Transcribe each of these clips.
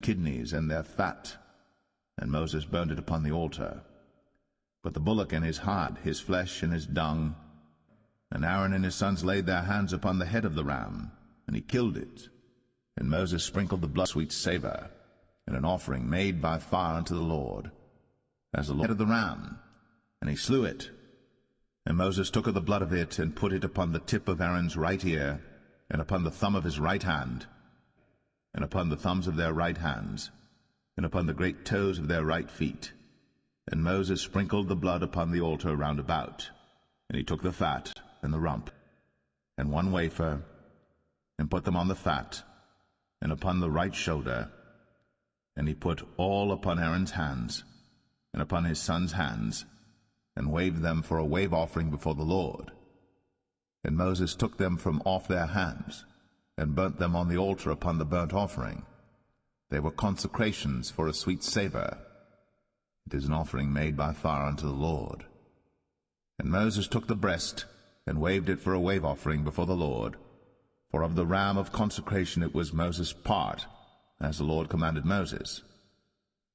kidneys and their fat, and Moses burned it upon the altar. But the bullock and his hide, his flesh and his dung, and Aaron and his sons laid their hands upon the head of the ram, and he killed it. And Moses sprinkled the blood sweet savour, and an offering made by fire unto the Lord, as the Lord of the ram, and he slew it. And Moses took of the blood of it, and put it upon the tip of Aaron's right ear, and upon the thumb of his right hand, and upon the thumbs of their right hands, and upon the great toes of their right feet. And Moses sprinkled the blood upon the altar round about. And he took the fat, and the rump, and one wafer, and put them on the fat, and upon the right shoulder. And he put all upon Aaron's hands, and upon his sons' hands, and waved them for a wave offering before the Lord. And Moses took them from off their hands, and burnt them on the altar upon the burnt offering. They were consecrations for a sweet savour. It is an offering made by fire unto the Lord. And Moses took the breast, and waved it for a wave offering before the Lord. For of the ram of consecration it was Moses' part, as the Lord commanded Moses.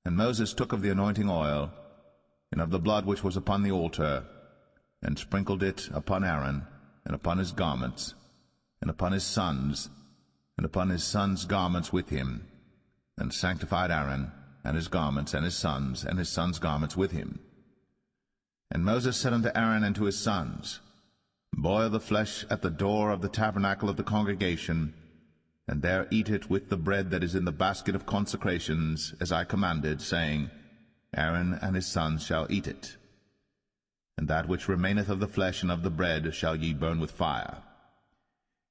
And Moses took of the anointing oil, and of the blood which was upon the altar, and sprinkled it upon Aaron, and upon his garments, and upon his sons, and upon his sons' garments with him, and sanctified Aaron, and his garments, and his sons' garments with him. And Moses said unto Aaron and to his sons, Boil the flesh at the door of the tabernacle of the congregation, and there eat it with the bread that is in the basket of consecrations, as I commanded, saying, Aaron and his sons shall eat it. And that which remaineth of the flesh and of the bread shall ye burn with fire.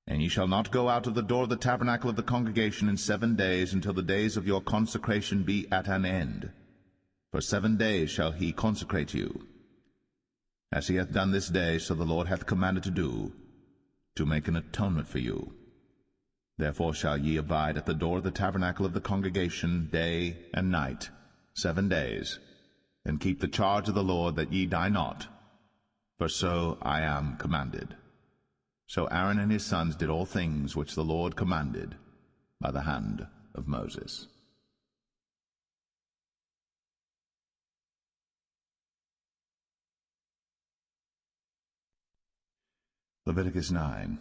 And ye shall not go out of the door of the tabernacle of the congregation in 7 days, until the days of your consecration be at an end. For 7 days shall he consecrate you, as he hath done this day, so the Lord hath commanded to do, to make an atonement for you. Therefore shall ye abide at the door of the tabernacle of the congregation day and night 7 days, and keep the charge of the Lord, that ye die not, for so I am commanded. So Aaron and his sons did all things which the Lord commanded by the hand of Moses. Leviticus 9.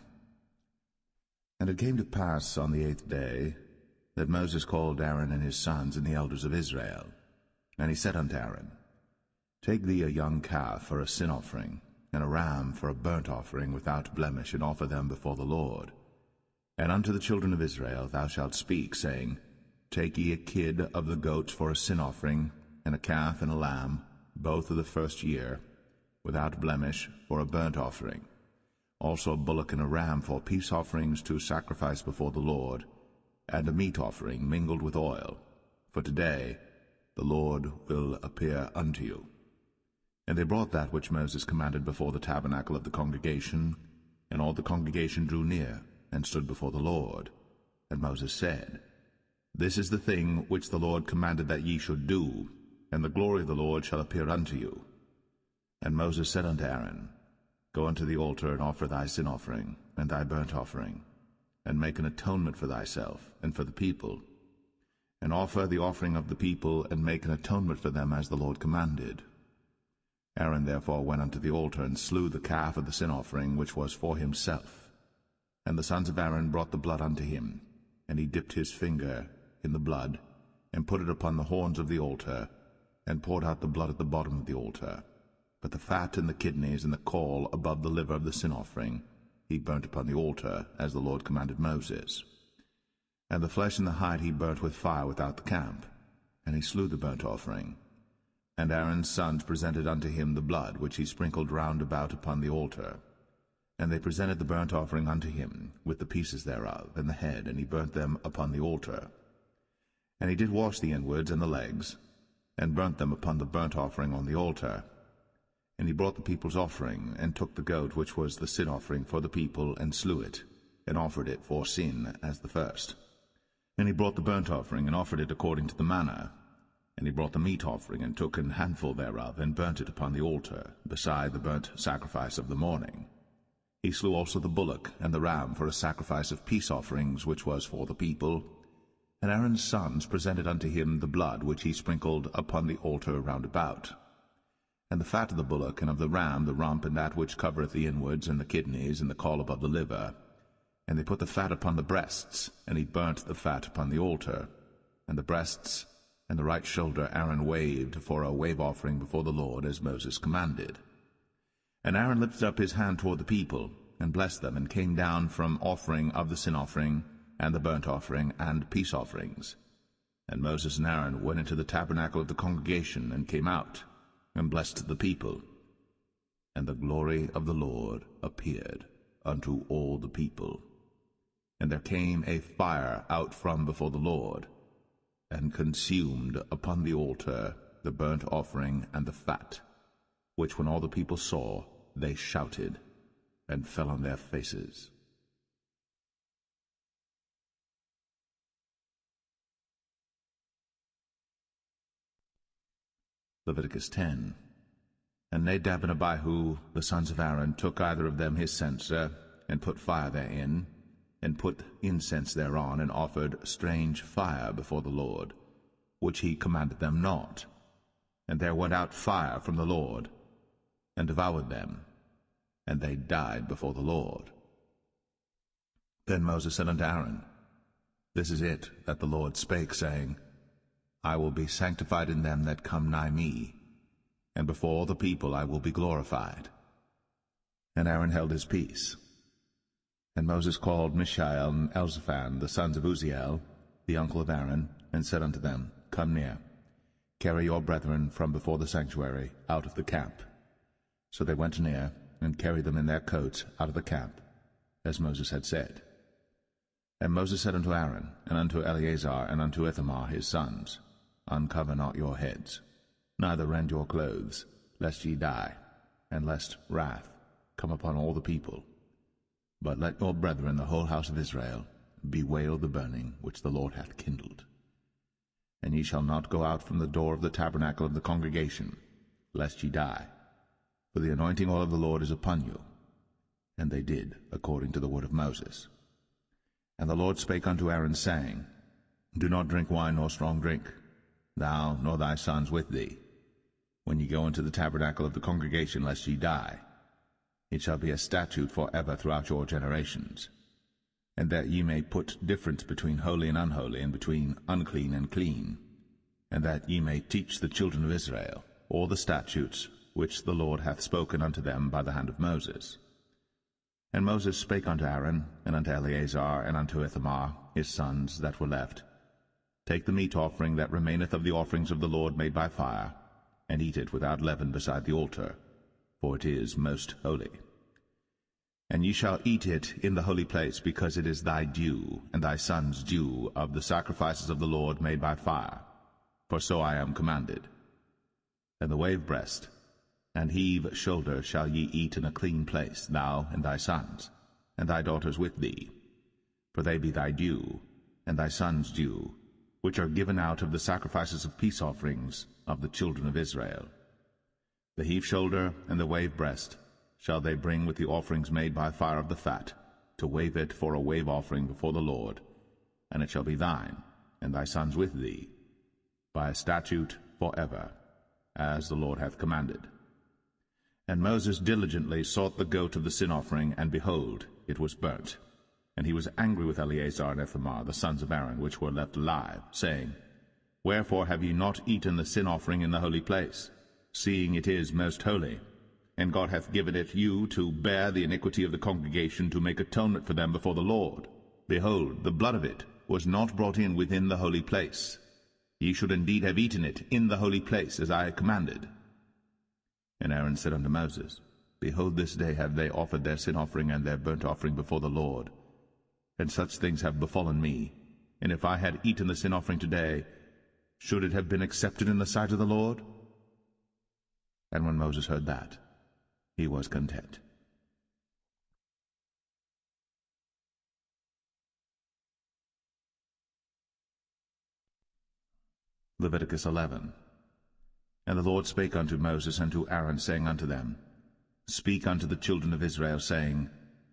And it came to pass on the 8th day that Moses called Aaron and his sons and the elders of Israel. And he said unto Aaron, Take thee a young calf for a sin offering, and a ram for a burnt offering without blemish, and offer them before the Lord. And unto the children of Israel thou shalt speak, saying, Take ye a kid of the goats for a sin offering, and a calf and a lamb, both of the first year, without blemish, for a burnt offering. Also a bullock and a ram for peace offerings to sacrifice before the Lord, and a meat offering mingled with oil. For today the Lord will appear unto you. And they brought that which Moses commanded before the tabernacle of the congregation, and all the congregation drew near, and stood before the Lord. And Moses said, This is the thing which the Lord commanded that ye should do, and the glory of the Lord shall appear unto you. And Moses said unto Aaron, Go unto the altar, and offer thy sin offering, and thy burnt offering, and make an atonement for thyself, and for the people. And offer the offering of the people, and make an atonement for them, as the Lord commanded. Aaron therefore went unto the altar, and slew the calf of the sin offering, which was for himself. And the sons of Aaron brought the blood unto him, and he dipped his finger in the blood, and put it upon the horns of the altar, and poured out the blood at the bottom of the altar. But the fat and the kidneys and the caul above the liver of the sin offering he burnt upon the altar, as the Lord commanded Moses. And the flesh and the hide he burnt with fire without the camp, and he slew the burnt offering. And Aaron's sons presented unto him the blood, which he sprinkled round about upon the altar. And they presented the burnt offering unto him, with the pieces thereof, and the head, and he burnt them upon the altar. And he did wash the inwards and the legs, and burnt them upon the burnt offering on the altar. And he brought the people's offering, and took the goat which was the sin offering for the people, and slew it, and offered it for sin as the first. And he brought the burnt offering, and offered it according to the manner. And he brought the meat offering, and took an handful thereof, and burnt it upon the altar, beside the burnt sacrifice of the morning. He slew also the bullock and the ram for a sacrifice of peace offerings, which was for the people, And Aaron's sons presented unto him the blood which he sprinkled upon the altar round about, and the fat of the bullock and of the ram, the rump, and that which covereth the inwards, and the kidneys, and the caul above the liver. And they put the fat upon the breasts, and he burnt the fat upon the altar. And the breasts and the right shoulder Aaron waved for a wave offering before the Lord, as Moses commanded. And Aaron lifted up his hand toward the people, and blessed them, and came down from offering of the sin offering, and the burnt offering, and peace offerings. And Moses and Aaron went into the tabernacle of the congregation, and came out, and blessed the people. And the glory of the Lord appeared unto all the people. And there came a fire out from before the Lord, and consumed upon the altar the burnt offering and the fat, which when all the people saw, they shouted, and fell on their faces. Leviticus 10. And Nadab and Abihu, the sons of Aaron, took either of them his censer, and put fire therein, and put incense thereon, and offered strange fire before the Lord, which he commanded them not. And there went out fire from the Lord, and devoured them, and they died before the Lord. Then Moses said unto Aaron, This is it that the Lord spake, saying, I will be sanctified in them that come nigh me, and before all the people I will be glorified. And Aaron held his peace. And Moses called Mishael and Elzaphan, the sons of Uzziel, the uncle of Aaron, and said unto them, Come near, carry your brethren from before the sanctuary out of the camp. So they went near, and carried them in their coats out of the camp, as Moses had said. And Moses said unto Aaron, and unto Eleazar, and unto Ithamar his sons, Uncover not your heads, neither rend your clothes, lest ye die, and lest wrath come upon all the people. But let your brethren, the whole house of Israel, bewail the burning which the Lord hath kindled. And ye shall not go out from the door of the tabernacle of the congregation, lest ye die, for the anointing oil of the Lord is upon you. And they did according to the word of Moses. And the Lord spake unto Aaron, saying, Do not drink wine nor strong drink, thou nor thy sons with thee, when ye go into the tabernacle of the congregation, lest ye die. It shall be a statute for ever throughout your generations. And that ye may put difference between holy and unholy, and between unclean and clean, and that ye may teach the children of Israel all the statutes which the Lord hath spoken unto them by the hand of Moses. And Moses spake unto Aaron, and unto Eleazar, and unto Ithamar his sons that were left, Take the meat offering that remaineth of the offerings of the Lord made by fire, and eat it without leaven beside the altar, for it is most holy. And ye shall eat it in the holy place, because it is thy due, and thy son's due, of the sacrifices of the Lord made by fire, for so I am commanded. And the wave breast and heave shoulder shall ye eat in a clean place, thou and thy sons, and thy daughters with thee, for they be thy due, and thy son's due, which are given out of the sacrifices of peace offerings of the children of Israel. The heave shoulder and the wave breast shall they bring with the offerings made by fire of the fat, to wave it for a wave offering before the Lord, and it shall be thine, and thy sons with thee, by a statute for ever, as the Lord hath commanded. And Moses diligently sought the goat of the sin offering, and behold, it was burnt. And he was angry with Eleazar and Ithamar, the sons of Aaron, which were left alive, saying, Wherefore have ye not eaten the sin offering in the holy place, seeing it is most holy? And God hath given it you to bear the iniquity of the congregation, to make atonement for them before the Lord. Behold, the blood of it was not brought in within the holy place. Ye should indeed have eaten it in the holy place, as I commanded. And Aaron said unto Moses, Behold, this day have they offered their sin offering and their burnt offering before the Lord. And such things have befallen me. And if I had eaten the sin offering today, should it have been accepted in the sight of the Lord? And when Moses heard that, he was content. Leviticus 11. And the Lord spake unto Moses and to Aaron, saying unto them, Speak unto the children of Israel, saying,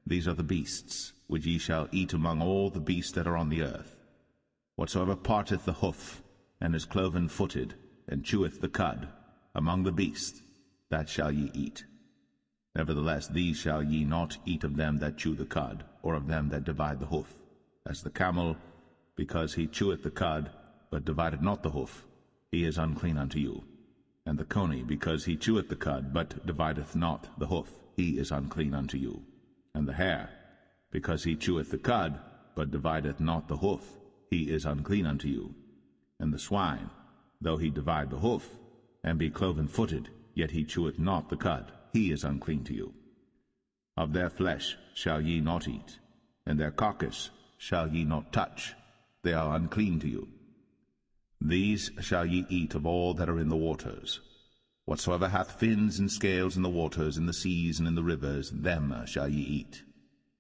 These are the beasts which ye shall eat among all the beasts that are on the earth. Whatsoever parteth the hoof, and is cloven-footed, and cheweth the cud, among the beasts, that shall ye eat. Nevertheless these shall ye not eat of them that chew the cud, or of them that divide the hoof. As the camel, because he cheweth the cud, but divideth not the hoof, he is unclean unto you. And the coney, because he cheweth the cud, but divideth not the hoof, he is unclean unto you. And the hare, because he cheweth the cud, but divideth not the hoof, he is unclean unto you. And the swine, though he divide the hoof, and be cloven-footed, yet he cheweth not the cud, he is unclean to you. Of their flesh shall ye not eat, and their carcass shall ye not touch, they are unclean to you. These shall ye eat of all that are in the waters. Whatsoever hath fins and scales in the waters, in the seas, and in the rivers, them shall ye eat.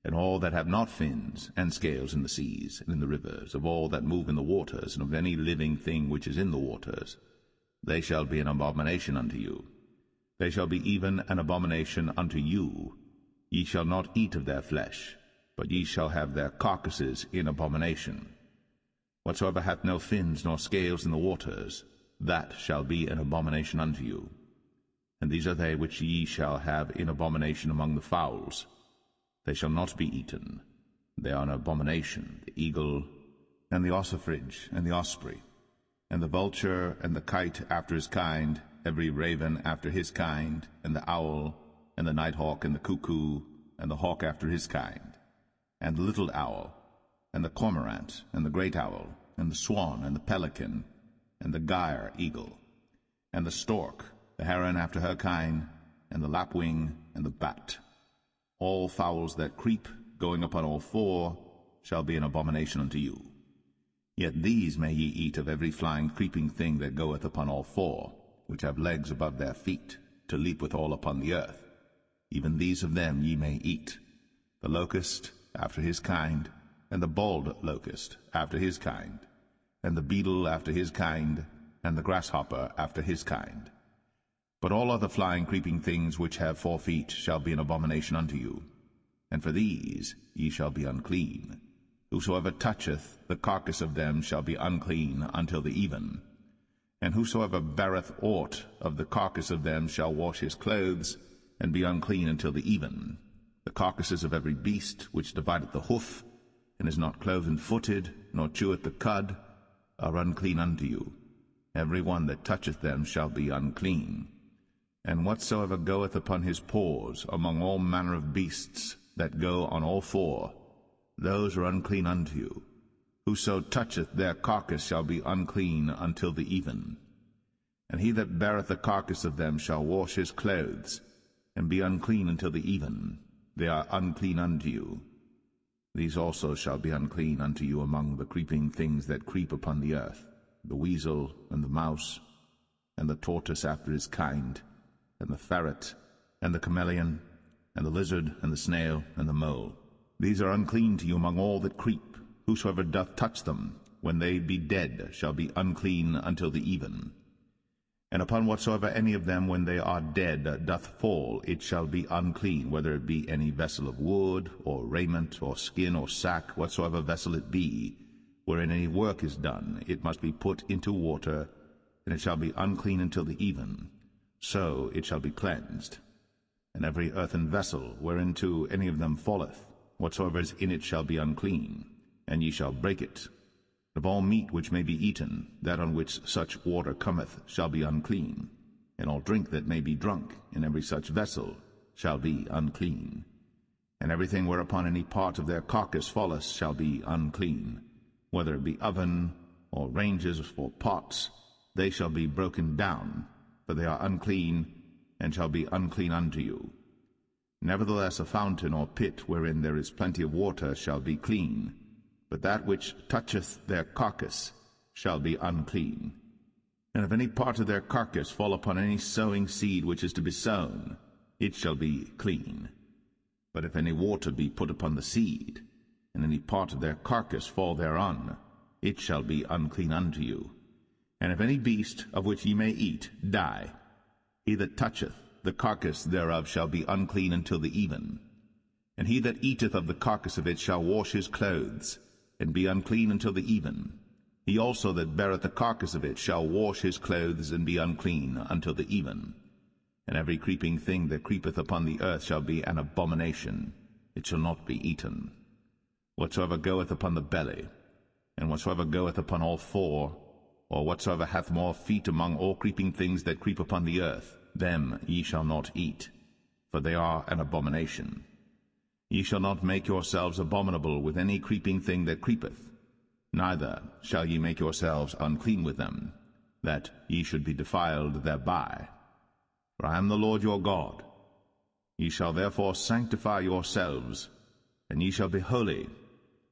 And all that have not fins and scales in the seas, and in the rivers, of all that move in the waters, and of any living thing which is in the waters, they shall be an abomination unto you. They shall be even an abomination unto you. Ye shall not eat of their flesh, but ye shall have their carcasses in abomination. Whatsoever hath no fins nor scales in the waters, that shall be an abomination unto you. And these are they which ye shall have in abomination among the fowls. They shall not be eaten. They are an abomination, the eagle, and the ossifrage, and the osprey, and the vulture, and the kite after his kind, every raven after his kind, and the owl, and the nighthawk, and the cuckoo, and the hawk after his kind, and the little owl, and the cormorant, and the great owl, and the swan, and the pelican, and the gyre eagle, and the stork, the heron after her kind, and the lapwing, and the bat. All fowls that creep, going upon all four, shall be an abomination unto you. Yet these may ye eat of every flying creeping thing that goeth upon all four, which have legs above their feet, to leap withal upon the earth. Even these of them ye may eat, the locust after his kind, and the bald locust after his kind, and the beetle after his kind, and the grasshopper after his kind. But all other flying creeping things which have 4 feet shall be an abomination unto you, and for these ye shall be unclean. Whosoever toucheth the carcass of them shall be unclean until the even. And whosoever beareth aught of the carcass of them shall wash his clothes, and be unclean until the even. The carcasses of every beast which divideth the hoof, and is not cloven-footed, nor cheweth the cud, are unclean unto you. Every one that toucheth them shall be unclean. And whatsoever goeth upon his paws among all manner of beasts that go on all four, those are unclean unto you. Whoso toucheth their carcass shall be unclean until the even. And he that beareth the carcass of them shall wash his clothes, and be unclean until the even. They are unclean unto you. These also shall be unclean unto you among the creeping things that creep upon the earth, the weasel, and the mouse, and the tortoise after his kind, and the ferret, and the chameleon, and the lizard, and the snail, and the mole. These are unclean to you among all that creep. Whosoever doth touch them, when they be dead, shall be unclean until the even. And upon whatsoever any of them, when they are dead, doth fall, it shall be unclean, whether it be any vessel of wood, or raiment, or skin, or sack, whatsoever vessel it be, wherein any work is done, it must be put into water, and it shall be unclean until the even. So it shall be cleansed. And every earthen vessel, whereinto any of them falleth, whatsoever is in it shall be unclean, and ye shall break it. Of all meat which may be eaten, that on which such water cometh shall be unclean, and all drink that may be drunk in every such vessel shall be unclean. And everything whereupon any part of their carcass falleth shall be unclean, whether it be oven, or ranges, or pots, they shall be broken down, for they are unclean, and shall be unclean unto you. Nevertheless a fountain or pit wherein there is plenty of water shall be clean, but that which toucheth their carcass shall be unclean. And if any part of their carcass fall upon any sowing seed which is to be sown, it shall be clean. But if any water be put upon the seed, and any part of their carcass fall thereon, it shall be unclean unto you. And if any beast of which ye may eat die, he that toucheth the carcass thereof shall be unclean until the even. And he that eateth of the carcass of it shall wash his clothes, and be unclean until the even. He also that beareth the carcass of it shall wash his clothes, and be unclean until the even. And every creeping thing that creepeth upon the earth shall be an abomination, it shall not be eaten. Whatsoever goeth upon the belly, and whatsoever goeth upon all four, or whatsoever hath more feet among all creeping things that creep upon the earth, them ye shall not eat, for they are an abomination. Ye shall not make yourselves abominable with any creeping thing that creepeth, neither shall ye make yourselves unclean with them, that ye should be defiled thereby. For I am the Lord your God. Ye shall therefore sanctify yourselves, and ye shall be holy,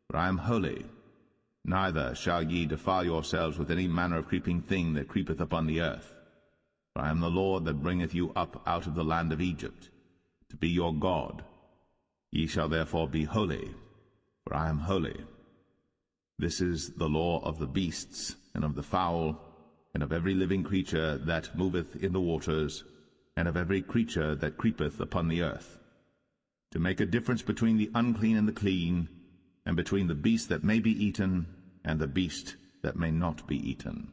for I am holy. Neither shall ye defile yourselves with any manner of creeping thing that creepeth upon the earth. For I am the Lord that bringeth you up out of the land of Egypt, to be your God. Ye shall therefore be holy, for I am holy. This is the law of the beasts, and of the fowl, and of every living creature that moveth in the waters, and of every creature that creepeth upon the earth, to make a difference between the unclean and the clean, and between the beast that may be eaten and the beast that may not be eaten.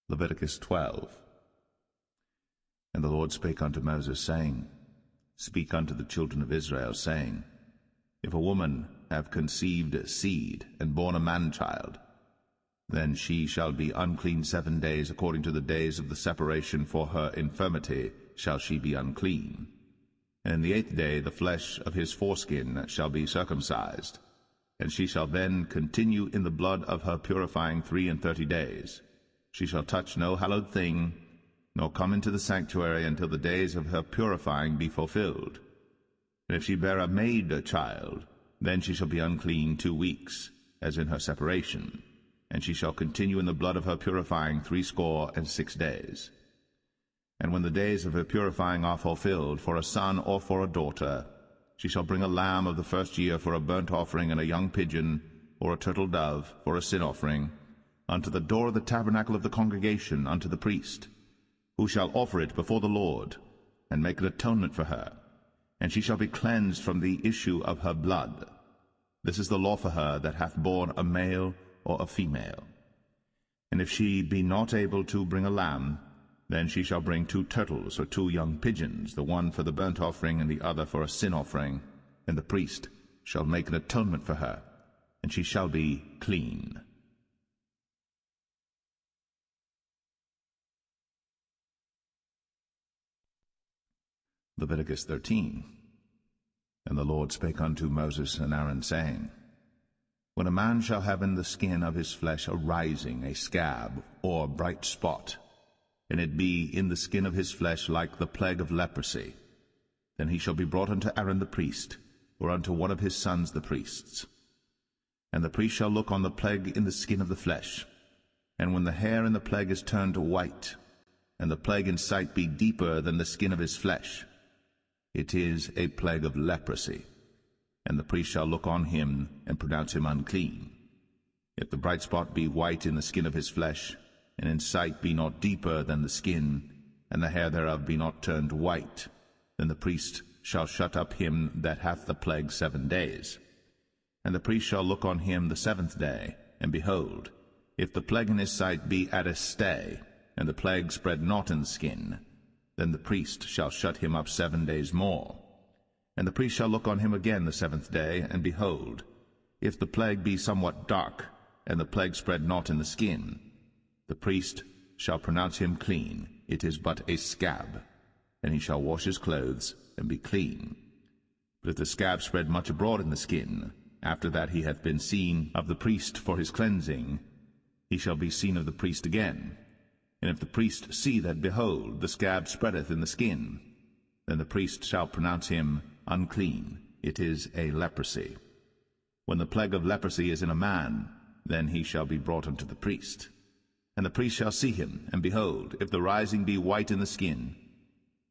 Leviticus 12. And the Lord spake unto Moses, saying, Speak unto the children of Israel, saying, If a woman have conceived seed, and born a man-child, then she shall be unclean 7 days, according to the days of the separation for her infirmity shall she be unclean. And in the 8th day the flesh of his foreskin shall be circumcised, and she shall then continue in the blood of her purifying 33 days. She shall touch no hallowed thing, nor come into the sanctuary until the days of her purifying be fulfilled. And if she bear a maid child, then she shall be unclean 2 weeks, as in her separation, and she shall continue in the blood of her purifying 66 days. And when the days of her purifying are fulfilled, for a son or for a daughter, she shall bring a lamb of the first year for a burnt offering, and a young pigeon or a turtle dove for a sin offering, unto the door of the tabernacle of the congregation, unto the priest, who shall offer it before the Lord, and make an atonement for her, and she shall be cleansed from the issue of her blood. This is the law for her that hath borne a male or a female. And if she be not able to bring a lamb, then she shall bring 2 turtles or 2 young pigeons, the one for the burnt offering and the other for a sin offering, and the priest shall make an atonement for her, and she shall be clean. Leviticus 13. And the Lord spake unto Moses and Aaron, saying, When a man shall have in the skin of his flesh a rising, a scab, or bright spot, and it be in the skin of his flesh like the plague of leprosy, then he shall be brought unto Aaron the priest, or unto one of his sons the priests. And the priest shall look on the plague in the skin of the flesh, and when the hair in the plague is turned white, and the plague in sight be deeper than the skin of his flesh, it is a plague of leprosy, and the priest shall look on him, and pronounce him unclean. If the bright spot be white in the skin of his flesh, and in sight be not deeper than the skin, and the hair thereof be not turned white, then the priest shall shut up him that hath the plague 7 days. And the priest shall look on him the 7th day, and behold, if the plague in his sight be at a stay, and the plague spread not in the skin, then the priest shall shut him up 7 days more. And the priest shall look on him again the 7th day, and behold, if the plague be somewhat dark, and the plague spread not in the skin, the priest shall pronounce him clean, it is but a scab, and he shall wash his clothes, and be clean. But if the scab spread much abroad in the skin, after that he hath been seen of the priest for his cleansing, he shall be seen of the priest again. And if the priest see that, behold, the scab spreadeth in the skin, then the priest shall pronounce him unclean, it is a leprosy. When the plague of leprosy is in a man, then he shall be brought unto the priest. And the priest shall see him, and behold, if the rising be white in the skin,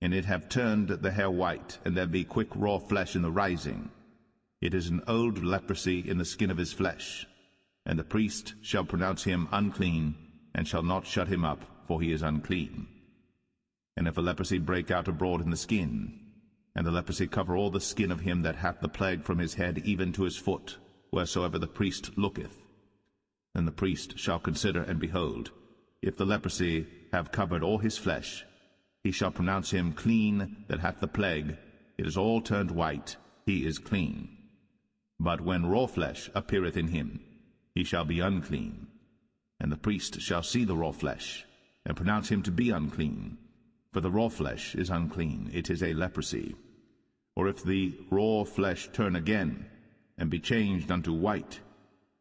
and it have turned the hair white, and there be quick raw flesh in the rising, it is an old leprosy in the skin of his flesh. And the priest shall pronounce him unclean, and shall not shut him up, for he is unclean. And if a leprosy break out abroad in the skin, and the leprosy cover all the skin of him that hath the plague from his head even to his foot, wheresoever the priest looketh. Then the priest shall consider, and behold, if the leprosy have covered all his flesh, he shall pronounce him clean that hath the plague. It is all turned white, he is clean. But when raw flesh appeareth in him, he shall be unclean. And the priest shall see the raw flesh, and pronounce him to be unclean. For the raw flesh is unclean, it is a leprosy. Or if the raw flesh turn again, and be changed unto white,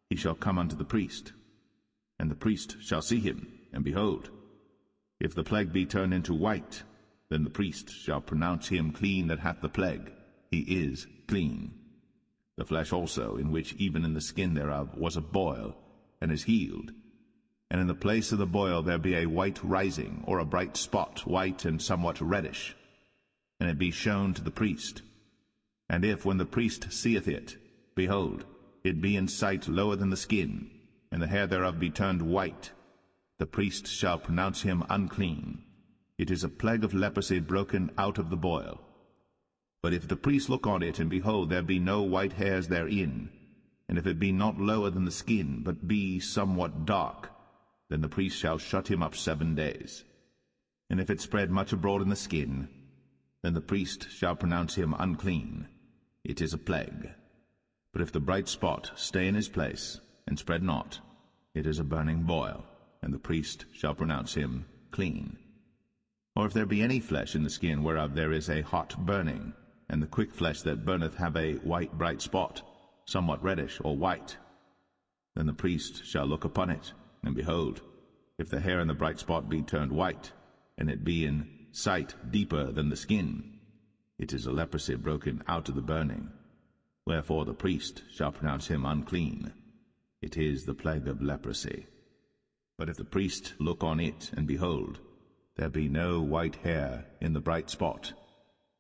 he shall come unto the priest. And the priest shall see him, and behold, if the plague be turned into white, then the priest shall pronounce him clean that hath the plague. He is clean. The flesh also, in which even in the skin thereof was a boil, and is healed, and in the place of the boil there be a white rising, or a bright spot, white and somewhat reddish, and it be shown to the priest. And if, when the priest seeth it, behold, it be in sight lower than the skin, and the hair thereof be turned white, the priest shall pronounce him unclean. It is a plague of leprosy broken out of the boil. But if the priest look on it, and behold, there be no white hairs therein, and if it be not lower than the skin, but be somewhat dark, then the priest shall shut him up 7 days. And if it spread much abroad in the skin, then the priest shall pronounce him unclean. It is a plague. But if the bright spot stay in his place, and spread not, it is a burning boil, and the priest shall pronounce him clean. Or if there be any flesh in the skin whereof there is a hot burning, and the quick flesh that burneth have a white bright spot, somewhat reddish or white, then the priest shall look upon it, and behold, if the hair in the bright spot be turned white, and it be in sight deeper than the skin, it is a leprosy broken out of the burning. Wherefore the priest shall pronounce him unclean. It is the plague of leprosy. But if the priest look on it, and behold, there be no white hair in the bright spot,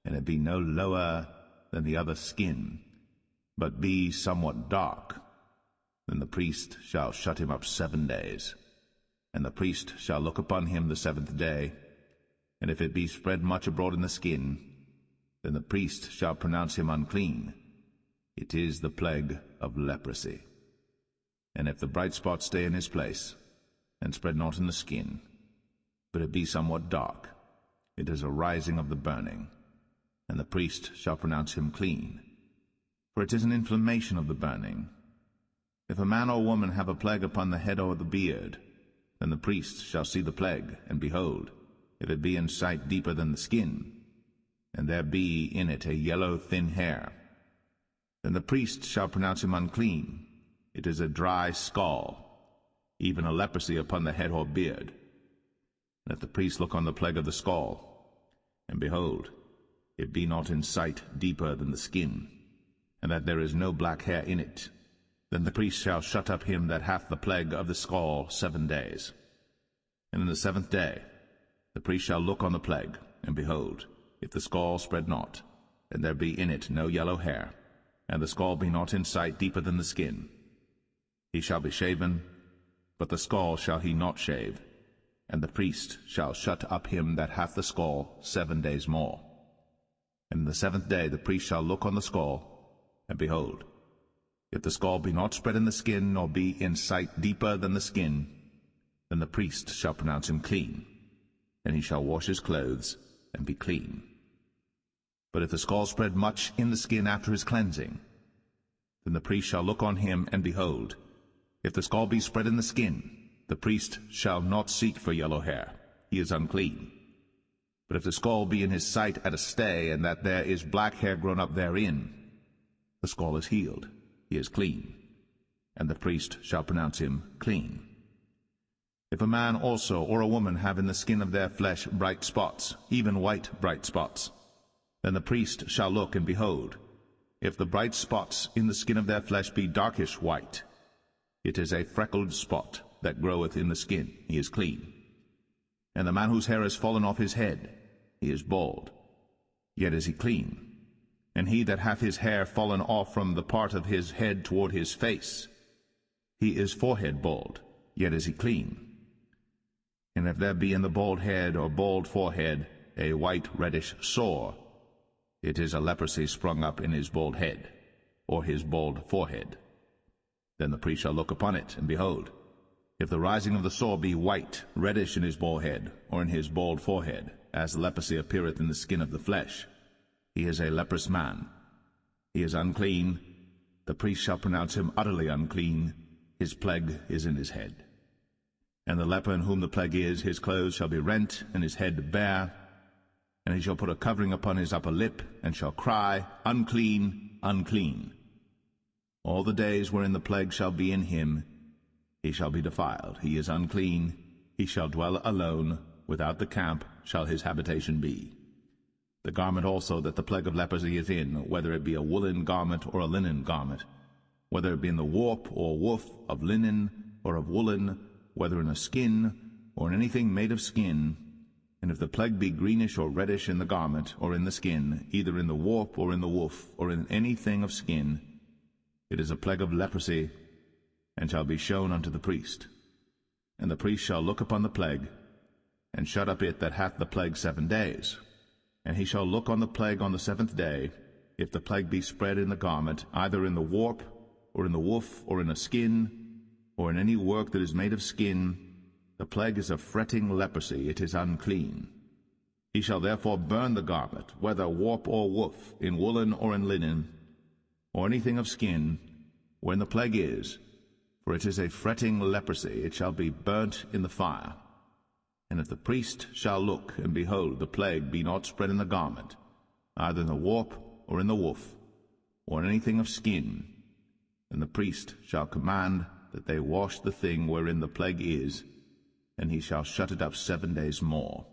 and it be no lower than the other skin, but be somewhat dark, then the priest shall shut him up 7 days. And the priest shall look upon him the 7th day, and if it be spread much abroad in the skin, then the priest shall pronounce him unclean. It is the plague of leprosy. And if the bright spot stay in his place, and spread not in the skin, but it be somewhat dark, it is a rising of the burning, and the priest shall pronounce him clean. For it is an inflammation of the burning. If a man or woman have a plague upon the head or the beard, then the priest shall see the plague, and behold, if it be in sight deeper than the skin, and there be in it a yellow thin hair, then the priest shall pronounce him unclean. It is a dry scall, even a leprosy upon the head or beard. And if the priest look on the plague of the scall, and behold, it be not in sight deeper than the skin, and that there is no black hair in it, then the priest shall shut up him that hath the plague of the scall 7 days. And in the 7th day the priest shall look on the plague, and behold, if the scall spread not, and there be in it no yellow hair, and the scall be not in sight deeper than the skin, he shall be shaven, but the scall shall he not shave, and the priest shall shut up him that hath the scall 7 days more. And in the 7th day the priest shall look on the scall, and behold, if the scall be not spread in the skin, nor be in sight deeper than the skin, then the priest shall pronounce him clean, and he shall wash his clothes, and be clean. But if the scall spread much in the skin after his cleansing, then the priest shall look on him, and behold, if the scall be spread in the skin, the priest shall not seek for yellow hair, he is unclean. But if the scall be in his sight at a stay, and that there is black hair grown up therein, the scall is healed, he is clean, and the priest shall pronounce him clean. If a man also or a woman have in the skin of their flesh bright spots, even white bright spots, then the priest shall look, and behold, if the bright spots in the skin of their flesh be darkish white, it is a freckled spot that groweth in the skin, he is clean. And the man whose hair is fallen off his head, he is bald, yet is he clean. And he that hath his hair fallen off from the part of his head toward his face, he is forehead bald, yet is he clean. And if there be in the bald head or bald forehead a white reddish sore, it is a leprosy sprung up in his bald head, or his bald forehead. Then the priest shall look upon it, and behold, if the rising of the sore be white, reddish in his bald head, or in his bald forehead, as the leprosy appeareth in the skin of the flesh, he is a leprous man. He is unclean. The priest shall pronounce him utterly unclean. His plague is in his head. And the leper in whom the plague is, his clothes shall be rent, and his head bare. And he shall put a covering upon his upper lip, and shall cry, Unclean, unclean. All the days wherein the plague shall be in him, he shall be defiled. He is unclean. He shall dwell alone. Without the camp shall his habitation be. The garment also that the plague of leprosy is in, whether it be a woolen garment or a linen garment, whether it be in the warp or woof of linen or of woolen, whether in a skin or in anything made of skin, and if the plague be greenish or reddish in the garment or in the skin, either in the warp or in the woof or in anything of skin, it is a plague of leprosy, and shall be shown unto the priest. And the priest shall look upon the plague, and shut up it that hath the plague 7 days. And he shall look on the plague on the 7th day. If the plague be spread in the garment, either in the warp, or in the woof, or in a skin, or in any work that is made of skin, the plague is a fretting leprosy, it is unclean. He shall therefore burn the garment, whether warp or woof, in woolen or in linen, or anything of skin, wherein the plague is, for it is a fretting leprosy, it shall be burnt in the fire. And if the priest shall look, and behold, the plague be not spread in the garment, either in the warp or in the woof, or in anything of skin, then the priest shall command that they wash the thing wherein the plague is, and he shall shut it up 7 days more.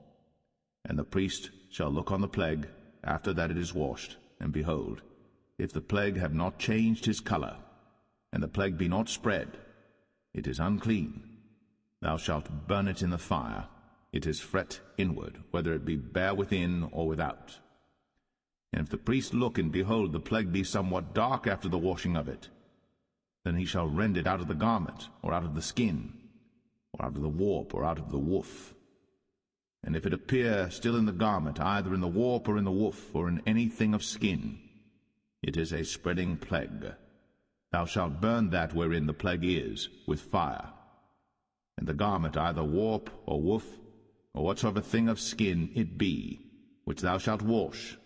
And the priest shall look on the plague after that it is washed, and behold, if the plague have not changed his color, and the plague be not spread, it is unclean. Thou shalt burn it in the fire. It is fret inward, whether it be bare within or without. And if the priest look, and behold, the plague be somewhat dark after the washing of it, then he shall rend it out of the garment, or out of the skin, or out of the warp, or out of the woof. And if it appear still in the garment, either in the warp or in the woof, or in anything of skin, it is a spreading plague. Thou shalt burn that wherein the plague is with fire. And the garment, either warp or woof, or whatsoever thing of skin it be, which thou shalt wash,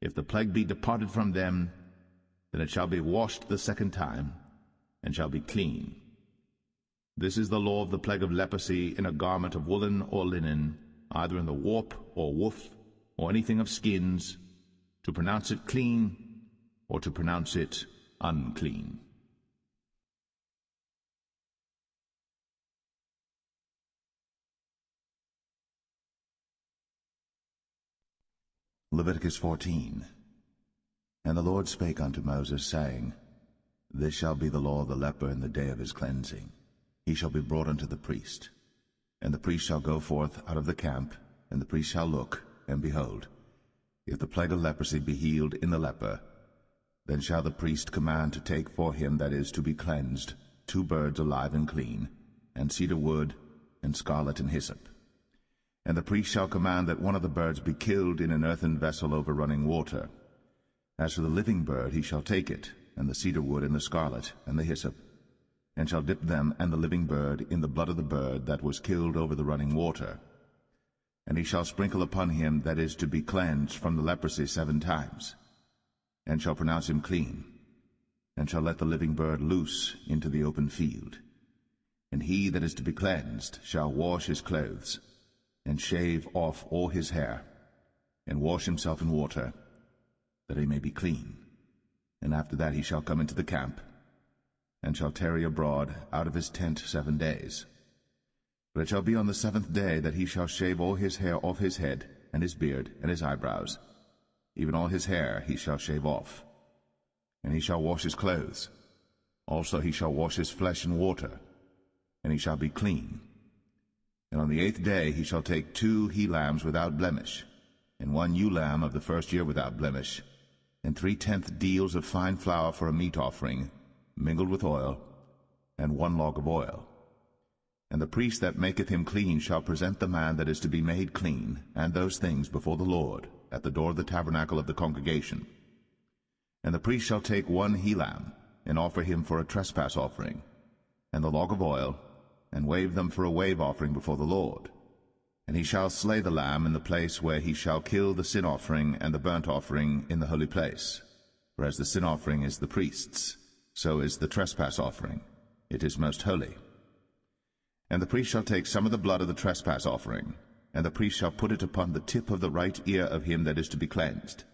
if the plague be departed from them, then it shall be washed the 2nd time, and shall be clean. This is the law of the plague of leprosy in a garment of woolen or linen, either in the warp or woof, or anything of skins, to pronounce it clean, or to pronounce it unclean. Leviticus 14. And the Lord spake unto Moses, saying, This shall be the law of the leper in the day of his cleansing. He shall be brought unto the priest. And the priest shall go forth out of the camp, and the priest shall look, and behold, if the plague of leprosy be healed in the leper, then shall the priest command to take for him that is to be cleansed 2 birds alive and clean, and cedar wood, and scarlet and hyssop. And the priest shall command that one of the birds be killed in an earthen vessel over running water. As for the living bird, he shall take it, and the cedar wood, and the scarlet, and the hyssop, and shall dip them and the living bird in the blood of the bird that was killed over the running water. And he shall sprinkle upon him that is to be cleansed from the leprosy 7 times, and shall pronounce him clean, and shall let the living bird loose into the open field. And he that is to be cleansed shall wash his clothes, and shave off all his hair, and wash himself in water, that he may be clean. And after that he shall come into the camp, and shall tarry abroad out of his tent 7 days. But it shall be on the 7th day that he shall shave all his hair off his head, and his beard, and his eyebrows, even all his hair he shall shave off. And he shall wash his clothes. Also he shall wash his flesh in water, and he shall be clean. And on the 8th day he shall take 2 he-lambs without blemish, and 1 ewe lamb of the 1st year without blemish, and 3/10 deals of fine flour for a meat offering, mingled with oil, and 1 log of oil. And the priest that maketh him clean shall present the man that is to be made clean, and those things before the Lord, at the door of the tabernacle of the congregation. And the priest shall take 1 he-lamb, and offer him for a trespass offering, and the log of oil, and wave them for a wave offering before the Lord. And he shall slay the lamb in the place where he shall kill the sin offering and the burnt offering in the holy place. For as the sin offering is the priest's, so is the trespass offering. It is most holy. And the priest shall take some of the blood of the trespass offering, and the priest shall put it upon the tip of the right ear of him that is to be cleansed,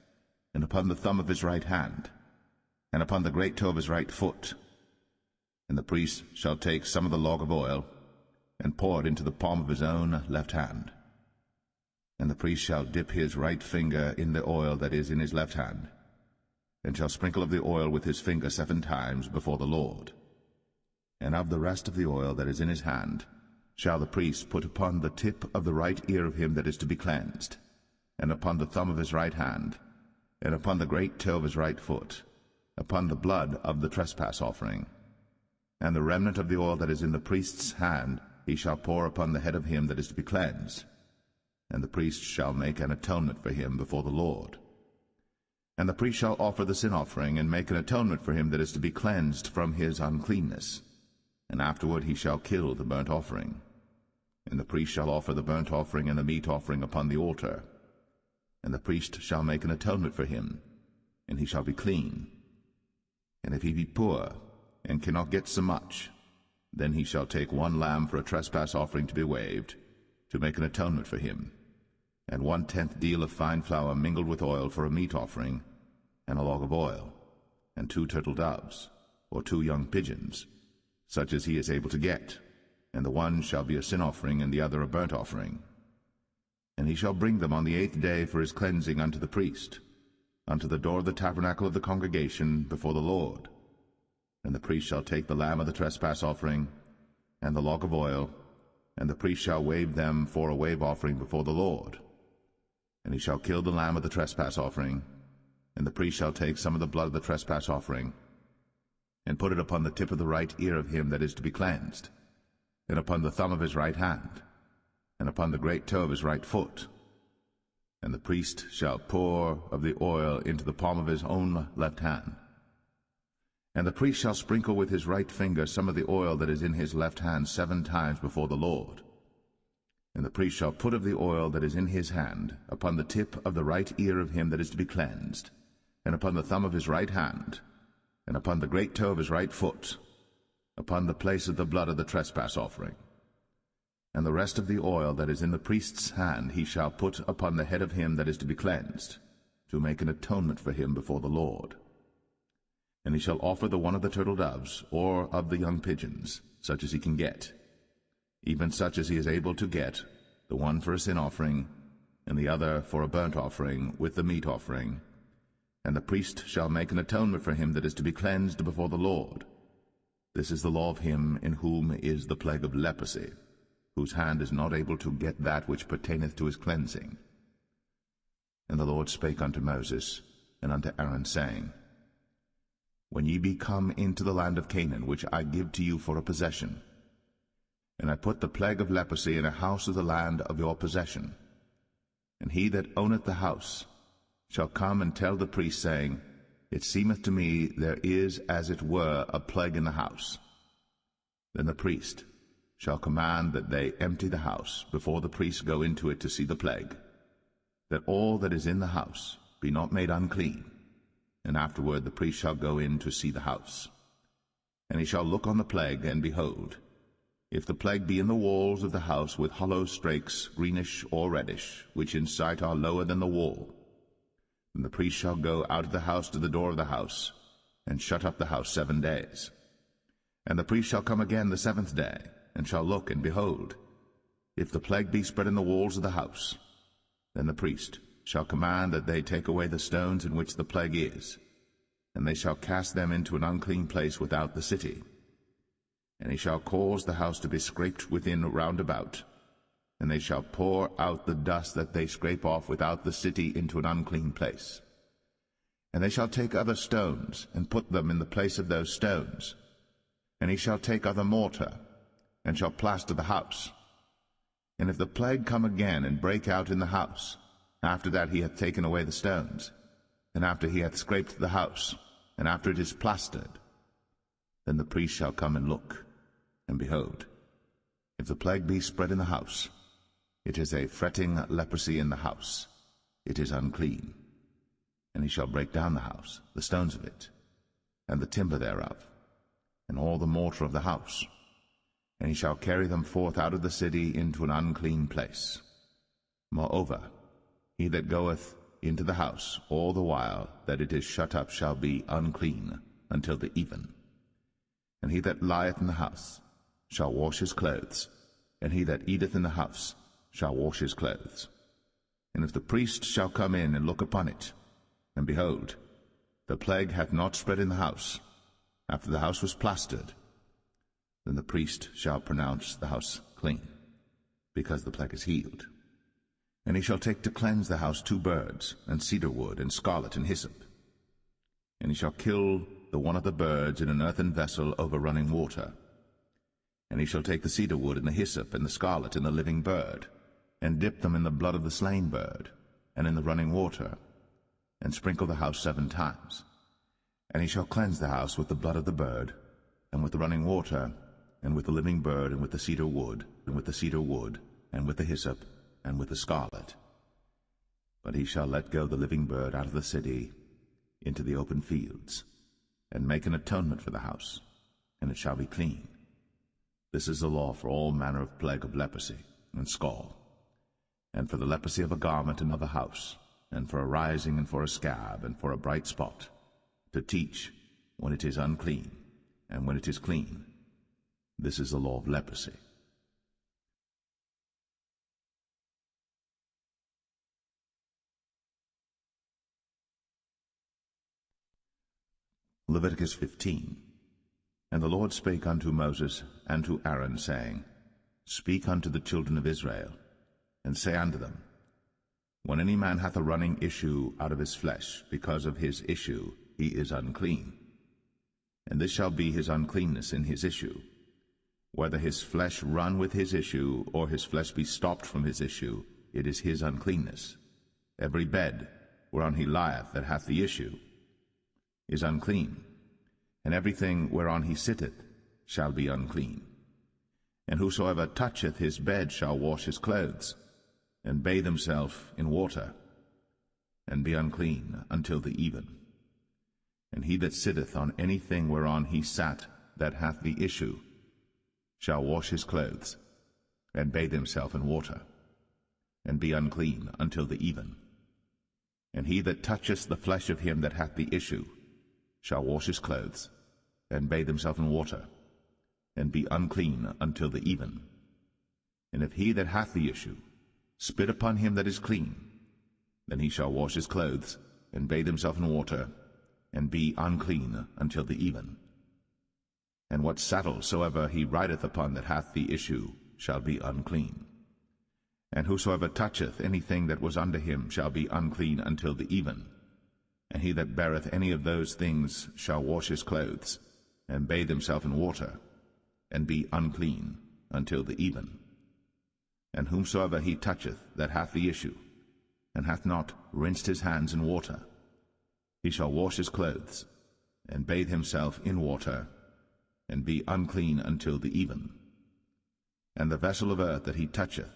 and upon the thumb of his right hand, and upon the great toe of his right foot. And the priest shall take some of the log of oil, and pour it into the palm of his own left hand. And the priest shall dip his right finger in the oil that is in his left hand, and shall sprinkle of the oil with his finger 7 times before the Lord. And of the rest of the oil that is in his hand shall the priest put upon the tip of the right ear of him that is to be cleansed, and upon the thumb of his right hand, and upon the great toe of his right foot, upon the blood of the trespass offering. And the remnant of the oil that is in the priest's hand he shall pour upon the head of him that is to be cleansed. And the priest shall make an atonement for him before the Lord. And the priest shall offer the sin offering, and make an atonement for him that is to be cleansed from his uncleanness. And afterward he shall kill the burnt offering. And the priest shall offer the burnt offering and the meat offering upon the altar. And the priest shall make an atonement for him, and he shall be clean. And if he be poor, and cannot get so much, then he shall take 1 lamb for a trespass offering to be waved, to make an atonement for him, and 1/10 deal of fine flour mingled with oil for a meat offering, and a log of oil, and 2 turtle doves, or 2 young pigeons, such as he is able to get, and the one shall be a sin offering, and the other a burnt offering. And he shall bring them on the 8th day for his cleansing unto the priest, unto the door of the tabernacle of the congregation before the Lord. And the priest shall take the lamb of the trespass offering, and the log of oil, and the priest shall wave them for a wave offering before the Lord. And he shall kill the lamb of the trespass offering, and the priest shall take some of the blood of the trespass offering, and put it upon the tip of the right ear of him that is to be cleansed, and upon the thumb of his right hand, and upon the great toe of his right foot. And the priest shall pour of the oil into the palm of his own left hand. And the priest shall sprinkle with his right finger some of the oil that is in his left hand 7 times before the Lord. And the priest shall put of the oil that is in his hand upon the tip of the right ear of him that is to be cleansed, and upon the thumb of his right hand, and upon the great toe of his right foot, upon the place of the blood of the trespass offering. And the rest of the oil that is in the priest's hand he shall put upon the head of him that is to be cleansed, to make an atonement for him before the Lord. And he shall offer the one of the turtle doves, or of the young pigeons, such as he can get, even such as he is able to get, the one for a sin offering, and the other for a burnt offering with the meat offering. And the priest shall make an atonement for him that is to be cleansed before the Lord. This is the law of him in whom is the plague of leprosy, whose hand is not able to get that which pertaineth to his cleansing. And the Lord spake unto Moses and unto Aaron, saying, When ye be come into the land of Canaan, which I give to you for a possession, and I put the plague of leprosy in a house of the land of your possession, and he that owneth the house shall come and tell the priest, saying, It seemeth to me there is as it were a plague in the house. Then the priest shall command that they empty the house before the priests go into it to see the plague, that all that is in the house be not made unclean. And afterward the priest shall go in to see the house. And he shall look on the plague, and behold, if the plague be in the walls of the house with hollow strakes, greenish or reddish, which in sight are lower than the wall, then the priest shall go out of the house to the door of the house, and shut up the house 7 days. And the priest shall come again the 7th day, and shall look, and behold, if the plague be spread in the walls of the house, then the priest shall command that they take away the stones in which the plague is, and they shall cast them into an unclean place without the city. And he shall cause the house to be scraped within round about, and they shall pour out the dust that they scrape off without the city into an unclean place. And they shall take other stones, and put them in the place of those stones. And he shall take other mortar, and shall plaster the house. And if the plague come again and break out in the house, after that he hath taken away the stones, and after he hath scraped the house, and after it is plastered, then the priest shall come and look, and behold, if the plague be spread in the house, it is a fretting leprosy in the house, it is unclean. And he shall break down the house, the stones of it, and the timber thereof, and all the mortar of the house, and he shall carry them forth out of the city into an unclean place. Moreover, he that goeth into the house all the while that it is shut up shall be unclean until the even. And he that lieth in the house shall wash his clothes, and he that eateth in the house shall wash his clothes. And if the priest shall come in and look upon it, and behold, the plague hath not spread in the house, after the house was plastered, then the priest shall pronounce the house clean, because the plague is healed. And he shall take to cleanse the house 2 birds, and cedar wood, and scarlet, and hyssop. And he shall kill the one of the birds in an earthen vessel over running water. And he shall take the cedar wood, and the hyssop, and the scarlet, and the living bird, and dip them in the blood of the slain bird, and in the running water, and sprinkle the house 7 times. And he shall cleanse the house with the blood of the bird, and with the running water, and with the living bird, and with the cedar wood, and with the cedar wood, and with the hyssop, and with the scarlet. But he shall let go the living bird out of the city into the open fields, and make an atonement for the house, and it shall be clean. This is the law for all manner of plague of leprosy and scall, and for the leprosy of a garment and of a house, and for a rising, and for a scab, and for a bright spot, to teach when it is unclean, and when it is clean. This is the law of leprosy. Leviticus 15. And the Lord spake unto Moses and to Aaron, saying, Speak unto the children of Israel, and say unto them, When any man hath a running issue out of his flesh, because of his issue he is unclean. And this shall be his uncleanness in his issue, whether his flesh run with his issue, or his flesh be stopped from his issue, it is his uncleanness. Every bed whereon he lieth that hath the issue is unclean, and everything whereon he sitteth shall be unclean. And whosoever toucheth his bed shall wash his clothes, and bathe himself in water, and be unclean until the even. And he that sitteth on anything whereon he sat that hath the issue shall wash his clothes, and bathe himself in water, and be unclean until the even. And he that toucheth the flesh of him that hath the issue shall wash his clothes, and bathe himself in water, and be unclean until the even. And if he that hath the issue spit upon him that is clean, then he shall wash his clothes, and bathe himself in water, and be unclean until the even. And what saddle soever he rideth upon that hath the issue shall be unclean. And whosoever toucheth anything that was under him shall be unclean until the even. And he that beareth any of those things shall wash his clothes, and bathe himself in water, and be unclean until the even. And whomsoever he toucheth that hath the issue, and hath not rinsed his hands in water, he shall wash his clothes, and bathe himself in water, and be unclean until the even. And the vessel of earth that he toucheth,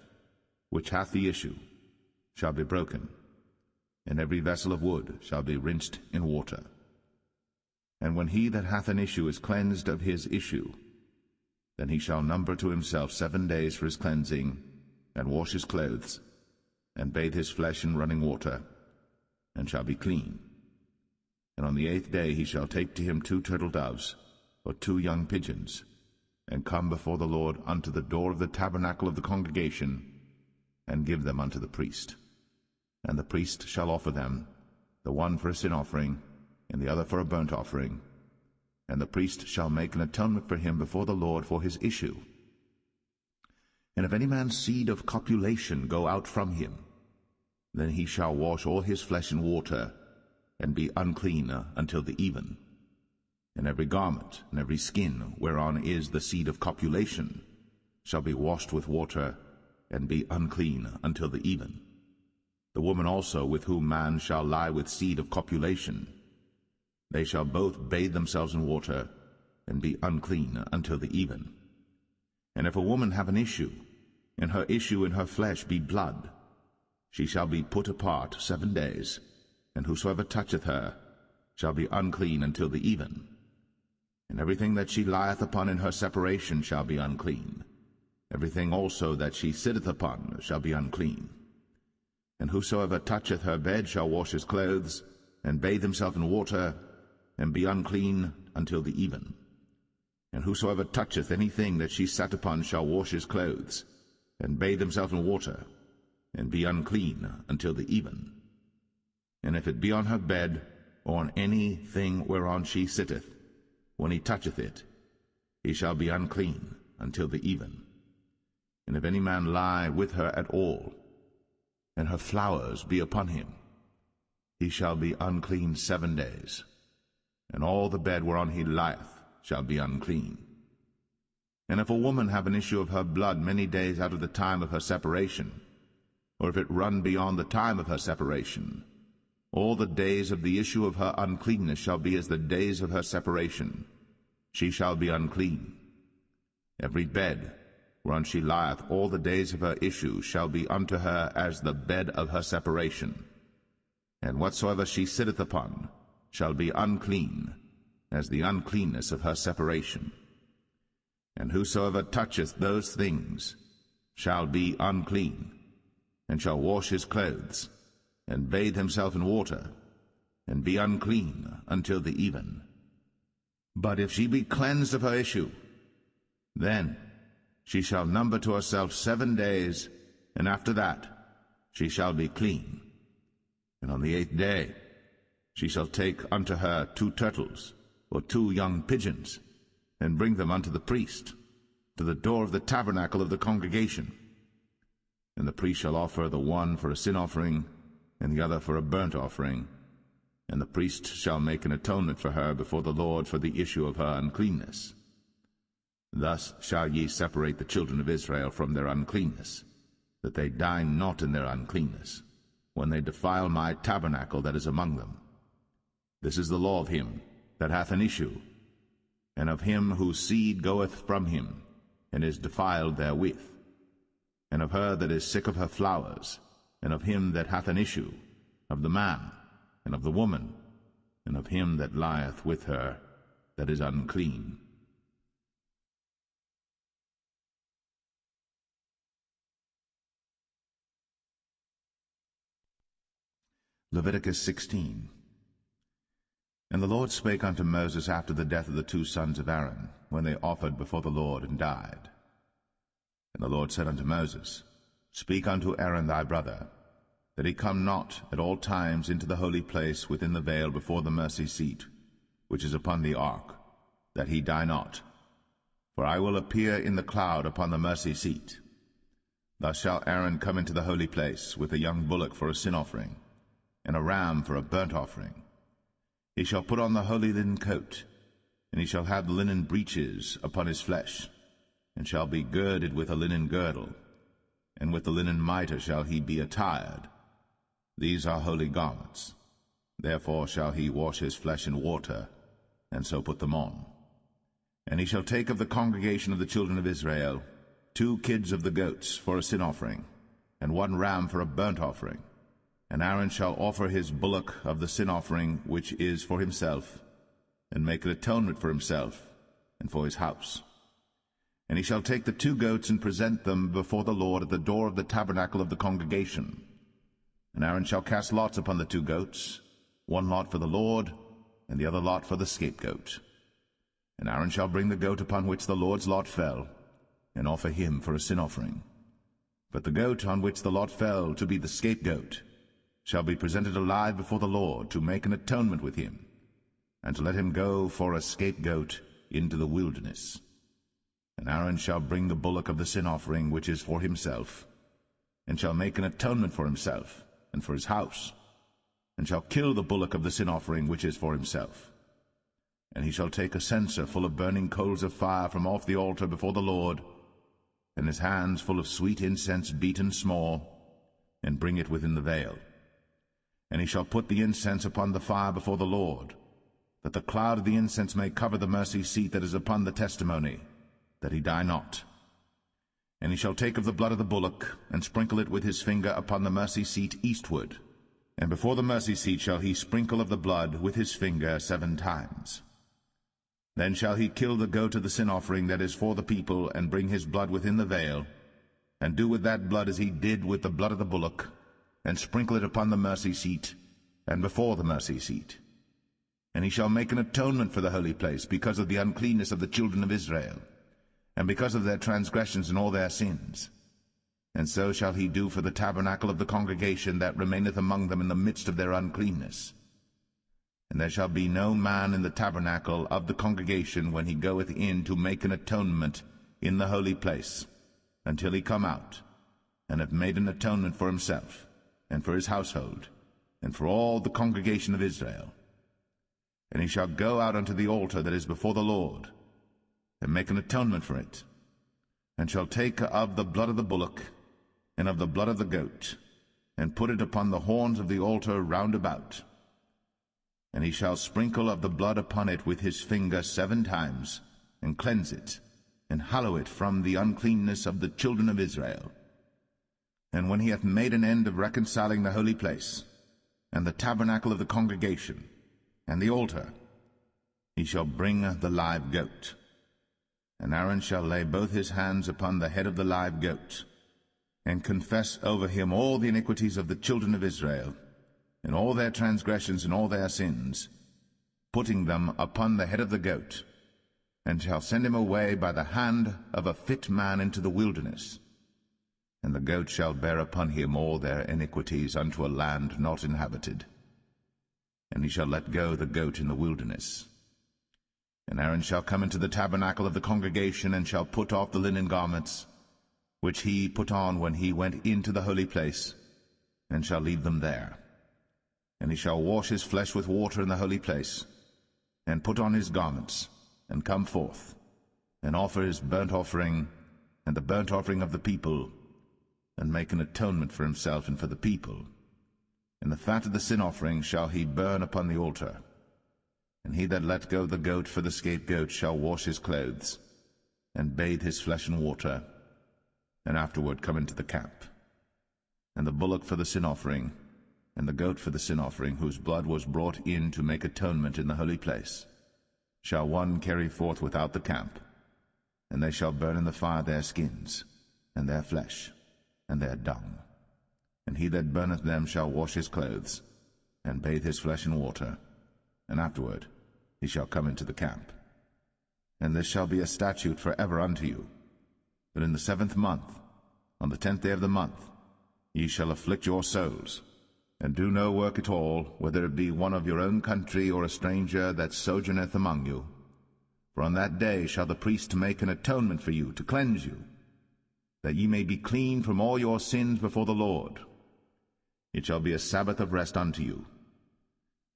which hath the issue, shall be broken, and every vessel of wood shall be rinsed in water. And when he that hath an issue is cleansed of his issue, then he shall number to himself 7 days for his cleansing, and wash his clothes, and bathe his flesh in running water, and shall be clean. And on the 8th day he shall take to him 2 turtle doves, or 2 young pigeons, and come before the Lord unto the door of the tabernacle of the congregation, and give them unto the priest. And the priest shall offer them, the one for a sin offering, and the other for a burnt offering. And the priest shall make an atonement for him before the Lord for his issue. And if any man's seed of copulation go out from him, then he shall wash all his flesh in water, and be unclean until the even. And every garment and every skin whereon is the seed of copulation shall be washed with water, and be unclean until the even. the woman also with whom man shall lie with seed of copulation. They shall both bathe themselves in water, and be unclean until the even. And if a woman have an issue, and her issue in her flesh be blood, she shall be put apart 7 days, and whosoever toucheth her shall be unclean until the even. And everything that she lieth upon in her separation shall be unclean. Everything also that she sitteth upon shall be unclean. And whosoever toucheth her bed shall wash his clothes, and bathe himself in water, and be unclean until the even. And whosoever toucheth anything that she sat upon shall wash his clothes, and bathe himself in water, and be unclean until the even. And if it be on her bed, or on any thing whereon she sitteth, when he toucheth it, he shall be unclean until the even. And if any man lie with her at all, and her flowers be upon him, he shall be unclean 7 days, and all the bed whereon he lieth shall be unclean. And if a woman have an issue of her blood many days out of the time of her separation, or if it run beyond the time of her separation, all the days of the issue of her uncleanness shall be as the days of her separation. She shall be unclean. Every bed whereon she lieth all the days of her issue shall be unto her as the bed of her separation. And whatsoever she sitteth upon shall be unclean, as the uncleanness of her separation. And whosoever toucheth those things shall be unclean, and shall wash his clothes, and bathe himself in water, and be unclean until the even. But if she be cleansed of her issue, then she shall number to herself 7 days, and after that she shall be clean. And on the 8th day she shall take unto her 2 turtles, or 2 young pigeons, and bring them unto the priest, to the door of the tabernacle of the congregation. And the priest shall offer the one for a sin offering, and the other for a burnt offering. And the priest shall make an atonement for her before the Lord for the issue of her uncleanness. Thus shall ye separate the children of Israel from their uncleanness, that they die not in their uncleanness, when they defile my tabernacle that is among them. This is the law of him that hath an issue, and of him whose seed goeth from him, and is defiled therewith, and of her that is sick of her flowers, and of him that hath an issue, of the man, and of the woman, and of him that lieth with her, that is unclean. Leviticus 16. And the Lord spake unto Moses after the death of the 2 sons of Aaron, when they offered before the Lord and died. And the Lord said unto Moses, Speak unto Aaron thy brother, that he come not at all times into the holy place within the veil before the mercy seat, which is upon the ark, that he die not. For I will appear in the cloud upon the mercy seat. Thus shall Aaron come into the holy place with a young bullock for a sin offering, and a ram for a burnt offering. He shall put on the holy linen coat, and he shall have linen breeches upon his flesh, and shall be girded with a linen girdle, and with the linen mitre shall he be attired. These are holy garments. Therefore shall he wash his flesh in water, and so put them on. And he shall take of the congregation of the children of Israel 2 kids of the goats for a sin offering, and 1 ram for a burnt offering. And Aaron shall offer his bullock of the sin offering which is for himself, and make an atonement for himself and for his house. And he shall take the 2 goats and present them before the Lord at the door of the tabernacle of the congregation. And Aaron shall cast lots upon the 2 goats, 1 lot for the Lord, and the other lot for the scapegoat. And Aaron shall bring the goat upon which the Lord's lot fell, and offer him for a sin offering. But the goat on which the lot fell to be the scapegoat shall be presented alive before the Lord, to make an atonement with him, and to let him go for a scapegoat into the wilderness. And Aaron shall bring the bullock of the sin offering which is for himself, and shall make an atonement for himself and for his house, and shall kill the bullock of the sin offering which is for himself. And he shall take a censer full of burning coals of fire from off the altar before the Lord, and his hands full of sweet incense beaten small, and bring it within the veil. And he shall put the incense upon the fire before the Lord, that the cloud of the incense may cover the mercy seat that is upon the testimony, that he die not. And he shall take of the blood of the bullock, and sprinkle it with his finger upon the mercy seat eastward, and before the mercy seat shall he sprinkle of the blood with his finger 7 times. Then shall he kill the goat of the sin offering that is for the people, and bring his blood within the veil, and do with that blood as he did with the blood of the bullock, and sprinkle it upon the mercy seat, and before the mercy seat. And he shall make an atonement for the holy place, because of the uncleanness of the children of Israel, and because of their transgressions and all their sins. And so shall he do for the tabernacle of the congregation that remaineth among them in the midst of their uncleanness. And there shall be no man in the tabernacle of the congregation when he goeth in to make an atonement in the holy place, until he come out, and have made an atonement for himself, and for his household, and for all the congregation of Israel. And he shall go out unto the altar that is before the Lord, and make an atonement for it, and shall take of the blood of the bullock, and of the blood of the goat, and put it upon the horns of the altar round about. And he shall sprinkle of the blood upon it with his finger 7 times, and cleanse it, and hallow it from the uncleanness of the children of Israel. And when he hath made an end of reconciling the holy place, and the tabernacle of the congregation, and the altar, he shall bring the live goat. And Aaron shall lay both his hands upon the head of the live goat, and confess over him all the iniquities of the children of Israel, and all their transgressions and all their sins, putting them upon the head of the goat, and shall send him away by the hand of a fit man into the wilderness. And the goat shall bear upon him all their iniquities unto a land not inhabited. And he shall let go the goat in the wilderness. And Aaron shall come into the tabernacle of the congregation, and shall put off the linen garments, which he put on when he went into the holy place, and shall leave them there. And he shall wash his flesh with water in the holy place, and put on his garments, and come forth, and offer his burnt offering, and the burnt offering of the people, and make an atonement for himself and for the people. And the fat of the sin offering shall he burn upon the altar. And he that let go the goat for the scapegoat shall wash his clothes, and bathe his flesh in water, and afterward come into the camp. And the bullock for the sin offering, and the goat for the sin offering, whose blood was brought in to make atonement in the holy place, shall one carry forth without the camp, and they shall burn in the fire their skins, and their flesh, and their dung. And he that burneth them shall wash his clothes, and bathe his flesh in water, and afterward he shall come into the camp. And this shall be a statute for ever unto you, that in the 7th month, on the 10th day of the month, ye shall afflict your souls, and do no work at all, whether it be one of your own country or a stranger that sojourneth among you. For on that day shall the priest make an atonement for you, to cleanse you, that ye may be clean from all your sins before the Lord. It shall be a Sabbath of rest unto you,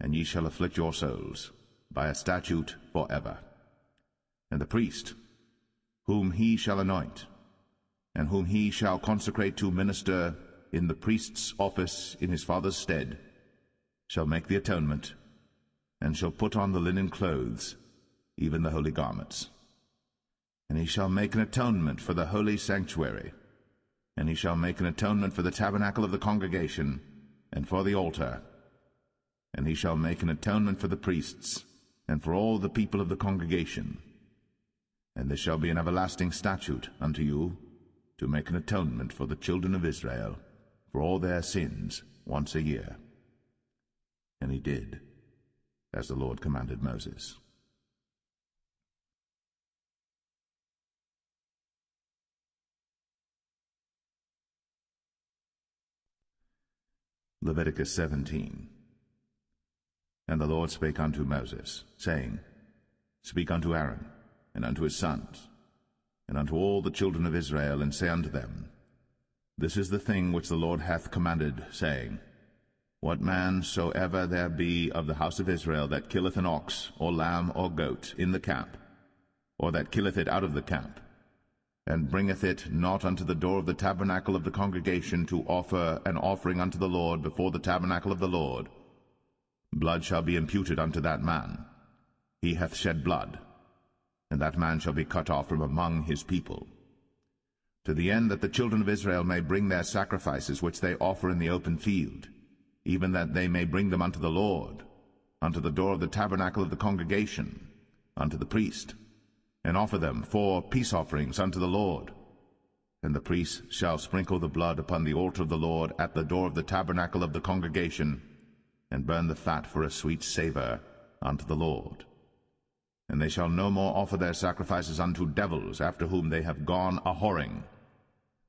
and ye shall afflict your souls by a statute for ever. And the priest, whom he shall anoint, and whom he shall consecrate to minister in the priest's office in his father's stead, shall make the atonement, and shall put on the linen clothes, even the holy garments. And he shall make an atonement for the holy sanctuary, and he shall make an atonement for the tabernacle of the congregation, and for the altar. And he shall make an atonement for the priests, and for all the people of the congregation. And this shall be an everlasting statute unto you, to make an atonement for the children of Israel, for all their sins, once a year. And he did, as the Lord commanded Moses. Leviticus 17. And the Lord spake unto Moses, saying, Speak unto Aaron, and unto his sons, and unto all the children of Israel, and say unto them, This is the thing which the Lord hath commanded, saying, What man soever there be of the house of Israel that killeth an ox, or lamb, or goat, in the camp, or that killeth it out of the camp, and bringeth it not unto the door of the tabernacle of the congregation to offer an offering unto the Lord before the tabernacle of the Lord, blood shall be imputed unto that man. He hath shed blood, and that man shall be cut off from among his people. To the end that the children of Israel may bring their sacrifices which they offer in the open field, even that they may bring them unto the Lord, unto the door of the tabernacle of the congregation, unto the priest, and offer them for peace offerings unto the Lord. And the priest shall sprinkle the blood upon the altar of the Lord at the door of the tabernacle of the congregation, and burn the fat for a sweet savour unto the Lord. And they shall no more offer their sacrifices unto devils, after whom they have gone a-whoring.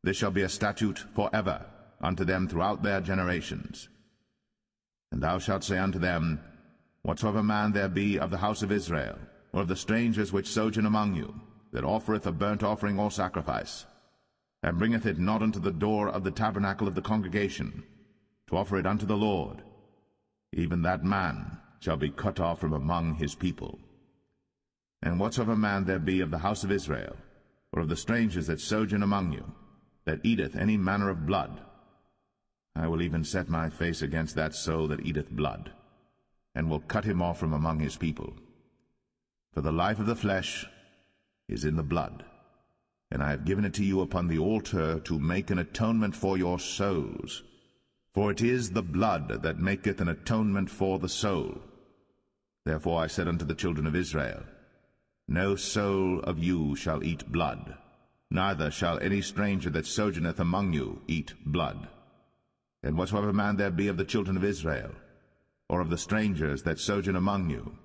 This shall be a statute for ever unto them throughout their generations. And thou shalt say unto them, Whatsoever man there be of the house of Israel, or of the strangers which sojourn among you, that offereth a burnt offering or sacrifice, and bringeth it not unto the door of the tabernacle of the congregation, to offer it unto the Lord, even that man shall be cut off from among his people. And whatsoever man there be of the house of Israel, or of the strangers that sojourn among you, that eateth any manner of blood, I will even set my face against that soul that eateth blood, and will cut him off from among his people. For the life of the flesh is in the blood, and I have given it to you upon the altar to make an atonement for your souls. For it is the blood that maketh an atonement for the soul. Therefore I said unto the children of Israel, No soul of you shall eat blood, neither shall any stranger that sojourneth among you eat blood. And whatsoever man there be of the children of Israel, or of the strangers that sojourn among you,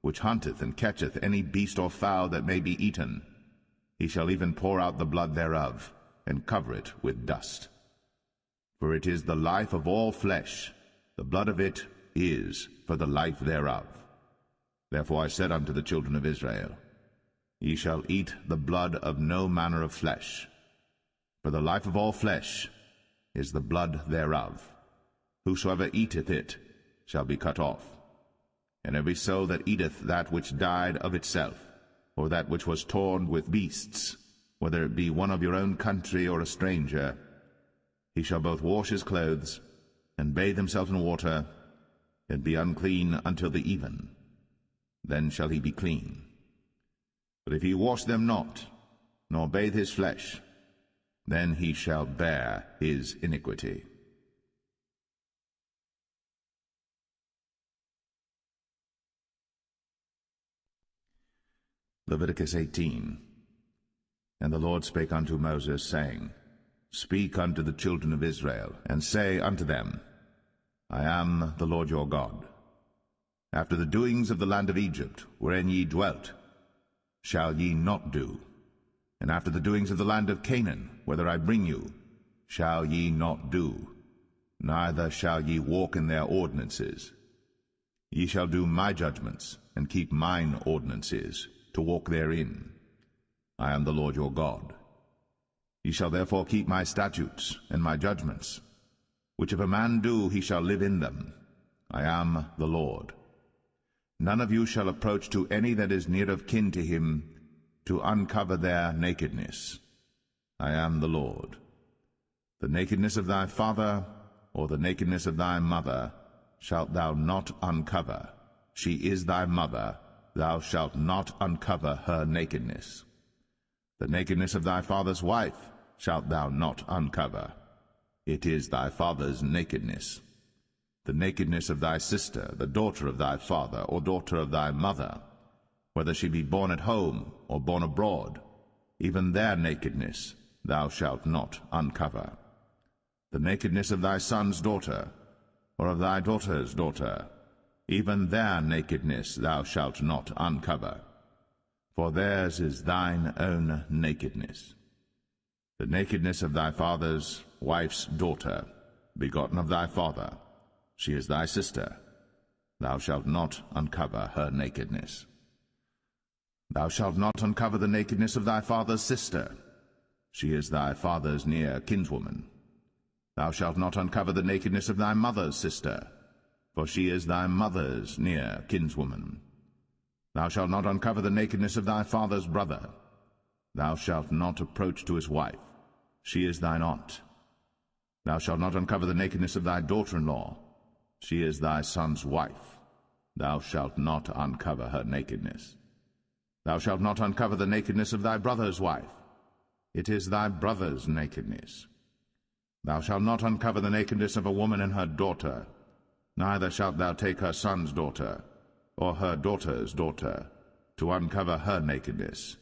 which hunteth and catcheth any beast or fowl that may be eaten, he shall even pour out the blood thereof, and cover it with dust. For it is the life of all flesh, the blood of it is for the life thereof. Therefore I said unto the children of Israel, Ye shall eat the blood of no manner of flesh, for the life of all flesh is the blood thereof. Whosoever eateth it shall be cut off. And every soul that eateth that which died of itself, or that which was torn with beasts, whether it be one of your own country or a stranger, he shall both wash his clothes, and bathe himself in water, and be unclean until the even. Then shall he be clean. But if he wash them not, nor bathe his flesh, then he shall bear his iniquity. Leviticus 18. And the Lord spake unto Moses, saying, Speak unto the children of Israel, and say unto them, I am the Lord your God. After the doings of the land of Egypt, wherein ye dwelt, shall ye not do, and after the doings of the land of Canaan, whither I bring you, shall ye not do, neither shall ye walk in their ordinances. Ye shall do my judgments, and keep mine ordinances, to walk therein. I am the Lord your God. Ye shall therefore keep my statutes and my judgments, which if a man do, he shall live in them. I am the Lord. None of you shall approach to any that is near of kin to him, to uncover their nakedness. I am the Lord. The nakedness of thy father, or the nakedness of thy mother, shalt thou not uncover. She is thy mother, thou shalt not uncover her nakedness. The nakedness of thy father's wife shalt thou not uncover. It is thy father's nakedness. The nakedness of thy sister, the daughter of thy father, or daughter of thy mother, whether she be born at home or born abroad, even their nakedness thou shalt not uncover. The nakedness of thy son's daughter, or of thy daughter's daughter, even their nakedness thou shalt not uncover, for theirs is thine own nakedness. The nakedness of thy father's wife's daughter, begotten of thy father, she is thy sister. Thou shalt not uncover her nakedness. Thou shalt not uncover the nakedness of thy father's sister. She is thy father's near kinswoman. Thou shalt not uncover the nakedness of thy mother's sister, for she is thy mother's near kinswoman. Thou shalt not uncover the nakedness of thy father's brother. Thou shalt not approach to his wife. She is thine aunt. Thou shalt not uncover the nakedness of thy daughter-in-law. She is thy son's wife. Thou shalt not uncover her nakedness. Thou shalt not uncover the nakedness of thy brother's wife. It is thy brother's nakedness. Thou shalt not uncover the nakedness of a woman and her daughter, neither shalt thou take her son's daughter, or her daughter's daughter, to uncover her nakedness.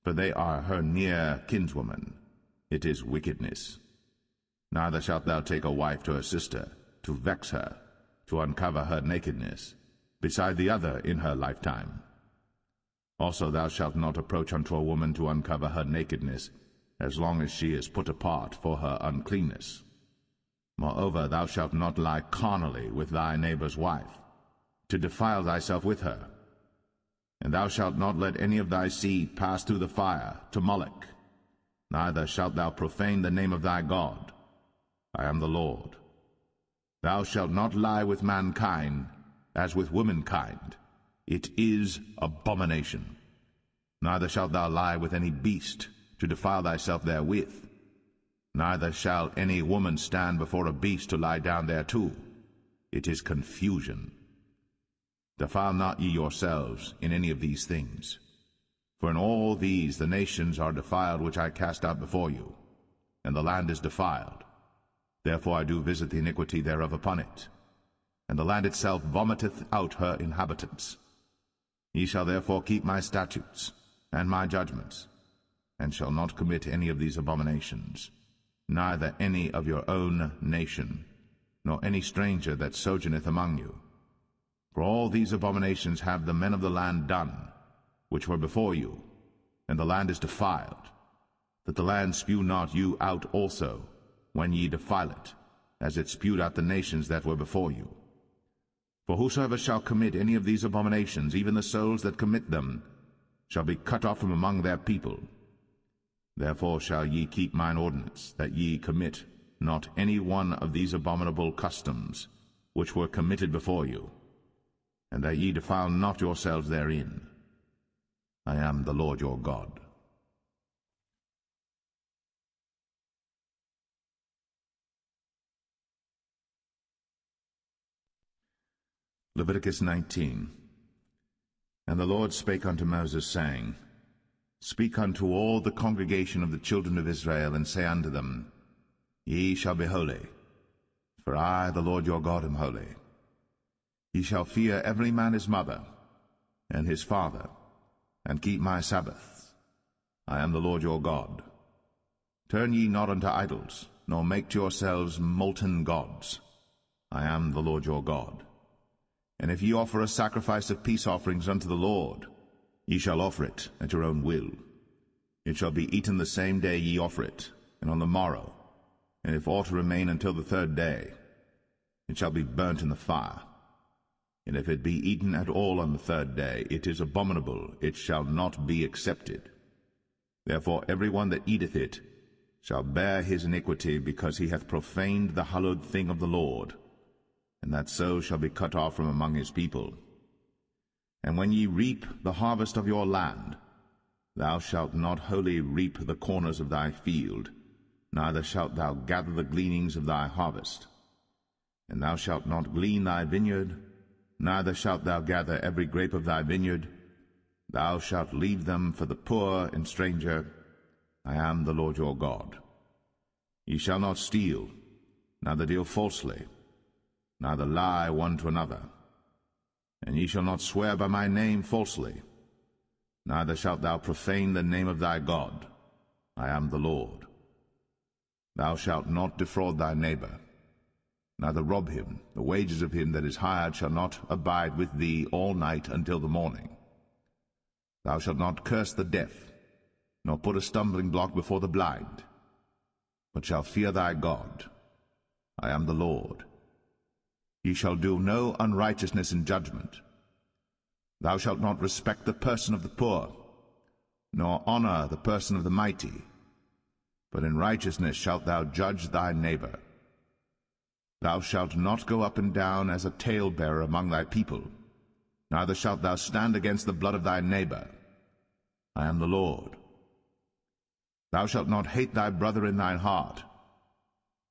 For they are her near kinswoman. It is wickedness. Neither shalt thou take a wife to her sister, to vex her, to uncover her nakedness, beside the other in her lifetime. Also thou shalt not approach unto a woman to uncover her nakedness, as long as she is put apart for her uncleanness. Moreover, thou shalt not lie carnally with thy neighbor's wife, to defile thyself with her. And thou shalt not let any of thy seed pass through the fire to Moloch, neither shalt thou profane the name of thy God. I am the Lord. Thou shalt not lie with mankind as with womankind. It is abomination. Neither shalt thou lie with any beast, to defile thyself therewith. Neither shall any woman stand before a beast to lie down thereto. It is confusion. Defile not ye yourselves in any of these things. For in all these the nations are defiled which I cast out before you, and the land is defiled. Therefore I do visit the iniquity thereof upon it, and the land itself vomiteth out her inhabitants. Ye shall therefore keep my statutes and my judgments, and shall not commit any of these abominations, neither any of your own nation, nor any stranger that sojourneth among you. For all these abominations have the men of the land done, which were before you, and the land is defiled, that the land spew not you out also, when ye defile it, as it spewed out the nations that were before you. For whosoever shall commit any of these abominations, even the souls that commit them, shall be cut off from among their people. Therefore shall ye keep mine ordinance, that ye commit not any one of these abominable customs, which were committed before you, and that ye defile not yourselves therein. I am the Lord your God. Leviticus 19. And the Lord spake unto Moses, saying, Speak unto all the congregation of the children of Israel, and say unto them, Ye shall be holy, for I, the Lord your God, am holy. Ye shall fear every man his mother, and his father, and keep my Sabbaths. I am the Lord your God. Turn ye not unto idols, nor make to yourselves molten gods. I am the Lord your God. And if ye offer a sacrifice of peace offerings unto the Lord, ye shall offer it at your own will. It shall be eaten the same day ye offer it, and on the morrow. And if aught remain until the third day, it shall be burnt in the fire. And if it be eaten at all on the third day, it is abominable, it shall not be accepted. Therefore every one that eateth it shall bear his iniquity, because he hath profaned the hallowed thing of the Lord, and that so shall be cut off from among his people. And when ye reap the harvest of your land, thou shalt not wholly reap the corners of thy field, neither shalt thou gather the gleanings of thy harvest. And thou shalt not glean thy vineyard, neither shalt thou gather every grape of thy vineyard. Thou shalt leave them for the poor and stranger. I am the Lord your God. Ye shall not steal, neither deal falsely, neither lie one to another. And ye shall not swear by my name falsely, neither shalt thou profane the name of thy God. I am the Lord. Thou shalt not defraud thy neighbor, neither rob him. The wages of him that is hired shall not abide with thee all night until the morning. Thou shalt not curse the deaf, nor put a stumbling block before the blind, but shall fear thy God. I am the Lord. Ye shall do no unrighteousness in judgment. Thou shalt not respect the person of the poor, nor honor the person of the mighty, but in righteousness shalt thou judge thy neighbor. Thou shalt not go up and down as a talebearer among thy people, neither shalt thou stand against the blood of thy neighbor. I am the Lord. Thou shalt not hate thy brother in thine heart.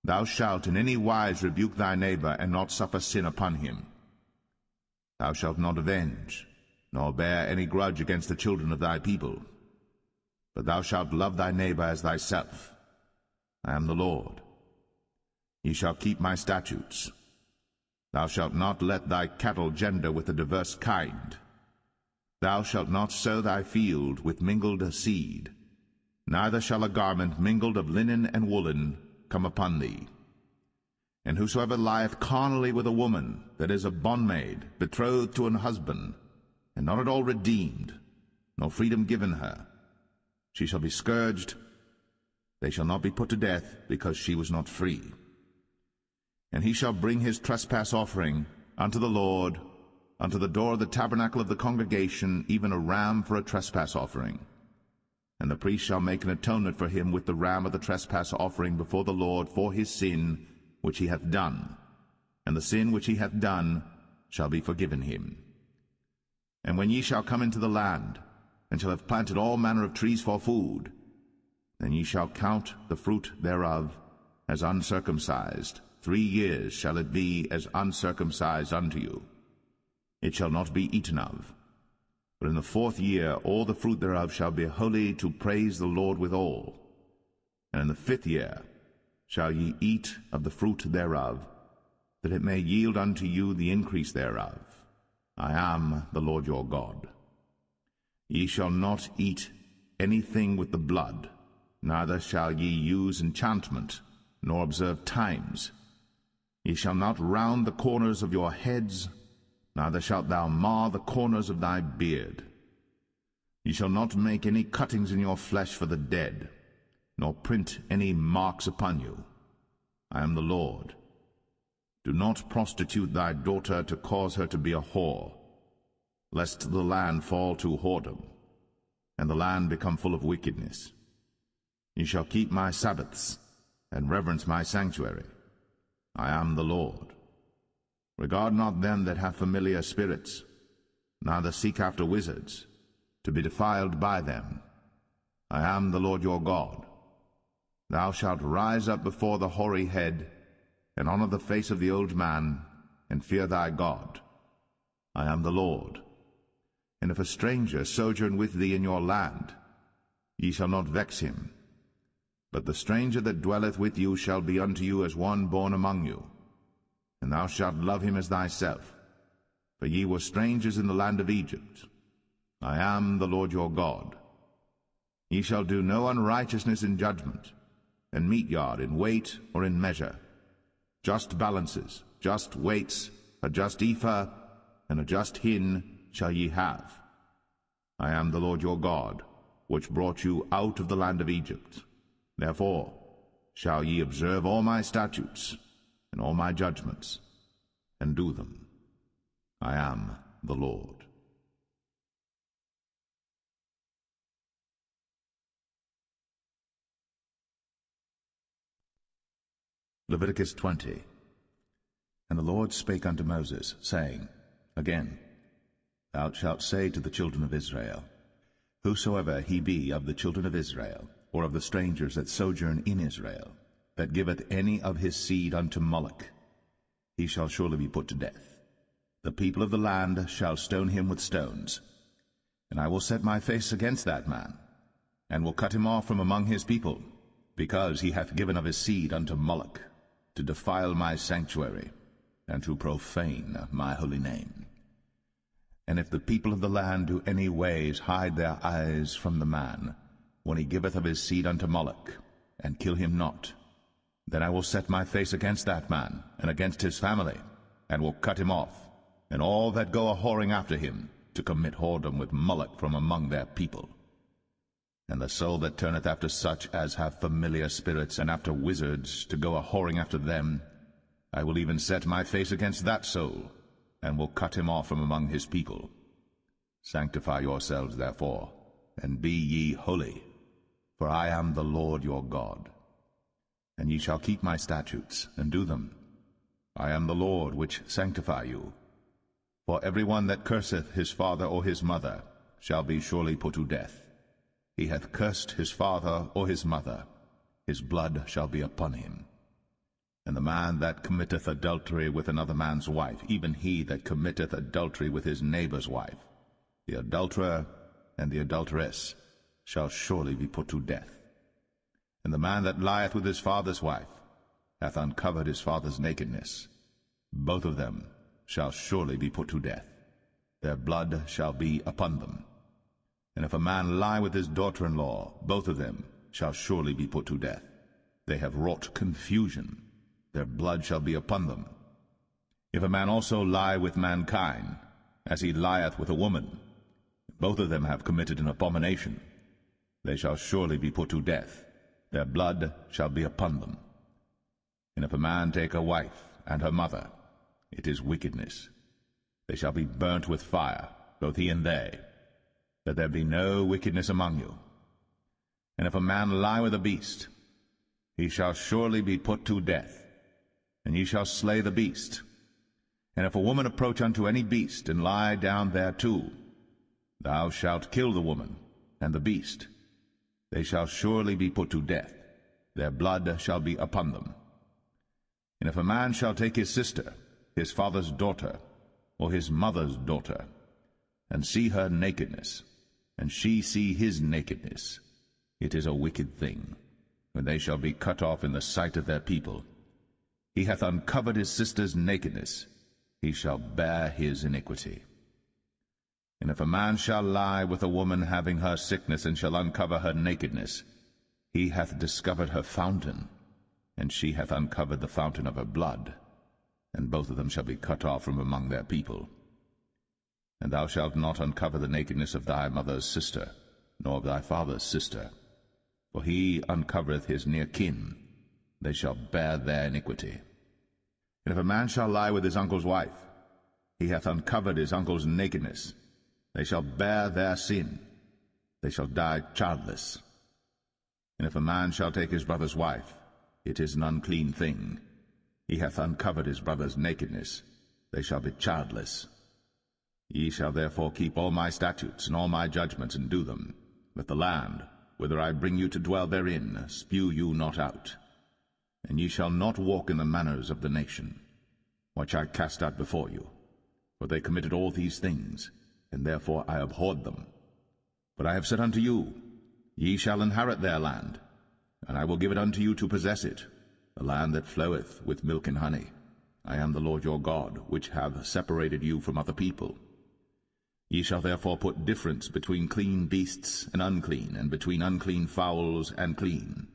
Thou shalt in any wise rebuke thy neighbor, and not suffer sin upon him. Thou shalt not avenge, nor bear any grudge against the children of thy people. But thou shalt love thy neighbor as thyself. I am the Lord. Ye shall keep my statutes. Thou shalt not let thy cattle gender with a diverse kind. Thou shalt not sow thy field with mingled seed, neither shall a garment mingled of linen and woolen come upon thee. And whosoever lieth carnally with a woman that is a bondmaid, betrothed to an husband, and not at all redeemed, nor freedom given her, she shall be scourged. They shall not be put to death, because she was not free. And he shall bring his trespass offering unto the Lord, unto the door of the tabernacle of the congregation, even a ram for a trespass offering. And the priest shall make an atonement for him with the ram of the trespass offering before the Lord for his sin which he hath done, and the sin which he hath done shall be forgiven him. And when ye shall come into the land, and shall have planted all manner of trees for food, then ye shall count the fruit thereof as uncircumcised. 3 years shall it be as uncircumcised unto you. It shall not be eaten of. But in the 4th year all the fruit thereof shall be holy, to praise the Lord withal. And in the 5th year shall ye eat of the fruit thereof, that it may yield unto you the increase thereof. I am the Lord your God. Ye shall not eat anything with the blood, neither shall ye use enchantment, nor observe times. Ye shall not round the corners of your heads, neither shalt thou mar the corners of thy beard. Ye shall not make any cuttings in your flesh for the dead, nor print any marks upon you. I am the Lord. Do not prostitute thy daughter to cause her to be a whore, lest the land fall to whoredom, and the land become full of wickedness. Ye shall keep my Sabbaths, and reverence my sanctuary. I am the Lord. Regard not them that have familiar spirits, neither seek after wizards, to be defiled by them. I am the Lord your God. Thou shalt rise up before the hoary head, and honour the face of the old man, and fear thy God. I am the Lord. And if a stranger sojourn with thee in your land, ye shall not vex him. But the stranger that dwelleth with you shall be unto you as one born among you, and thou shalt love him as thyself. For ye were strangers in the land of Egypt. I am the Lord your God. Ye shall do no unrighteousness in judgment, and meet yard in weight or in measure. Just balances, just weights, a just ephah, and a just hin shall ye have. I am the Lord your God, which brought you out of the land of Egypt. Therefore shall ye observe all my statutes, and all my judgments, and do them. I am the Lord. Leviticus 20. And the Lord spake unto Moses, saying, Again, thou shalt say to the children of Israel, Whosoever he be of the children of Israel, or of the strangers that sojourn in Israel, that giveth any of his seed unto Moloch, he shall surely be put to death. The people of the land shall stone him with stones. And I will set my face against that man, and will cut him off from among his people, because he hath given of his seed unto Moloch, to defile my sanctuary, and to profane my holy name. And if the people of the land do any ways hide their eyes from the man, when he giveth of his seed unto Moloch, and kill him not, then I will set my face against that man, and against his family, and will cut him off, and all that go a-whoring after him, to commit whoredom with Moloch from among their people. And the soul that turneth after such as have familiar spirits, and after wizards, to go a-whoring after them, I will even set my face against that soul, and will cut him off from among his people. Sanctify yourselves therefore, and be ye holy, for I am the Lord your God. And ye shall keep my statutes, and do them. I am the Lord which sanctify you. For every one that curseth his father or his mother shall be surely put to death. he hath cursed his father or his mother, his blood shall be upon him. And the man that committeth adultery with another man's wife, even he that committeth adultery with his neighbor's wife, the adulterer and the adulteress shall surely be put to death. And the man that lieth with his father's wife hath uncovered his father's nakedness. Both of them shall surely be put to death. Their blood shall be upon them. And if a man lie with his daughter-in-law, both of them shall surely be put to death. They have wrought confusion. Their blood shall be upon them. If a man also lie with mankind, as he lieth with a woman, both of them have committed an abomination. They shall surely be put to death. Their blood shall be upon them. And if a man take a wife and her mother, it is wickedness. They shall be burnt with fire, both he and they, that there be no wickedness among you. And if a man lie with a beast, he shall surely be put to death, and ye shall slay the beast. And if a woman approach unto any beast, and lie down thereto, thou shalt kill the woman and the beast. They shall surely be put to death. Their blood shall be upon them. And if a man shall take his sister, his father's daughter, or his mother's daughter, and see her nakedness, and she see his nakedness, it is a wicked thing, when they shall be cut off in the sight of their people. He hath uncovered his sister's nakedness, he shall bear his iniquity. And if a man shall lie with a woman having her sickness, and shall uncover her nakedness, he hath discovered her fountain, and she hath uncovered the fountain of her blood, and both of them shall be cut off from among their people. And thou shalt not uncover the nakedness of thy mother's sister, nor of thy father's sister, for he uncovereth his near kin. They shall bear their iniquity. And if a man shall lie with his uncle's wife, he hath uncovered his uncle's nakedness. They shall bear their sin. They shall die childless. And if a man shall take his brother's wife, it is an unclean thing. He hath uncovered his brother's nakedness. They shall be childless. Ye shall therefore keep all my statutes and all my judgments, and do them, that the land, whither I bring you to dwell therein, spew you not out. And ye shall not walk in the manners of the nation, which I cast out before you. For they committed all these things, and therefore I abhorred them. But I have said unto you, Ye shall inherit their land, and I will give it unto you to possess it, the land that floweth with milk and honey. I am the Lord your God, which have separated you from other people. Ye shall therefore put difference between clean beasts and unclean, and between unclean fowls and clean.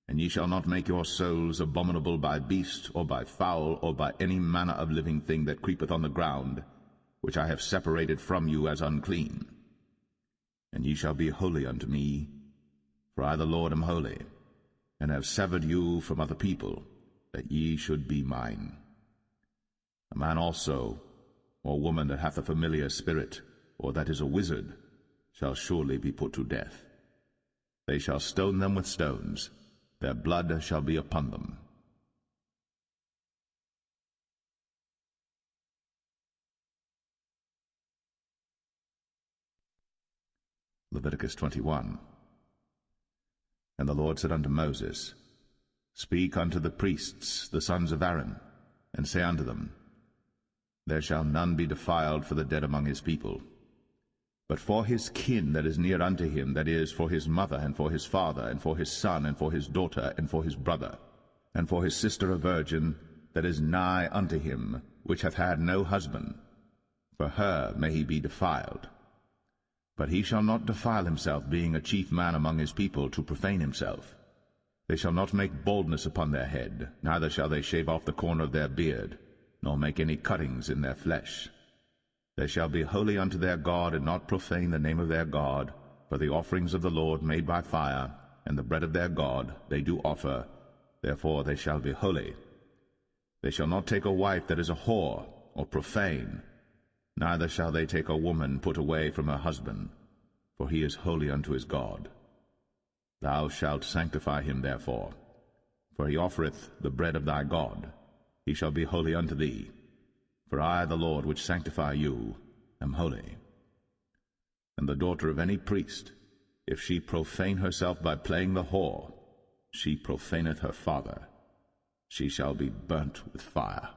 And ye shall not make your souls abominable by beast, or by fowl, or by any manner of living thing that creepeth on the ground, which I have separated from you as unclean. And ye shall be holy unto me, for I the Lord am holy, and have severed you from other people, that ye should be mine. A man also, or woman that hath a familiar spirit, or that is a wizard, shall surely be put to death. They shall stone them with stones, their blood shall be upon them. Leviticus 21. And the Lord said unto Moses, Speak unto the priests, the sons of Aaron, and say unto them, There shall none be defiled for the dead among his people. But for his kin that is near unto him, that is, for his mother, and for his father, and for his son, and for his daughter, and for his brother, and for his sister a virgin, that is nigh unto him, which hath had no husband, for her may he be defiled. But he shall not defile himself, being a chief man among his people, to profane himself. They shall not make baldness upon their head, neither shall they shave off the corner of their beard, nor make any cuttings in their flesh. They shall be holy unto their God, and not profane the name of their God, for the offerings of the Lord made by fire, and the bread of their God they do offer, therefore they shall be holy. They shall not take a wife that is a whore, or profane, neither shall they take a woman put away from her husband, for he is holy unto his God. Thou shalt sanctify him therefore, for he offereth the bread of thy God. He shall be holy unto thee, for I, the Lord, which sanctify you, am holy. And the daughter of any priest if she profane herself by playing the whore, she profaneth her father. She shall be burnt with fire.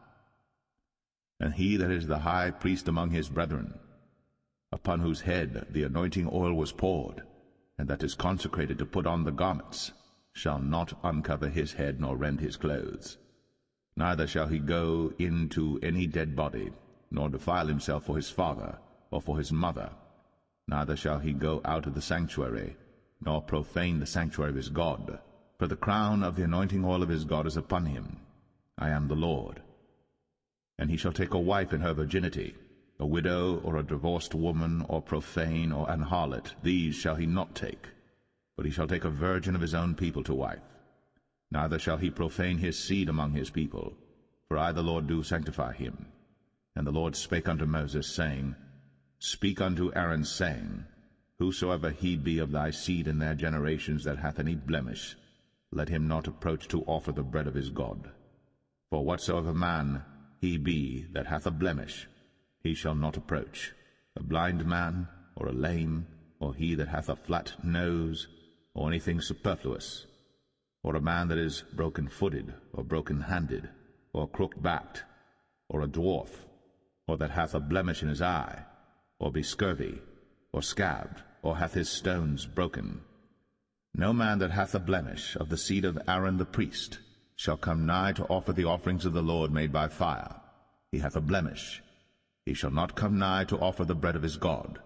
And he that is the high priest among his brethren, upon whose head the anointing oil was poured, and that is consecrated to put on the garments, shall not uncover his head nor rend his clothes. Neither shall he go into any dead body, nor defile himself for his father or for his mother. Neither shall he go out of the sanctuary, nor profane the sanctuary of his God. For the crown of the anointing oil of his God is upon him. I am the Lord. And he shall take a wife in her virginity, a widow or a divorced woman, or profane, or an harlot. These shall he not take, but he shall take a virgin of his own people to wife. Neither shall he profane his seed among his people, for I the Lord do sanctify him. And the Lord spake unto Moses, saying, Speak unto Aaron, saying, Whosoever he be of thy seed in their generations that hath any blemish, let him not approach to offer the bread of his God. For whatsoever man he be that hath a blemish, he shall not approach, a blind man, or a lame, or he that hath a flat nose, or anything superfluous, or a man that is broken-footed, or broken-handed, or crooked-backed, or a dwarf, or that hath a blemish in his eye, or be scurvy, or scabbed, or hath his stones broken. No man that hath a blemish of the seed of Aaron the priest shall come nigh to offer the offerings of the Lord made by fire. He hath a blemish. He shall not come nigh to offer the bread of his God.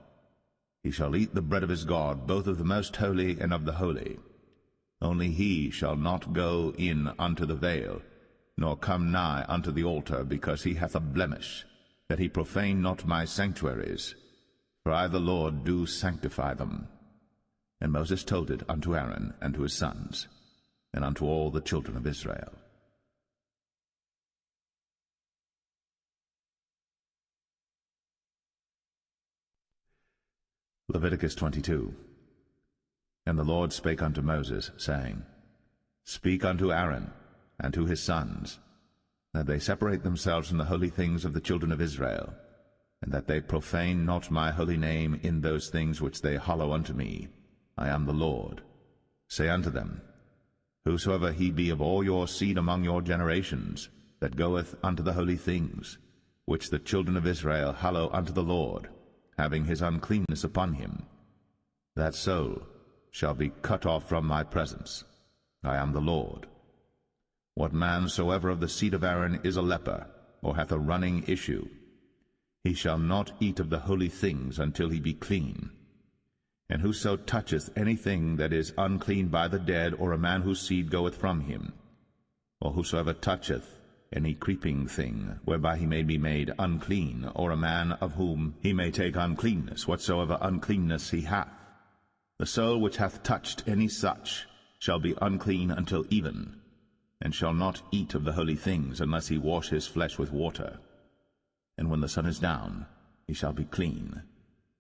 He shall eat the bread of his God, both of the most holy and of the holy. Only he shall not go in unto the veil, nor come nigh unto the altar, because he hath a blemish, that he profane not my sanctuaries. For I the Lord do sanctify them. And Moses told it unto Aaron and to his sons, and unto all the children of Israel. Leviticus 22. And the Lord spake unto Moses, saying, Speak unto Aaron and to his sons, that they separate themselves from the holy things of the children of Israel, and that they profane not my holy name in those things which they hallow unto me. I am the Lord. Say unto them, Whosoever he be of all your seed among your generations, that goeth unto the holy things, which the children of Israel hallow unto the Lord, having his uncleanness upon him, that soul shall be cut off from my presence. I am the Lord. What man soever of the seed of Aaron is a leper, or hath a running issue, he shall not eat of the holy things until he be clean. And whoso toucheth anything that is unclean by the dead, or a man whose seed goeth from him, or whosoever toucheth any creeping thing, whereby he may be made unclean, or a man of whom he may take uncleanness, whatsoever uncleanness he hath, the soul which hath touched any such shall be unclean until even, and shall not eat of the holy things, unless he wash his flesh with water. And when the sun is down, he shall be clean,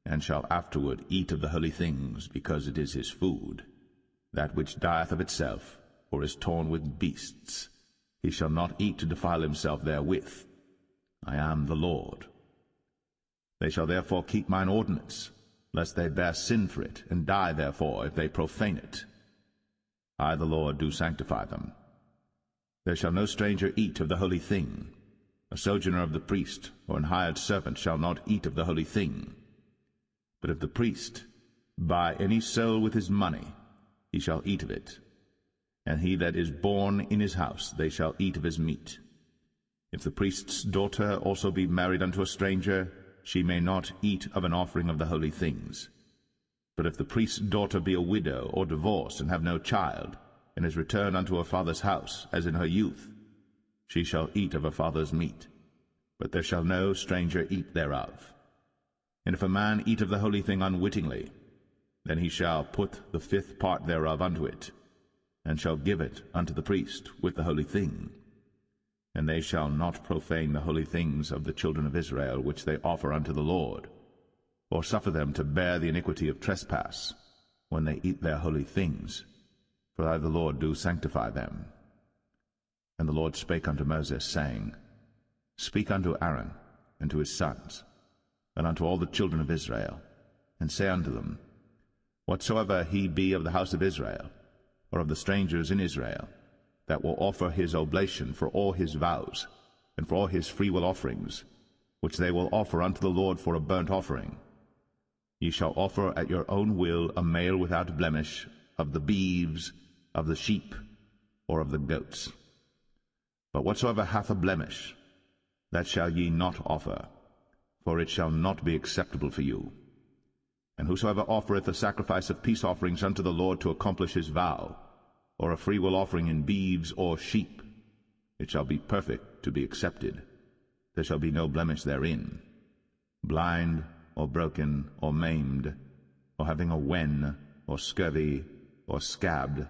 and shall afterward eat of the holy things, because it is his food. That which dieth of itself, or is torn with beasts, he shall not eat to defile himself therewith. I am the Lord. They shall therefore keep mine ordinance, lest they bear sin for it, and die therefore, if they profane it. I the Lord do sanctify them. There shall no stranger eat of the holy thing. A sojourner of the priest, or an hired servant, shall not eat of the holy thing. But if the priest buy any soul with his money, he shall eat of it. And he that is born in his house, they shall eat of his meat. If the priest's daughter also be married unto a stranger, she may not eat of an offering of the holy things. But if the priest's daughter be a widow, or divorced, and have no child, and is returned unto her father's house, as in her youth, she shall eat of her father's meat, but there shall no stranger eat thereof. And if a man eat of the holy thing unwittingly, then he shall put the fifth part thereof unto it, and shall give it unto the priest with the holy thing. And they shall not profane the holy things of the children of Israel, which they offer unto the Lord, or suffer them to bear the iniquity of trespass, when they eat their holy things, for I the Lord do sanctify them. And the Lord spake unto Moses, saying, Speak unto Aaron and to his sons, and unto all the children of Israel, and say unto them, Whatsoever he be of the house of Israel, or of the strangers in Israel, that will offer his oblation for all his vows, and for all his freewill offerings, which they will offer unto the Lord for a burnt offering, ye shall offer at your own will a male without blemish, of the beeves, of the sheep, or of the goats. But whatsoever hath a blemish, that shall ye not offer, for it shall not be acceptable for you. And whosoever offereth a sacrifice of peace offerings unto the Lord to accomplish his vow, or a freewill offering in beeves or sheep, it shall be perfect to be accepted. There shall be no blemish therein. Blind, or broken, or maimed, or having a wen, or scurvy, or scabbed,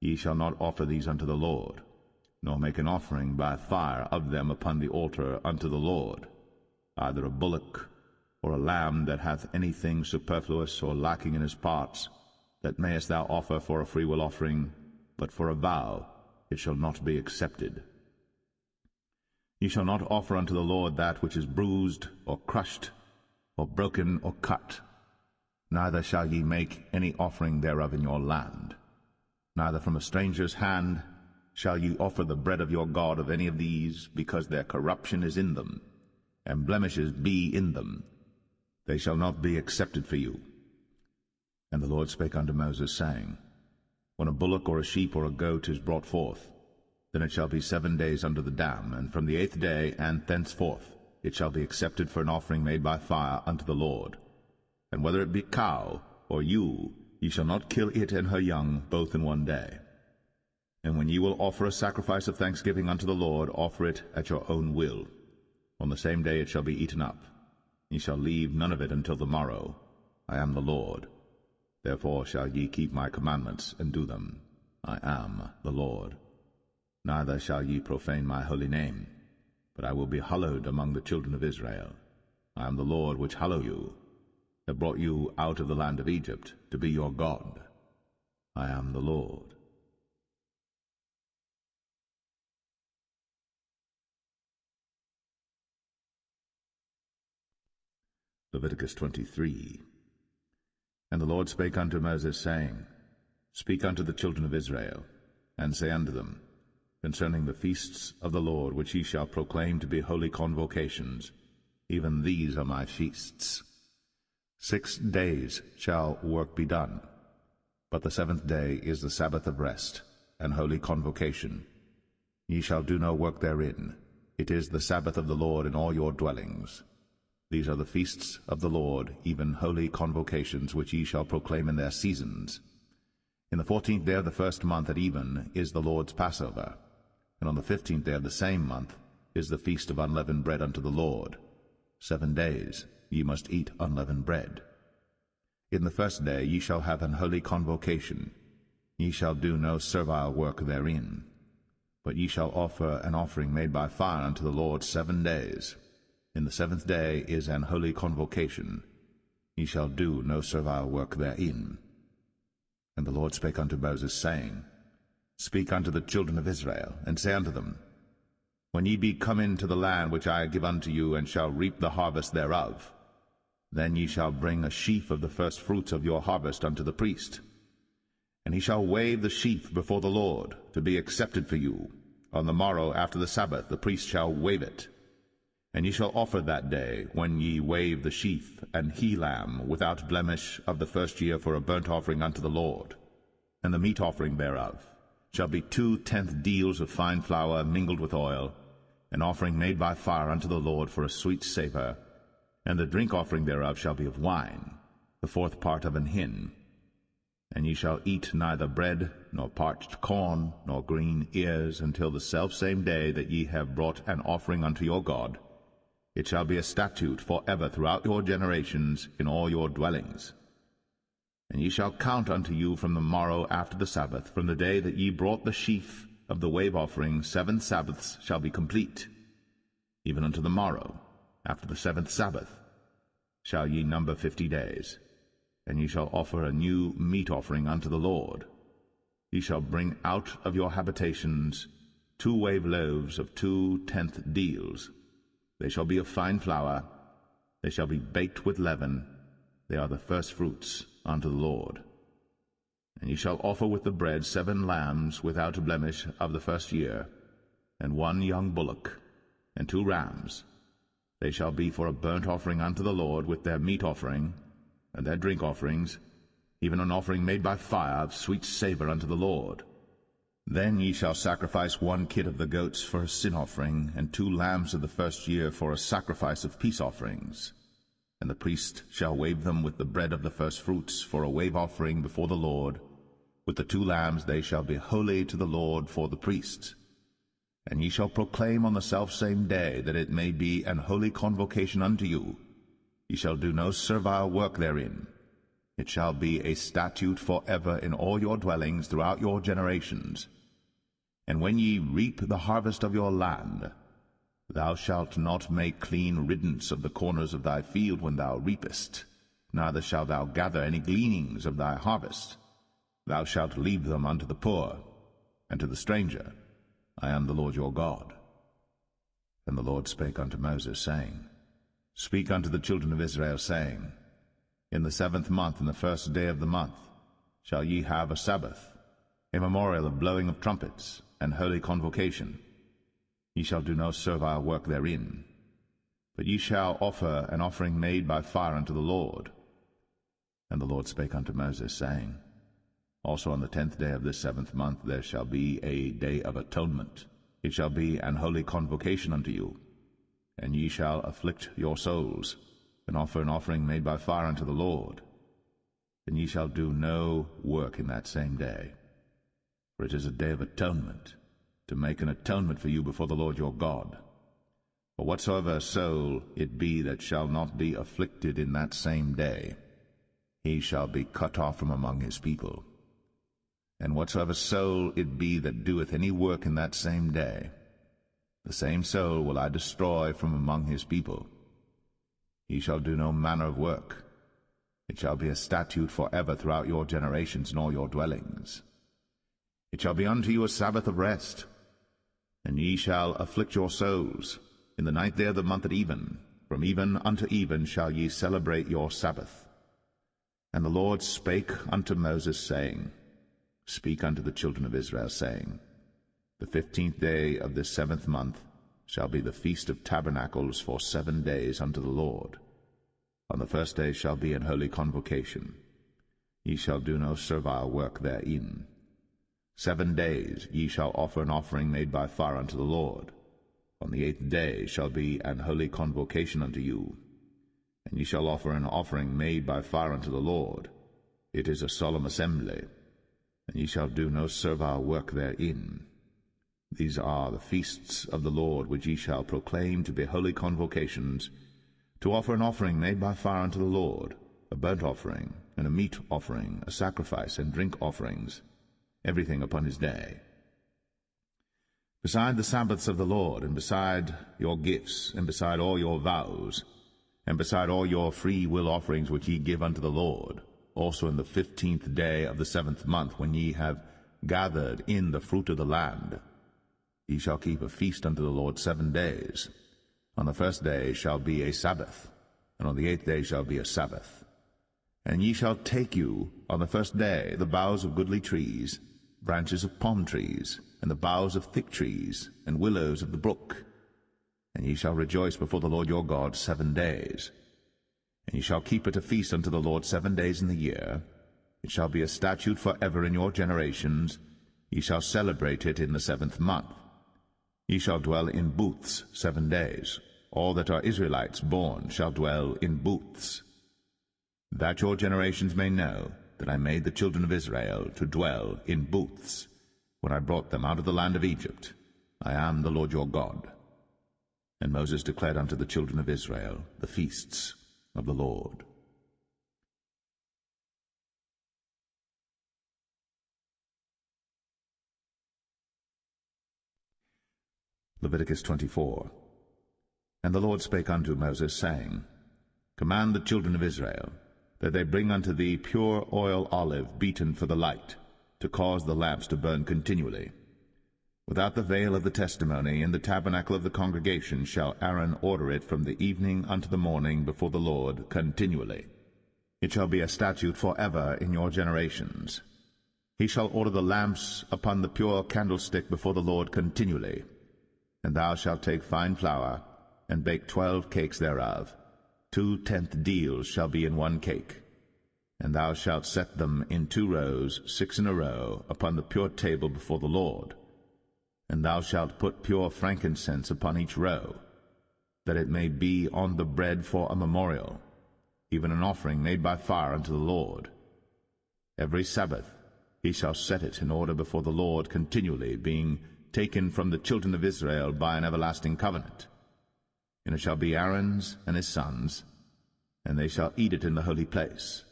ye shall not offer these unto the Lord, nor make an offering by fire of them upon the altar unto the Lord, either a bullock, or a lamb that hath anything superfluous or lacking in his parts, that mayest thou offer for a freewill offering, but for a vow it shall not be accepted. Ye shall not offer unto the Lord that which is bruised, or crushed, or broken, or cut, neither shall ye make any offering thereof in your land. Neither from a stranger's hand shall ye offer the bread of your God of any of these, because their corruption is in them, and blemishes be in them. They shall not be accepted for you. And the Lord spake unto Moses, saying, When a bullock or a sheep or a goat is brought forth, then it shall be 7 days under the dam, and from the 8th day and thenceforth it shall be accepted for an offering made by fire unto the Lord. And whether it be cow or ewe, ye shall not kill it and her young both in 1 day. And when ye will offer a sacrifice of thanksgiving unto the Lord, offer it at your own will. On the same day it shall be eaten up. Ye shall leave none of it until the morrow. I am the Lord. Therefore shall ye keep my commandments, and do them. I am the Lord. Neither shall ye profane my holy name, but I will be hallowed among the children of Israel. I am the Lord which hallow you, that brought you out of the land of Egypt, to be your God. I am the Lord. Leviticus 23. And the Lord spake unto Moses, saying, Speak unto the children of Israel, and say unto them, Concerning the feasts of the Lord, which ye shall proclaim to be holy convocations, even these are my feasts. 6 days shall work be done, but the 7th day is the Sabbath of rest, and holy convocation. Ye shall do no work therein. It is the Sabbath of the Lord in all your dwellings. These are the feasts of the Lord, even holy convocations, which ye shall proclaim in their seasons. In the 14th day of the 1st month at even is the Lord's Passover, and on the 15th day of the same month is the feast of unleavened bread unto the Lord. 7 days ye must eat unleavened bread. In the 1st day ye shall have an holy convocation. Ye shall do no servile work therein, but ye shall offer an offering made by fire unto the Lord 7 days. In the 7th day is an holy convocation. Ye shall do no servile work therein. And the Lord spake unto Moses, saying, Speak unto the children of Israel, and say unto them, When ye be come into the land which I give unto you, and shall reap the harvest thereof, then ye shall bring a sheaf of the first fruits of your harvest unto the priest. And he shall wave the sheaf before the Lord, to be accepted for you. On the morrow after the Sabbath the priest shall wave it. And ye shall offer that day, when ye wave the sheaf, an he-lamb without blemish of the 1st year for a burnt offering unto the Lord. And the meat offering thereof shall be 2/10 deals of fine flour mingled with oil, an offering made by fire unto the Lord for a sweet savour. And the drink offering thereof shall be of wine, the 4th part of an hin. And ye shall eat neither bread, nor parched corn, nor green ears, until the selfsame day that ye have brought an offering unto your God. It shall be a statute for ever throughout your generations in all your dwellings. And ye shall count unto you from the morrow after the Sabbath, from the day that ye brought the sheaf of the wave offering, 7 Sabbaths shall be complete. Even unto the morrow, after the 7th Sabbath, shall ye number 50 days. And ye shall offer a new meat offering unto the Lord. Ye shall bring out of your habitations 2 wave loaves of 2/10 deals. They shall be of fine flour. They shall be baked with leaven. They are the first fruits unto the Lord. And ye shall offer with the bread 7 lambs without blemish of the first year, and 1 young bullock, and 2 rams. They shall be for a burnt offering unto the Lord, with their meat offering, and their drink offerings, even an offering made by fire of sweet savour unto the Lord. Then ye shall sacrifice 1 kid of the goats for a sin offering, and 2 lambs of the first year for a sacrifice of peace offerings. And the priest shall wave them with the bread of the firstfruits for a wave offering before the Lord. With the 2 lambs they shall be holy to the Lord for the priests. And ye shall proclaim on the selfsame day, that it may be an holy convocation unto you. Ye shall do no servile work therein. It shall be a statute for ever in all your dwellings throughout your generations. And when ye reap the harvest of your land, thou shalt not make clean riddance of the corners of thy field when thou reapest, neither shalt thou gather any gleanings of thy harvest. Thou shalt leave them unto the poor, and to the stranger. I am the Lord your God. And the Lord spake unto Moses, saying, Speak unto the children of Israel, saying, In the 7th month, in the 1st day of the month, shall ye have a Sabbath, a memorial of blowing of trumpets, and holy convocation. Ye shall do no servile work therein, but ye shall offer an offering made by fire unto the Lord. And the Lord spake unto Moses, saying, Also on the 10th day of this 7th month there shall be a day of atonement. It shall be an holy convocation unto you. And ye shall afflict your souls, and offer an offering made by fire unto the Lord. And ye shall do no work in that same day. For it is a day of atonement, to make an atonement for you before the Lord your God. For whatsoever soul it be that shall not be afflicted in that same day, he shall be cut off from among his people. And whatsoever soul it be that doeth any work in that same day, the same soul will I destroy from among his people. He shall do no manner of work. It shall be a statute for ever throughout your generations in all your dwellings. It shall be unto you a Sabbath of rest, and ye shall afflict your souls. In the 9th day of the month at even, from even unto even shall ye celebrate your Sabbath. And the Lord spake unto Moses, saying, Speak unto the children of Israel, saying, The 15th day of this 7th month shall be the feast of tabernacles for 7 days unto the Lord. On the 1st day shall be an holy convocation. Ye shall do no servile work therein. 7 days ye shall offer an offering made by fire unto the Lord. On the 8th day shall be an holy convocation unto you. And ye shall offer an offering made by fire unto the Lord. It is a solemn assembly. And ye shall do no servile work therein. These are the feasts of the Lord, which ye shall proclaim to be holy convocations, to offer an offering made by fire unto the Lord, a burnt offering, and a meat offering, a sacrifice, and drink offerings, everything upon his day. Beside the Sabbaths of the Lord, and beside your gifts, and beside all your vows, and beside all your free will offerings which ye give unto the Lord, also in the 15th day of the 7th month, when ye have gathered in the fruit of the land, ye shall keep a feast unto the Lord 7 days. On the 1st day shall be a Sabbath, and on the 8th day shall be a Sabbath. And ye shall take you on the 1st day the boughs of goodly trees, branches of palm trees, and the boughs of thick trees, and willows of the brook. And ye shall rejoice before the Lord your God 7 days. And ye shall keep it a feast unto the Lord 7 days in the year. It shall be a statute for ever in your generations. Ye shall celebrate it in the 7th month. Ye shall dwell in booths 7 days. All that are Israelites born shall dwell in booths. That your generations may know that I made the children of Israel to dwell in booths, when I brought them out of the land of Egypt. I am the Lord your God. And Moses declared unto the children of Israel the feasts of the Lord. Leviticus 24. And the Lord spake unto Moses, saying, Command the children of Israel, that they bring unto thee pure oil olive beaten for the light, to cause the lamps to burn continually. Without the veil of the testimony, in the tabernacle of the congregation, shall Aaron order it from the evening unto the morning before the Lord continually. It shall be a statute forever in your generations. He shall order the lamps upon the pure candlestick before the Lord continually. And thou shalt take fine flour, and bake 12 cakes thereof. 2/10 deals shall be in 1 cake. And thou shalt set them in 2 rows, 6 in a row, upon the pure table before the Lord. And thou shalt put pure frankincense upon each row, that it may be on the bread for a memorial, even an offering made by fire unto the Lord. Every Sabbath he shall set it in order before the Lord continually, being taken from the children of Israel by an everlasting covenant. And it shall be Aaron's and his sons, and they shall eat it in the holy place.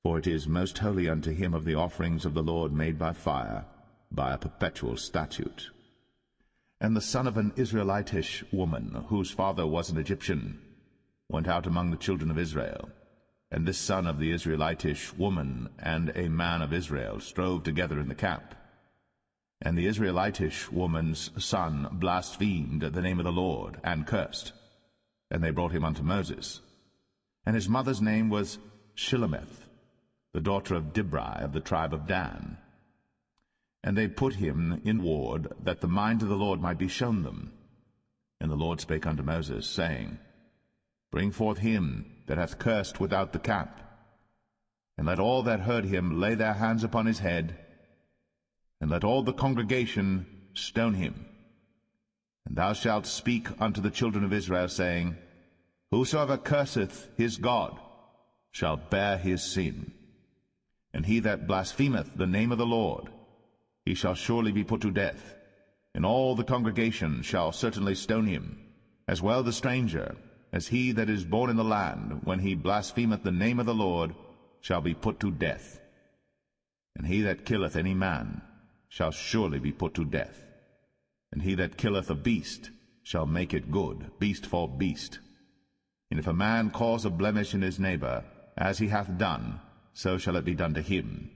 For it is most holy unto him of the offerings of the Lord made by fire, by a perpetual statute. And the son of an Israelitish woman, whose father was an Egyptian, went out among the children of Israel. And this son of the Israelitish woman and a man of Israel strove together in the camp. And the Israelitish woman's son blasphemed the name of the Lord, and cursed. And they brought him unto Moses. And his mother's name was Shilemeth, the daughter of Dibri of the tribe of Dan. And they put him in ward, that the mind of the Lord might be shown them. And the Lord spake unto Moses, saying, Bring forth him that hath cursed without the camp, and let all that heard him lay their hands upon his head, and let all the congregation stone him. And thou shalt speak unto the children of Israel, saying, Whosoever curseth his God shall bear his sin. And he that blasphemeth the name of the Lord, he shall surely be put to death, and all the congregation shall certainly stone him, as well the stranger, as he that is born in the land, when he blasphemeth the name of the Lord, shall be put to death. And he that killeth any man shall surely be put to death. And he that killeth a beast shall make it good, beast for beast. And if a man cause a blemish in his neighbor, as he hath done, so shall it be done to him.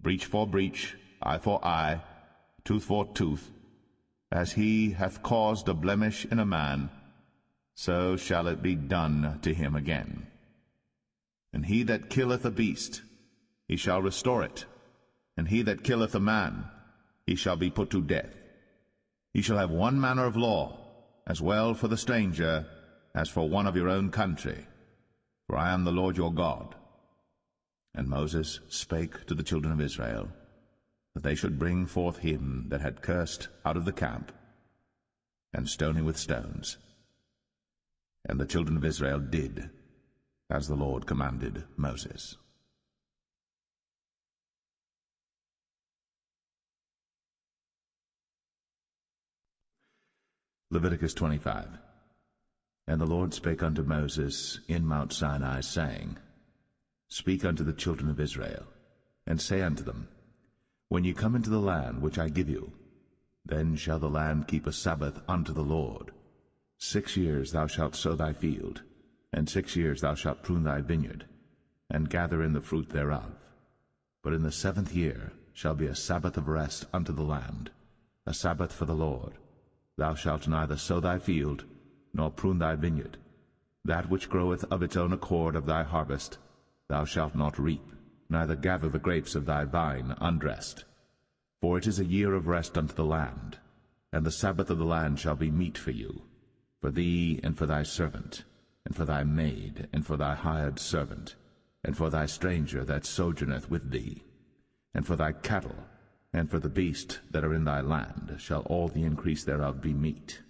Breach for breach, eye for eye, tooth for tooth. As he hath caused a blemish in a man, so shall it be done to him again. And he that killeth a beast, he shall restore it. And he that killeth a man, he shall be put to death. Ye shall have one manner of law, as well for the stranger as for one of your own country. For I am the Lord your God. And Moses spake to the children of Israel, that they should bring forth him that had cursed out of the camp, and stone him with stones. And the children of Israel did as the Lord commanded Moses. Leviticus 25. And the Lord spake unto Moses in Mount Sinai, saying, Speak unto the children of Israel, and say unto them, When ye come into the land which I give you, then shall the land keep a Sabbath unto the Lord. 6 years thou shalt sow thy field, and 6 years thou shalt prune thy vineyard, and gather in the fruit thereof. But in the 7th year shall be a Sabbath of rest unto the land, a Sabbath for the Lord. Thou shalt neither sow thy field, nor prune thy vineyard. That which groweth of its own accord of thy harvest thou shalt not reap, neither gather the grapes of thy vine undressed. For it is a year of rest unto the land, and the Sabbath of the land shall be meat for you, for thee and for thy servant, and for thy maid, and for thy hired servant, and for thy stranger that sojourneth with thee, and for thy cattle, and for the beast that are in thy land, shall all the increase thereof be meat.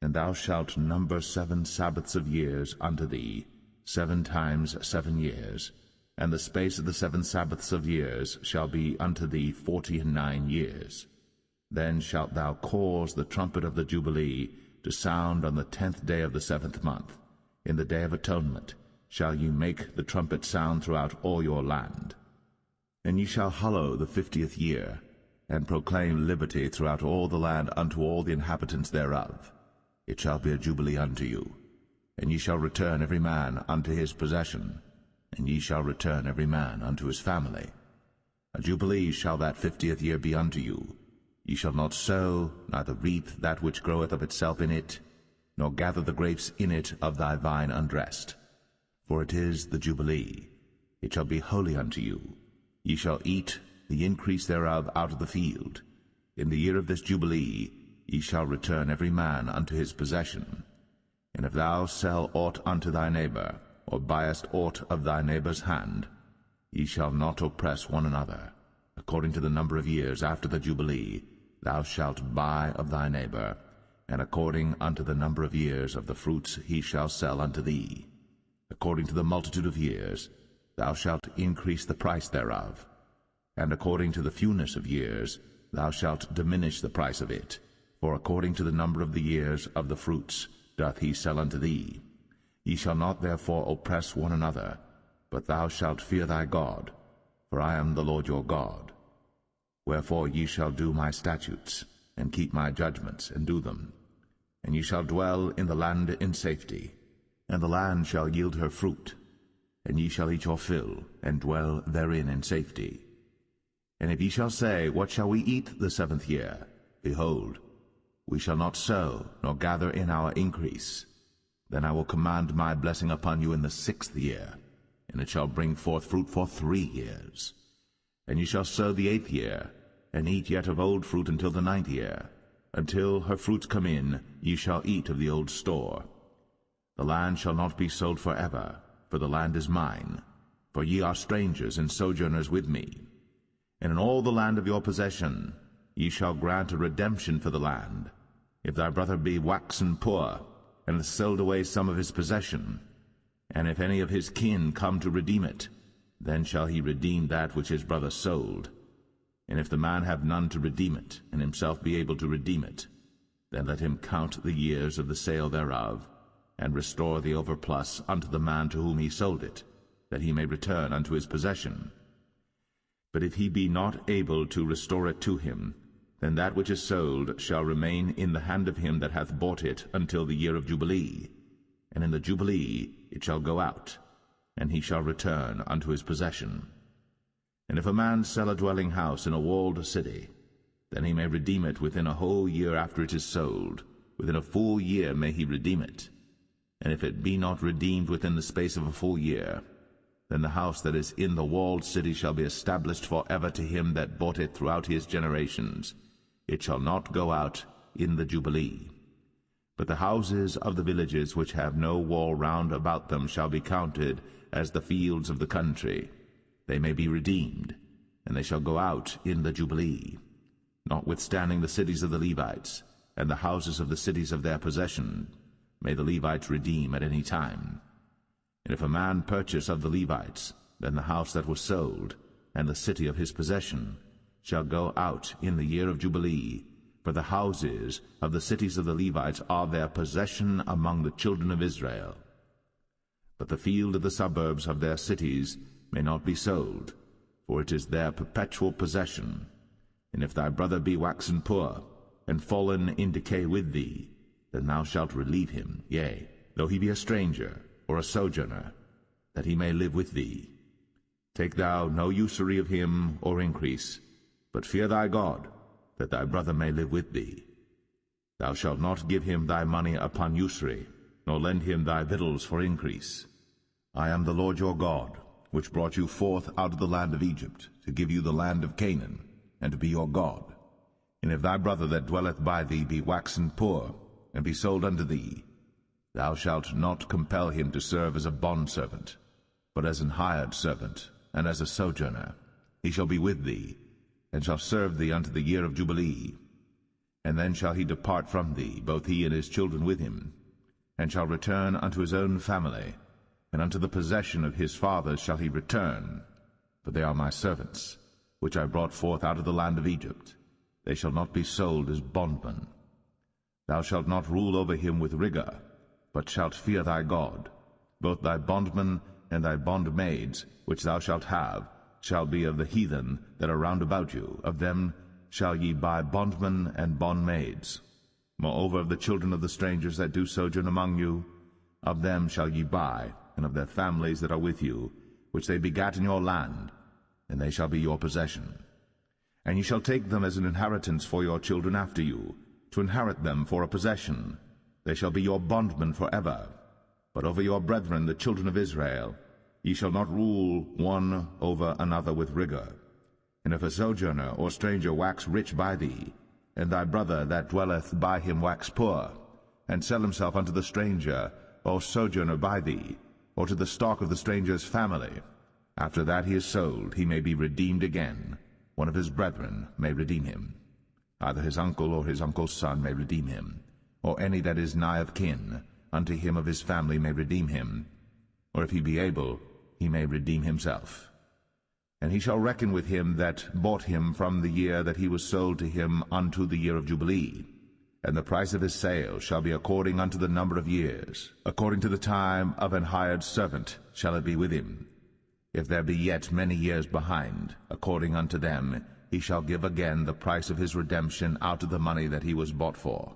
And thou shalt number 7 Sabbaths of years unto thee, 7 times 7 years, and the space of the 7 Sabbaths of years shall be unto thee 49 years. Then shalt thou cause the trumpet of the Jubilee to sound on the 10th day of the 7th month. In the day of atonement shall ye make the trumpet sound throughout all your land. And ye shall hallow the 50th year, and proclaim liberty throughout all the land unto all the inhabitants thereof. It shall be a jubilee unto you. And ye shall return every man unto his possession, and ye shall return every man unto his family. A jubilee shall that 50th year be unto you. Ye shall not sow, neither reap that which groweth of itself in it, nor gather the grapes in it of thy vine undressed. For it is the jubilee. it shall be holy unto you. Ye shall eat the increase thereof out of the field. In the year of this Jubilee ye shall return every man unto his possession. And if thou sell aught unto thy neighbor, or buyest aught of thy neighbor's hand, ye shall not oppress one another. According to the number of years after the Jubilee thou shalt buy of thy neighbor, and according unto the number of years of the fruits he shall sell unto thee. According to the multitude of years thou shalt increase the price thereof, and according to the fewness of years thou shalt diminish the price of it, for according to the number of the years of the fruits doth he sell unto thee. Ye shall not therefore oppress one another, but thou shalt fear thy God, for I am the Lord your God. Wherefore ye shall do my statutes, and keep my judgments, and do them. And ye shall dwell in the land in safety, and the land shall yield her fruit, and ye shall eat your fill, and dwell therein in safety. And if ye shall say, What shall we eat the 7th year? Behold, we shall not sow, nor gather in our increase. Then I will command my blessing upon you in the 6th year, and it shall bring forth fruit for 3 years. And ye shall sow the 8th year, and eat yet of old fruit until the 9th year. Until her fruits come in, ye shall eat of the old store. The land shall not be sold forever, for the land is mine, for ye are strangers and sojourners with me. And in all the land of your possession ye shall grant a redemption for the land. If thy brother be waxen poor, and hath sold away some of his possession, and if any of his kin come to redeem it, then shall he redeem that which his brother sold. And if the man have none to redeem it, and himself be able to redeem it, then let him count the years of the sale thereof, and restore the overplus unto the man to whom he sold it, that he may return unto his possession. But if he be not able to restore it to him, then that which is sold shall remain in the hand of him that hath bought it until the year of Jubilee. And in the Jubilee it shall go out, and he shall return unto his possession. And if a man sell a dwelling house in a walled city, then he may redeem it within a whole year after it is sold. Within a full year may he redeem it. And if it be not redeemed within the space of a full year, then the house that is in the walled city shall be established for ever to him that bought it throughout his generations. It shall not go out in the Jubilee. But the houses of the villages which have no wall round about them shall be counted as the fields of the country. They may be redeemed, and they shall go out in the Jubilee. Notwithstanding the cities of the Levites, and the houses of the cities of their possession, may the Levites redeem at any time. And if a man purchase of the Levites, then the house that was sold, and the city of his possession, shall go out in the year of Jubilee, for the houses of the cities of the Levites are their possession among the children of Israel. But the field of the suburbs of their cities may not be sold, for it is their perpetual possession. And if thy brother be waxen poor, and fallen in decay with thee, then thou shalt relieve him, yea, though he be a stranger, or a sojourner, that he may live with thee. Take thou no usury of him, or increase, but fear thy God, that thy brother may live with thee. Thou shalt not give him thy money upon usury, nor lend him thy victuals for increase. I am the Lord your God, which brought you forth out of the land of Egypt, to give you the land of Canaan, and to be your God. And if thy brother that dwelleth by thee be waxen poor, and be sold unto thee, thou shalt not compel him to serve as a bondservant, but as an hired servant, and as a sojourner. He shall be with thee, and shall serve thee unto the year of Jubilee. And then shall he depart from thee, both he and his children with him, and shall return unto his own family, and unto the possession of his fathers shall he return, for they are my servants, which I brought forth out of the land of Egypt. They shall not be sold as bondmen. Thou shalt not rule over him with rigor, but shalt fear thy God. Both thy bondmen and thy bondmaids, which thou shalt have, shall be of the heathen that are round about you. Of them shall ye buy bondmen and bondmaids. Moreover, of the children of the strangers that do sojourn among you, of them shall ye buy, and of their families that are with you, which they begat in your land, and they shall be your possession. And ye shall take them as an inheritance for your children after you, to inherit them for a possession. They shall be your bondmen forever. But over your brethren the children of Israel, Ye shall not rule one over another with rigor. And if a sojourner or stranger wax rich by thee, and thy brother that dwelleth by him wax poor, and sell himself unto the stranger or sojourner by thee, or to the stock of the stranger's family, after that he is sold, he may be redeemed again. One of his brethren may redeem him. Either his uncle or his uncle's son may redeem him, or any that is nigh of kin unto him of his family may redeem him, or if he be able, he may redeem himself. And he shall reckon with him that bought him from the year that he was sold to him unto the year of Jubilee. And the price of his sale shall be according unto the number of years. According to the time of an hired servant shall it be with him. If there be yet many years behind, according unto them, he shall give again the price of his redemption out of the money that he was bought for.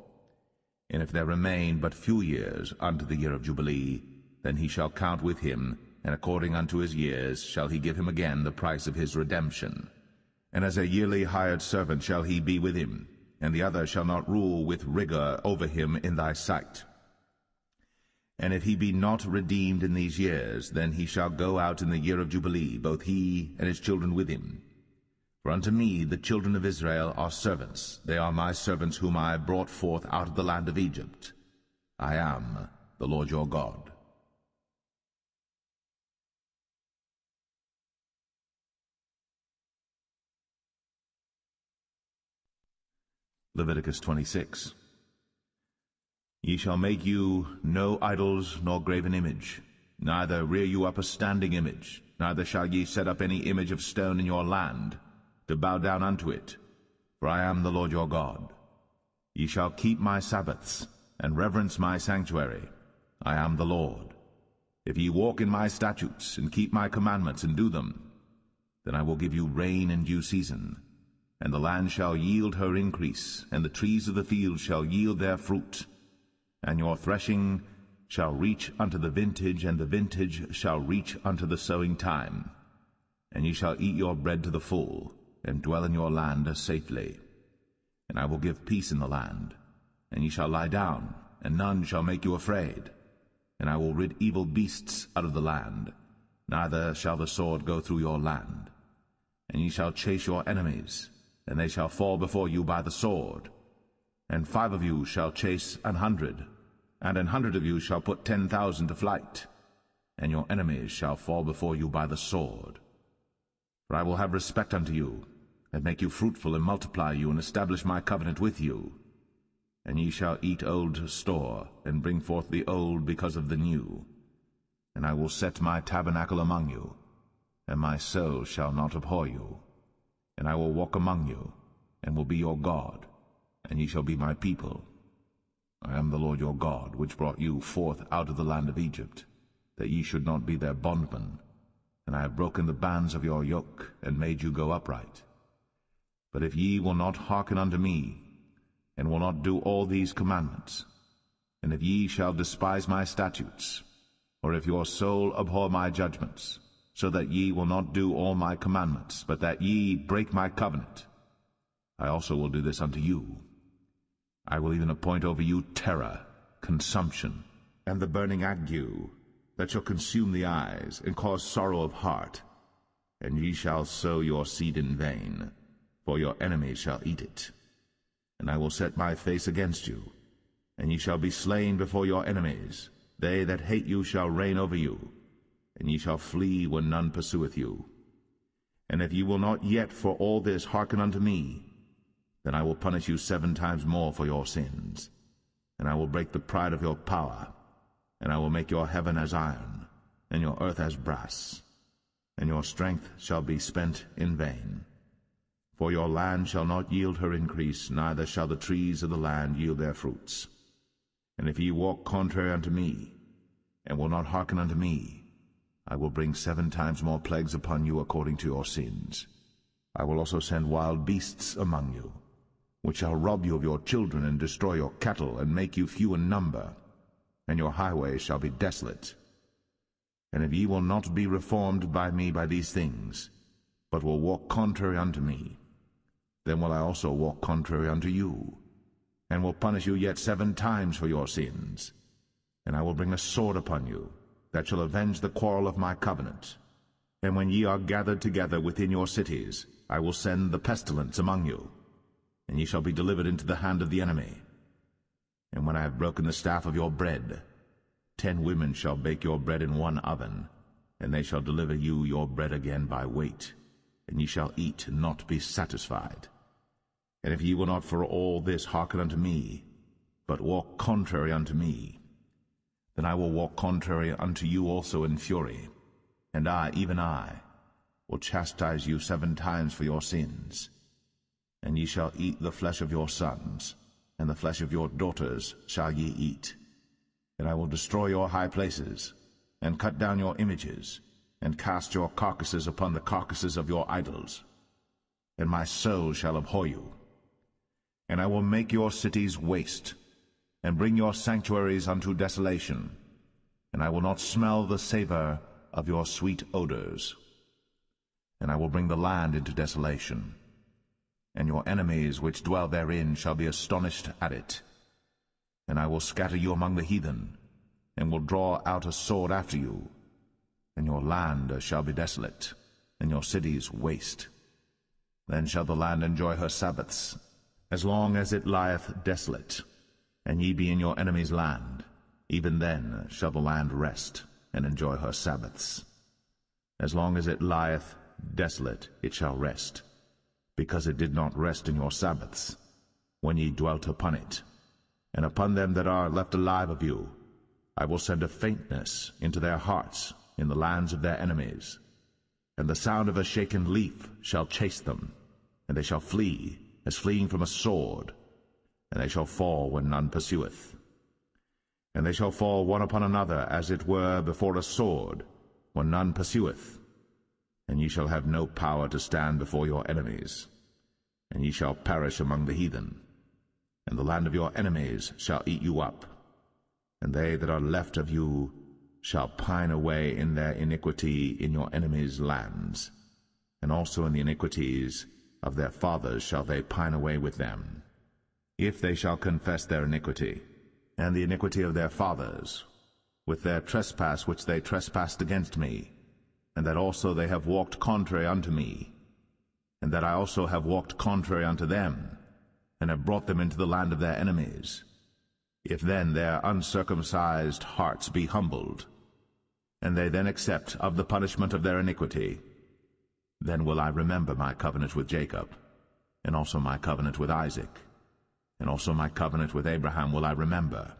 And if there remain but few years unto the year of Jubilee, then he shall count with him, and according unto his years shall he give him again the price of his redemption. And as a yearly hired servant shall he be with him, and the other shall not rule with rigor over him in thy sight. And if he be not redeemed in these years, then he shall go out in the year of Jubilee, both he and his children with him. For unto me the children of Israel are servants. They are my servants whom I brought forth out of the land of Egypt. I am the Lord your God. Leviticus 26. Ye shall make you no idols nor graven image, neither rear you up a standing image, neither shall ye set up any image of stone in your land, to bow down unto it, for I am the Lord your God. Ye shall keep my Sabbaths, and reverence my sanctuary. I am the Lord. If ye walk in my statutes, and keep my commandments, and do them, then I will give you rain in due season, and the land shall yield her increase, and the trees of the field shall yield their fruit. And your threshing shall reach unto the vintage, and the vintage shall reach unto the sowing time. And ye shall eat your bread to the full, and dwell in your land safely. And I will give peace in the land, and ye shall lie down, and none shall make you afraid. And I will rid evil beasts out of the land, neither shall the sword go through your land. And ye shall chase your enemies, and they shall fall before you by the sword. And 5 of you shall chase 100, and 100 of you shall put 10,000 to flight. And your enemies shall fall before you by the sword. For I will have respect unto you, and make you fruitful, and multiply you, and establish my covenant with you. And ye shall eat old store, and bring forth the old because of the new. And I will set my tabernacle among you, and my soul shall not abhor you. And I will walk among you, and will be your God, and ye shall be my people. I am the Lord your God, which brought you forth out of the land of Egypt, that ye should not be their bondmen. And I have broken the bands of your yoke, and made you go upright. But if ye will not hearken unto me, and will not do all these commandments, and if ye shall despise my statutes, or if your soul abhor my judgments, so that ye will not do all my commandments, but that ye break my covenant, I also will do this unto you. I will even appoint over you terror, consumption, and the burning ague, that shall consume the eyes, and cause sorrow of heart. And ye shall sow your seed in vain, for your enemies shall eat it. And I will set my face against you, and ye shall be slain before your enemies. They that hate you shall reign over you, and ye shall flee when none pursueth you. And if ye will not yet for all this hearken unto me, then I will punish you 7 times more for your sins. And I will break the pride of your power, and I will make your heaven as iron, and your earth as brass, and your strength shall be spent in vain. For your land shall not yield her increase, neither shall the trees of the land yield their fruits. And if ye walk contrary unto me, and will not hearken unto me, I will bring 7 times more plagues upon you according to your sins. I will also send wild beasts among you, which shall rob you of your children, and destroy your cattle, and make you few in number, and your highways shall be desolate. And if ye will not be reformed by me by these things, but will walk contrary unto me, then will I also walk contrary unto you, and will punish you yet 7 times for your sins. And I will bring a sword upon you, that shall avenge the quarrel of my covenant. And when ye are gathered together within your cities, I will send the pestilence among you, and ye shall be delivered into the hand of the enemy. And when I have broken the staff of your bread, 10 women shall bake your bread in one oven, and they shall deliver you your bread again by weight, and ye shall eat and not be satisfied. And if ye will not for all this hearken unto me, but walk contrary unto me, then I will walk contrary unto you also in fury, and I, even I, will chastise you 7 times for your sins. And ye shall eat the flesh of your sons, and the flesh of your daughters shall ye eat. And I will destroy your high places, and cut down your images, and cast your carcasses upon the carcasses of your idols. And my soul shall abhor you. And I will make your cities waste, and bring your sanctuaries unto desolation, and I will not smell the savour of your sweet odours. And I will bring the land into desolation, and your enemies which dwell therein shall be astonished at it. And I will scatter you among the heathen, and will draw out a sword after you, and your land shall be desolate, and your cities waste. Then shall the land enjoy her Sabbaths, as long as it lieth desolate, and ye be in your enemy's land, even then shall the land rest, and enjoy her Sabbaths. As long as it lieth desolate it shall rest, because it did not rest in your Sabbaths, when ye dwelt upon it. And upon them that are left alive of you I will send a faintness into their hearts in the lands of their enemies, and the sound of a shaken leaf shall chase them, and they shall flee, as fleeing from a sword, and they shall fall when none pursueth. And they shall fall one upon another, as it were before a sword, when none pursueth. And ye shall have no power to stand before your enemies, and ye shall perish among the heathen. And the land of your enemies shall eat you up, and they that are left of you shall pine away in their iniquity in your enemies' lands, and also in the iniquities of their fathers shall they pine away with them, if they shall confess their iniquity, and the iniquity of their fathers, with their trespass which they trespassed against me, and that also they have walked contrary unto me, and that I also have walked contrary unto them, and have brought them into the land of their enemies. If then their uncircumcised hearts be humbled, and they then accept of the punishment of their iniquity, then will I remember my covenant with Jacob, and also my covenant with Isaac, and also my covenant with Abraham will I remember,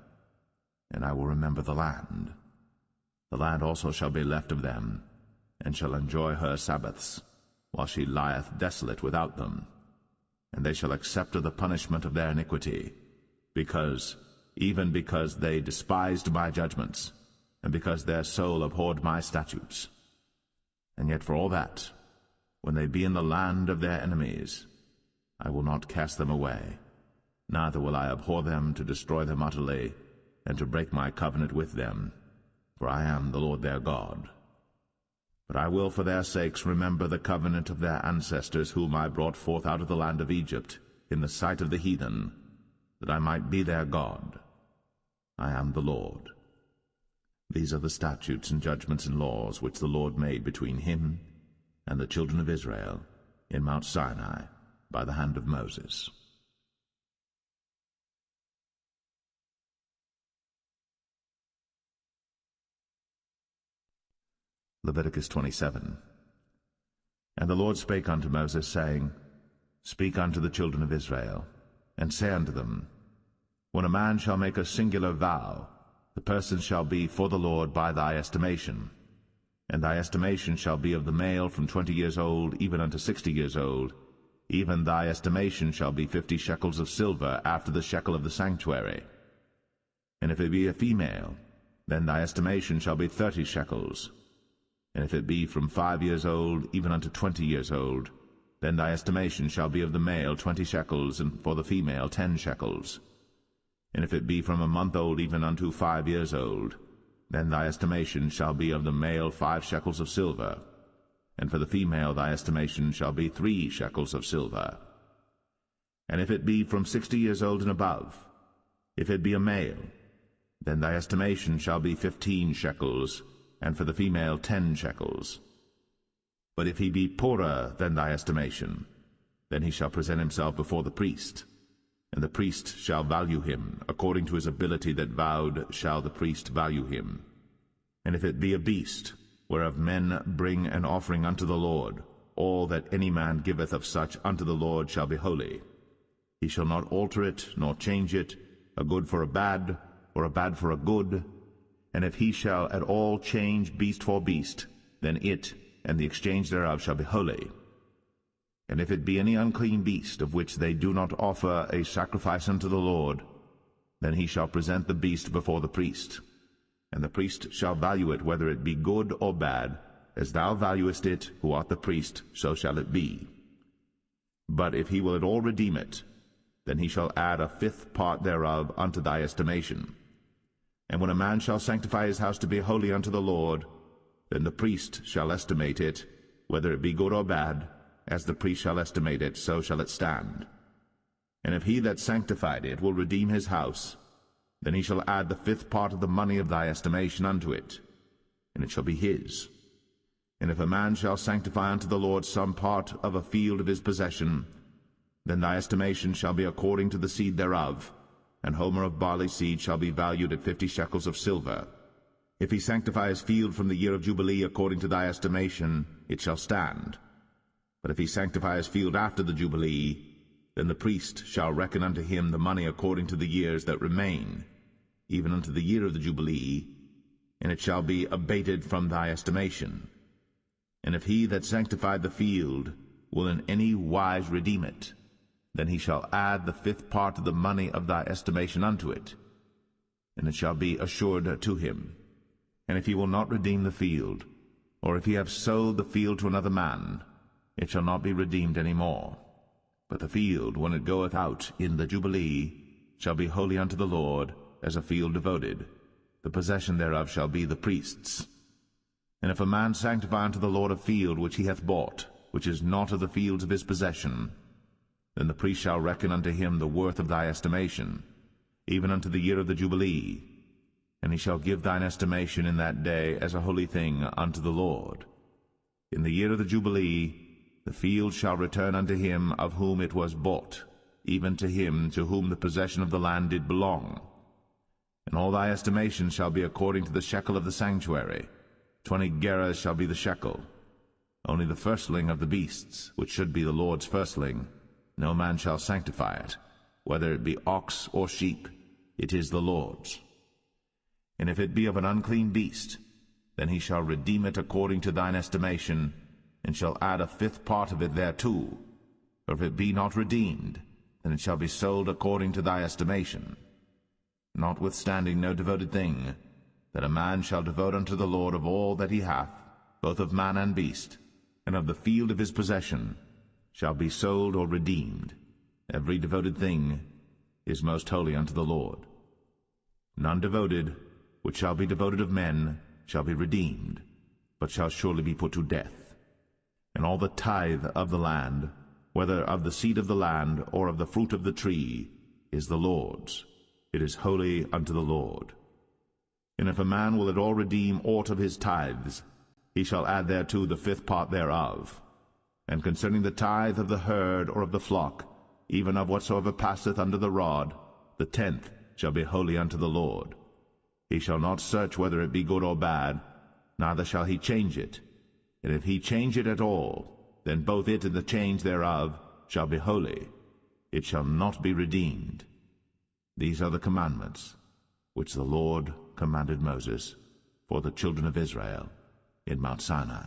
and I will remember the land. The land also shall be left of them, and shall enjoy her Sabbaths, while she lieth desolate without them. And they shall accept of the punishment of their iniquity, even because they despised my judgments, and because their soul abhorred my statutes. And yet for all that, when they be in the land of their enemies, I will not cast them away, neither will I abhor them to destroy them utterly, and to break my covenant with them, for I am the Lord their God. But I will for their sakes remember the covenant of their ancestors, whom I brought forth out of the land of Egypt, in the sight of the heathen, that I might be their God. I am the Lord. These are the statutes and judgments and laws which the Lord made between him and the children of Israel in Mount Sinai by the hand of Moses. Leviticus 27. And the Lord spake unto Moses, saying, Speak unto the children of Israel, and say unto them, When a man shall make a singular vow, the person shall be for the Lord by thy estimation. And thy estimation shall be of the male from 20 years old even unto 60 years old. Even thy estimation shall be 50 shekels of silver after the shekel of the sanctuary. And if it be a female, then thy estimation shall be 30 shekels. And if it be from 5 years old even unto 20 years old, then thy estimation shall be of the male 20 shekels, and for the female 10 shekels. And if it be from a month old even unto 5 years old, then thy estimation shall be of the male 5 shekels of silver, and for the female thy estimation shall be 3 shekels of silver. And if it be from 60 years old and above, if it be a male, then thy estimation shall be 15 shekels, and for the female 10 shekels. But if he be poorer than thy estimation, then he shall present himself before the priest, and the priest shall value him, according to his ability that vowed shall the priest value him. And if it be a beast, whereof men bring an offering unto the Lord, all that any man giveth of such unto the Lord shall be holy. He shall not alter it, nor change it, a good for a bad, or a bad for a good. And if he shall at all change beast for beast, then it and the exchange thereof shall be holy. And if it be any unclean beast, of which they do not offer a sacrifice unto the Lord, then he shall present the beast before the priest. And the priest shall value it, whether it be good or bad, as thou valuest it, who art the priest, so shall it be. But if he will at all redeem it, then he shall add a 5th part thereof unto thy estimation. And when a man shall sanctify his house to be holy unto the Lord, then the priest shall estimate it, whether it be good or bad, as the priest shall estimate it, so shall it stand. And if he that sanctified it will redeem his house, then he shall add the 5th part of the money of thy estimation unto it, and it shall be his. And if a man shall sanctify unto the Lord some part of a field of his possession, then thy estimation shall be according to the seed thereof, and homer of barley seed shall be valued at 50 shekels of silver. If he sanctify his field from the year of Jubilee according to thy estimation, it shall stand. But if he sanctify his field after the Jubilee, then the priest shall reckon unto him the money according to the years that remain, even unto the year of the Jubilee, and it shall be abated from thy estimation. And if he that sanctified the field will in any wise redeem it, then he shall add the 5th part of the money of thy estimation unto it, and it shall be assured to him. And if he will not redeem the field, or if he have sold the field to another man, it shall not be redeemed any more. But the field, when it goeth out in the Jubilee, shall be holy unto the Lord, as a field devoted. The possession thereof shall be the priest's. And if a man sanctify unto the Lord a field which he hath bought, which is not of the fields of his possession, then the priest shall reckon unto him the worth of thy estimation, even unto the year of the Jubilee, and he shall give thine estimation in that day as a holy thing unto the Lord. In the year of the Jubilee the field shall return unto him of whom it was bought, even to him to whom the possession of the land did belong. And all thy estimation shall be according to the shekel of the sanctuary. 20 gerahs shall be the shekel. Only the firstling of the beasts, which should be the Lord's firstling, no man shall sanctify it, whether it be ox or sheep, it is the Lord's. And if it be of an unclean beast, then he shall redeem it according to thine estimation, and shall add a 5th part of it thereto. Or if it be not redeemed, then it shall be sold according to thy estimation. Notwithstanding no devoted thing, that a man shall devote unto the Lord of all that he hath, both of man and beast, and of the field of his possession, shall be sold or redeemed. Every devoted thing is most holy unto the Lord. None devoted, which shall be devoted of men, shall be redeemed, but shall surely be put to death. And all the tithe of the land, whether of the seed of the land or of the fruit of the tree, is the Lord's. It is holy unto the Lord. And if a man will at all redeem aught of his tithes, he shall add thereto the 5th part thereof. And concerning the tithe of the herd or of the flock, even of whatsoever passeth under the rod, the 10th shall be holy unto the Lord. He shall not search whether it be good or bad, neither shall he change it. And if he change it at all, then both it and the change thereof shall be holy. It shall not be redeemed. These are the commandments which the Lord commanded Moses for the children of Israel in Mount Sinai.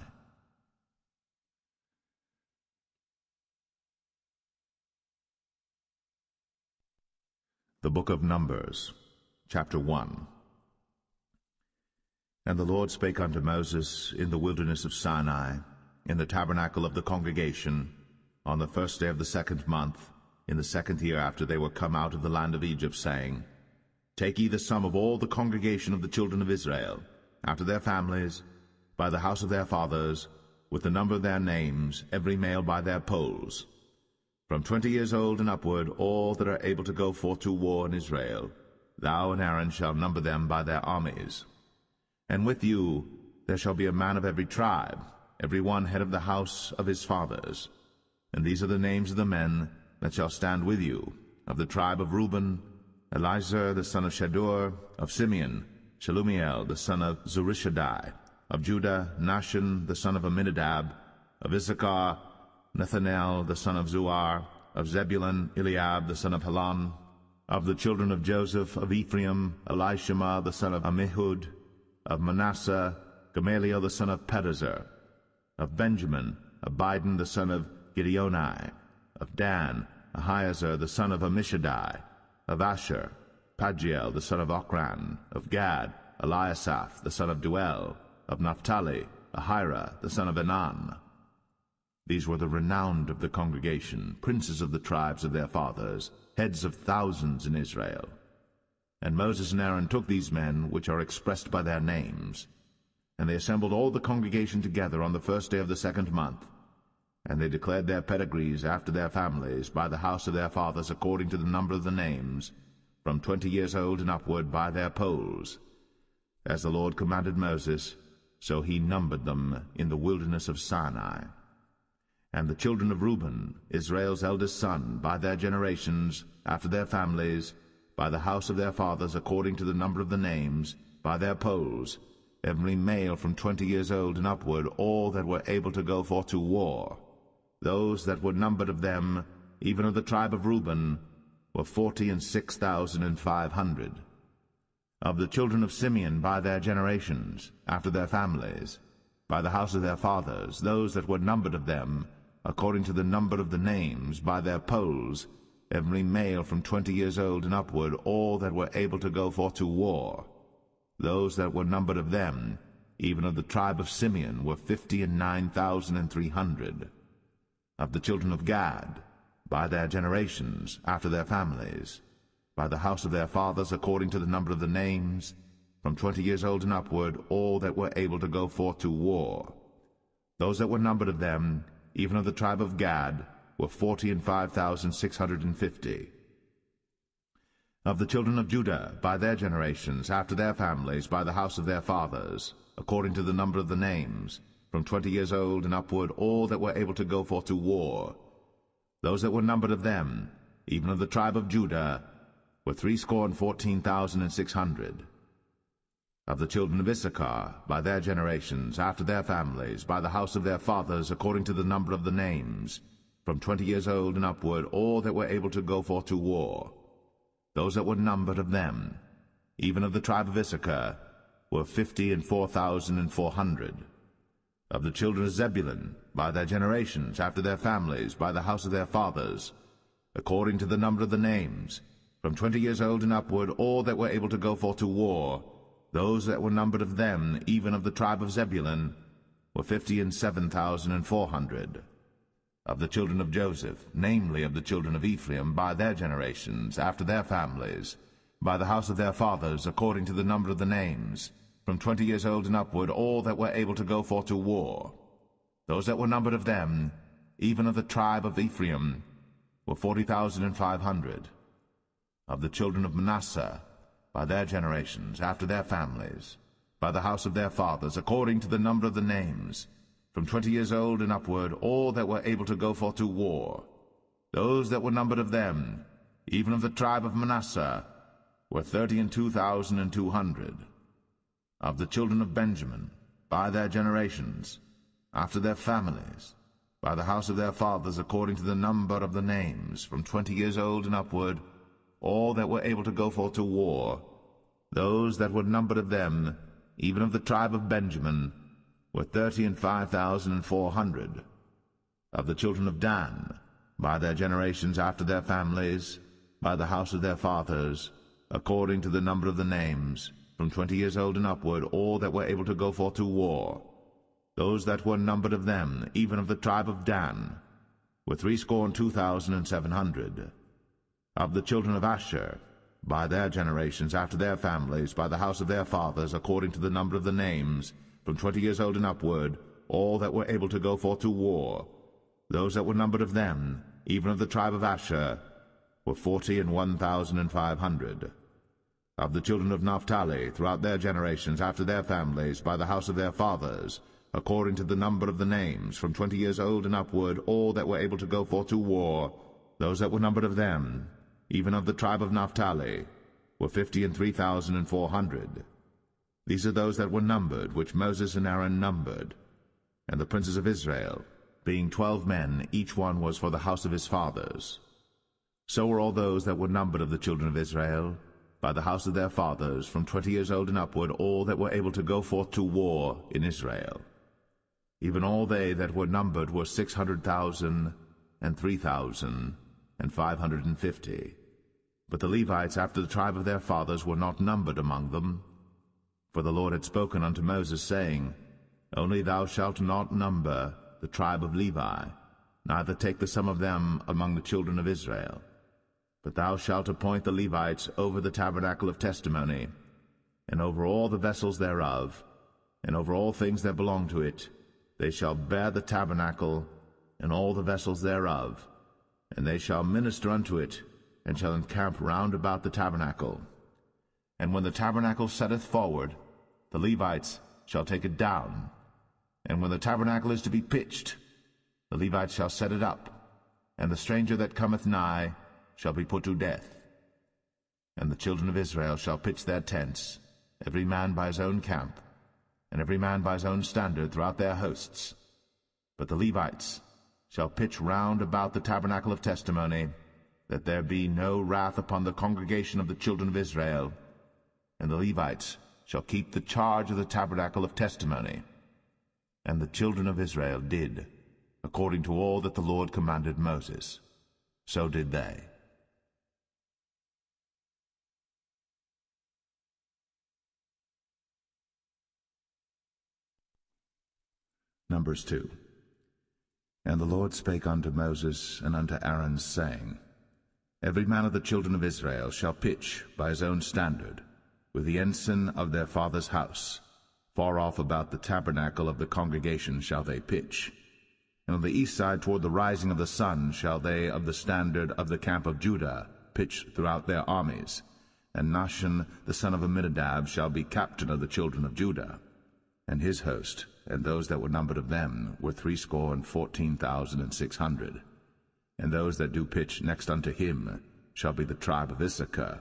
The Book of Numbers, chapter 1. And the Lord spake unto Moses in the wilderness of Sinai, in the tabernacle of the congregation, on the 1st day of the 2nd month, in the 2nd year after they were come out of the land of Egypt, saying, Take ye the sum of all the congregation of the children of Israel, after their families, by the house of their fathers, with the number of their names, every male by their polls. From 20 years old and upward, all that are able to go forth to war in Israel, thou and Aaron shall number them by their armies. And with you there shall be a man of every tribe, every one head of the house of his fathers. And these are the names of the men that shall stand with you. Of the tribe of Reuben, Elizur the son of Shadur. Of Simeon, Shelumiel the son of Zurishaddai. Of Judah, Nahshon the son of Amminadab. Of Issachar, Nethanel the son of Zuar. Of Zebulun, Eliab the son of Helon. Of the children of Joseph, of Ephraim, Elishama the son of Ammihud. Of Manasseh, Gamaliel the son of Pedazur. Of Benjamin, Abidan the son of Gideoni. Of Dan, Ahiezer the son of Ammishaddai. Of Asher, Pagiel the son of Ochran. Of Gad, Eliasaph the son of Duel. Of Naphtali, Ahira the son of Enan. These were the renowned of the congregation, princes of the tribes of their fathers, heads of thousands in Israel. And Moses and Aaron took these men, which are expressed by their names, and they assembled all the congregation together on the first day of the 2nd month. And they declared their pedigrees after their families, by the house of their fathers, according to the number of the names, from 20 years old and upward, by their polls. As the Lord commanded Moses, so he numbered them in the wilderness of Sinai. And the children of Reuben, Israel's eldest son, by their generations, after their families, by the house of their fathers, according to the number of the names, by their polls, every male from 20 years old and upward, all that were able to go forth to war. Those that were numbered of them, even of the tribe of Reuben, were 46,500. Of the children of Simeon, by their generations, after their families, by the house of their fathers, those that were numbered of them, according to the number of the names, by their polls, every male from 20 years old and upward, all that were able to go forth to war. Those that were numbered of them, even of the tribe of Simeon, were 59,300. Of the children of Gad, by their generations, after their families, by the house of their fathers, according to the number of the names, from 20 years old and upward, all that were able to go forth to war. Those that were numbered of them, even of the tribe of Gad, were 45,650. Of the children of Judah, by their generations, after their families, by the house of their fathers, according to the number of the names, from 20 years old and upward, all that were able to go forth to war. Those that were numbered of them, even of the tribe of Judah, were 314,600. Of the children of Issachar, by their generations, after their families, by the house of their fathers, according to the number of the names, from 20 years old and upward, all that were able to go forth to war. Those that were numbered of them, even of the tribe of Issachar, were 54,400. Of the children of Zebulun, by their generations, after their families, by the house of their fathers, according to the number of the names, from 20 years old and upward, all that were able to go forth to war, those that were numbered of them, even of the tribe of Zebulun, were 57,400. Of the children of Joseph, namely of the children of Ephraim, by their generations, after their families, by the house of their fathers, according to the number of the names, from 20 years old and upward, all that were able to go forth to war. Those that were numbered of them, even of the tribe of Ephraim, were 40,500. Of the children of Manasseh, by their generations, after their families, by the house of their fathers, according to the number of the names, from 20 years old and upward, all that were able to go forth to war. Those that were numbered of them, even of the tribe of Manasseh, were 32,200. Of the children of Benjamin, by their generations, after their families, by the house of their fathers, according to the number of the names, from 20 years old and upward, all that were able to go forth to war. Those that were numbered of them, even of the tribe of Benjamin, were 35,400. Of the children of Dan, by their generations, after their families, by the house of their fathers, according to the number of the names, from 20 years old and upward, all that were able to go forth to war. Those that were numbered of them, even of the tribe of Dan, were 62,700. Of the children of Asher, by their generations, after their families, by the house of their fathers, according to the number of the names, from 20 years old and upward, all that were able to go forth to war. Those that were numbered of them, even of the tribe of Asher, were 41,500. Of the children of Naphtali, throughout their generations, after their families, by the house of their fathers, according to the number of the names, from 20 years old and upward, all that were able to go forth to war, those that were numbered of them, even of the tribe of Naphtali, were 53,400. These are those that were numbered, which Moses and Aaron numbered. And the princes of Israel, being 12 men, each one was for the house of his fathers. So were all those that were numbered of the children of Israel, by the house of their fathers, from 20 years old and upward, all that were able to go forth to war in Israel. Even all they that were numbered were 600,000 and 3,550. But the Levites after the tribe of their fathers were not numbered among them. For the Lord had spoken unto Moses, saying, Only thou shalt not number the tribe of Levi, neither take the sum of them among the children of Israel. But thou shalt appoint the Levites over the tabernacle of testimony, and over all the vessels thereof, and over all things that belong to it. They shall bear the tabernacle, and all the vessels thereof, and they shall minister unto it, and shall encamp round about the tabernacle. And when the tabernacle setteth forward, the Levites shall take it down. And when the tabernacle is to be pitched, the Levites shall set it up, and the stranger that cometh nigh shall be put to death. And the children of Israel shall pitch their tents, every man by his own camp, and every man by his own standard throughout their hosts. But the Levites shall pitch round about the tabernacle of testimony, that there be no wrath upon the congregation of the children of Israel. And the Levites shall keep the charge of the tabernacle of testimony. And the children of Israel did, according to all that the Lord commanded Moses. So did they. Numbers 2. And the Lord spake unto Moses and unto Aaron, saying, Every man of the children of Israel shall pitch by his own standard, with the ensign of their father's house. Far off about the tabernacle of the congregation shall they pitch. And on the east side toward the rising of the sun shall they of the standard of the camp of Judah pitch throughout their armies. And Nahshon the son of Amminadab shall be captain of the children of Judah. And his host, and those that were numbered of them, were 314,600. And those that do pitch next unto him shall be the tribe of Issachar.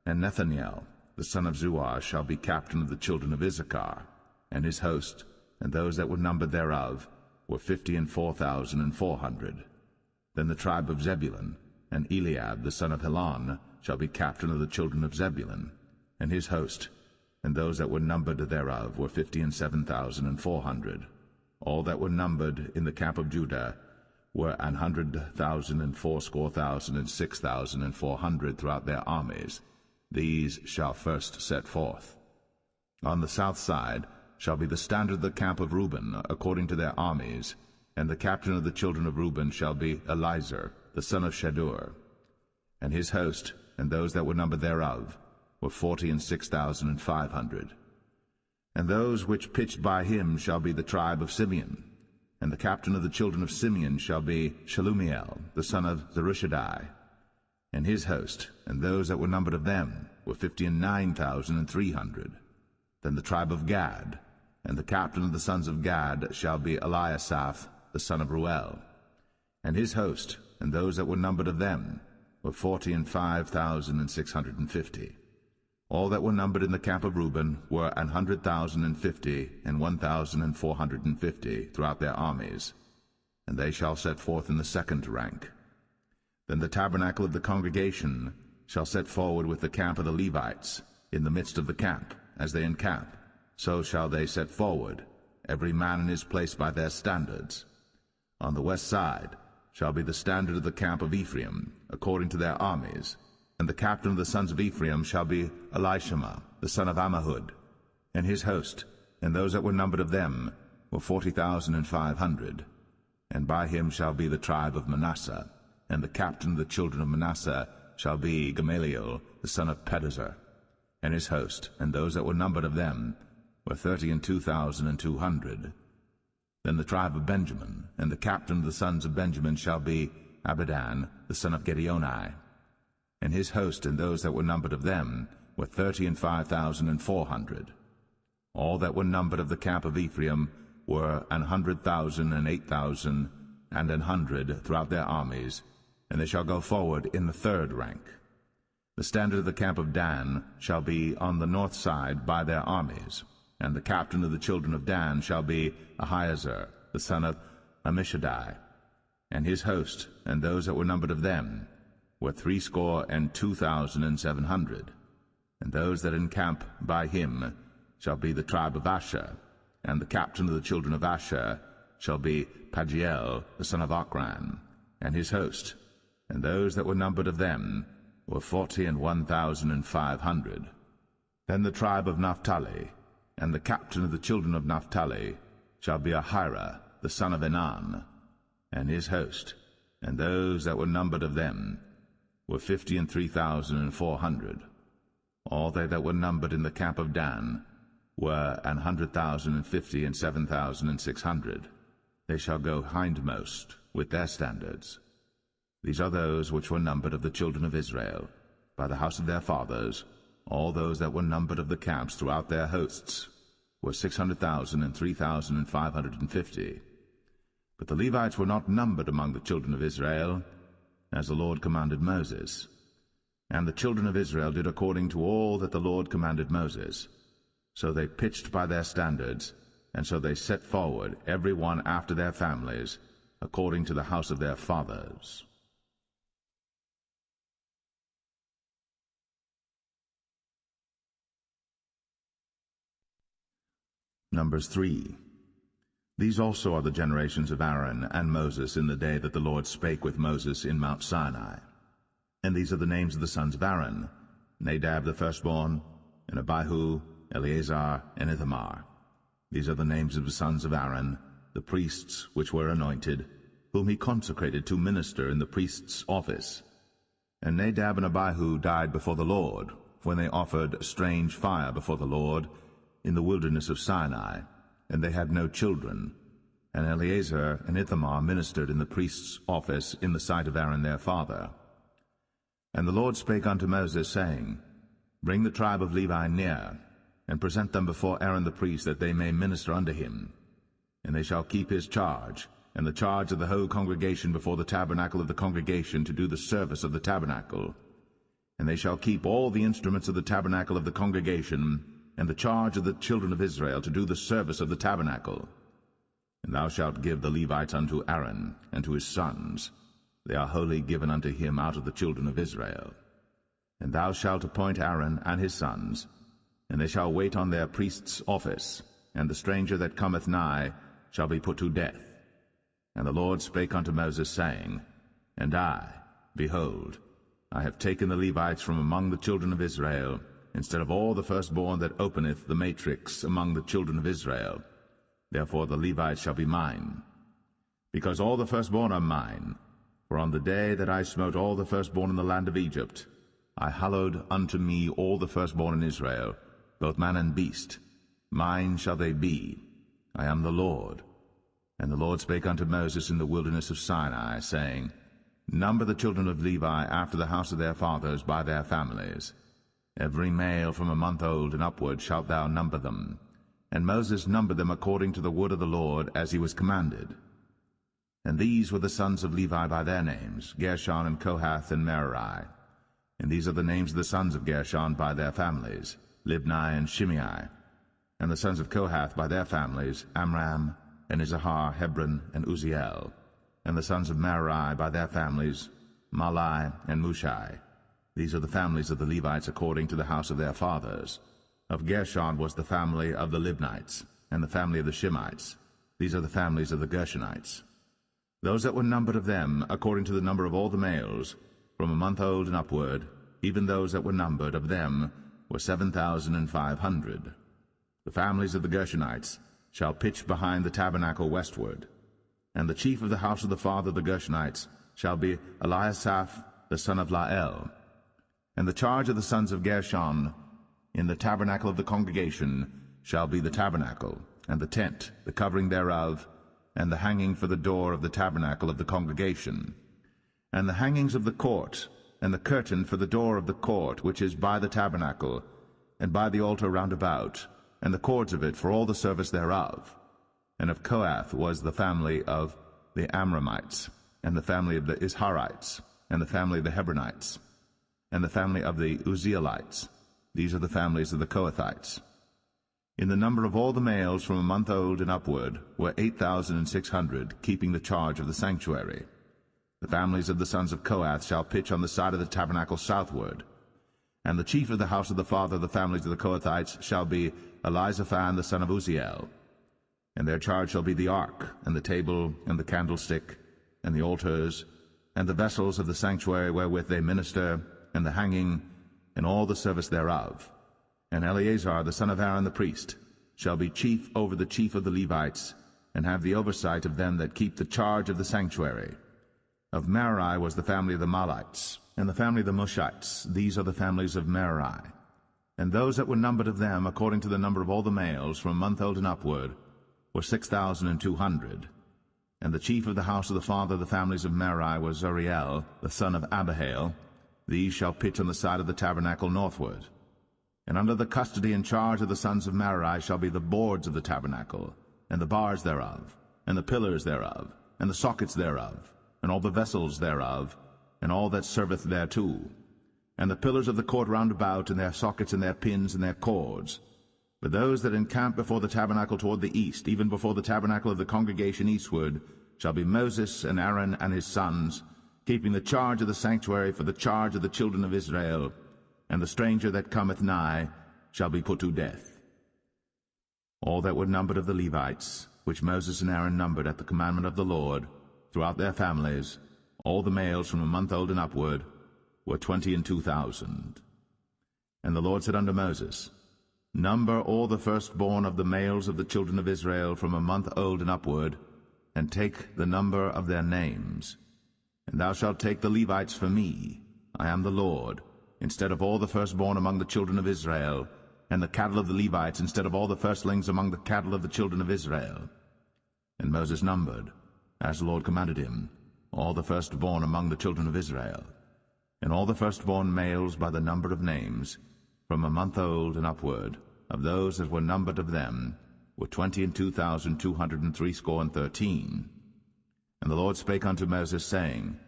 And Nethaniel the son of Zuar shall be captain of the children of Issachar. And his host, and those that were numbered thereof, were 54,400. Then the tribe of Zebulun, and Eliab the son of Helon, shall be captain of the children of Zebulun. And his host, and those that were numbered thereof, were 57,400. All that were numbered in the camp of Judah were 100,000 and 6,400 throughout their armies. These shall first set forth. On the south side shall be the standard of the camp of Reuben, according to their armies, and the captain of the children of Reuben shall be Elizur, the son of Shedeur. And his host, and those that were numbered thereof, were 46,500. And those which pitched by him shall be the tribe of Simeon. And the captain of the children of Simeon shall be Shelumiel, the son of Zerushadai. And his host, and those that were numbered of them, were 59,300. Then the tribe of Gad, and the captain of the sons of Gad shall be Eliasaph, the son of Ruel. And his host, and those that were numbered of them, were 45,650. All that were numbered in the camp of Reuben were 100,050 and 1,450 throughout their armies. And they shall set forth in the second rank. Then the tabernacle of the congregation shall set forward with the camp of the Levites, in the midst of the camp, as they encamp. So shall they set forward, every man in his place by their standards. On the west side shall be the standard of the camp of Ephraim, according to their armies. And the captain of the sons of Ephraim shall be Elishama, the son of Ammihud. And his host, and those that were numbered of them, were 40,500. And by him shall be the tribe of Manasseh. And the captain of the children of Manasseh shall be Gamaliel, the son of Pedazur. And his host, and those that were numbered of them, were 32,200. Then the tribe of Benjamin, and the captain of the sons of Benjamin shall be Abidan, the son of Gideoni. And his host, and those that were numbered of them, were 35,400. All that were numbered of the camp of Ephraim were 100,000 and 8,000 and 100 throughout their armies, and they shall go forward in the third rank. The standard of the camp of Dan shall be on the north side by their armies, and the captain of the children of Dan shall be Ahiezer, the son of Ammishaddai, and his host, and those that were numbered of them were 62,700. And those that encamp by him shall be the tribe of Asher, and the captain of the children of Asher shall be Pagiel, the son of Ochran, and his host, and those that were numbered of them were 41,500. Then the tribe of Naphtali, and the captain of the children of Naphtali shall be Ahira, the son of Enan, and his host, and those that were numbered of them were 53,400. All they that were numbered in the camp of Dan were 100,050 and 7,600. They shall go hindmost with their standards. These are those which were numbered of the children of Israel, by the house of their fathers. All those that were numbered of the camps throughout their hosts were 600,000 and 3,550. But the Levites were not numbered among the children of Israel, as the Lord commanded Moses. And the children of Israel did according to all that the Lord commanded Moses. So they pitched by their standards, and so they set forward, every one after their families, according to the house of their fathers. Numbers 3. These also are the generations of Aaron and Moses in the day that the Lord spake with Moses in Mount Sinai. And these are the names of the sons of Aaron: Nadab the firstborn, and Abihu, Eleazar, and Ithamar. These are the names of the sons of Aaron, the priests which were anointed, whom he consecrated to minister in the priest's office. And Nadab and Abihu died before the Lord, when they offered strange fire before the Lord in the wilderness of Sinai, and they had no children. And Eleazar and Ithamar ministered in the priest's office in the sight of Aaron their father. And the Lord spake unto Moses, saying, Bring the tribe of Levi near, and present them before Aaron the priest, that they may minister unto him. And they shall keep his charge, and the charge of the whole congregation before the tabernacle of the congregation, to do the service of the tabernacle. And they shall keep all the instruments of the tabernacle of the congregation, and the charge of the children of Israel, to do the service of the tabernacle. And thou shalt give the Levites unto Aaron and to his sons. They are wholly given unto him out of the children of Israel. And thou shalt appoint Aaron and his sons, and they shall wait on their priest's office, and the stranger that cometh nigh shall be put to death. And the Lord spake unto Moses, saying, And I, behold, I have taken the Levites from among the children of Israel, instead of all the firstborn that openeth the matrix among the children of Israel. Therefore the Levites shall be mine. Because all the firstborn are mine, for on the day that I smote all the firstborn in the land of Egypt, I hallowed unto me all the firstborn in Israel, both man and beast. Mine shall they be. I am the Lord. And the Lord spake unto Moses in the wilderness of Sinai, saying, Number the children of Levi after the house of their fathers by their families. Every male from a month old and upward shalt thou number them. And Moses numbered them according to the word of the Lord, as he was commanded. And these were the sons of Levi by their names, Gershon and Kohath and Merari. And these are the names of the sons of Gershon by their families, Libni and Shimei. And the sons of Kohath by their families, Amram and Izahar, Hebron, and Uzziel. And the sons of Merari by their families, Malai and Mushai. These are the families of the Levites according to the house of their fathers. Of Gershon was the family of the Libnites, and the family of the Shimites. These are the families of the Gershonites. Those that were numbered of them, according to the number of all the males, from a month old and upward, even those that were numbered of them, were 7,500. The families of the Gershonites shall pitch behind the tabernacle westward. And the chief of the house of the father of the Gershonites shall be Eliasaph the son of Lael. And the charge of the sons of Gershon in the tabernacle of the congregation shall be the tabernacle, and the tent, the covering thereof, and the hanging for the door of the tabernacle of the congregation, and the hangings of the court, and the curtain for the door of the court which is by the tabernacle, and by the altar round about, and the cords of it for all the service thereof. And of Kohath was the family of the Amramites, and the family of the Isharites, and the family of the Hebronites, and the family of the Uzzielites. These are the families of the Kohathites. In the number of all the males from a month old and upward were 8,600, keeping the charge of the sanctuary. The families of the sons of Kohath shall pitch on the side of the tabernacle southward. And the chief of the house of the father of the families of the Kohathites shall be Elizaphan the son of Uzziel. And their charge shall be the ark, and the table, and the candlestick, and the altars, and the vessels of the sanctuary wherewith they minister, and the hanging, and all the service thereof. And Eleazar the son of Aaron the priest shall be chief over the chief of the Levites, and have the oversight of them that keep the charge of the sanctuary. Of Merari was the family of the Mahlites, and the family of the Mushites. These are the families of Merari. And those that were numbered of them, according to the number of all the males, from a month old and upward, were 6,200. And the chief of the house of the father of the families of Merari was Zuriel, the son of Abihail. These shall pitch on the side of the tabernacle northward. And under the custody and charge of the sons of Merari shall be the boards of the tabernacle, and the bars thereof, and the pillars thereof, and the sockets thereof, and all the vessels thereof, and all that serveth thereto, and the pillars of the court round about, and their sockets, and their pins, and their cords. But those that encamp before the tabernacle toward the east, even before the tabernacle of the congregation eastward, shall be Moses and Aaron and his sons, keeping the charge of the sanctuary for the charge of the children of Israel. And the stranger that cometh nigh shall be put to death. All that were numbered of the Levites, which Moses and Aaron numbered at the commandment of the Lord, throughout their families, all the males from a month old and upward, were 22,000. And the Lord said unto Moses, Number all the firstborn of the males of the children of Israel from a month old and upward, and take the number of their names. And thou shalt take the Levites for me, I am the Lord, instead of all the firstborn among the children of Israel, and the cattle of the Levites instead of all the firstlings among the cattle of the children of Israel. And Moses numbered, as the Lord commanded him, all the firstborn among the children of Israel, and all the firstborn males by the number of names, from a month old and upward, of those that were numbered of them, were 22,213. And the Lord spake unto Moses, saying,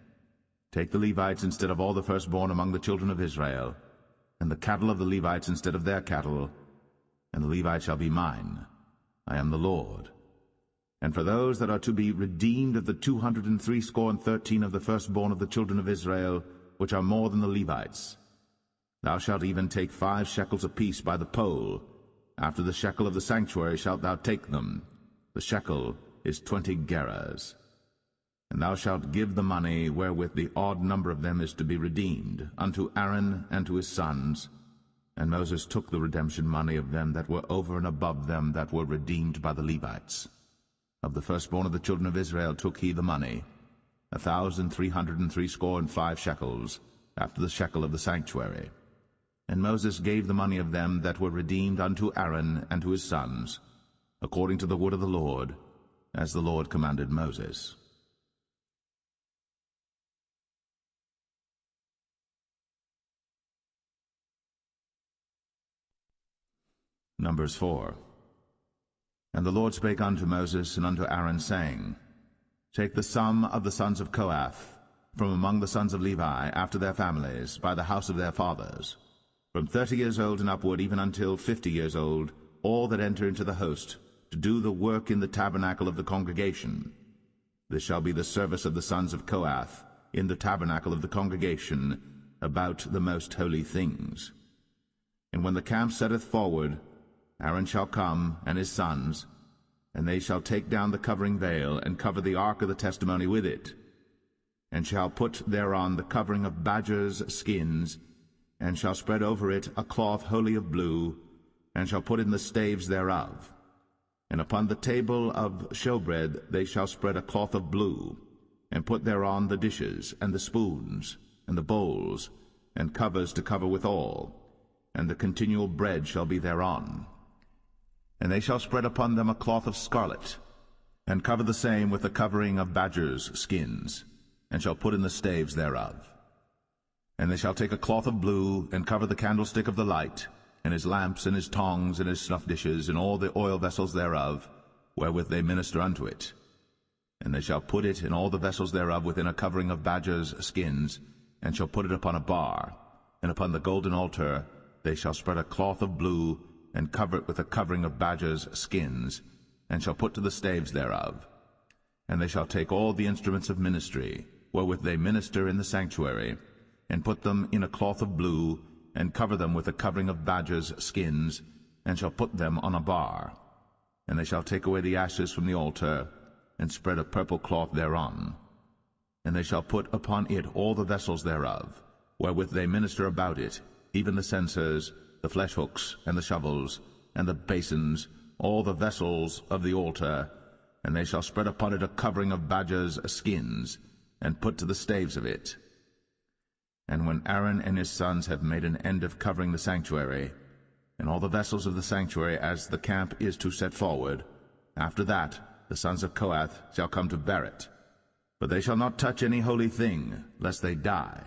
Take the Levites instead of all the firstborn among the children of Israel, and the cattle of the Levites instead of their cattle, and the Levites shall be mine. I am the Lord. And for those that are to be redeemed of the 213 of the firstborn of the children of Israel, which are more than the Levites, thou shalt even take 5 shekels apiece by the poll. After the shekel of the sanctuary shalt thou take them. The shekel is 20 gerahs. And thou shalt give the money wherewith the odd number of them is to be redeemed unto Aaron and to his sons. And Moses took the redemption money of them that were over and above them that were redeemed by the Levites. Of the firstborn of the children of Israel took he the money, 1,365 shekels, after the shekel of the sanctuary. And Moses gave the money of them that were redeemed unto Aaron and to his sons, according to the word of the Lord, as the Lord commanded Moses. Numbers 4. And the Lord spake unto Moses and unto Aaron, saying, Take the sum of the sons of Kohath from among the sons of Levi after their families, by the house of their fathers, from 30 years old and upward, even until 50 years old, all that enter into the host, to do the work in the tabernacle of the congregation. This shall be the service of the sons of Kohath in the tabernacle of the congregation, about the most holy things. And when the camp setteth forward, Aaron shall come, and his sons, and they shall take down the covering veil, and cover the ark of the testimony with it, and shall put thereon the covering of badgers' skins, and shall spread over it a cloth wholly of blue, and shall put in the staves thereof. And upon the table of showbread they shall spread a cloth of blue, and put thereon the dishes, and the spoons, and the bowls, and covers to cover withal, and the continual bread shall be thereon. And they shall spread upon them a cloth of scarlet, and cover the same with the covering of badgers' skins, and shall put in the staves thereof. And they shall take a cloth of blue, and cover the candlestick of the light, and his lamps, and his tongs, and his snuff dishes, and all the oil vessels thereof, wherewith they minister unto it. And they shall put it and all the vessels thereof within a covering of badgers' skins, and shall put it upon a bar, and upon the golden altar they shall spread a cloth of blue, and cover it with a covering of badgers' skins, and shall put to the staves thereof. And they shall take all the instruments of ministry, wherewith they minister in the sanctuary, and put them in a cloth of blue, and cover them with a covering of badgers' skins, and shall put them on a bar. And they shall take away the ashes from the altar, and spread a purple cloth thereon. And they shall put upon it all the vessels thereof, wherewith they minister about it, even the censers, the flesh hooks, and the shovels, and the basins, all the vessels of the altar, and they shall spread upon it a covering of badgers' skins, and put to the staves of it. And when Aaron and his sons have made an end of covering the sanctuary, and all the vessels of the sanctuary as the camp is to set forward, after that the sons of Kohath shall come to bear it. But they shall not touch any holy thing, lest they die.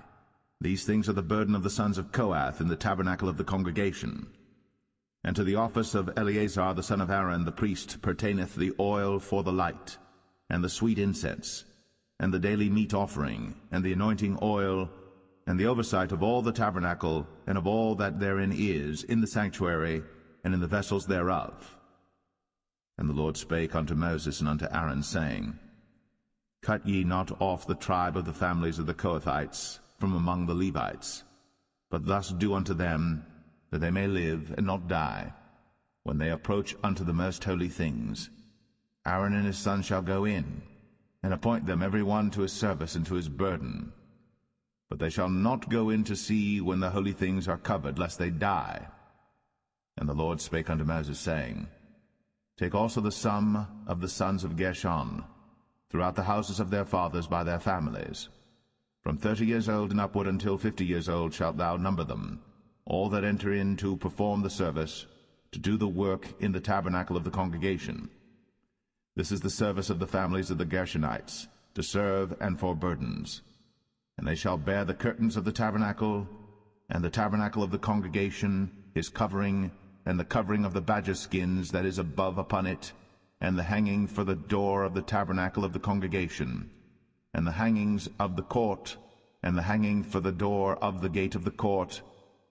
These things are the burden of the sons of Kohath in the tabernacle of the congregation. And to the office of Eleazar the son of Aaron the priest pertaineth the oil for the light, and the sweet incense, and the daily meat offering, and the anointing oil, and the oversight of all the tabernacle, and of all that therein is, in the sanctuary, and in the vessels thereof. And the Lord spake unto Moses and unto Aaron, saying, Cut ye not off the tribe of the families of the Kohathites from among the Levites, but thus do unto them, that they may live and not die, when they approach unto the most holy things. Aaron and his sons shall go in, and appoint them every one to his service and to his burden. But they shall not go in to see when the holy things are covered, lest they die. And the Lord spake unto Moses, saying, Take also the sum of the sons of Gershon, throughout the houses of their fathers by their families. From 30 years old and upward until 50 years old shalt thou number them, all that enter in to perform the service, to do the work in the tabernacle of the congregation. This is the service of the families of the Gershonites, to serve and for burdens. And they shall bear the curtains of the tabernacle, and the tabernacle of the congregation, his covering, and the covering of the badger skins that is above upon it, and the hanging for the door of the tabernacle of the congregation, and the hangings of the court, and the hanging for the door of the gate of the court,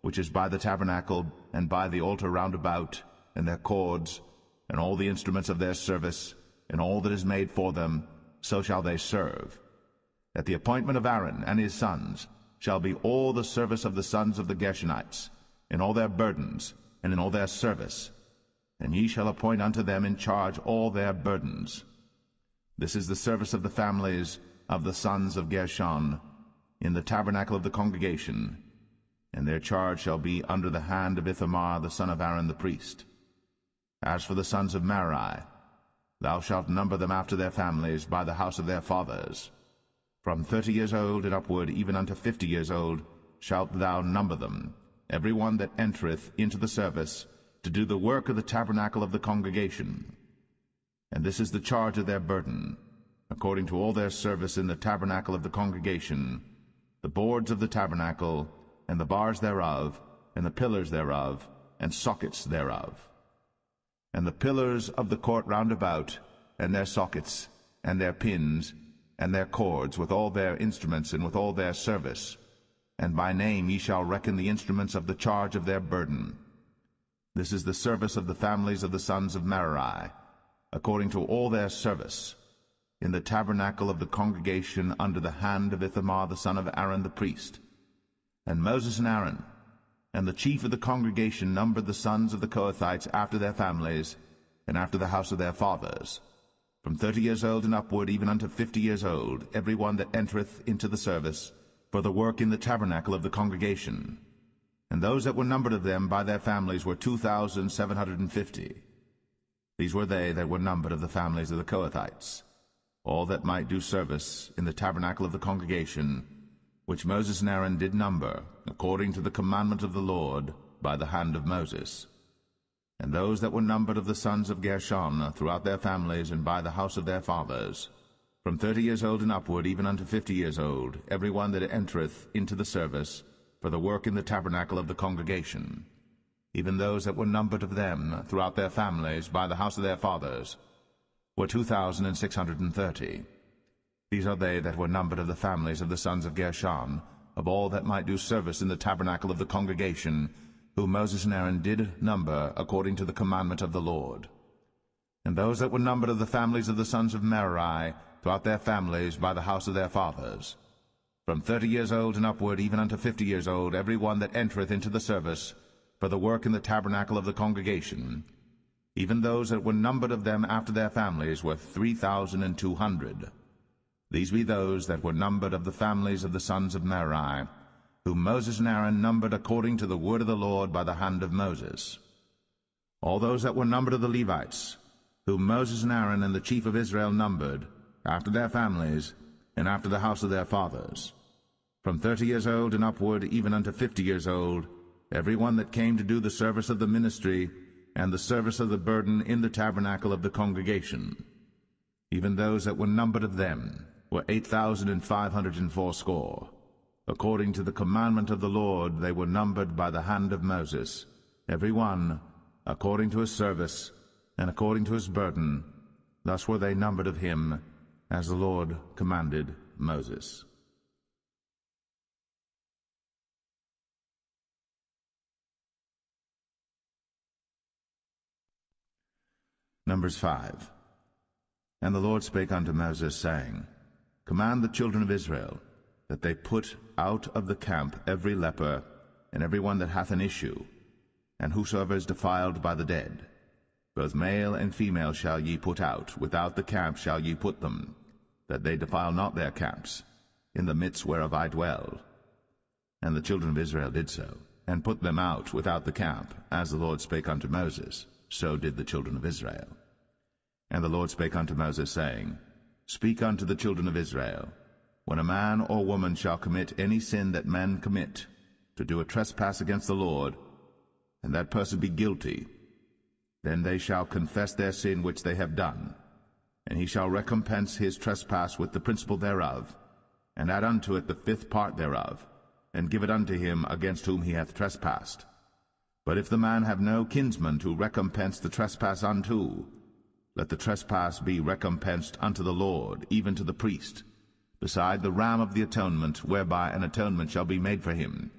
which is by the tabernacle, and by the altar round about, and their cords, and all the instruments of their service, and all that is made for them, so shall they serve. At the appointment of Aaron and his sons shall be all the service of the sons of the Gershonites, in all their burdens, and in all their service, and ye shall appoint unto them in charge all their burdens. This is the service of the families of the sons of Gershon, in the tabernacle of the congregation, and their charge shall be under the hand of Ithamar the son of Aaron the priest. As for the sons of Merari, thou shalt number them after their families by the house of their fathers. From 30 years old and upward, even unto 50 years old, shalt thou number them, every one that entereth into the service, to do the work of the tabernacle of the congregation. And this is the charge of their burden, according to all their service in the tabernacle of the congregation, the boards of the tabernacle, and the bars thereof, and the pillars thereof, and sockets thereof. And the pillars of the court round about, and their sockets, and their pins, and their cords, with all their instruments, and with all their service. And by name ye shall reckon the instruments of the charge of their burden. This is the service of the families of the sons of Merari, according to all their service, in the tabernacle of the congregation under the hand of Ithamar the son of Aaron the priest. And Moses and Aaron, and the chief of the congregation numbered the sons of the Kohathites after their families, and after the house of their fathers, from 30 years old and upward, even unto 50 years old, every one that entereth into the service, for the work in the tabernacle of the congregation. And those that were numbered of them by their families were 2,750. These were they that were numbered of the families of the Kohathites, all that might do service in the tabernacle of the congregation, which Moses and Aaron did number, according to the commandment of the Lord, by the hand of Moses. And those that were numbered of the sons of Gershon throughout their families and by the house of their fathers, from 30 years old and upward, even unto 50 years old, every one that entereth into the service, for the work in the tabernacle of the congregation, even those that were numbered of them throughout their families by the house of their fathers, were 2,630. These are they that were numbered of the families of the sons of Gershon, of all that might do service in the tabernacle of the congregation, whom Moses and Aaron did number according to the commandment of the Lord. And those that were numbered of the families of the sons of Merari, throughout their families by the house of their fathers, from 30 years old and upward, even unto 50 years old, every one that entereth into the service, for the work in the tabernacle of the congregation, even those that were numbered of them after their families, were 3,200. These be those that were numbered of the families of the sons of Merari, whom Moses and Aaron numbered according to the word of the Lord by the hand of Moses. All those that were numbered of the Levites, whom Moses and Aaron and the chief of Israel numbered, after their families, and after the house of their fathers, from 30 years old and upward, even unto 50 years old, every one that came to do the service of the ministry, and the service of the burden in the tabernacle of the congregation, even those that were numbered of them, were 8,580. According to the commandment of the Lord they were numbered by the hand of Moses, every one according to his service, and according to his burden. Thus were they numbered of him, as the Lord commanded Moses. Numbers 5. And the Lord spake unto Moses, saying, Command the children of Israel, that they put out of the camp every leper, and every one that hath an issue, and whosoever is defiled by the dead. Both male and female shall ye put out, without the camp shall ye put them, that they defile not their camps, in the midst whereof I dwell. And the children of Israel did so, and put them out without the camp, as the Lord spake unto Moses. So did the children of Israel. And the Lord spake unto Moses, saying, Speak unto the children of Israel, when a man or woman shall commit any sin that men commit, to do a trespass against the Lord, and that person be guilty, then they shall confess their sin which they have done, and he shall recompense his trespass with the principal thereof, and add unto it the 5th part thereof, and give it unto him against whom he hath trespassed. But if the man have no kinsman to recompense the trespass unto, let the trespass be recompensed unto the Lord, even to the priest, beside the ram of the atonement, whereby an atonement shall be made for him.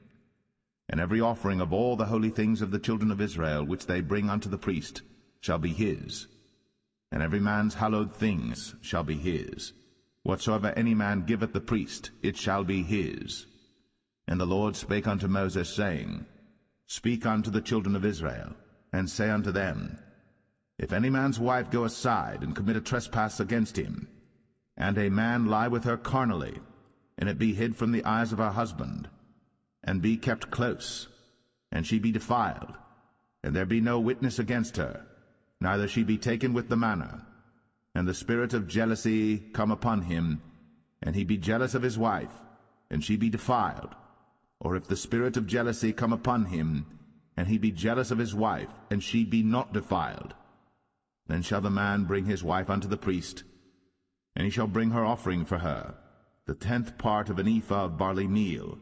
And every offering of all the holy things of the children of Israel, which they bring unto the priest, shall be his. And every man's hallowed things shall be his. Whatsoever any man giveth the priest, it shall be his. And the Lord spake unto Moses, saying, Speak unto the children of Israel, and say unto them, If any man's wife go aside and commit a trespass against him, and a man lie with her carnally, and it be hid from the eyes of her husband, and be kept close, and she be defiled, and there be no witness against her, neither she be taken with the manner, and the spirit of jealousy come upon him, and he be jealous of his wife, and she be defiled, or if the spirit of jealousy come upon him, and he be jealous of his wife, and she be not defiled, then shall the man bring his wife unto the priest, and he shall bring her offering for her, the 10th part of an ephah of barley meal.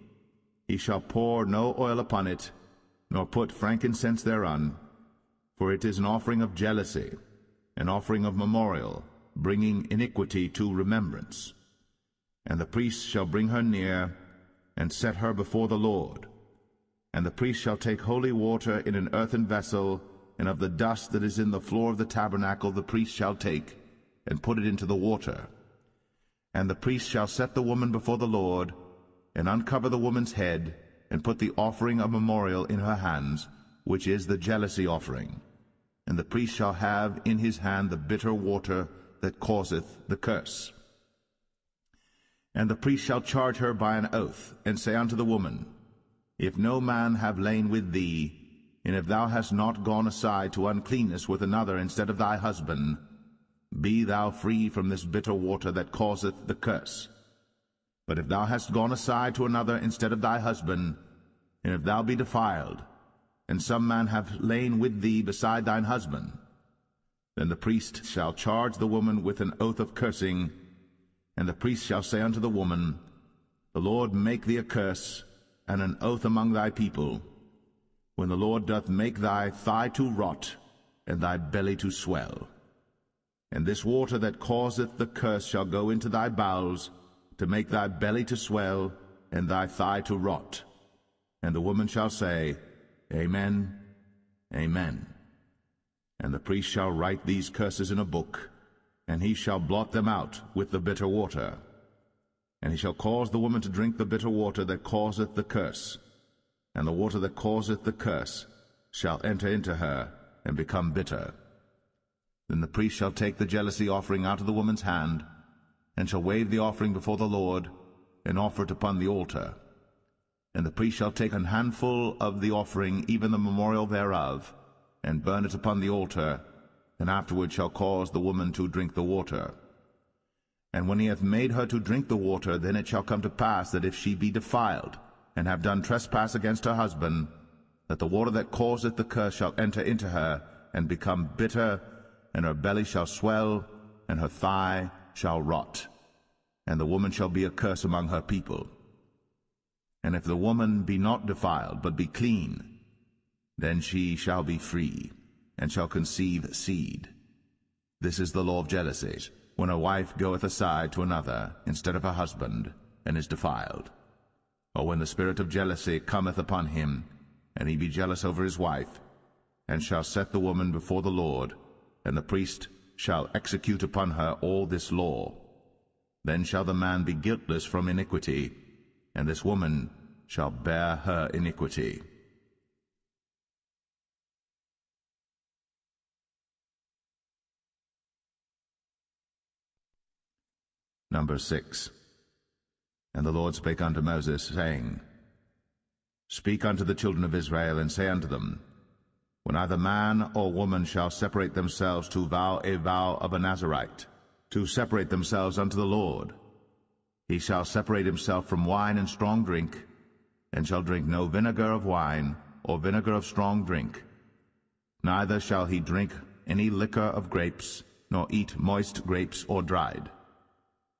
He shall pour no oil upon it, nor put frankincense thereon, for it is an offering of jealousy, an offering of memorial, bringing iniquity to remembrance. And the priest shall bring her near, and set her before the Lord. And the priest shall take holy water in an earthen vessel, and of the dust that is in the floor of the tabernacle the priest shall take, and put it into the water. And the priest shall set the woman before the Lord, and uncover the woman's head, and put the offering of memorial in her hands, which is the jealousy offering. And the priest shall have in his hand the bitter water that causeth the curse. And the priest shall charge her by an oath, and say unto the woman, If no man have lain with thee, and if thou hast not gone aside to uncleanness with another instead of thy husband, be thou free from this bitter water that causeth the curse. But if thou hast gone aside to another instead of thy husband, and if thou be defiled, and some man have lain with thee beside thine husband, then the priest shall charge the woman with an oath of cursing, And the priest shall say unto the woman, The Lord make thee a curse, and an oath among thy people, when the Lord doth make thy thigh to rot, and thy belly to swell. And this water that causeth the curse shall go into thy bowels, to make thy belly to swell, and thy thigh to rot. And the woman shall say, Amen, Amen. And the priest shall write these curses in a book, and he shall blot them out with the bitter water. And he shall cause the woman to drink the bitter water that causeth the curse, and the water that causeth the curse shall enter into her, and become bitter. Then the priest shall take the jealousy offering out of the woman's hand, and shall wave the offering before the Lord, and offer it upon the altar. And the priest shall take an handful of the offering, even the memorial thereof, and burn it upon the altar, and afterward shall cause the woman to drink the water. And when he hath made her to drink the water, then it shall come to pass that if she be defiled, and have done trespass against her husband, that the water that causeth the curse shall enter into her, and become bitter, and her belly shall swell, and her thigh shall rot, and the woman shall be a curse among her people. And if the woman be not defiled, but be clean, then she shall be free, and shall conceive seed. This is the law of jealousy, when a wife goeth aside to another instead of her husband, and is defiled. Or when the spirit of jealousy cometh upon him, and he be jealous over his wife, and shall set the woman before the Lord, and the priest shall execute upon her all this law. Then shall the man be guiltless from iniquity, and this woman shall bear her iniquity. Number 6. And the Lord spake unto Moses, saying, Speak unto the children of Israel, and say unto them, When either man or woman shall separate themselves to vow a vow of a Nazarite, to separate themselves unto the Lord, he shall separate himself from wine and strong drink, and shall drink no vinegar of wine, or vinegar of strong drink. Neither shall he drink any liquor of grapes, nor eat moist grapes or dried.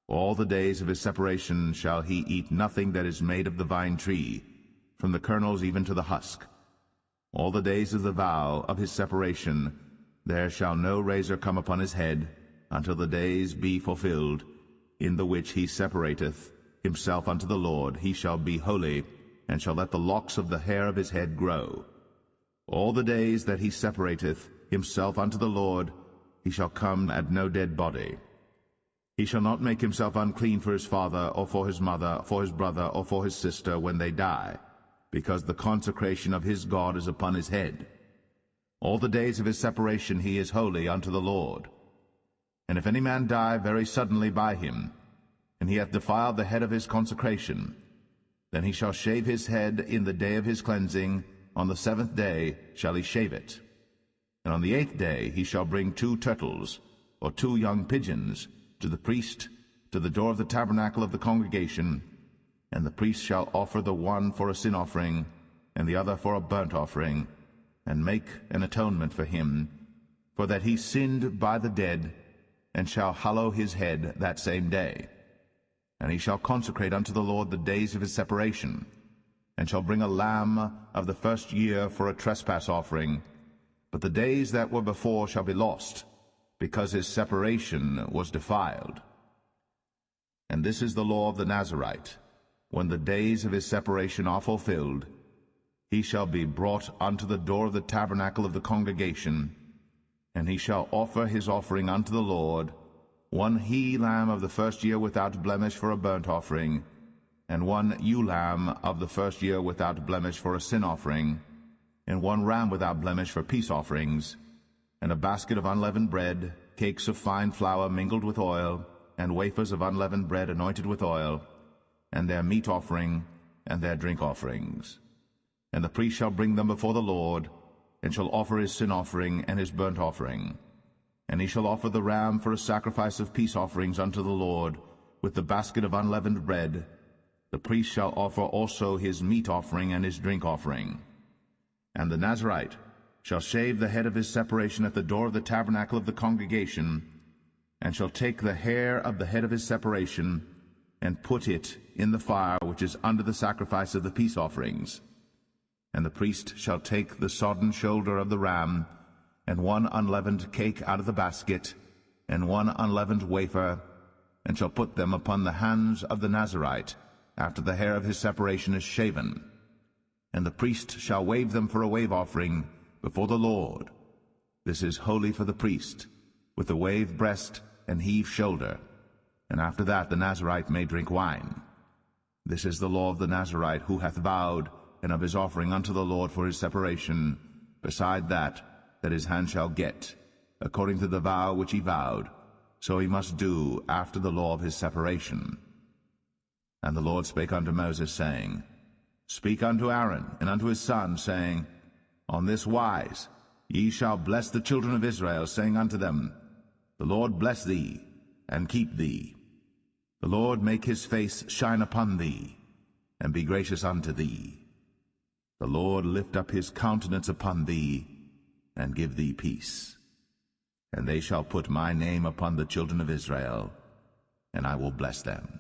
All the days of his separation shall he eat nothing that is made of the vine tree, from the kernels even to the husk. All the days of the vow of his separation there shall no razor come upon his head, until the days be fulfilled, in the which he separateth himself unto the Lord. He shall be holy, and shall let the locks of the hair of his head grow. All the days that he separateth himself unto the Lord, he shall come at no dead body. He shall not make himself unclean for his father, or for his mother, for his brother, or for his sister, when they die, because the consecration of his God is upon his head. All the days of his separation he is holy unto the Lord. And if any man die very suddenly by him, and he hath defiled the head of his consecration, then he shall shave his head in the day of his cleansing. On the 7th day shall he shave it. And on the 8th day he shall bring 2 turtles, or 2 young pigeons, to the priest, to the door of the tabernacle of the congregation, and the priest shall offer the one for a sin offering, and the other for a burnt offering, and make an atonement for him, for that he sinned by the dead, and shall hallow his head that same day. And he shall consecrate unto the Lord the days of his separation, and shall bring a lamb of the first year for a trespass offering, but the days that were before shall be lost, because his separation was defiled. And this is the law of the Nazarite. When the days of his separation are fulfilled, he shall be brought unto the door of the tabernacle of the congregation, and he shall offer his offering unto the Lord, 1 he-lamb of the first year without blemish for a burnt offering, and 1 ewe-lamb of the first year without blemish for a sin offering, and 1 ram without blemish for peace offerings, and a basket of unleavened bread, cakes of fine flour mingled with oil, and wafers of unleavened bread anointed with oil, and their meat offering, and their drink offerings. And the priest shall bring them before the Lord, and shall offer his sin offering and his burnt offering. And he shall offer the ram for a sacrifice of peace offerings unto the Lord, with the basket of unleavened bread. The priest shall offer also his meat offering and his drink offering. And the Nazarite shall shave the head of his separation at the door of the tabernacle of the congregation, and shall take the hair of the head of his separation, and put it in the fire which is under the sacrifice of the peace offerings. And the priest shall take the sodden shoulder of the ram, and 1 unleavened cake out of the basket, and 1 unleavened wafer, and shall put them upon the hands of the Nazarite, after the hair of his separation is shaven. And the priest shall wave them for a wave offering before the Lord. This is holy for the priest, with the wave breast and heave shoulder. And after that the Nazarite may drink wine. This is the law of the Nazarite who hath vowed, and of his offering unto the Lord for his separation, beside that his hand shall get, according to the vow which he vowed, so he must do after the law of his separation. And the Lord spake unto Moses, saying, Speak unto Aaron and unto his sons, saying, On this wise ye shall bless the children of Israel, saying unto them, The Lord bless thee, and keep thee. The Lord make his face shine upon thee, and be gracious unto thee. The Lord lift up his countenance upon thee, and give thee peace. And they shall put my name upon the children of Israel, and I will bless them.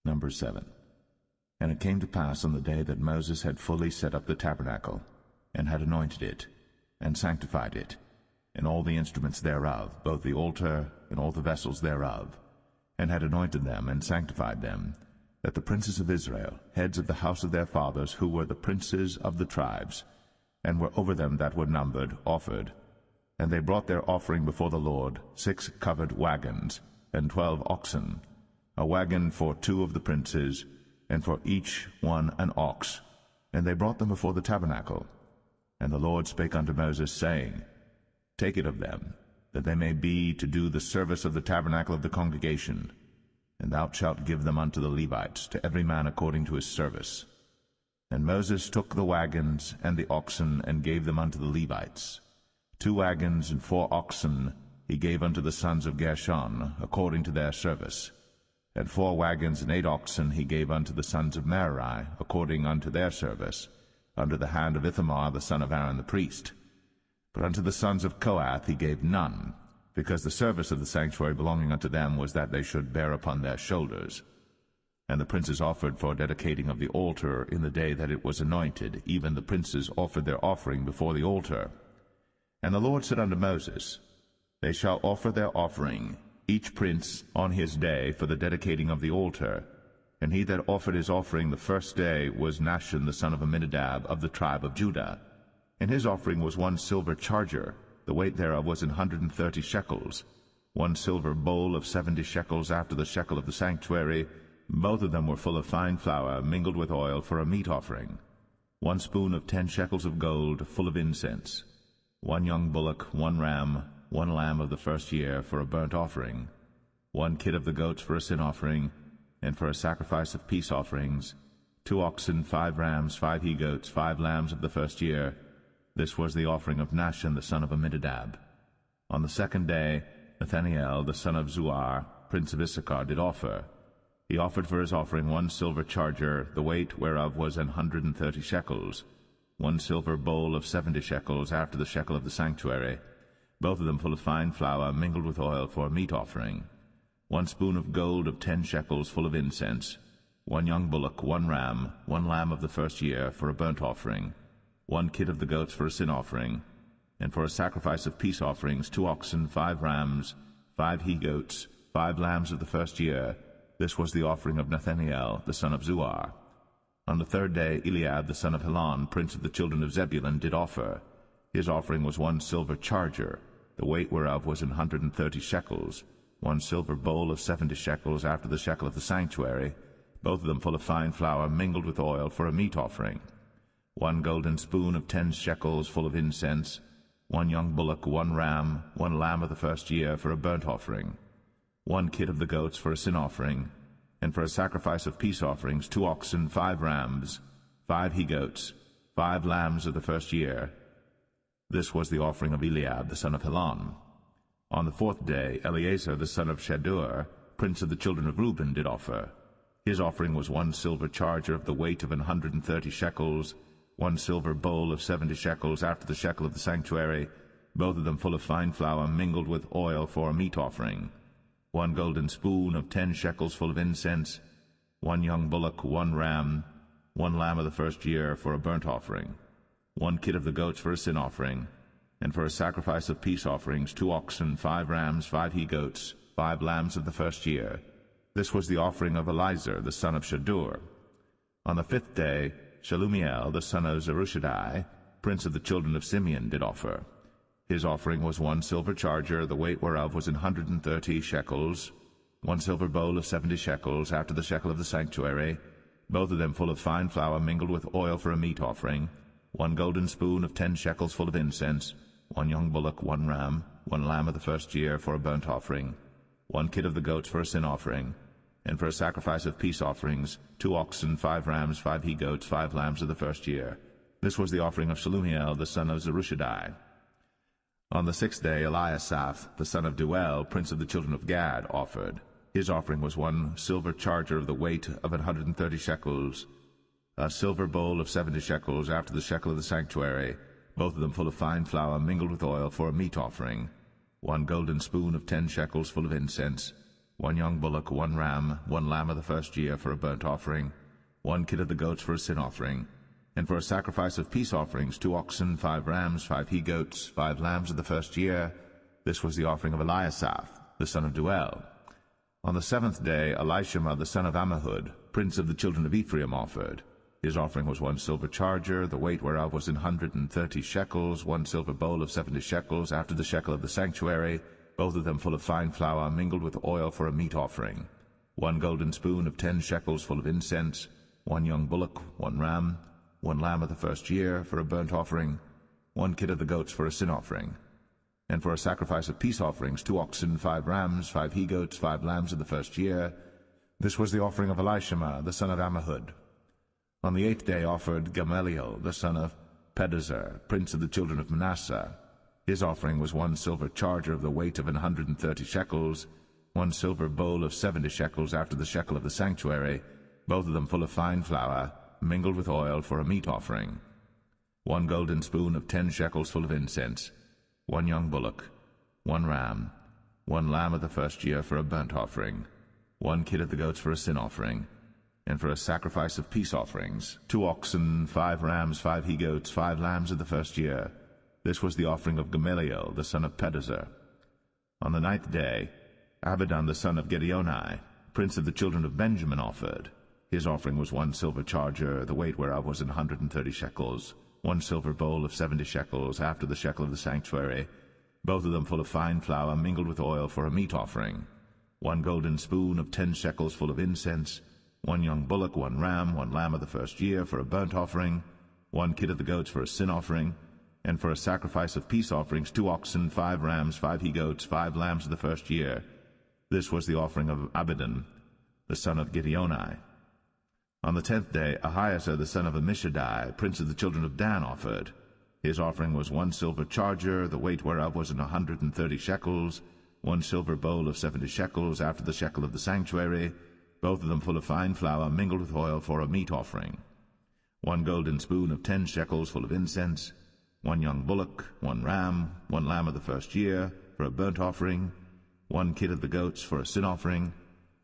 Number 7. And it came to pass on the day that Moses had fully set up the tabernacle, and had anointed it, and sanctified it, and all the instruments thereof, both the altar and all the vessels thereof, and had anointed them and sanctified them, that the princes of Israel, heads of the house of their fathers, who were the princes of the tribes, and were over them that were numbered, offered. And they brought their offering before the Lord, 6 covered wagons, and 12 oxen, a wagon for 2 of the princes, and for each one an ox. And they brought them before the tabernacle. And the Lord spake unto Moses, saying, Take it of them, that they may be to do the service of the tabernacle of the congregation, and thou shalt give them unto the Levites, to every man according to his service. And Moses took the wagons and the oxen, and gave them unto the Levites. 2 wagons and 4 oxen he gave unto the sons of Gershon, according to their service. And 4 wagons and 8 oxen he gave unto the sons of Merari, according unto their service, under the hand of Ithamar the son of Aaron the priest. But unto the sons of Kohath he gave none, because the service of the sanctuary belonging unto them was that they should bear upon their shoulders. And the princes offered for dedicating of the altar in the day that it was anointed, even the princes offered their offering before the altar. And the Lord said unto Moses, They shall offer their offering, each prince on his day, for the dedicating of the altar. And he that offered his offering the first day was Nahshon the son of Amminadab, of the tribe of Judah. And his offering was 1 silver charger, the weight thereof was 130 shekels, 1 silver bowl of 70 shekels after the shekel of the sanctuary. Both of them were full of fine flour, mingled with oil, for a meat offering. 1 spoon of 10 shekels of gold, full of incense. 1 young bullock, 1 ram, 1 lamb of the first year, for a burnt offering. 1 kid of the goats for a sin offering, and for a sacrifice of peace offerings. 2 oxen, 5 rams, 5 he-goats, 5 lambs of the first year. This was the offering of Nahshon the son of Amminadab. On the 2nd day, Nathanael the son of Zuar, prince of Issachar, did offer. He offered for his offering 1 silver charger, the weight whereof was 130 shekels, 1 silver bowl of 70 shekels after the shekel of the sanctuary, both of them full of fine flour, mingled with oil, for a meat offering. 1 spoon of gold of 10 shekels, full of incense. 1 young bullock, 1 ram, 1 lamb of the first year, for a burnt offering. 1 kid of the goats for a sin offering. And for a sacrifice of peace offerings, 2 oxen, 5 rams, 5 he-goats, 5 lambs of the first year. This was the offering of Nathanael the son of Zuar. On the 3rd day, Eliab the son of Helon, prince of the children of Zebulun, did offer. His offering was 1 silver charger, the weight whereof was 130 shekels, 1 silver bowl of 70 shekels after the shekel of the sanctuary, both of them full of fine flour, mingled with oil, for a meat offering. 1 golden spoon of 10 shekels, full of incense. 1 young bullock, 1 ram, 1 lamb of the first year, for a burnt offering. 1 kid of the goats for a sin offering. And for a sacrifice of peace offerings, 2 oxen, 5 rams, 5 he-goats, 5 lambs of the first year. This was the offering of Eliab the son of Helon. On the 4th day, Eleazar the son of Shadur, prince of the children of Reuben, did offer. His offering was 1 silver charger of the weight of 130 shekels, 1 silver bowl of 70 shekels after the shekel of the sanctuary, both of them full of fine flour mingled with oil for a meat offering, 1 golden spoon of 10 shekels full of incense, 1 young bullock, 1 ram, 1 lamb of the first year for a burnt offering, 1 kid of the goats for a sin offering, and for a sacrifice of peace offerings 2 oxen, 5 rams, 5 he-goats, 5 lambs of the first year. This was the offering of Elizur the son of Shadur. On the 5th day Shelumiel the son of Zerushadai, prince of the children of Simeon, did offer. His offering was 1 silver charger, the weight whereof was 130 shekels, 1 silver bowl of 70 shekels after the shekel of the sanctuary, both of them full of fine flour mingled with oil for a meat offering, 1 golden spoon of 10 shekels full of incense, 1 young bullock, 1 ram, 1 lamb of the first year for a burnt offering, 1 kid of the goats for a sin offering, and for a sacrifice of peace offerings 2 oxen, 5 rams, 5 he-goats, 5 lambs of the first year. This was the offering of Shelumiel the son of Zerushadai. On the 6th day Eliasaph the son of Deuel, prince of the children of Gad, offered. His offering was 1 silver charger of the weight of 130 shekels, a silver bowl of 70 shekels after the shekel of the sanctuary, both of them full of fine flour mingled with oil for a meat offering, 1 golden spoon of 10 shekels full of incense, 1 young bullock, 1 ram, 1 lamb of the first year for a burnt offering, 1 kid of the goats for a sin offering, and for a sacrifice of peace offerings 2 oxen, 5 rams, 5 he-goats, 5 lambs of the first year. This was the offering of Eliasaph the son of Deuel. On the 7th day Elishama the son of Ammihud, prince of the children of Ephraim, offered. His offering was 1 silver charger, the weight whereof was 130 shekels, 1 silver bowl of 70 shekels after the shekel of the sanctuary, both of them full of fine flour mingled with oil for a meat offering, 1 golden spoon of 10 shekels full of incense, 1 young bullock, 1 ram, 1 lamb of the first year for a burnt offering, 1 kid of the goats for a sin offering, and for a sacrifice of peace offerings 2 oxen, 5 rams, 5 he-goats, 5 lambs of the first year. This was the offering of Elishama the son of Ammihud. On the 8th day offered Gamaliel the son of Pedahzur, prince of the children of Manasseh. His offering was 1 silver charger of the weight of 130 shekels, 1 silver bowl of 70 shekels after the shekel of the sanctuary, both of them full of fine flour mingled with oil for a meat offering, 1 golden spoon of 10 shekels full of incense, 1 young bullock, 1 ram, 1 lamb of the first year for a burnt offering, 1 kid of the goats for a sin offering, and for a sacrifice of peace offerings 2 oxen, 5 rams, 5 he-goats, 5 lambs of the first year. This was the offering of Gamaliel the son of Pedahzur. On the 9th day Abidan the son of Gideoni, prince of the children of Benjamin, offered. His offering was 1 silver charger, the weight whereof was 130 shekels, 1 silver bowl of 70 shekels after the shekel of the sanctuary, both of them full of fine flour mingled with oil for a meat offering, 1 golden spoon of 10 shekels full of incense, 1 young bullock, 1 ram, 1 lamb of the first year for a burnt offering, 1 kid of the goats for a sin offering, and for a sacrifice of peace offerings 2 oxen, 5 rams, 5 he-goats, 5 lambs of the first year. This was the offering of Abidan the son of Gideoni. On the 10th day Ahiezer the son of Ammishaddai, prince of the children of Dan, offered. His offering was 1 silver charger, the weight whereof was 130 shekels, 1 silver bowl of 70 shekels after the shekel of the sanctuary, both of them full of fine flour mingled with oil for a meat offering, 1 golden spoon of 10 shekels full of incense, 1 young bullock, 1 ram, 1 lamb of the first year for a burnt offering, 1 kid of the goats for a sin offering,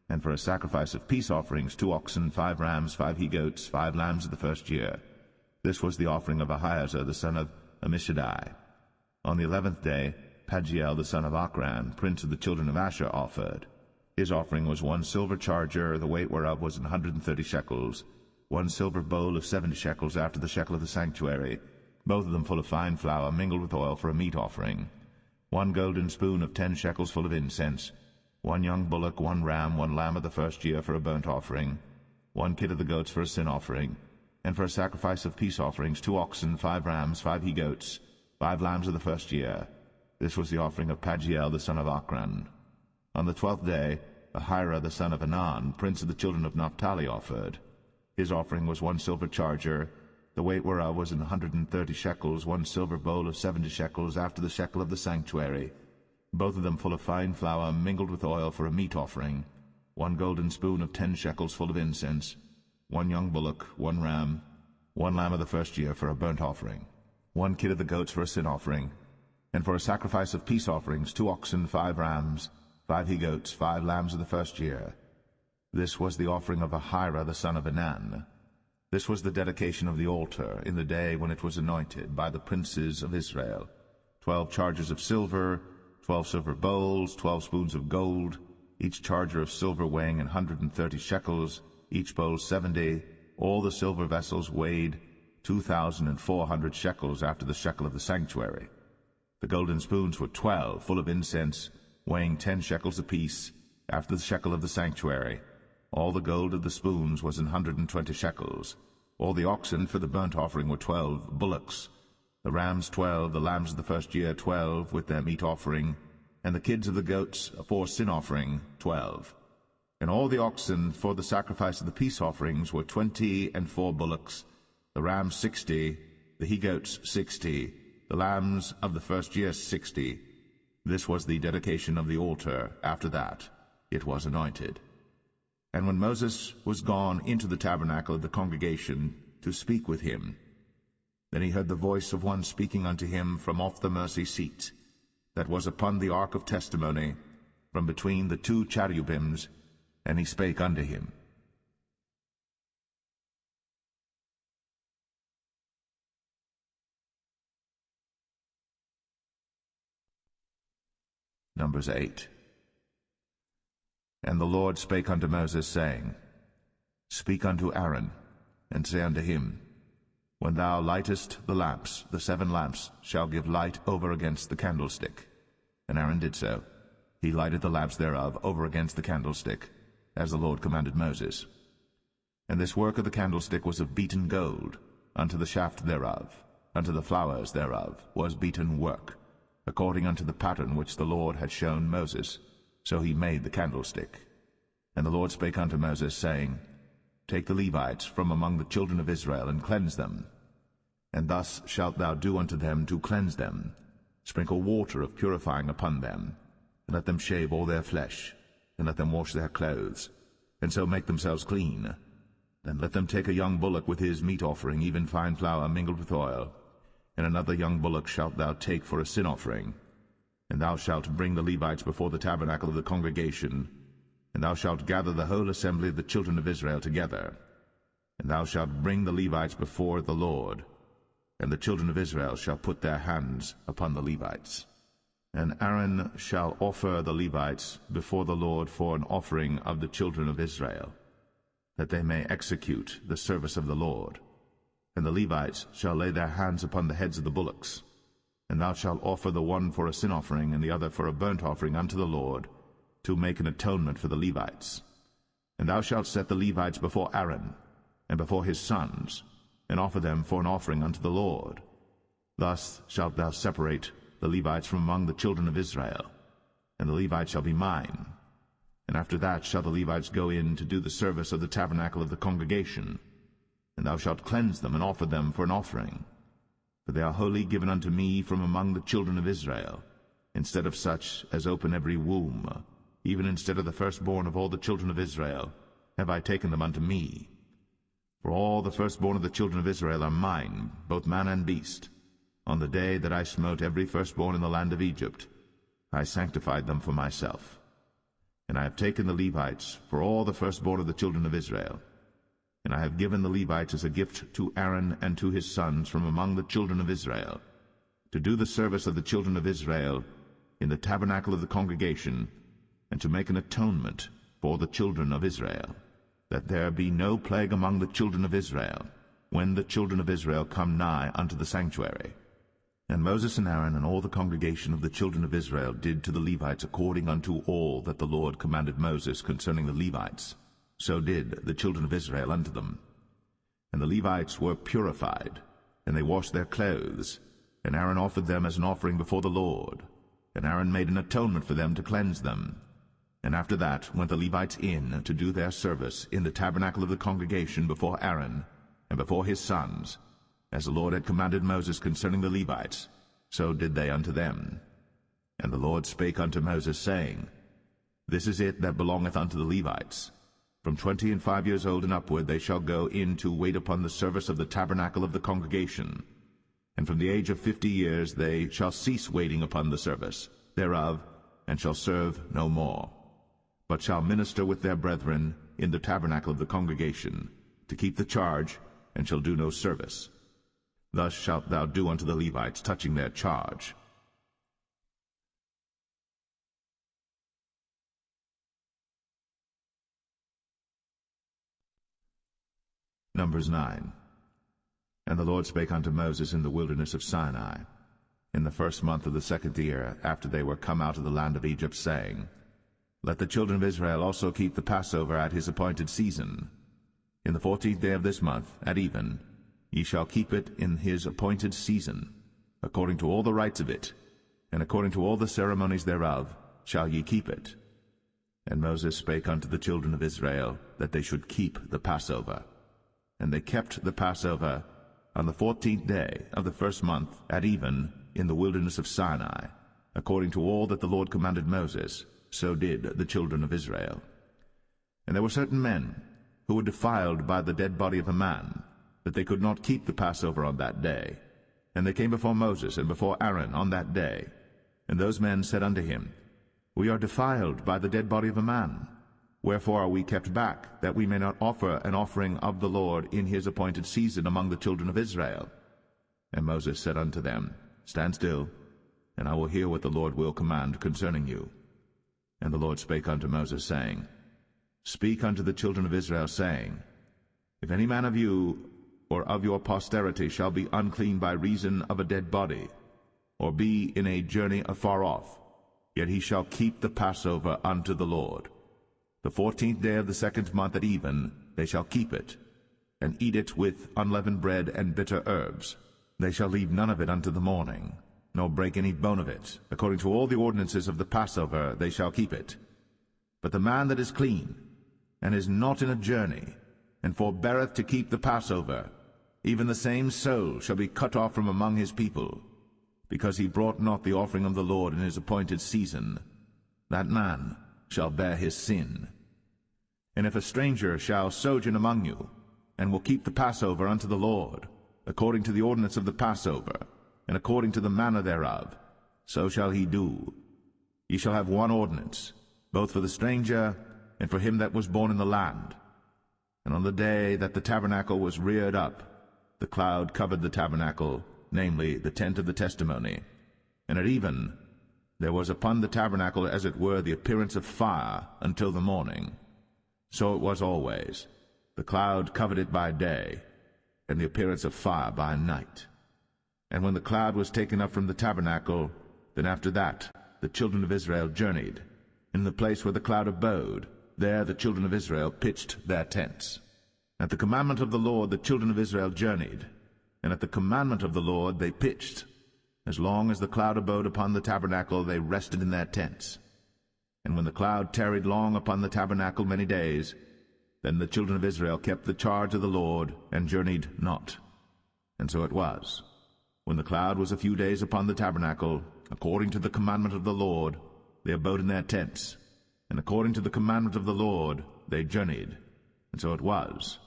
and for a sacrifice of peace offerings 2 oxen, 5 rams, 5 he-goats, 5 lambs of the first year. This was the offering of Ahiezer the son of Ammishaddai. On the 11th day Pagiel the son of Ochran, prince of the children of Asher, offered. His offering was 1 silver charger, the weight whereof was 130 shekels, 1 silver bowl of 70 shekels after the shekel of the sanctuary, both of them full of fine flour mingled with oil for a meat offering, 1 golden spoon of 10 shekels full of incense, 1 young bullock, 1 ram, 1 lamb of the first year for a burnt offering, 1 kid of the goats for a sin offering, and for a sacrifice of peace offerings 2 oxen, 5 rams, 5 he-goats, 5 lambs of the first year. This was the offering of Pagiel the son of Ochran. On the 12th day Ahira the son of Anan, prince of the children of Naphtali, offered. His offering was 1 silver charger, the weight whereof was 130 shekels, 1 silver bowl of 70 shekels after the shekel of the sanctuary, both of them full of fine flour mingled with oil for a meat offering, 1 golden spoon of 10 shekels full of incense, 1 young bullock, 1 ram, 1 lamb of the first year for a burnt offering, 1 kid of the goats for a sin offering, and for a sacrifice of peace offerings 2 oxen, 5 rams, 5 he-goats, 5 lambs of the first year. This was the offering of Ahira the son of Enan. This was the dedication of the altar in the day when it was anointed by the princes of Israel. 12 chargers of silver, 12 silver bowls, 12 spoons of gold, each charger of silver weighing 130 shekels, each bowl 70. All the silver vessels weighed 2,400 shekels after the shekel of the sanctuary. The golden spoons were 12, full of incense, weighing 10 shekels apiece, after the shekel of the sanctuary. All the gold of the spoons was 120 shekels. All the oxen for the burnt offering were 12 bullocks, the rams 12, the lambs of the first year 12, with their meat offering, and the kids of the goats for sin offering 12. And all the oxen for the sacrifice of the peace offerings were 24 bullocks, the rams 60, the he-goats 60, the lambs of the first year 60. This was the dedication of the altar. After that it was anointed. And when Moses was gone into the tabernacle of the congregation to speak with him, then he heard the voice of one speaking unto him from off the mercy seat, that was upon the ark of testimony, from between the 2 cherubims, and he spake unto him. Numbers 8. And the Lord spake unto Moses, saying, Speak unto Aaron, and say unto him, When thou lightest the lamps, the 7 lamps shall give light over against the candlestick. And Aaron did so. He lighted the lamps thereof over against the candlestick, as the Lord commanded Moses. And this work of the candlestick was of beaten gold, unto the shaft thereof, unto the flowers thereof was beaten work, according unto the pattern which the Lord had shown Moses. So he made the candlestick. And the Lord spake unto Moses, saying, Take the Levites from among the children of Israel, and cleanse them. And thus shalt thou do unto them to cleanse them. Sprinkle water of purifying upon them, and let them shave all their flesh, and let them wash their clothes, and so make themselves clean. Then let them take a young bullock with his meat offering, even fine flour mingled with oil, and another young bullock shalt thou take for a sin offering. And thou shalt bring the Levites before the tabernacle of the congregation, and thou shalt gather the whole assembly of the children of Israel together. And thou shalt bring the Levites before the Lord, and the children of Israel shall put their hands upon the Levites. And Aaron shall offer the Levites before the Lord for an offering of the children of Israel, that they may execute the service of the Lord. And the Levites shall lay their hands upon the heads of the bullocks. And thou shalt offer the one for a sin offering, and the other for a burnt offering unto the Lord, to make an atonement for the Levites. And thou shalt set the Levites before Aaron, and before his sons, and offer them for an offering unto the Lord. Thus shalt thou separate the Levites from among the children of Israel, and the Levites shall be mine. And after that shall the Levites go in to do the service of the tabernacle of the congregation. And thou shalt cleanse them, and offer them for an offering. For they are wholly given unto me from among the children of Israel, instead of such as open every womb, even instead of the firstborn of all the children of Israel, have I taken them unto me. For all the firstborn of the children of Israel are mine, both man and beast. On the day that I smote every firstborn in the land of Egypt, I sanctified them for myself. And I have taken the Levites for all the firstborn of the children of Israel. And I have given the Levites as a gift to Aaron and to his sons from among the children of Israel, to do the service of the children of Israel in the tabernacle of the congregation, and to make an atonement for the children of Israel, that there be no plague among the children of Israel, when the children of Israel come nigh unto the sanctuary. And Moses and Aaron and all the congregation of the children of Israel did to the Levites according unto all that the Lord commanded Moses concerning the Levites. So did the children of Israel unto them. And the Levites were purified, and they washed their clothes, and Aaron offered them as an offering before the Lord. And Aaron made an atonement for them to cleanse them. And after that went the Levites in to do their service in the tabernacle of the congregation before Aaron and before his sons, as the Lord had commanded Moses concerning the Levites, so did they unto them. And the Lord spake unto Moses, saying, This is it that belongeth unto the Levites. From 25 years old and upward they shall go in to wait upon the service of the tabernacle of the congregation. And from the age of 50 years they shall cease waiting upon the service thereof, and shall serve no more, but shall minister with their brethren in the tabernacle of the congregation, to keep the charge, and shall do no service. Thus shalt thou do unto the Levites touching their charge. Numbers 9. And the Lord spake unto Moses in the wilderness of Sinai, in the first month of the 2nd year, after they were come out of the land of Egypt, saying, Let the children of Israel also keep the Passover at his appointed season. In the 14th day of this month, at even, ye shall keep it in his appointed season, according to all the rites of it, and according to all the ceremonies thereof shall ye keep it. And Moses spake unto the children of Israel, that they should keep the Passover. And they kept the Passover on the 14th day of the first month at even in the wilderness of Sinai, according to all that the Lord commanded Moses, so did the children of Israel. And there were certain men who were defiled by the dead body of a man, that they could not keep the Passover on that day. And they came before Moses and before Aaron on that day. And those men said unto him, We are defiled by the dead body of a man. Wherefore are we kept back, that we may not offer an offering of the Lord in his appointed season among the children of Israel? And Moses said unto them, Stand still, and I will hear what the Lord will command concerning you. And the Lord spake unto Moses, saying, Speak unto the children of Israel, saying, If any man of you or of your posterity shall be unclean by reason of a dead body, or be in a journey afar off, yet he shall keep the Passover unto the Lord. The 14th day of the 2nd month at even they shall keep it, and eat it with unleavened bread and bitter herbs. They shall leave none of it unto the morning, nor break any bone of it. According to all the ordinances of the Passover they shall keep it. But the man that is clean, and is not in a journey, and forbeareth to keep the Passover, even the same soul shall be cut off from among his people, because he brought not the offering of the Lord in his appointed season. That man shall bear his sin. And if a stranger shall sojourn among you, and will keep the Passover unto the Lord, according to the ordinance of the Passover, and according to the manner thereof, so shall he do. Ye shall have one ordinance, both for the stranger and for him that was born in the land. And on the day that the tabernacle was reared up, the cloud covered the tabernacle, namely the tent of the testimony. And at even there was upon the tabernacle as it were the appearance of fire until the morning. So it was always. The cloud covered it by day, and the appearance of fire by night. And when the cloud was taken up from the tabernacle, then after that the children of Israel journeyed. In the place where the cloud abode, there the children of Israel pitched their tents. At the commandment of the Lord the children of Israel journeyed, and at the commandment of the Lord they pitched. As long as the cloud abode upon the tabernacle, they rested in their tents. And when the cloud tarried long upon the tabernacle many days, then the children of Israel kept the charge of the Lord, and journeyed not. And so it was, when the cloud was a few days upon the tabernacle, according to the commandment of the Lord, they abode in their tents, and according to the commandment of the Lord they journeyed. And so it was,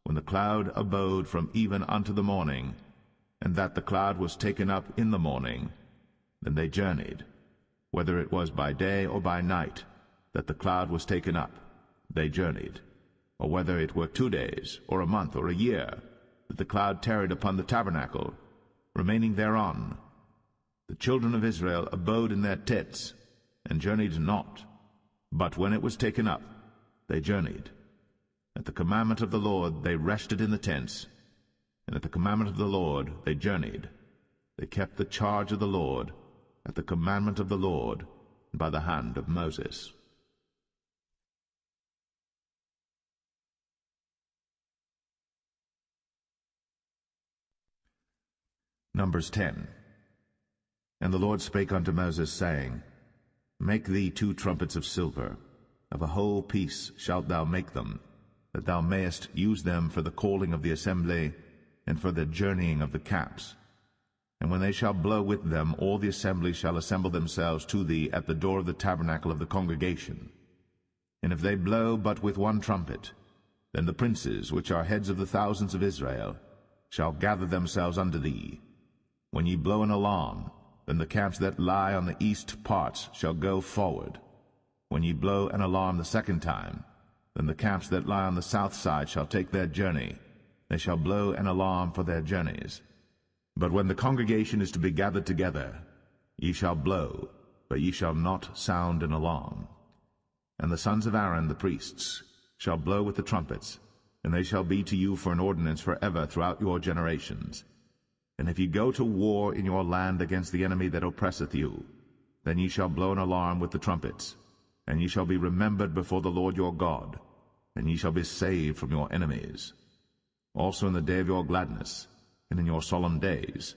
when the cloud abode from even unto the morning, and that the cloud was taken up in the morning, then they journeyed. Whether it was by day or by night that the cloud was taken up, they journeyed. Or whether it were 2 days, or a month, or a year, that the cloud tarried upon the tabernacle, remaining thereon, the children of Israel abode in their tents, and journeyed not. But when it was taken up, they journeyed. At the commandment of the Lord they rested in the tents, and at the commandment of the Lord they journeyed. They kept the charge of the Lord, at the commandment of the Lord, by the hand of Moses. Numbers 10. And the Lord spake unto Moses, saying, Make thee 2 trumpets of silver, of a whole piece shalt thou make them, that thou mayest use them for the calling of the assembly, and for the journeying of the camps. And when they shall blow with them, all the assembly shall assemble themselves to thee at the door of the tabernacle of the congregation. And if they blow but with one trumpet, then the princes, which are heads of the thousands of Israel, shall gather themselves unto thee. When ye blow an alarm, then the camps that lie on the east parts shall go forward. When ye blow an alarm the second time, then the camps that lie on the south side shall take their journey. They shall blow an alarm for their journeys. But when the congregation is to be gathered together, ye shall blow, but ye shall not sound an alarm. And the sons of Aaron the priests shall blow with the trumpets, and they shall be to you for an ordinance forever throughout your generations. And if ye go to war in your land against the enemy that oppresseth you, then ye shall blow an alarm with the trumpets, and ye shall be remembered before the Lord your God, and ye shall be saved from your enemies. Also in the day of your gladness, and in your solemn days,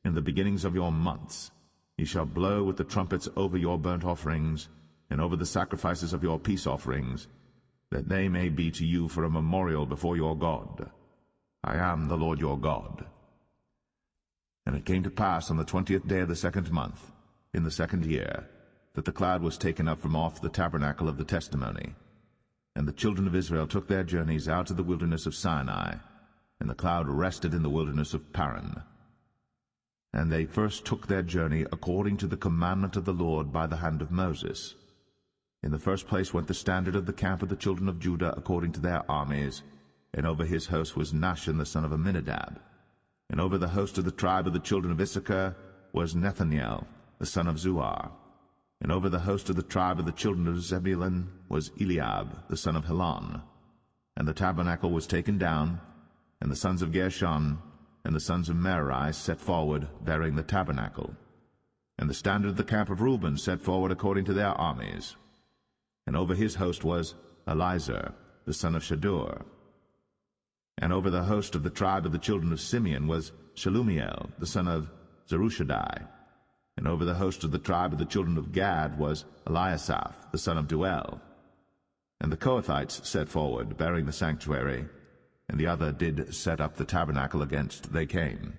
in the beginnings of your months, ye shall blow with the trumpets over your burnt offerings, and over the sacrifices of your peace offerings, that they may be to you for a memorial before your God. I am the Lord your God. And it came to pass on the 20th day of the second month, in the second year, that the cloud was taken up from off the tabernacle of the testimony. And the children of Israel took their journeys out of the wilderness of Sinai, and the cloud rested in the wilderness of Paran. And they first took their journey according to the commandment of the Lord by the hand of Moses. In the first place went the standard of the camp of the children of Judah according to their armies, and over his host was Nahshon the son of Amminadab. And over the host of the tribe of the children of Issachar was Nethanel the son of Zuar. And over the host of the tribe of the children of Zebulun was Eliab the son of Helon. And the tabernacle was taken down, and the sons of Gershon and the sons of Merari set forward, bearing the tabernacle. And the standard of the camp of Reuben set forward according to their armies. And over his host was Elizur the son of Shadur. And over the host of the tribe of the children of Simeon was Shelumiel the son of Zerushadai. And over the host of the tribe of the children of Gad was Eliasaph the son of Duel. And the Kohathites set forward, bearing the sanctuary, and the other did set up the tabernacle against they came.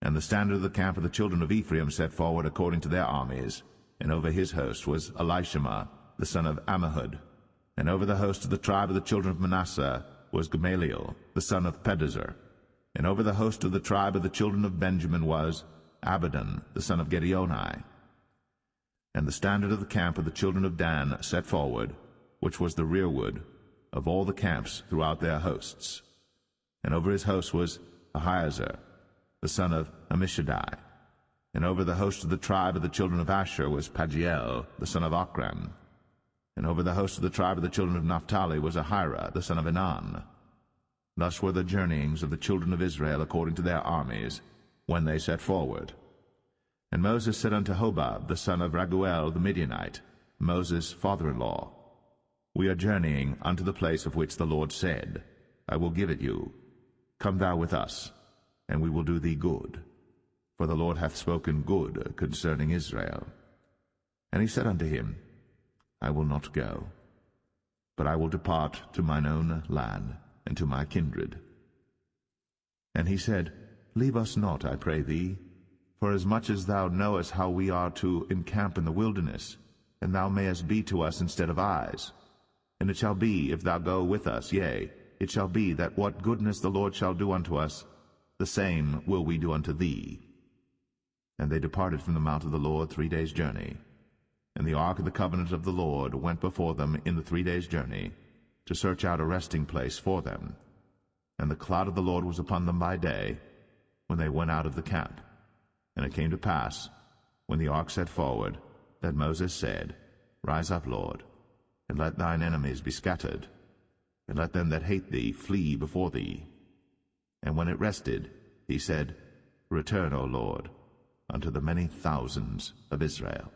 And the standard of the camp of the children of Ephraim set forward according to their armies, and over his host was Elishama the son of Ammihud. And over the host of the tribe of the children of Manasseh was Gamaliel the son of Pedazur. And over the host of the tribe of the children of Benjamin was Abidan the son of Gideoni. And the standard of the camp of the children of Dan set forward, which was the rearward of all the camps throughout their hosts. And over his host was Ahiezer the son of Ammishaddai. And over the host of the tribe of the children of Asher was Pagiel the son of Ochran. And over the host of the tribe of the children of Naphtali was Ahira the son of Enan. Thus were the journeyings of the children of Israel according to their armies, when they set forward. And Moses said unto Hobab the son of Raguel the Midianite, Moses' father-in-law, We are journeying unto the place of which the Lord said, I will give it you. Come thou with us, and we will do thee good. For the Lord hath spoken good concerning Israel. And he said unto him, I will not go, but I will depart to mine own land, and to my kindred. And he said, Leave us not, I pray thee, for as much as thou knowest how we are to encamp in the wilderness, and thou mayest be to us instead of eyes. And it shall be, if thou go with us, yea, it shall be that what goodness the Lord shall do unto us, the same will we do unto thee. And they departed from the mount of the Lord 3 days' journey. And the ark of the covenant of the Lord went before them in the 3 days' journey, to search out a resting place for them. And the cloud of the Lord was upon them by day, when they went out of the camp. And it came to pass, when the ark set forward, that Moses said, Rise up, Lord, and let thine enemies be scattered, and let them that hate thee flee before thee. And when it rested, he said, Return, O Lord, unto the many thousands of Israel.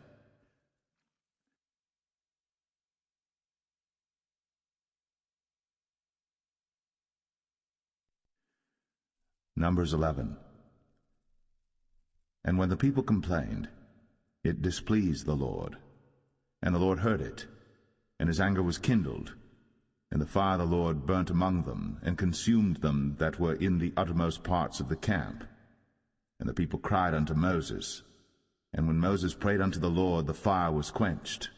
Numbers 11. And when the people complained, it displeased the Lord. And the Lord heard it, and his anger was kindled. And the fire of the Lord burnt among them, and consumed them that were in the uttermost parts of the camp. And the people cried unto Moses. And when Moses prayed unto the Lord, the fire was quenched.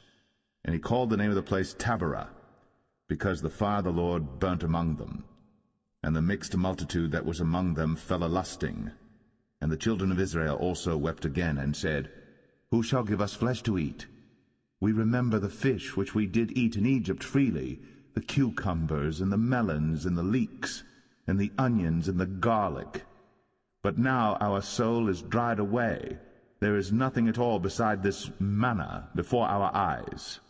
And he called the name of the place Taberah, because the fire of the Lord burnt among them. And the mixed multitude that was among them fell a-lusting. And the children of Israel also wept again, and said, Who shall give us flesh to eat? We remember the fish which we did eat in Egypt freely, the cucumbers, and the melons, and the leeks, and the onions, and the garlic. But now our soul is dried away. There is nothing at all beside this manna before our eyes.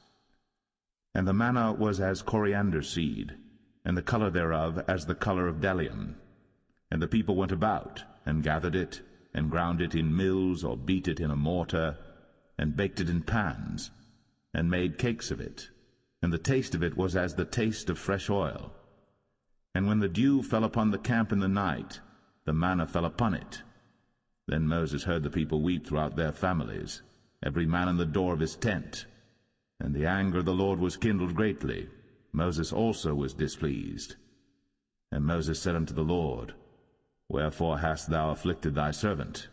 And the manna was as coriander seed, and the color thereof as the color of bdellium. And the people went about, and gathered it, and ground it in mills, or beat it in a mortar, and baked it in pans, and made cakes of it. And the taste of it was as the taste of fresh oil. And when the dew fell upon the camp in the night, the manna fell upon it. Then Moses heard the people weep throughout their families, every man in the door of his tent. And the anger of the Lord was kindled greatly. Moses also was displeased. And Moses said unto the Lord, Wherefore hast thou afflicted thy servant?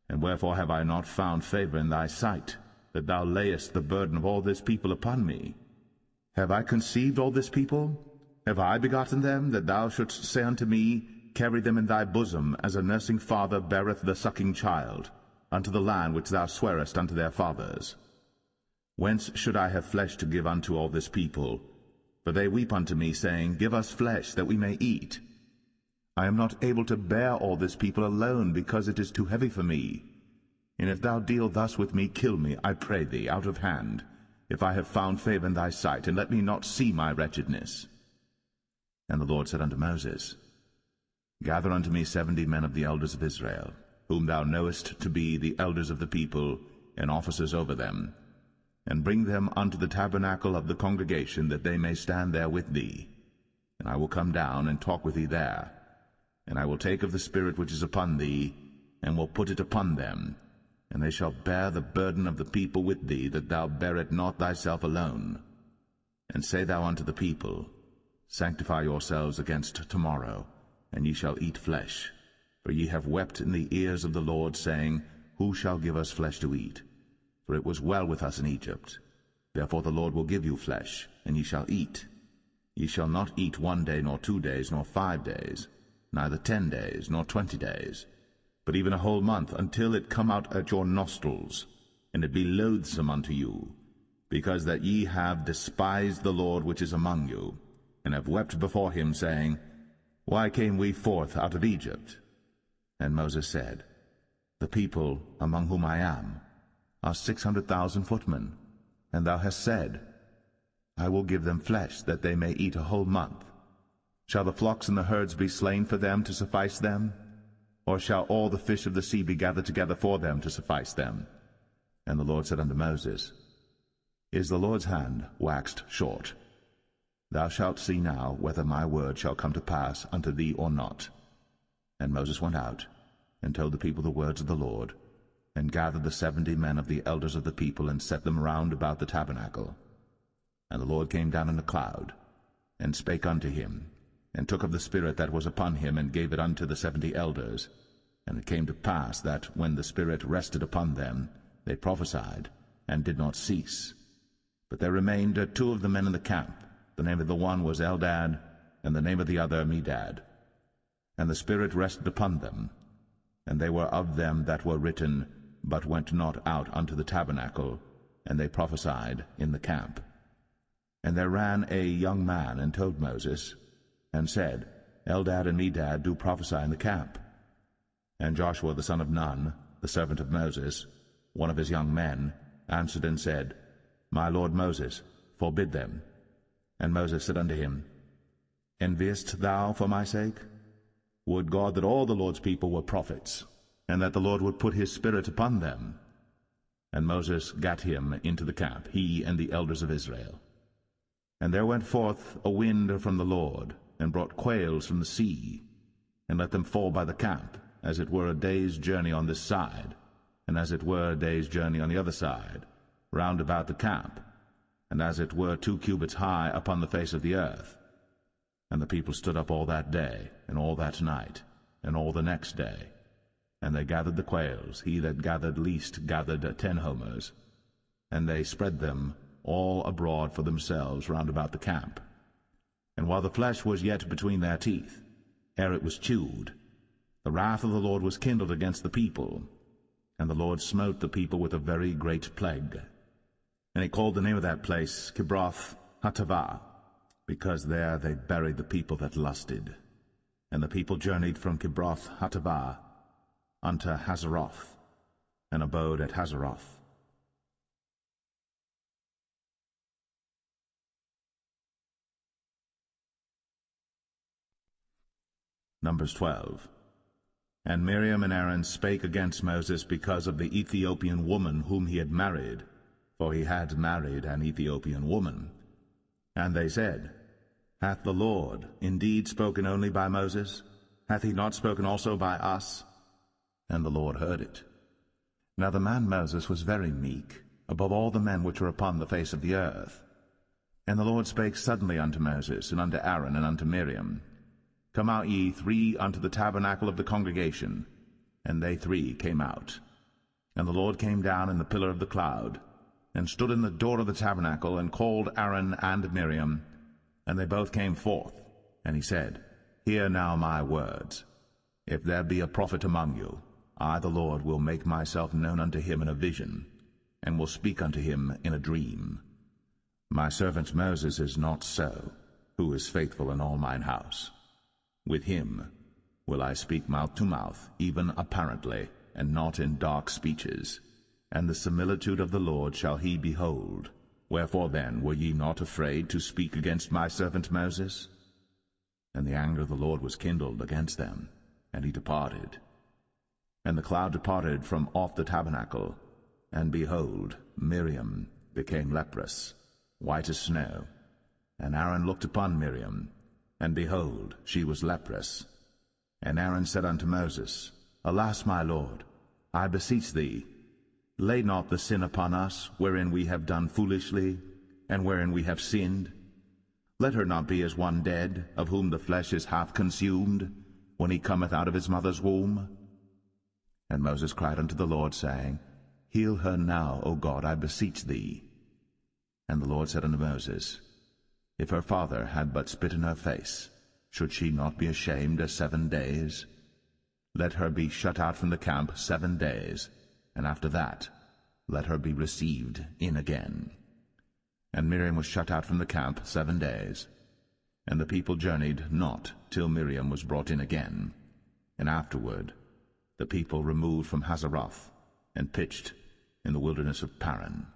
And wherefore have I not found favor in thy sight, that thou layest the burden of all this people upon me? Have I conceived all this people? Have I begotten them, that thou shouldst say unto me, Carry them in thy bosom, as a nursing father beareth the sucking child, unto the land which thou swarest unto their fathers? Whence should I have flesh to give unto all this people? For they weep unto me, saying, Give us flesh, that we may eat. I am not able to bear all this people alone, because it is too heavy for me. And if thou deal thus with me, kill me, I pray thee, out of hand, if I have found favor in thy sight, and let me not see my wretchedness. And the Lord said unto Moses, Gather unto me 70 men of the elders of Israel, whom thou knowest to be the elders of the people, and officers over them, and bring them unto the tabernacle of the congregation, that they may stand there with thee. And I will come down and talk with thee there. And I will take of the Spirit which is upon thee, and will put it upon them, and they shall bear the burden of the people with thee, that thou bear it not thyself alone. And say thou unto the people, Sanctify yourselves against tomorrow, and ye shall eat flesh. For ye have wept in the ears of the Lord, saying, Who shall give us flesh to eat? For it was well with us in Egypt. Therefore the Lord will give you flesh, and ye shall eat. Ye shall not eat 1 day, nor 2 days, nor 5 days, neither 10 days, nor 20 days, but even a whole month, until it come out at your nostrils, and it be loathsome unto you, because that ye have despised the Lord which is among you, and have wept before him, saying, Why came we forth out of Egypt? And Moses said, The people among whom I am are 600,000 footmen, and thou hast said, I will give them flesh, that they may eat a whole month. Shall the flocks and the herds be slain for them to suffice them? Or shall all the fish of the sea be gathered together for them to suffice them? And the Lord said unto Moses, Is the Lord's hand waxed short? Thou shalt see now whether my word shall come to pass unto thee or not. And Moses went out, and told the people the words of the Lord, and gathered the 70 men of the elders of the people, and set them round about the tabernacle. And the Lord came down in a cloud, and spake unto him, and took of the Spirit that was upon him, and gave it unto the 70 elders. And it came to pass that, when the Spirit rested upon them, they prophesied, and did not cease. But there remained 2 of the men in the camp. The name of the one was Eldad, and the name of the other Medad. And the Spirit rested upon them, and they were of them that were written, but went not out unto the tabernacle, and they prophesied in the camp. And there ran a young man, and told Moses, and said, Eldad and Medad do prophesy in the camp. And Joshua the son of Nun, the servant of Moses, one of his young men, answered and said, My lord Moses, forbid them. And Moses said unto him, Enviest thou for my sake? Would God that all the Lord's people were prophets, and that the Lord would put his Spirit upon them. And Moses gat him into the camp, he and the elders of Israel. And there went forth a wind from the Lord, and brought quails from the sea, and let them fall by the camp, as it were a day's journey on this side, and as it were a day's journey on the other side, round about the camp, and as it were 2 cubits high upon the face of the earth. And the people stood up all that day, and all that night, and all the next day, And they gathered the quails. He that gathered least gathered 10 homers. And they spread them all abroad for themselves round about the camp. And while the flesh was yet between their teeth, ere it was chewed, the wrath of the Lord was kindled against the people, and the Lord smote the people with a very great plague. And he called the name of that place Kibroth Hattaavah, because there they buried the people that lusted. And the people journeyed from Kibroth Hattaavah unto Hazeroth, and abode at Hazeroth. Numbers 12. And Miriam and Aaron spake against Moses because of the Ethiopian woman whom he had married, for he had married an Ethiopian woman. And they said, Hath the Lord indeed spoken only by Moses? Hath he not spoken also by us? And the Lord heard it. Now the man Moses was very meek, above all the men which are upon the face of the earth. And the Lord spake suddenly unto Moses, and unto Aaron, and unto Miriam, Come out ye 3 unto the tabernacle of the congregation. And they 3 came out. And the Lord came down in the pillar of the cloud, and stood in the door of the tabernacle, and called Aaron and Miriam, and they both came forth. And he said, Hear now my words. If there be a prophet among you, I the Lord will make myself known unto him in a vision, and will speak unto him in a dream. My servant Moses is not so, who is faithful in all mine house. With him will I speak mouth to mouth, even apparently, and not in dark speeches. And the similitude of the Lord shall he behold. Wherefore then were ye not afraid to speak against my servant Moses? And the anger of the Lord was kindled against them, and he departed. And the cloud departed from off the tabernacle, and behold, Miriam became leprous, white as snow. And Aaron looked upon Miriam, and behold, she was leprous. And Aaron said unto Moses, Alas, my Lord, I beseech thee, lay not the sin upon us, wherein we have done foolishly, and wherein we have sinned. Let her not be as one dead, of whom the flesh is half consumed, when he cometh out of his mother's womb. And Moses cried unto the Lord, saying, Heal her now, O God, I beseech thee. And the Lord said unto Moses, If her father had but spit in her face, should she not be ashamed 7 days? Let her be shut out from the camp 7 days, and after that let her be received in again. And Miriam was shut out from the camp 7 days. And the people journeyed not till Miriam was brought in again. And afterward the people removed from Hazeroth, and pitched in the wilderness of Paran.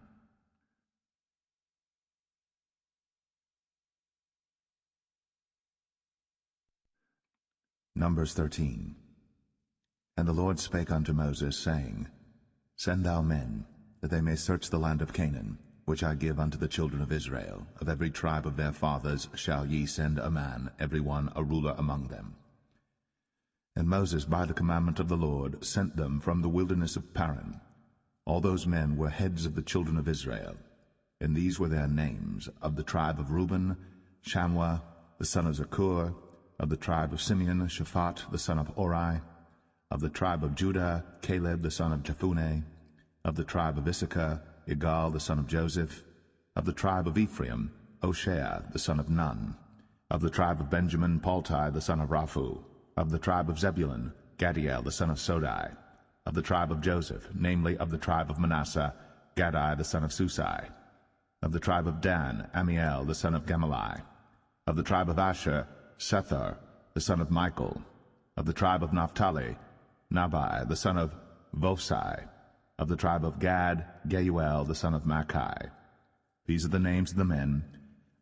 Numbers 13. And the Lord spake unto Moses, saying, Send thou men, that they may search the land of Canaan, which I give unto the children of Israel. Of every tribe of their fathers shall ye send a man, every one a ruler among them. And Moses, by the commandment of the Lord, sent them from the wilderness of Paran. All those men were heads of the children of Israel. And these were their names: of the tribe of Reuben, Shammua the son of Zakur; of the tribe of Simeon, Shaphat the son of Ori; of the tribe of Judah, Caleb the son of Jephunneh; of the tribe of Issachar, Igal the son of Joseph; of the tribe of Ephraim, Hoshea the son of Nun; of the tribe of Benjamin, Paltai the son of Raphu; of the tribe of Zebulun, Gadiel the son of Sodai; of the tribe of Joseph, namely of the tribe of Manasseh, Gadai the son of Susai; of the tribe of Dan, Amiel the son of Gamaliel; of the tribe of Asher, Sethar the son of Michael; of the tribe of Naphtali, Nabai the son of Vosai; of the tribe of Gad, Geuel the son of Machi. These are the names of the men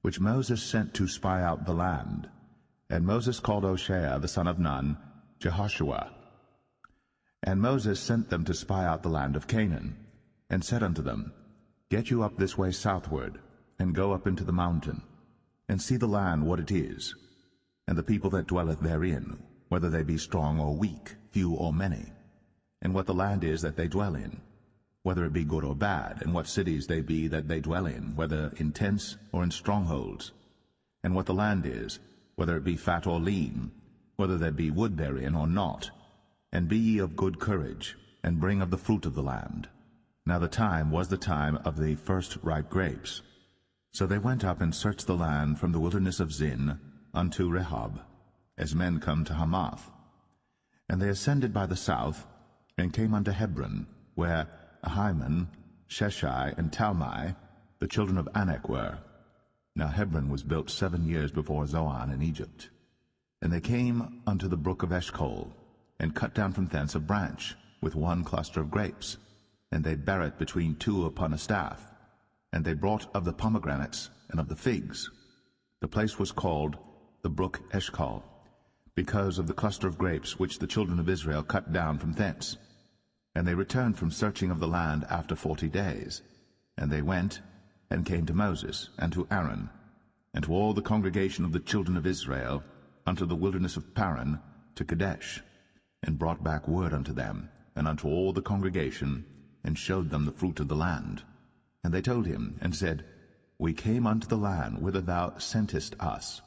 which Moses sent to spy out the land. And Moses called Hoshea the son of Nun, Jehoshua. And Moses sent them to spy out the land of Canaan, and said unto them, Get you up this way southward, and go up into the mountain, and see the land what it is, and the people that dwelleth therein, whether they be strong or weak, few or many, and what the land is that they dwell in, whether it be good or bad, and what cities they be that they dwell in, whether in tents or in strongholds, and what the land is, whether it be fat or lean, whether there be wood therein or not, and be ye of good courage, and bring of the fruit of the land. Now the time was the time of the first ripe grapes. So they went up and searched the land from the wilderness of Zin unto Rehob, as men come to Hamath. And they ascended by the south, and came unto Hebron, where Ahiman, Sheshai, and Talmai, the children of Anak, were. Now Hebron was built 7 years before Zoan in Egypt. And they came unto the brook of Eshcol, and cut down from thence a branch, with one cluster of grapes, and they bare it between two upon a staff. And they brought of the pomegranates and of the figs. The place was called the brook Eshcol, because of the cluster of grapes which the children of Israel cut down from thence. And they returned from searching of the land after 40 days. And they went, and came to Moses, and to Aaron, and to all the congregation of the children of Israel, unto the wilderness of Paran, to Kadesh, and brought back word unto them, and unto all the congregation, and showed them the fruit of the land. And they told him, and said, We came unto the land whither thou sentest us,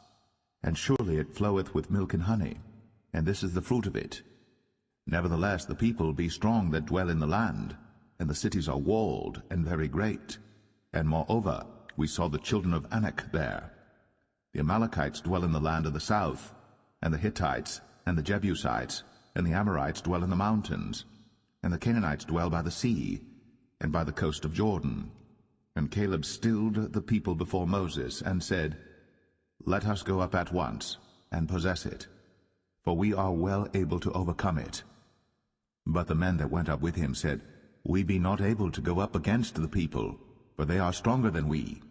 and surely it floweth with milk and honey, and this is the fruit of it. Nevertheless the people be strong that dwell in the land, and the cities are walled and very great. And moreover we saw the children of Anak there. The Amalekites dwell in the land of the south, and the Hittites, and the Jebusites, and the Amorites dwell in the mountains, and the Canaanites dwell by the sea, and by the coast of Jordan. And Caleb stilled the people before Moses, and said, Let us go up at once, and possess it, for we are well able to overcome it. But the men that went up with him said, We be not able to go up against the people, for they are stronger than we.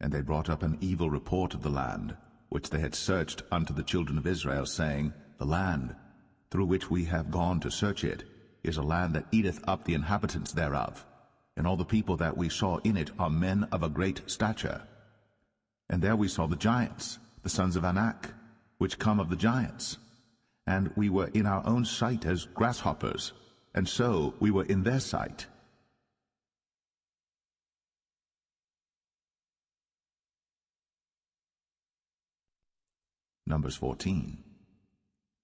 And they brought up an evil report of the land, which they had searched unto the children of Israel, saying, The land, through which we have gone to search it, is a land that eateth up the inhabitants thereof, and all the people that we saw in it are men of a great stature. And there we saw the giants, the sons of Anak, which come of the giants. And we were in our own sight as grasshoppers, and so we were in their sight. Numbers 14.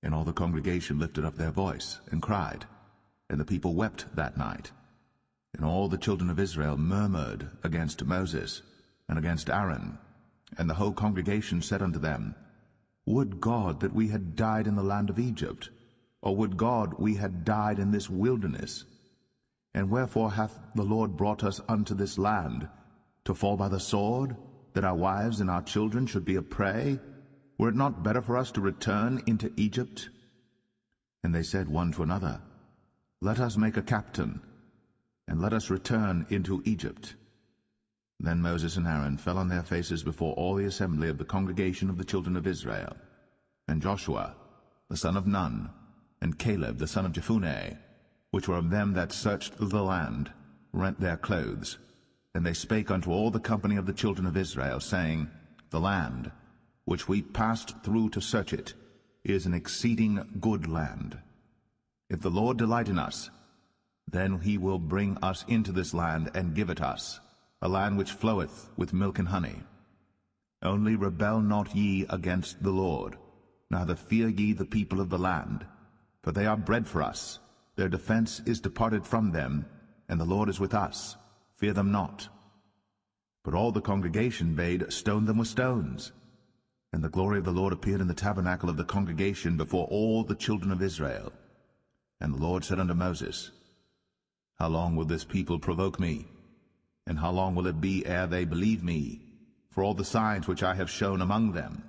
And all the congregation lifted up their voice, and cried, and the people wept that night. And all the children of Israel murmured against Moses, and against Aaron. And the whole congregation said unto them, Would God that we had died in the land of Egypt, or would God we had died in this wilderness? And wherefore hath the Lord brought us unto this land, to fall by the sword, that our wives and our children should be a prey? Were it not better for us to return into Egypt? And they said one to another, Let us make a captain, and let us return into Egypt. Then Moses and Aaron fell on their faces before all the assembly of the congregation of the children of Israel. And Joshua, the son of Nun, and Caleb, the son of Jephunneh, which were of them that searched the land, rent their clothes. And they spake unto all the company of the children of Israel, saying, The land, which we passed through to search it, is an exceeding good land. If the Lord delight in us, then he will bring us into this land, and give it us, a land which floweth with milk and honey. Only rebel not ye against the Lord, neither fear ye the people of the land, for they are bread for us. Their defense is departed from them, and the Lord is with us. Fear them not. But all the congregation bade stone them with stones. And the glory of the Lord appeared in the tabernacle of the congregation before all the children of Israel. And the Lord said unto Moses, How long will this people provoke me? And how long will it be ere they believe me, for all the signs which I have shown among them?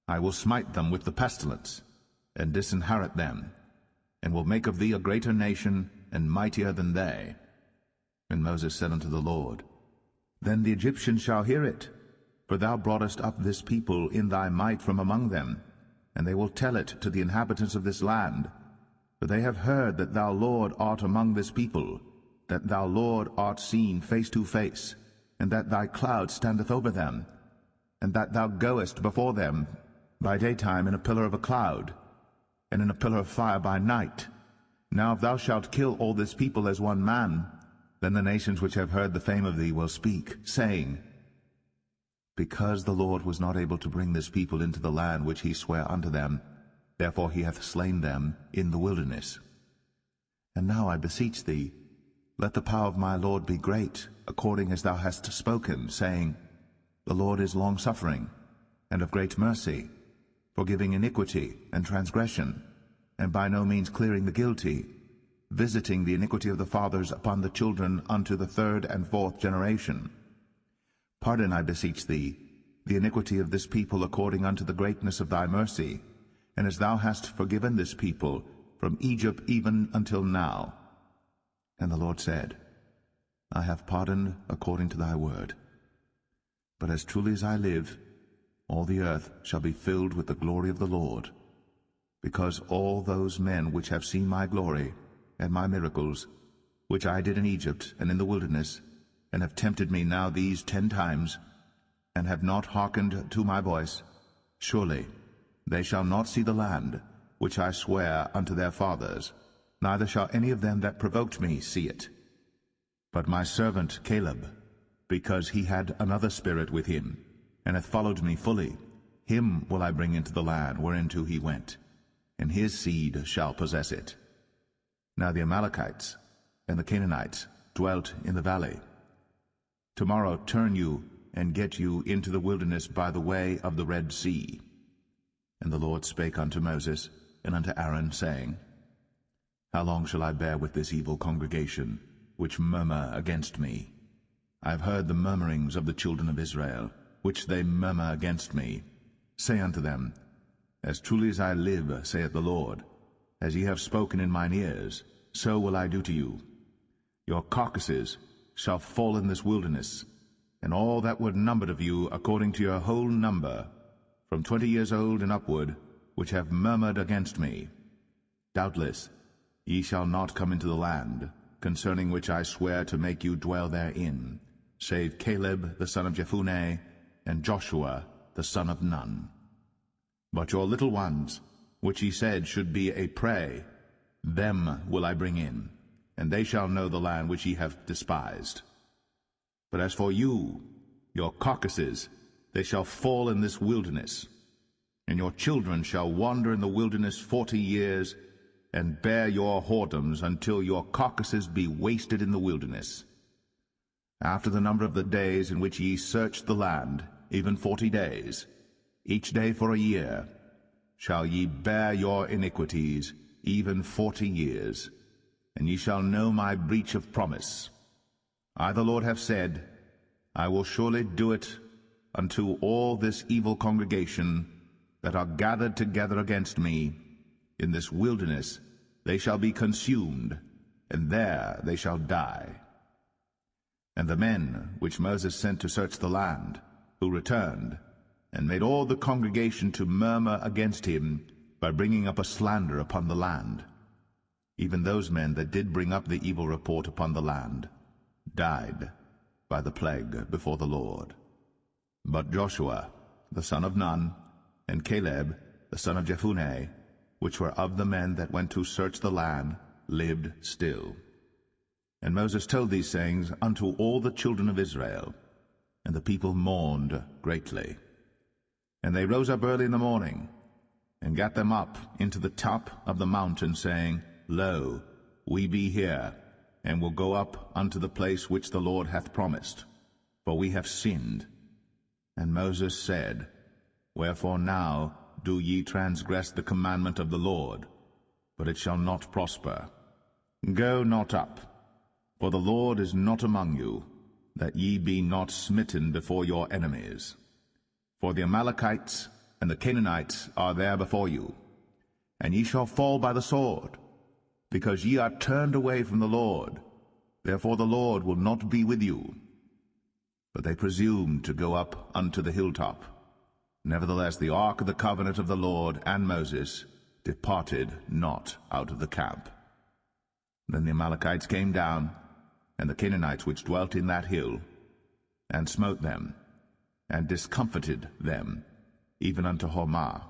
I will smite them with the pestilence, and disinherit them, and will make of thee a greater nation, and mightier than they. And Moses said unto the Lord, Then the Egyptians shall hear it, for thou broughtest up this people in thy might from among them, and they will tell it to the inhabitants of this land. For they have heard that thou, Lord, art among this people, that thou, Lord, art seen face to face, and that thy cloud standeth over them, and that thou goest before them by daytime in a pillar of a cloud, and in a pillar of fire by night. Now if thou shalt kill all this people as one man, then the nations which have heard the fame of thee will speak, saying, Because the Lord was not able to bring this people into the land which he sware unto them, therefore he hath slain them in the wilderness. And now I beseech thee, let the power of my Lord be great, according as thou hast spoken, saying, The Lord is long-suffering, and of great mercy, forgiving iniquity and transgression, and by no means clearing the guilty, visiting the iniquity of the fathers upon the children unto the third and fourth generation. Pardon, I beseech thee, the iniquity of this people according unto the greatness of thy mercy, and as thou hast forgiven this people from Egypt even until now. And the Lord said, I have pardoned according to thy word. But as truly as I live, all the earth shall be filled with the glory of the Lord, because all those men which have seen my glory and my miracles, which I did in Egypt and in the wilderness, and have tempted me now these 10 times, and have not hearkened to my voice, surely they shall not see the land which I swear unto their fathers, neither shall any of them that provoked me see it. But my servant Caleb, because he had another spirit with him, and hath followed me fully, him will I bring into the land whereinto he went, and his seed shall possess it. Now the Amalekites and the Canaanites dwelt in the valley. Tomorrow turn you and get you into the wilderness by the way of the Red Sea. And the Lord spake unto Moses and unto Aaron, saying, How long shall I bear with this evil congregation, which murmur against me? I have heard the murmurings of the children of Israel, which they murmur against me. Say unto them, As truly as I live, saith the Lord, as ye have spoken in mine ears, so will I do to you. Your carcasses shall fall in this wilderness, and all that were numbered of you according to your whole number, from 20 years old and upward, which have murmured against me. Doubtless ye shall not come into the land, concerning which I swear to make you dwell therein, save Caleb the son of Jephunneh, and Joshua the son of Nun. But your little ones, which he said should be a prey, them will I bring in, and they shall know the land which ye have despised. But as for you, your carcasses, they shall fall in this wilderness, and your children shall wander in the wilderness 40 years, and bear your whoredoms until your carcasses be wasted in the wilderness. After the number of the days in which ye searched the land, even 40 days, each day for a year, shall ye bear your iniquities, even 40 years, and ye shall know my breach of promise. I the Lord have said, I will surely do it unto all this evil congregation that are gathered together against me. In this wilderness they shall be consumed, and there they shall die. And the men which Moses sent to search the land, who returned, and made all the congregation to murmur against him by bringing up a slander upon the land, even those men that did bring up the evil report upon the land, died by the plague before the Lord. But Joshua the son of Nun, and Caleb the son of Jephunneh, which were of the men that went to search the land, lived still. And Moses told these sayings unto all the children of Israel, and the people mourned greatly. And they rose up early in the morning, and gat them up into the top of the mountain, saying, Lo, we be here, and will go up unto the place which the Lord hath promised, for we have sinned. And Moses said, Wherefore now do ye transgress the commandment of the Lord? But it shall not prosper. Go not up, for the Lord is not among you, that ye be not smitten before your enemies. For the Amalekites and the Canaanites are there before you, and ye shall fall by the sword, because ye are turned away from the Lord. Therefore the Lord will not be with you. But they presumed to go up unto the hilltop. Nevertheless the ark of the covenant of the Lord and Moses departed not out of the camp. Then the Amalekites came down, and the Canaanites which dwelt in that hill, and smote them, and discomfited them, even unto Hormah.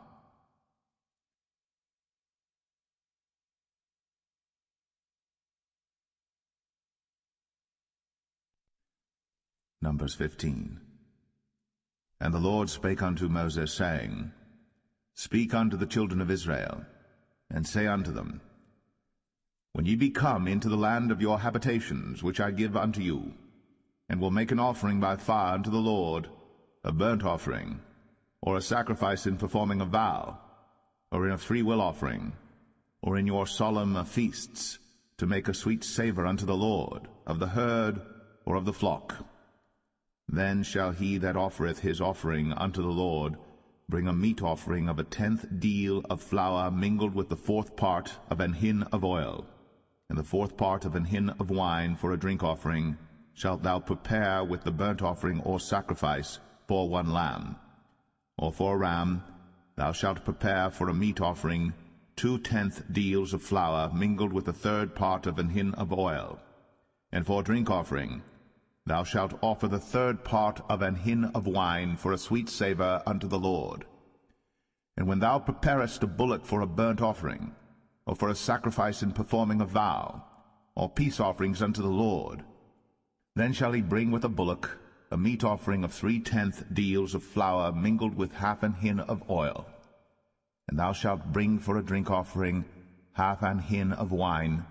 Numbers 15. And the Lord spake unto Moses, saying, Speak unto the children of Israel, and say unto them, When ye be come into the land of your habitations, which I give unto you, and will make an offering by fire unto the Lord, a burnt offering, or a sacrifice in performing a vow, or in a freewill offering, or in your solemn feasts, to make a sweet savour unto the Lord, of the herd or of the flock. Then shall he that offereth his offering unto the Lord bring a meat offering of 1/10 deal of flour mingled with the 4th part of an hin of oil, and the 4th part of an hin of wine for a drink offering shalt thou prepare with the burnt offering or sacrifice for 1 lamb. Or for a ram thou shalt prepare for a meat offering 2/10 deals of flour mingled with the 3rd part of an hin of oil. And for a drink offering thou shalt offer the 3rd part of an hin of wine for a sweet savour unto the Lord. And when thou preparest a bullock for a burnt offering, or for a sacrifice in performing a vow, or peace offerings unto the Lord, then shall he bring with a bullock a meat offering of 3/10 deals of flour mingled with 1/2 an hin of oil. And thou shalt bring for a drink offering 1/2 an hin of wine,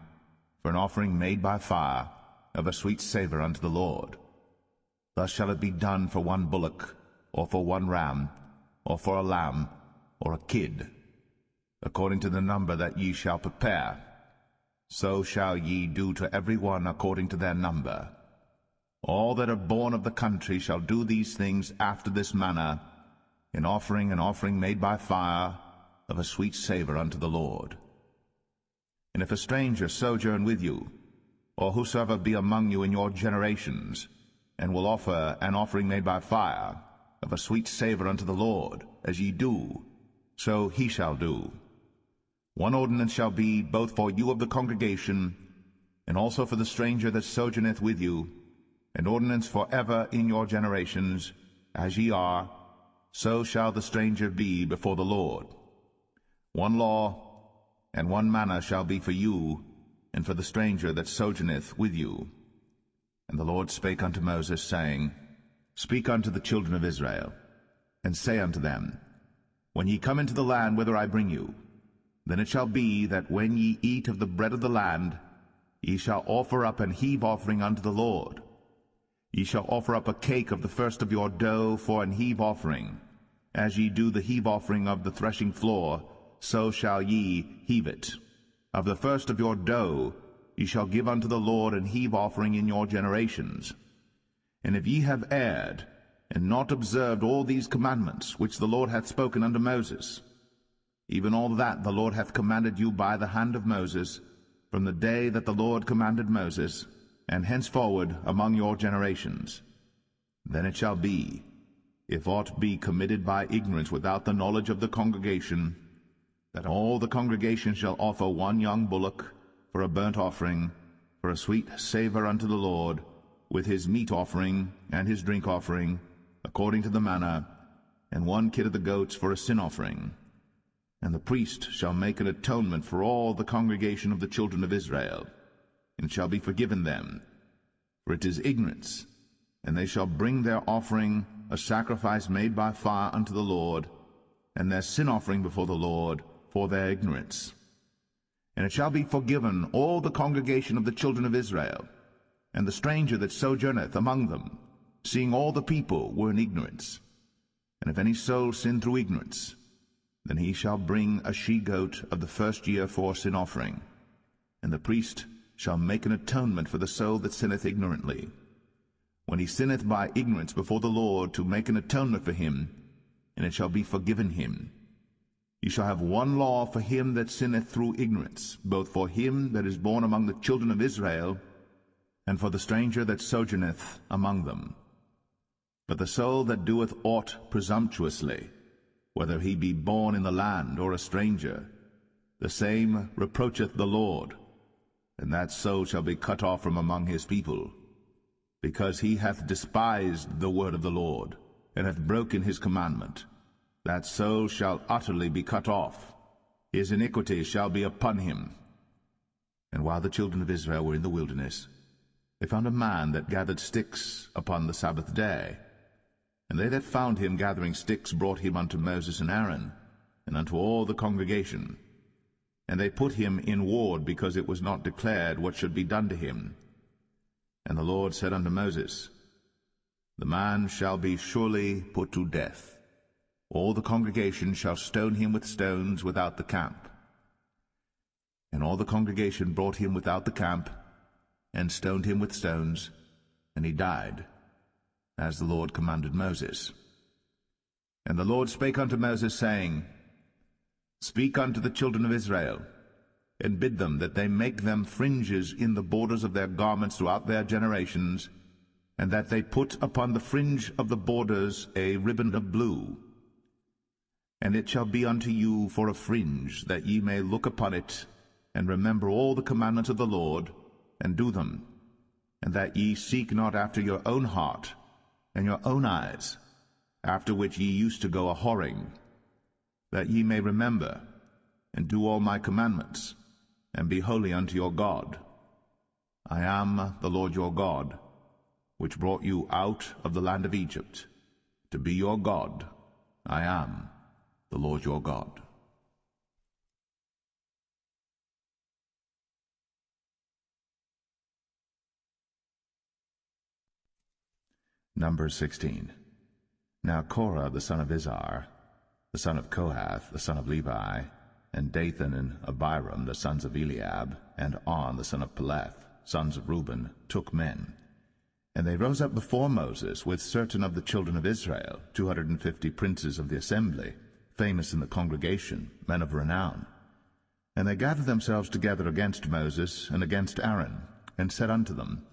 for an offering made by fire, of a sweet savour unto the Lord. Thus shall it be done for 1 bullock, or for 1 ram, or for a lamb, or a kid, according to the number that ye shall prepare. So shall ye do to every one according to their number. All that are born of the country shall do these things after this manner, in offering an offering made by fire, of a sweet savour unto the Lord. And if a stranger sojourn with you, or whosoever be among you in your generations, and will offer an offering made by fire, of a sweet savour unto the Lord, as ye do, so he shall do. 1 ordinance shall be both for you of the congregation, and also for the stranger that sojourneth with you, an ordinance for ever in your generations, as ye are, so shall the stranger be before the Lord. 1 law and 1 manner shall be for you, and for the stranger that sojourneth with you. And the Lord spake unto Moses, saying, Speak unto the children of Israel, and say unto them, When ye come into the land whither I bring you, then it shall be that when ye eat of the bread of the land, ye shall offer up an heave offering unto the Lord. Ye shall offer up a cake of the first of your dough for an heave offering. As ye do the heave offering of the threshing floor, so shall ye heave it. Of the first of your dough ye shall give unto the Lord an heave offering in your generations. And if ye have erred, and not observed all these commandments which the Lord hath spoken unto Moses, even all that the Lord hath commanded you by the hand of Moses, from the day that the Lord commanded Moses, and henceforward among your generations, then it shall be, if aught be committed by ignorance without the knowledge of the congregation, that all the congregation shall offer 1 young bullock for a burnt offering, for a sweet savour unto the Lord, with his meat offering and his drink offering, according to the manner, and 1 kid of the goats for a sin offering. And the priest shall make an atonement for all the congregation of the children of Israel, and shall be forgiven them, for it is ignorance. And they shall bring their offering, a sacrifice made by fire unto the Lord, and their sin offering before the Lord, for their ignorance. And it shall be forgiven all the congregation of the children of Israel, and the stranger that sojourneth among them, seeing all the people were in ignorance. And if any soul sin through ignorance, then he shall bring a she-goat of the first year for sin offering, and the priest shall make an atonement for the soul that sinneth ignorantly. When he sinneth by ignorance before the Lord, to make an atonement for him, and it shall be forgiven him. Ye shall have 1 law for him that sinneth through ignorance, both for him that is born among the children of Israel, and for the stranger that sojourneth among them. But the soul that doeth aught presumptuously, whether he be born in the land or a stranger, the same reproacheth the Lord, and that soul shall be cut off from among his people, because he hath despised the word of the Lord, and hath broken his commandment. That soul shall utterly be cut off. His iniquity shall be upon him. And while the children of Israel were in the wilderness, they found a man that gathered sticks upon the Sabbath day. And they that found him gathering sticks brought him unto Moses and Aaron, and unto all the congregation. And they put him in ward, because it was not declared what should be done to him. And the Lord said unto Moses, The man shall be surely put to death. All the congregation shall stone him with stones without the camp. And all the congregation brought him without the camp, and stoned him with stones, and he died, as the Lord commanded Moses. And the Lord spake unto Moses, saying, Speak unto the children of Israel, and bid them that they make them fringes in the borders of their garments throughout their generations, and that they put upon the fringe of the borders a ribbon of blue. And it shall be unto you for a fringe, that ye may look upon it, and remember all the commandments of the Lord, and do them, and that ye seek not after your own heart and your own eyes, after which ye used to go a-whoring, that ye may remember and do all my commandments, and be holy unto your God. I am the Lord your God, which brought you out of the land of Egypt, to be your God. I am the Lord your God. Numbers 16. Now Korah the son of Izhar, the son of Kohath, the son of Levi, and Dathan and Abiram, the sons of Eliab, and On the son of Paulett, sons of Reuben, took men. And they rose up before Moses with certain of the children of Israel, 250 princes of the assembly, famous in the congregation, men of renown. And they gathered themselves together against Moses and against Aaron, and said unto them,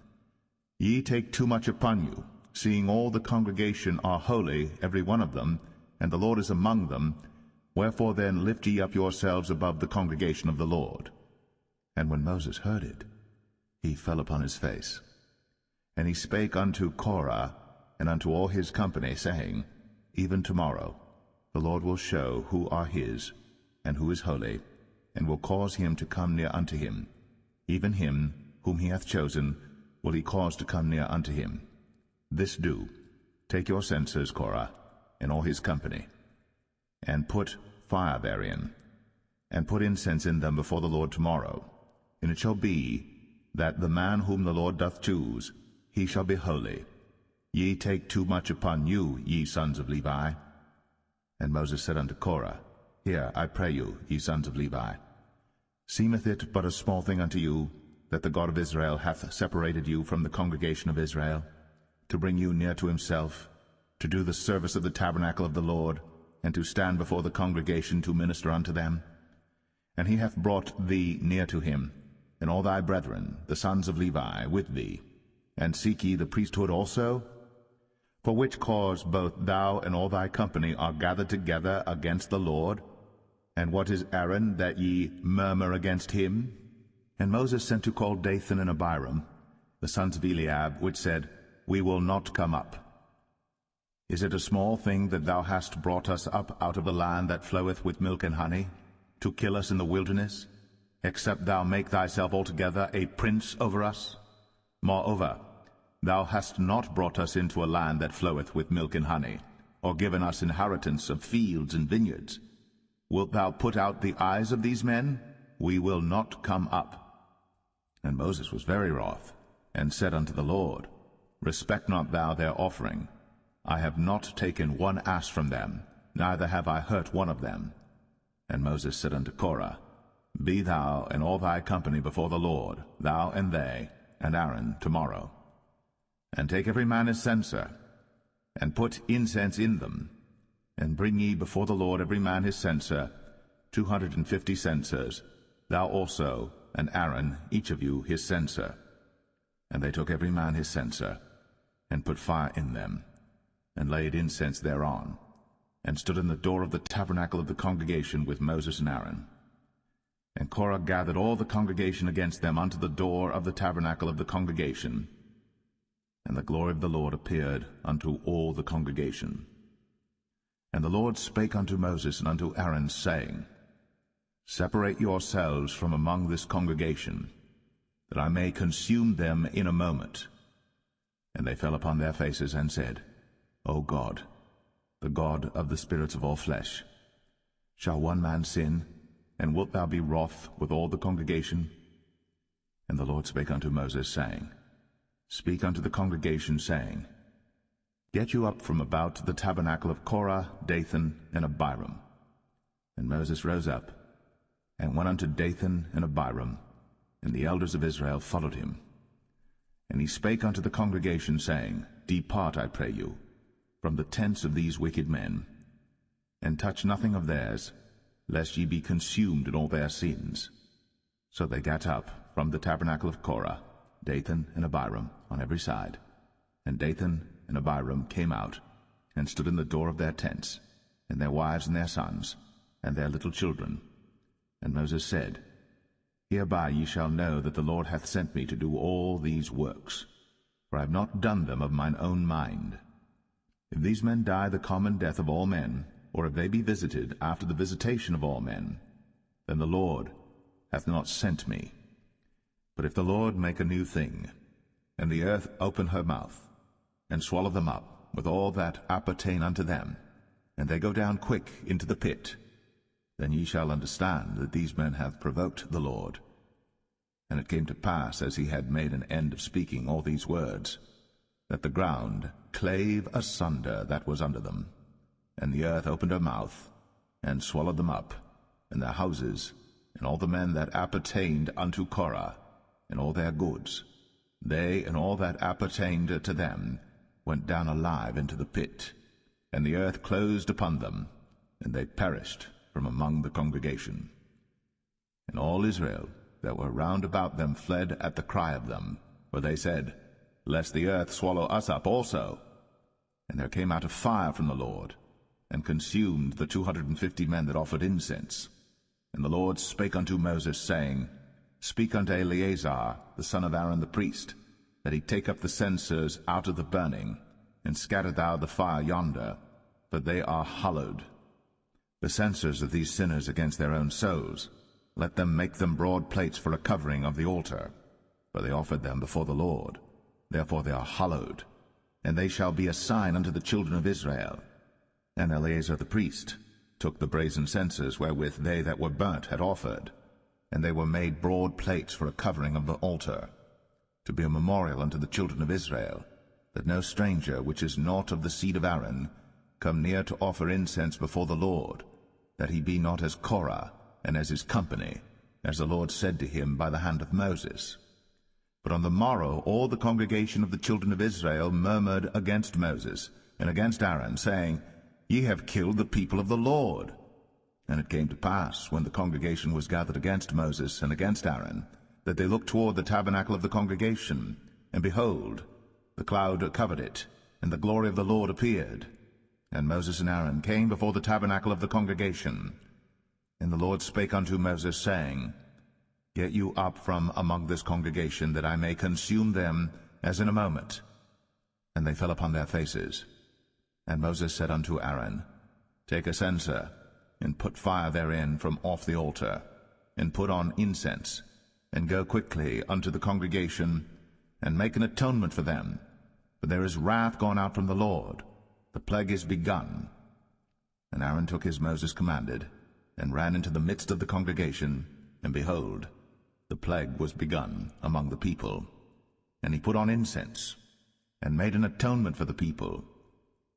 Ye take too much upon you, seeing all the congregation are holy, every one of them, and the Lord is among them. Wherefore then lift ye up yourselves above the congregation of the Lord. And when Moses heard it, he fell upon his face. And he spake unto Korah and unto all his company, saying, Even tomorrow the Lord will show who are his, and who is holy, and will cause him to come near unto him. Even him whom he hath chosen will he cause to come near unto him. This do, take your censers, Korah, and all his company, and put fire therein, and put incense in them before the Lord tomorrow. And it shall be, that the man whom the Lord doth choose, he shall be holy. Ye take too much upon you, ye sons of Levi. And Moses said unto Korah, Hear, I pray you, ye sons of Levi. Seemeth it but a small thing unto you, that the God of Israel hath separated you from the congregation of Israel, to bring you near to himself, to do the service of the tabernacle of the Lord, and to stand before the congregation to minister unto them? And he hath brought thee near to him, and all thy brethren, the sons of Levi, with thee. And seek ye the priesthood also? For which cause both thou and all thy company are gathered together against the Lord? And what is Aaron, that ye murmur against him? And Moses sent to call Dathan and Abiram, the sons of Eliab, which said, We will not come up. Is it a small thing that thou hast brought us up out of the land that floweth with milk and honey, to kill us in the wilderness, except thou make thyself altogether a prince over us? Moreover, thou hast not brought us into a land that floweth with milk and honey, or given us inheritance of fields and vineyards. Wilt thou put out the eyes of these men? We will not come up. And Moses was very wroth, and said unto the Lord, Respect not thou their offering. I have not taken one ass from them, neither have I hurt one of them. And Moses said unto Korah, Be thou and all thy company before the Lord, thou and they, and Aaron, tomorrow. And take every man his censer, and put incense in them, and bring ye before the Lord every man his censer, 250 censers, thou also, and Aaron, each of you his censer. And they took every man his censer, and put fire in them, and laid incense thereon, and stood in the door of the tabernacle of the congregation with Moses and Aaron. And Korah gathered all the congregation against them unto the door of the tabernacle of the congregation. And the glory of the Lord appeared unto all the congregation. And the Lord spake unto Moses and unto Aaron, saying, Separate yourselves from among this congregation, that I may consume them in a moment. And they fell upon their faces and said, O God, the God of the spirits of all flesh, Shall one man sin, and wilt thou be wroth with all the congregation? And the Lord spake unto Moses, saying, Speak unto the congregation, saying, Get you up from about the tabernacle of Korah, Dathan, and Abiram. And Moses rose up, and went unto Dathan and Abiram, and the elders of Israel followed him. And he spake unto the congregation, saying, Depart, I pray you, from the tents of these wicked men, and touch nothing of theirs, lest ye be consumed in all their sins. So they gat up from the tabernacle of Korah, Dathan and Abiram, on every side. And Dathan and Abiram came out, and stood in the door of their tents, and their wives and their sons, and their little children. And Moses said, Hereby ye shall know that the Lord hath sent me to do all these works, for I have not done them of mine own mind. If these men die the common death of all men, or if they be visited after the visitation of all men, then the Lord hath not sent me. But if the Lord make a new thing, and the earth open her mouth, and swallow them up with all that appertain unto them, and they go down quick into the pit, then ye shall understand that these men have provoked the Lord. And it came to pass, as he had made an end of speaking all these words, that the ground clave asunder that was under them, and the earth opened her mouth, and swallowed them up, and their houses, and all the men that appertained unto Korah, and all their goods. They and all that appertained to them went down alive into the pit, and the earth closed upon them, and they perished from among the congregation. And all Israel that were round about them fled at the cry of them, for they said, Lest the earth swallow us up also. And there came out a fire from the Lord, and consumed the 250 men that offered incense. And the Lord spake unto Moses, saying, Speak unto Eleazar, the son of Aaron the priest, that he take up the censers out of the burning, and scatter thou the fire yonder, for they are hallowed. The censers of these sinners against their own souls, let them make them broad plates for a covering of the altar, for they offered them before the Lord. Therefore they are hallowed, and they shall be a sign unto the children of Israel. And Eleazar the priest took the brazen censers wherewith they that were burnt had offered, and they were made broad plates for a covering of the altar, to be a memorial unto the children of Israel, that no stranger which is not of the seed of Aaron come near to offer incense before the Lord, that he be not as Korah, and as his company, as the Lord said to him by the hand of Moses. But on the morrow all the congregation of the children of Israel murmured against Moses and against Aaron, saying, Ye have killed the people of the Lord. And it came to pass, when the congregation was gathered against Moses and against Aaron, that they looked toward the tabernacle of the congregation, and behold, the cloud covered it, and the glory of the Lord appeared. And Moses and Aaron came before the tabernacle of the congregation. And the Lord spake unto Moses, saying, Get you up from among this congregation, that I may consume them as in a moment. And they fell upon their faces. And Moses said unto Aaron, Take a censer, and put fire therein from off the altar, and put on incense, and go quickly unto the congregation, and make an atonement for them. For there is wrath gone out from the Lord, the plague is begun. And Aaron took as Moses commanded, and ran into the midst of the congregation, and behold, the plague was begun among the people. And he put on incense, and made an atonement for the people.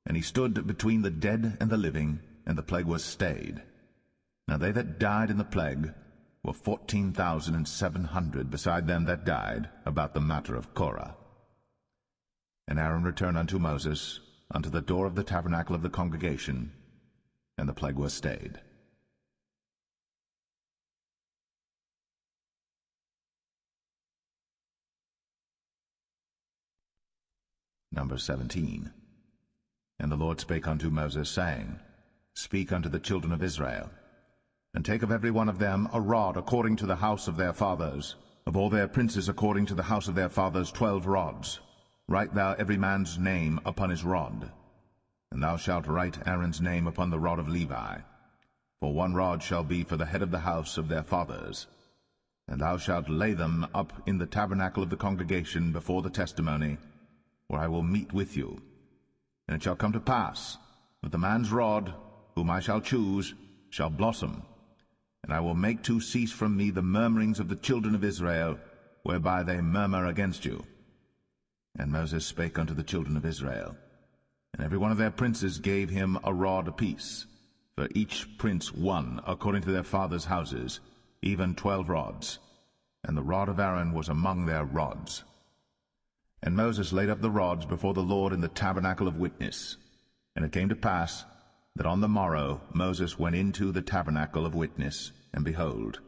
And he stood between the dead and the living, and the plague was stayed. Now they that died in the plague were 14,700, beside them that died about the matter of Korah. And Aaron returned unto Moses, unto the door of the tabernacle of the congregation, and the plague was stayed. Number 17. And the Lord spake unto Moses, saying, Speak unto the children of Israel, and take of every one of them a rod according to the house of their fathers, of all their princes according to the house of their fathers 12 rods. Write thou every man's name upon his rod. And thou shalt write Aaron's name upon the rod of Levi. For 1 rod shall be for the head of the house of their fathers. And thou shalt lay them up in the tabernacle of the congregation before the testimony, where I will meet with you. And it shall come to pass that the man's rod, whom I shall choose, shall blossom, and I will make to cease from me the murmurings of the children of Israel, whereby they murmur against you. And Moses spake unto the children of Israel, and every one of their princes gave him a rod apiece, for each prince one, according to their fathers' houses, even 12 rods. And the rod of Aaron was among their rods. And Moses laid up the rods before the Lord in the tabernacle of witness. And it came to pass that on the morrow Moses went into the tabernacle of witness, and behold,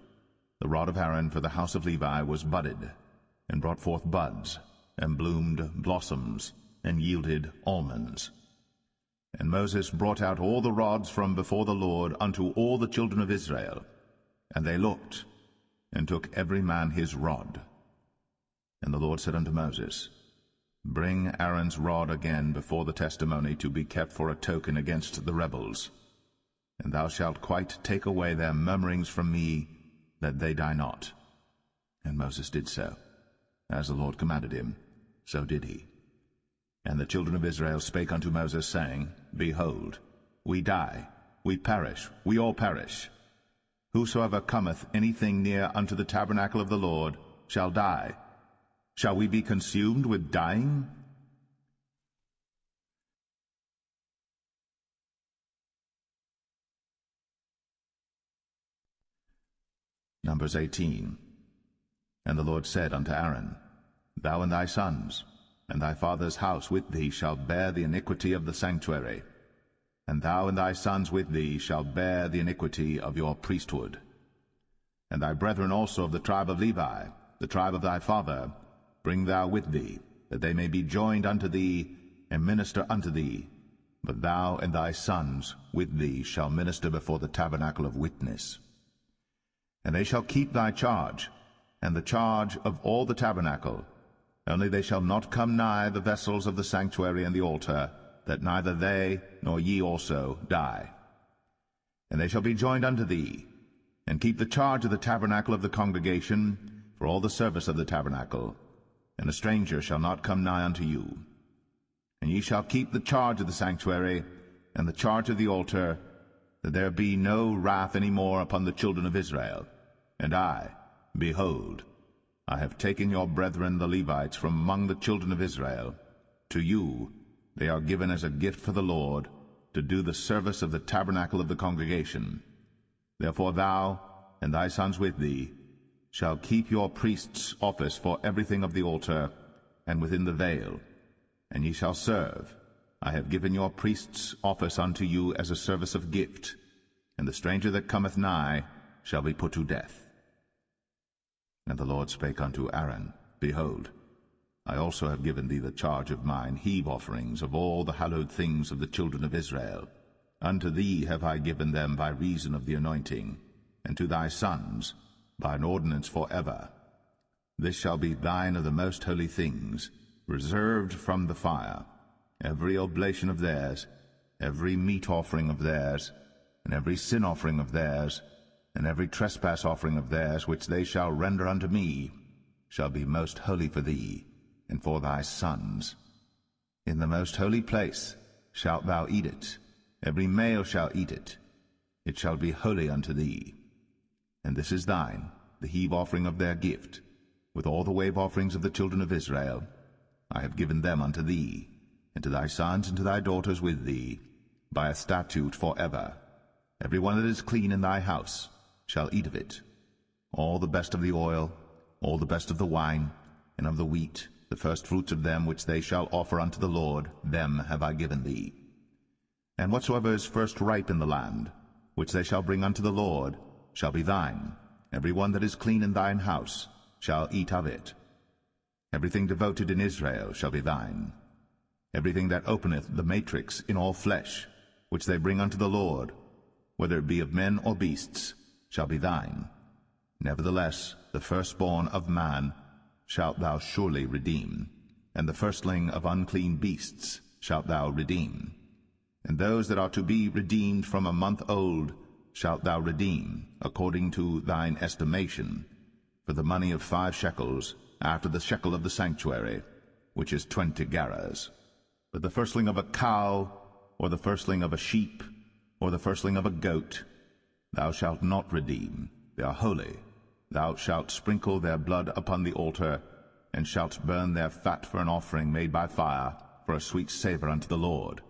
the rod of Aaron for the house of Levi was budded, and brought forth buds, and bloomed blossoms, and yielded almonds. And Moses brought out all the rods from before the Lord unto all the children of Israel, and they looked, and took every man his rod. And the Lord said unto Moses, Bring Aaron's rod again before the testimony, to be kept for a token against the rebels. And thou shalt quite take away their murmurings from me, that they die not. And Moses did so. As the Lord commanded him, so did he. And the children of Israel spake unto Moses, saying, Behold, we die, we perish, we all perish. Whosoever cometh anything near unto the tabernacle of the Lord shall die. Shall we be consumed with dying? Numbers 18. And the Lord said unto Aaron, Thou and thy sons, and thy father's house with thee shall bear the iniquity of the sanctuary, and thou and thy sons with thee shall bear the iniquity of your priesthood. And thy brethren also of the tribe of Levi, the tribe of thy father, bring thou with thee, that they may be joined unto thee, and minister unto thee. But thou and thy sons with thee shall minister before the tabernacle of witness. And they shall keep thy charge, and the charge of all the tabernacle. Only they shall not come nigh the vessels of the sanctuary and the altar, that neither they nor ye also die. And they shall be joined unto thee, and keep the charge of the tabernacle of the congregation, for all the service of the tabernacle. And a stranger shall not come nigh unto you. And ye shall keep the charge of the sanctuary, and the charge of the altar, that there be no wrath any more upon the children of Israel. And I, behold, I have taken your brethren the Levites from among the children of Israel. To you they are given as a gift for the Lord, to do the service of the tabernacle of the congregation. Therefore thou and thy sons with thee shall keep your priest's office for everything of the altar, and within the veil, and ye shall serve. I have given your priest's office unto you as a service of gift, and the stranger that cometh nigh shall be put to death. And the Lord spake unto Aaron, Behold, I also have given thee the charge of mine heave offerings of all the hallowed things of the children of Israel. Unto thee have I given them by reason of the anointing, and to thy sons by an ordinance for ever. This shall be thine of the most holy things, reserved from the fire, every oblation of theirs, every meat offering of theirs, and every sin offering of theirs, and every trespass offering of theirs, which they shall render unto me, shall be most holy for thee, and for thy sons. In the most holy place shalt thou eat it, every male shall eat it. It shall be holy unto thee. And this is thine, the heave offering of their gift, with all the wave offerings of the children of Israel. I have given them unto thee, and to thy sons and to thy daughters with thee, by a statute for ever. Every one that is clean in thy house shall eat of it. All the best of the oil, all the best of the wine, and of the wheat, the first fruits of them which they shall offer unto the Lord, them have I given thee. And whatsoever is first ripe in the land, which they shall bring unto the Lord, shall be thine. Every one that is clean in thine house shall eat of it. Everything devoted in Israel shall be thine. Everything that openeth the matrix in all flesh, which they bring unto the Lord, whether it be of men or beasts, shall be thine. Nevertheless, the firstborn of man shalt thou surely redeem, and the firstling of unclean beasts shalt thou redeem. And those that are to be redeemed from a month old shalt thou redeem, according to thine estimation, for the money of 5 shekels, after the shekel of the sanctuary, which is 20 gerahs. But the firstling of a cow, or the firstling of a sheep, or the firstling of a goat, Thou shalt not redeem, they are holy. Thou shalt sprinkle their blood upon the altar, and shalt burn their fat for an offering made by fire, for a sweet savour unto the Lord.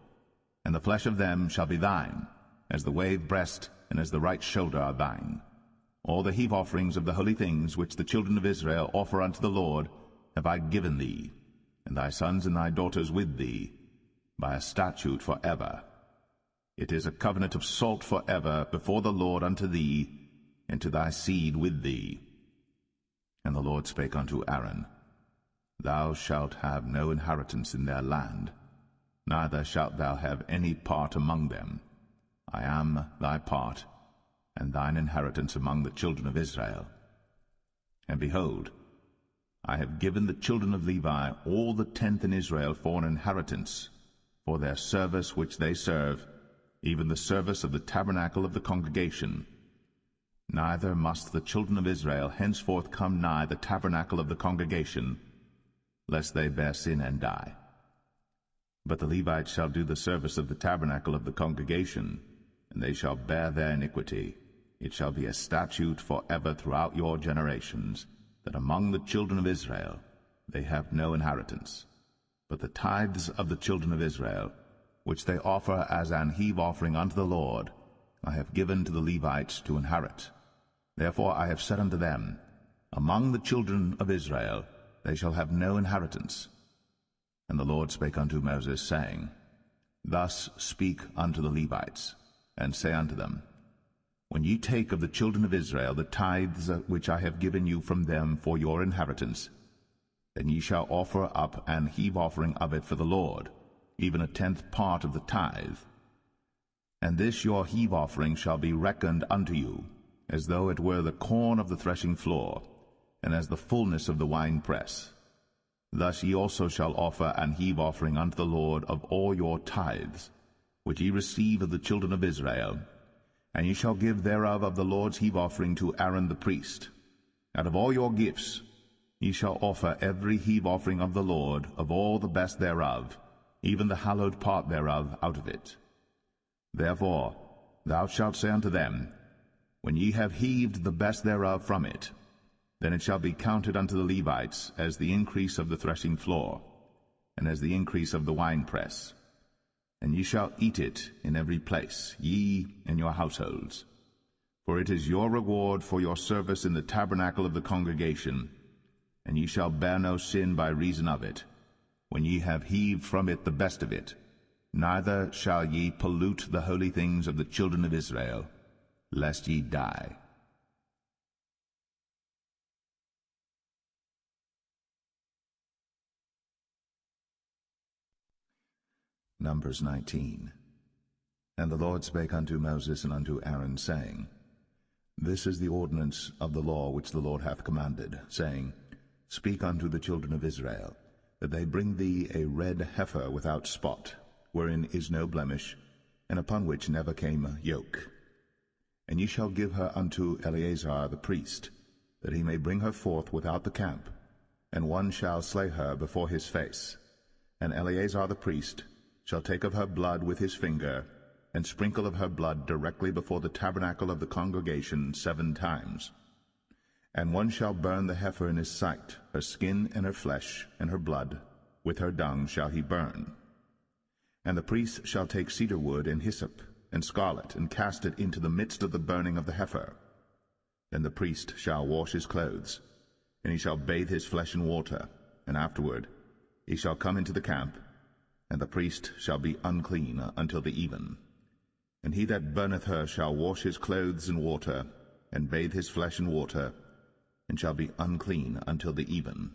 And the flesh of them shall be thine, as the wave breast and as the right shoulder are thine. All the heave offerings of the holy things which the children of Israel offer unto the Lord have I given thee, and thy sons and thy daughters with thee, by a statute for ever. It is a covenant of salt for ever before the Lord unto thee, and to thy seed with thee. And the Lord spake unto Aaron, Thou shalt have no inheritance in their land, neither shalt thou have any part among them. I am thy part, and thine inheritance among the children of Israel. And behold, I have given the children of Levi all the tenth in Israel for an inheritance, for their service which they serve, even the service of the tabernacle of the congregation. Neither must the children of Israel henceforth come nigh the tabernacle of the congregation, lest they bear sin and die. But the Levites shall do the service of the tabernacle of the congregation, and they shall bear their iniquity. It shall be a statute for ever throughout your generations, that among the children of Israel they have no inheritance. But the tithes of the children of Israel, which they offer as an heave offering unto the Lord, I have given to the Levites to inherit. Therefore I have said unto them, Among the children of Israel they shall have no inheritance. And the Lord spake unto Moses, saying, Thus speak unto the Levites, and say unto them, When ye take of the children of Israel the tithes which I have given you from them for your inheritance, then ye shall offer up an heave offering of it for the Lord, even a tenth part of the tithe. And this your heave offering shall be reckoned unto you, as though it were the corn of the threshing floor, and as the fullness of the winepress. Thus ye also shall offer an heave offering unto the Lord of all your tithes, which ye receive of the children of Israel, and ye shall give thereof of the Lord's heave offering to Aaron the priest. Out of all your gifts ye shall offer every heave offering of the Lord of all the best thereof, even the hallowed part thereof out of it. Therefore thou shalt say unto them, When ye have heaved the best thereof from it, then it shall be counted unto the Levites as the increase of the threshing floor, and as the increase of the winepress. And ye shall eat it in every place, ye and your households. For it is your reward for your service in the tabernacle of the congregation, and ye shall bear no sin by reason of it, when ye have heaved from it the best of it. Neither shall ye pollute the holy things of the children of Israel, lest ye die. Numbers 19. And the Lord spake unto Moses and unto Aaron, saying, This is the ordinance of the law which the Lord hath commanded, saying, Speak unto the children of Israel, that they bring thee a red heifer without spot, wherein is no blemish, and upon which never came yoke. And ye shall give her unto Eleazar the priest, that he may bring her forth without the camp, and one shall slay her before his face. And Eleazar the priest shall take of her blood with his finger, and sprinkle of her blood directly before the tabernacle of the congregation 7 times. And one shall burn the heifer in his sight, her skin and her flesh and her blood, with her dung shall he burn. And the priest shall take cedar wood and hyssop and scarlet, and cast it into the midst of the burning of the heifer. Then the priest shall wash his clothes, and he shall bathe his flesh in water, and afterward he shall come into the camp, and the priest shall be unclean until the even. And he that burneth her shall wash his clothes in water, and bathe his flesh in water, and shall be unclean until the even.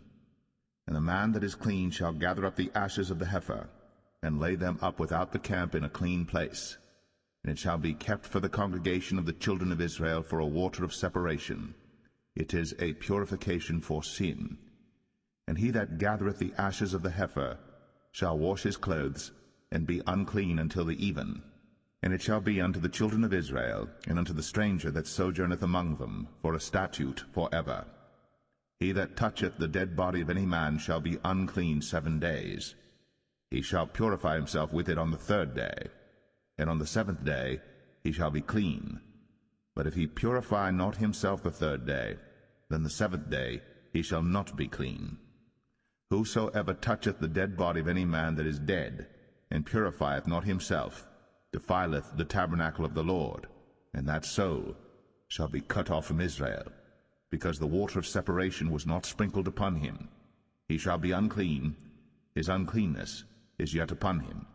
And the man that is clean shall gather up the ashes of the heifer, and lay them up without the camp in a clean place. And it shall be kept for the congregation of the children of Israel for a water of separation. It is a purification for sin. And he that gathereth the ashes of the heifer shall wash his clothes, and be unclean until the even. And it shall be unto the children of Israel, and unto the stranger that sojourneth among them, for a statute for ever. He that toucheth the dead body of any man shall be unclean 7 days. He shall purify himself with it on the 3rd day, and on the 7th day he shall be clean. But if he purify not himself the 3rd day, then the 7th day he shall not be clean. Whosoever toucheth the dead body of any man that is dead, and purifieth not himself, defileth the tabernacle of the Lord, and that soul shall be cut off from Israel, because the water of separation was not sprinkled upon him. He shall be unclean, his uncleanness is yet upon him.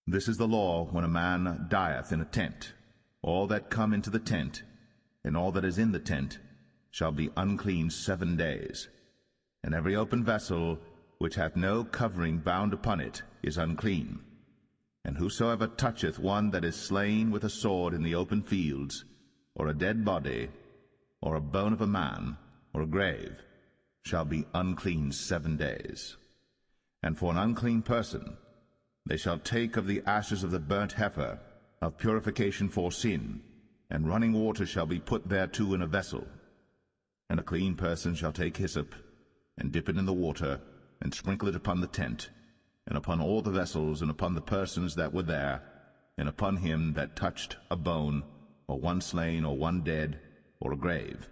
This is the law when a man dieth in a tent. All that come into the tent, and all that is in the tent, shall be unclean 7 days. And every open vessel which hath no covering bound upon it is unclean. And whosoever toucheth one that is slain with a sword in the open fields, or a dead body, or a bone of a man, or a grave, shall be unclean 7 days. And for an unclean person they shall take of the ashes of the burnt heifer, of purification for sin, and running water shall be put thereto in a vessel. And a clean person shall take hyssop, and dip it in the water, and sprinkle it upon the tent, and upon all the vessels, and upon the persons that were there, and upon him that touched a bone, or one slain, or one dead, or a grave.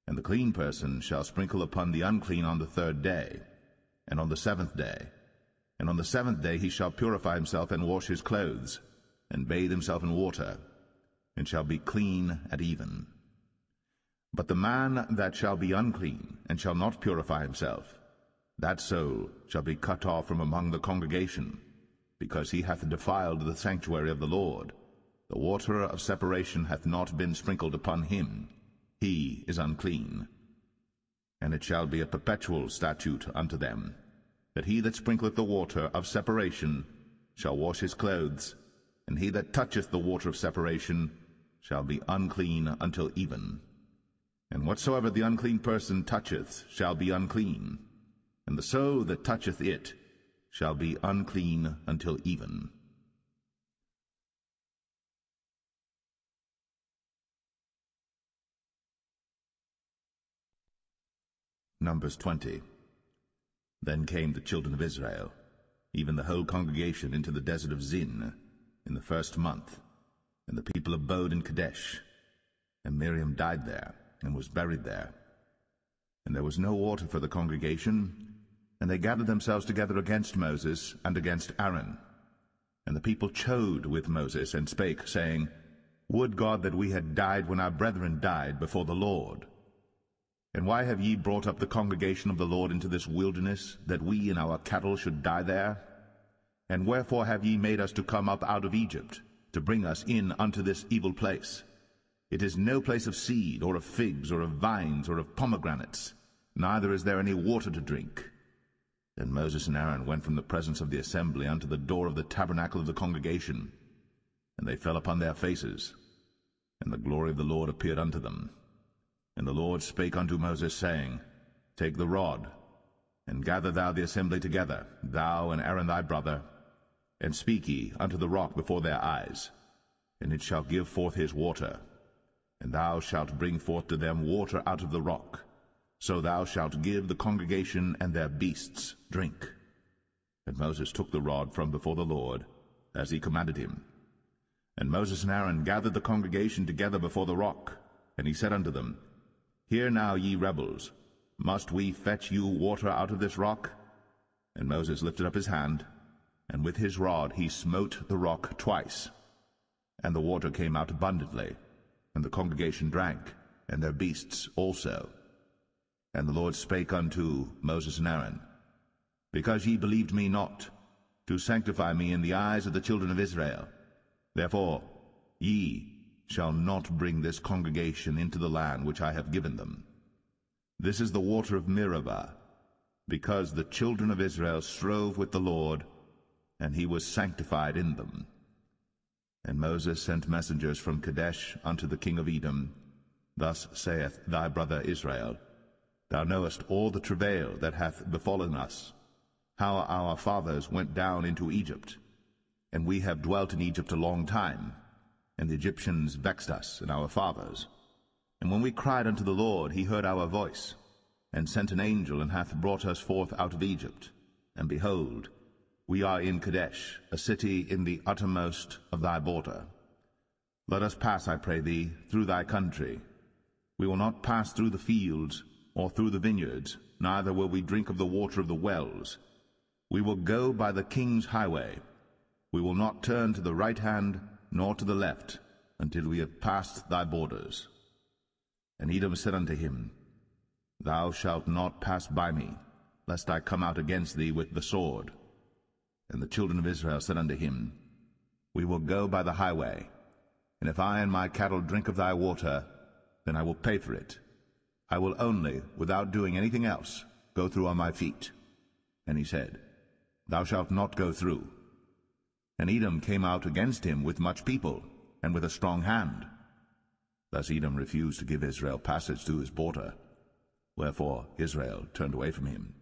And the clean person shall sprinkle upon the unclean on the 3rd day, and on the 7th day. And on the 7th day he shall purify himself, and wash his clothes, and bathe himself in water, and shall be clean at even. But the man that shall be unclean, and shall not purify himself, that soul shall be cut off from among the congregation, because he hath defiled the sanctuary of the Lord. The water of separation hath not been sprinkled upon him. He is unclean. And it shall be a perpetual statute unto them, that he that sprinkleth the water of separation shall wash his clothes, and he that toucheth the water of separation shall be unclean until even. And whatsoever the unclean person toucheth shall be unclean, and the soul that toucheth it shall be unclean until even. Numbers 20. Then came the children of Israel, even the whole congregation, into the desert of Zin, in the 1st month, and the people abode in Kadesh. And Miriam died there, and was buried there. And there was no water for the congregation, and they gathered themselves together against Moses and against Aaron. And the people chode with Moses, and spake, saying, Would God that we had died when our brethren died before the Lord! And why have ye brought up the congregation of the Lord into this wilderness, that we and our cattle should die there? And wherefore have ye made us to come up out of Egypt, to bring us in unto this evil place? It is no place of seed, or of figs, or of vines, or of pomegranates, neither is there any water to drink. Then Moses and Aaron went from the presence of the assembly unto the door of the tabernacle of the congregation, and they fell upon their faces, and the glory of the Lord appeared unto them. And the Lord spake unto Moses, saying, Take the rod, and gather thou the assembly together, thou and Aaron thy brother, and speak ye unto the rock before their eyes, and it shall give forth his water. And thou shalt bring forth to them water out of the rock, so thou shalt give the congregation and their beasts drink. And Moses took the rod from before the Lord, as he commanded him. And Moses and Aaron gathered the congregation together before the rock, and he said unto them, Hear now, ye rebels, must we fetch you water out of this rock? And Moses lifted up his hand, and with his rod he smote the rock twice, and the water came out abundantly, and the congregation drank, and their beasts also. And the Lord spake unto Moses and Aaron, Because ye believed me not, to sanctify me in the eyes of the children of Israel, therefore ye shall not bring this congregation into the land which I have given them. This is the water of Meribah, because the children of Israel strove with the Lord, and he was sanctified in them. And Moses sent messengers from Kadesh unto the king of Edom. Thus saith thy brother Israel, Thou knowest all the travail that hath befallen us, how our fathers went down into Egypt. And we have dwelt in Egypt a long time, and the Egyptians vexed us and our fathers. And when we cried unto the Lord, he heard our voice, and sent an angel, and hath brought us forth out of Egypt. And behold, we are in Kadesh, a city in the uttermost of thy border. Let us pass, I pray thee, through thy country. We will not pass through the fields, or through the vineyards, neither will we drink of the water of the wells. We will go by the king's highway. We will not turn to the right hand, nor to the left, until we have passed thy borders. And Edom said unto him, Thou shalt not pass by me, lest I come out against thee with the sword. And the children of Israel said unto him, We will go by the highway, and if I and my cattle drink of thy water, then I will pay for it. I will only, without doing anything else, go through on my feet. And he said, Thou shalt not go through. And Edom came out against him with much people, and with a strong hand. Thus Edom refused to give Israel passage through his border. Wherefore Israel turned away from him.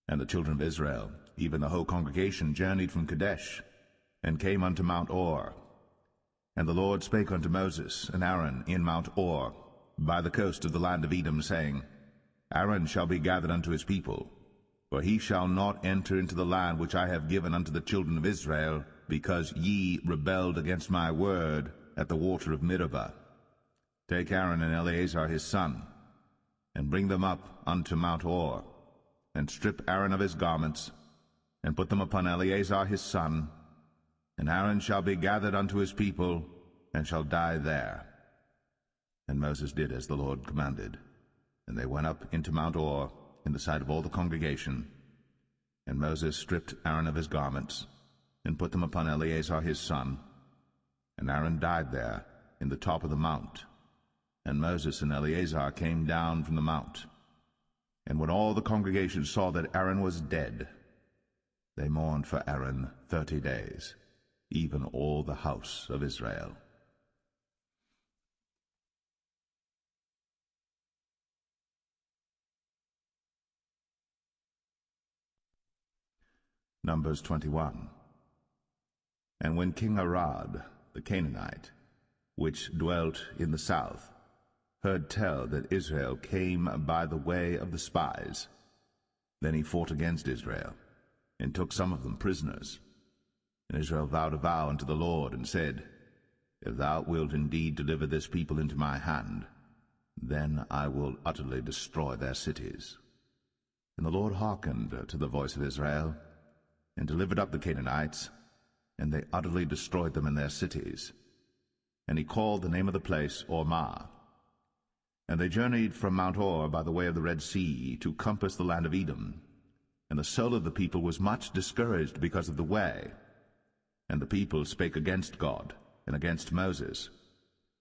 And the children of Israel, even the whole congregation, journeyed from Kadesh, and came unto Mount Or. And the Lord spake unto Moses and Aaron in Mount Or, by the coast of the land of Edom, saying, Aaron shall be gathered unto his people, for he shall not enter into the land which I have given unto the children of Israel, because ye rebelled against my word at the water of Meribah. Take Aaron and Eleazar his son, and bring them up unto Mount Or, and strip Aaron of his garments, and put them upon Eleazar his son, and Aaron shall be gathered unto his people, and shall die there. And Moses did as the Lord commanded. And they went up into Mount Or in the sight of all the congregation. And Moses stripped Aaron of his garments, and put them upon Eleazar his son. And Aaron died there in the top of the mount. And Moses and Eleazar came down from the mount. And when all the congregation saw that Aaron was dead, they mourned for Aaron 30 days, even all the house of Israel. Numbers 21. And when King Arad, the Canaanite, which dwelt in the south, heard tell that Israel came by the way of the spies, then he fought against Israel, and took some of them prisoners. And Israel vowed a vow unto the Lord, and said, If thou wilt indeed deliver this people into my hand, then I will utterly destroy their cities. And the Lord hearkened to the voice of Israel, and delivered up the Canaanites, and they utterly destroyed them in their cities. And he called the name of the place Ormah. And they journeyed from Mount Or by the way of the Red Sea to compass the land of Edom. And the soul of the people was much discouraged because of the way. And the people spake against God and against Moses.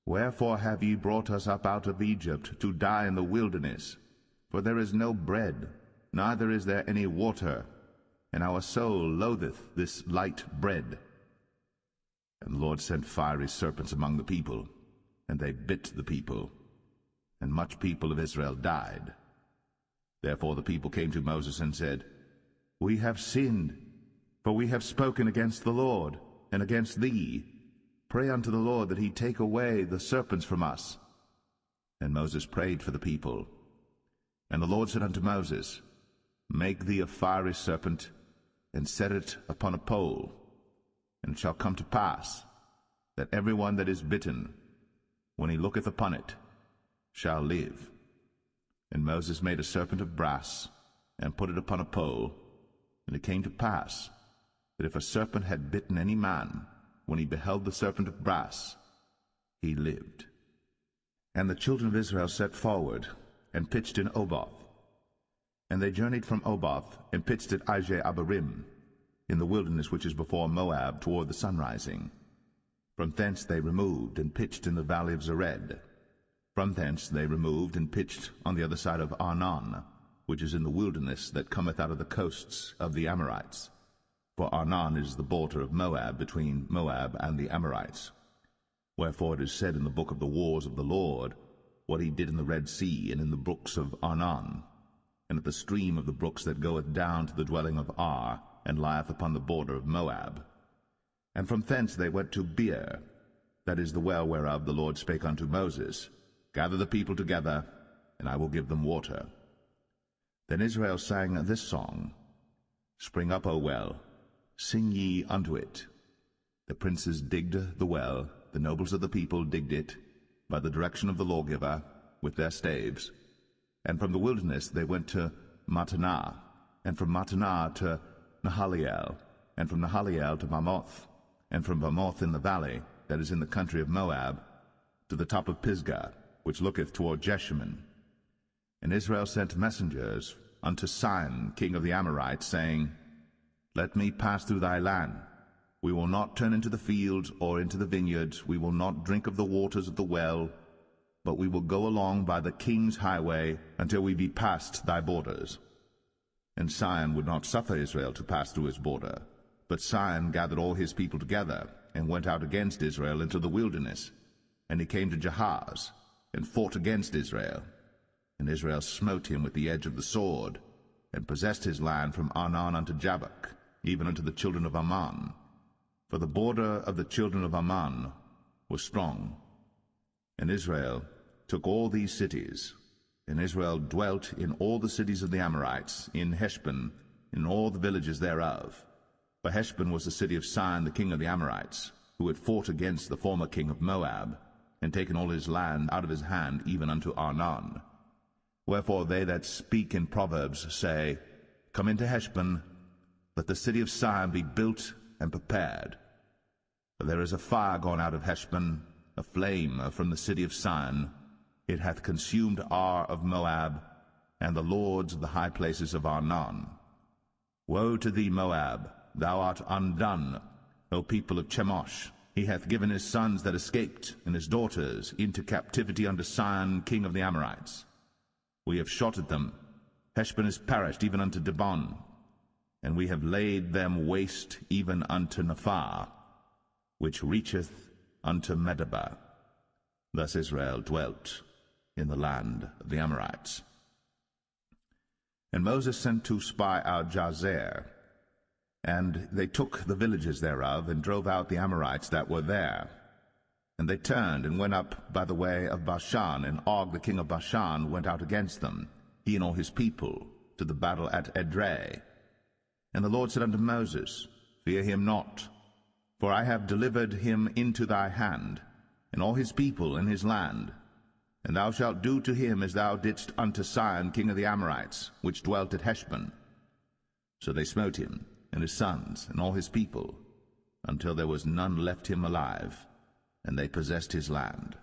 Wherefore have ye brought us up out of Egypt to die in the wilderness? For there is no bread, neither is there any water, and our soul loatheth this light bread. And the Lord sent fiery serpents among the people, and they bit the people, and much people of Israel died. Therefore the people came to Moses and said, We have sinned, for we have spoken against the Lord, and against thee. Pray unto the Lord that he take away the serpents from us. And Moses prayed for the people. And the Lord said unto Moses, Make thee a fiery serpent, and set it upon a pole. And it shall come to pass, that every one that is bitten, when he looketh upon it, shall live. And Moses made a serpent of brass, and put it upon a pole. And it came to pass, that if a serpent had bitten any man, when he beheld the serpent of brass, he lived. And the children of Israel set forward, and pitched in Oboth. And they journeyed from Oboth, and pitched at Abarim, in the wilderness which is before Moab, toward the sunrising. From thence they removed, and pitched in the valley of Zered. From thence they removed, and pitched on the other side of Arnon, which is in the wilderness that cometh out of the coasts of the Amorites. For Arnon is the border of Moab, between Moab and the Amorites. Wherefore it is said in the book of the wars of the Lord, what he did in the Red Sea, and in the brooks of Arnon, and at the stream of the brooks that goeth down to the dwelling of Ar, and lieth upon the border of Moab. And from thence they went to Beer, that is the well whereof the Lord spake unto Moses, Gather the people together, and I will give them water. Then Israel sang this song, Spring up, O well, sing ye unto it. The princes digged the well, the nobles of the people digged it, by the direction of the lawgiver, with their staves. And from the wilderness they went to Mattanah, and from Mattanah to Nahaliel, and from Nahaliel to Bamoth, and from Bamoth in the valley, that is in the country of Moab, to the top of Pisgah, which looketh toward Jeshimon. And Israel sent messengers unto Sihon, king of the Amorites, saying, Let me pass through thy land. We will not turn into the fields or into the vineyards. We will not drink of the waters of the well, but we will go along by the king's highway until we be past thy borders. And Sihon would not suffer Israel to pass through his border. But Sihon gathered all his people together, and went out against Israel into the wilderness. And he came to Jahaz, and fought against Israel. And Israel smote him with the edge of the sword, and possessed his land from Arnon unto Jabbok, even unto the children of Ammon. For the border of the children of Ammon was strong. And Israel took all these cities, and Israel dwelt in all the cities of the Amorites, in Heshbon, in all the villages thereof. For Heshbon was the city of Sihon the king of the Amorites, who had fought against the former king of Moab, and taken all his land out of his hand, even unto Arnon. Wherefore they that speak in Proverbs say, Come into Heshbon, let the city of Sihon be built and prepared. For there is a fire gone out of Heshbon, a flame from the city of Sihon. It hath consumed Ar of Moab, and the lords of the high places of Arnon. Woe to thee, Moab! Thou art undone, O people of Chemosh! He hath given his sons that escaped, and his daughters, into captivity unto Sihon king of the Amorites. We have shot at them. Heshbon is perished even unto Dibon, and we have laid them waste even unto Nephah, which reacheth unto Medeba. Thus Israel dwelt in the land of the Amorites. And Moses sent to spy out Jazer, and they took the villages thereof, and drove out the Amorites that were there. And they turned and went up by the way of Bashan, and Og the king of Bashan went out against them, he and all his people, to the battle at Edrei. And the Lord said unto Moses, Fear him not, for I have delivered him into thy hand, and all his people and his land. And thou shalt do to him as thou didst unto Sihon king of the Amorites, which dwelt at Heshbon. So they smote him, and his sons, and all his people, until there was none left him alive, and they possessed his land.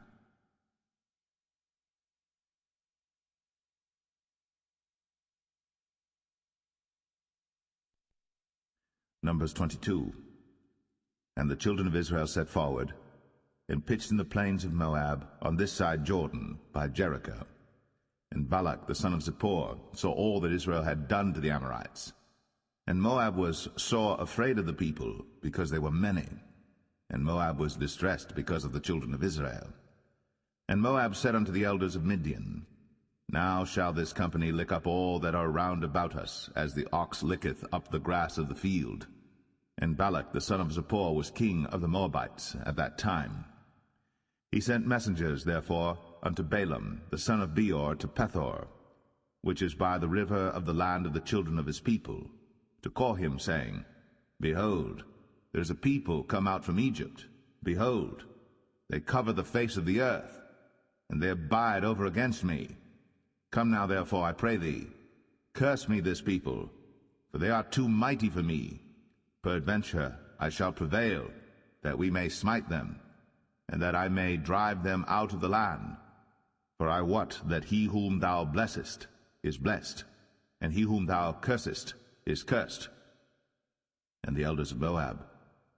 Numbers 22. And the children of Israel set forward, and pitched in the plains of Moab, on this side Jordan, by Jericho. And Balak the son of Zippor saw all that Israel had done to the Amorites. And Moab was sore afraid of the people, because they were many. And Moab was distressed because of the children of Israel. And Moab said unto the elders of Midian, Now shall this company lick up all that are round about us, as the ox licketh up the grass of the field. And Balak the son of Zippor was king of the Moabites at that time. He sent messengers, therefore, unto Balaam the son of Beor to Pethor, which is by the river of the land of the children of his people, to call him, saying, Behold, there is a people come out from Egypt. Behold, they cover the face of the earth, and they abide over against me. Come now, therefore, I pray thee, curse me this people, for they are too mighty for me. Peradventure I shall prevail, that we may smite them, and that I may drive them out of the land. For I wot that he whom thou blessest is blessed, and he whom thou cursest is cursed. And the elders of Moab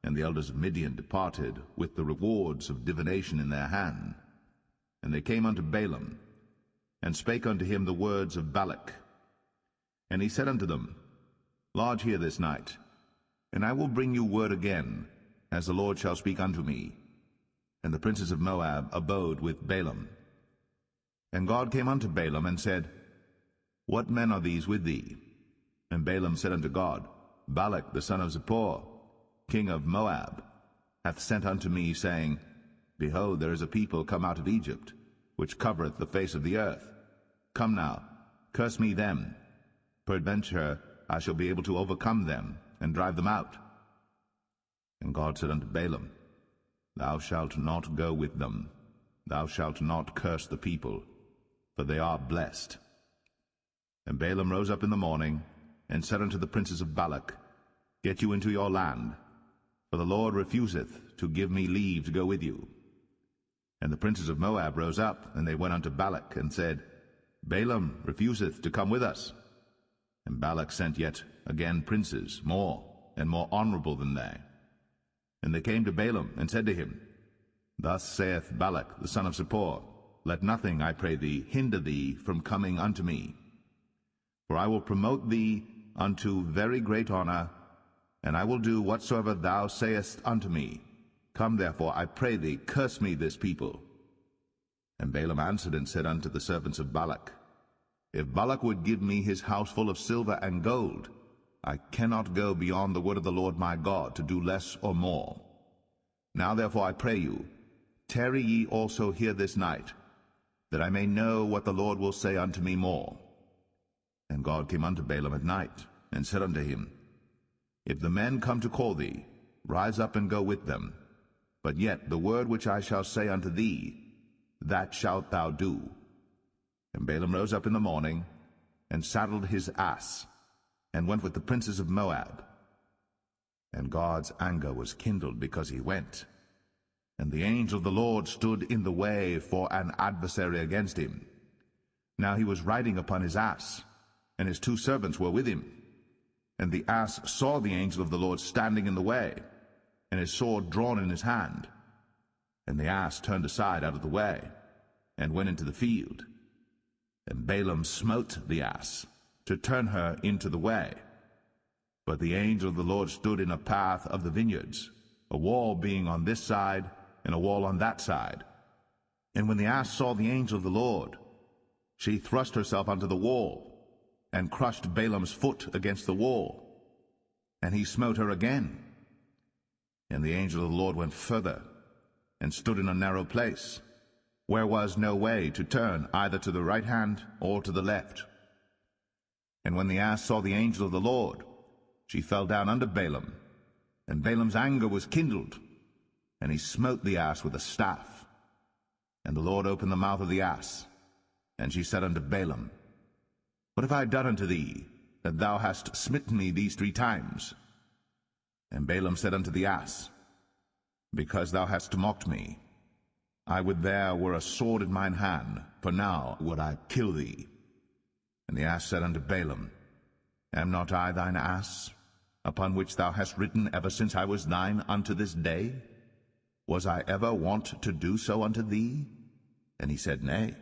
and the elders of Midian departed with the rewards of divination in their hand. And they came unto Balaam, and spake unto him the words of Balak. And he said unto them, Lodge here this night, and I will bring you word again, as the Lord shall speak unto me. And the princes of Moab abode with Balaam. And God came unto Balaam, and said, What men are these with thee? And Balaam said unto God, Balak the son of Zippor, king of Moab, hath sent unto me, saying, Behold, there is a people come out of Egypt, which covereth the face of the earth. Come now, curse me them. Peradventure I shall be able to overcome them, and drive them out. And God said unto Balaam, thou shalt not go with them. Thou shalt not curse the people, for they are blessed. And Balaam rose up in the morning, and said unto the princes of Balak, Get you into your land, for the Lord refuseth to give me leave to go with you. And the princes of Moab rose up, and they went unto Balak, and said, Balaam refuseth to come with us. And Balak sent yet again princes, more and more honorable than they. And they came to Balaam, and said to him, Thus saith Balak the son of Zippor, Let nothing, I pray thee, hinder thee from coming unto me. For I will promote thee unto very great honor, and I will do whatsoever thou sayest unto me. Come therefore, I pray thee, curse me this people. And Balaam answered and said unto the servants of Balak, If Balak would give me his house full of silver and gold, I cannot go beyond the word of the Lord my God to do less or more. Now therefore I pray you, tarry ye also here this night, that I may know what the Lord will say unto me more. And God came unto Balaam at night, and said unto him, If the men come to call thee, rise up and go with them. But yet the word which I shall say unto thee, that shalt thou do. And Balaam rose up in the morning, and saddled his ass, and went with the princes of Moab. And God's anger was kindled because he went. And the angel of the Lord stood in the way for an adversary against him. Now he was riding upon his ass, and his 2 servants were with him. And the ass saw the angel of the Lord standing in the way, and his sword drawn in his hand. And the ass turned aside out of the way, and went into the field. And Balaam smote the ass, to turn her into the way. But the angel of the Lord stood in a path of the vineyards, a wall being on this side, and a wall on that side. And when the ass saw the angel of the Lord, she thrust herself unto the wall, and crushed Balaam's foot against the wall. And he smote her again. And the angel of the Lord went further, and stood in a narrow place, where was no way to turn either to the right hand or to the left. And when the ass saw the angel of the Lord, she fell down under Balaam, and Balaam's anger was kindled, and he smote the ass with a staff. And the Lord opened the mouth of the ass, and she said unto Balaam, What have I done unto thee, that thou hast smitten me these 3 times? And Balaam said unto the ass, Because thou hast mocked me. I would there were a sword in mine hand, for now would I kill thee. And the ass said unto Balaam, Am not I thine ass, upon which thou hast ridden ever since I was thine unto this day? Was I ever wont to do so unto thee? And he said, Nay.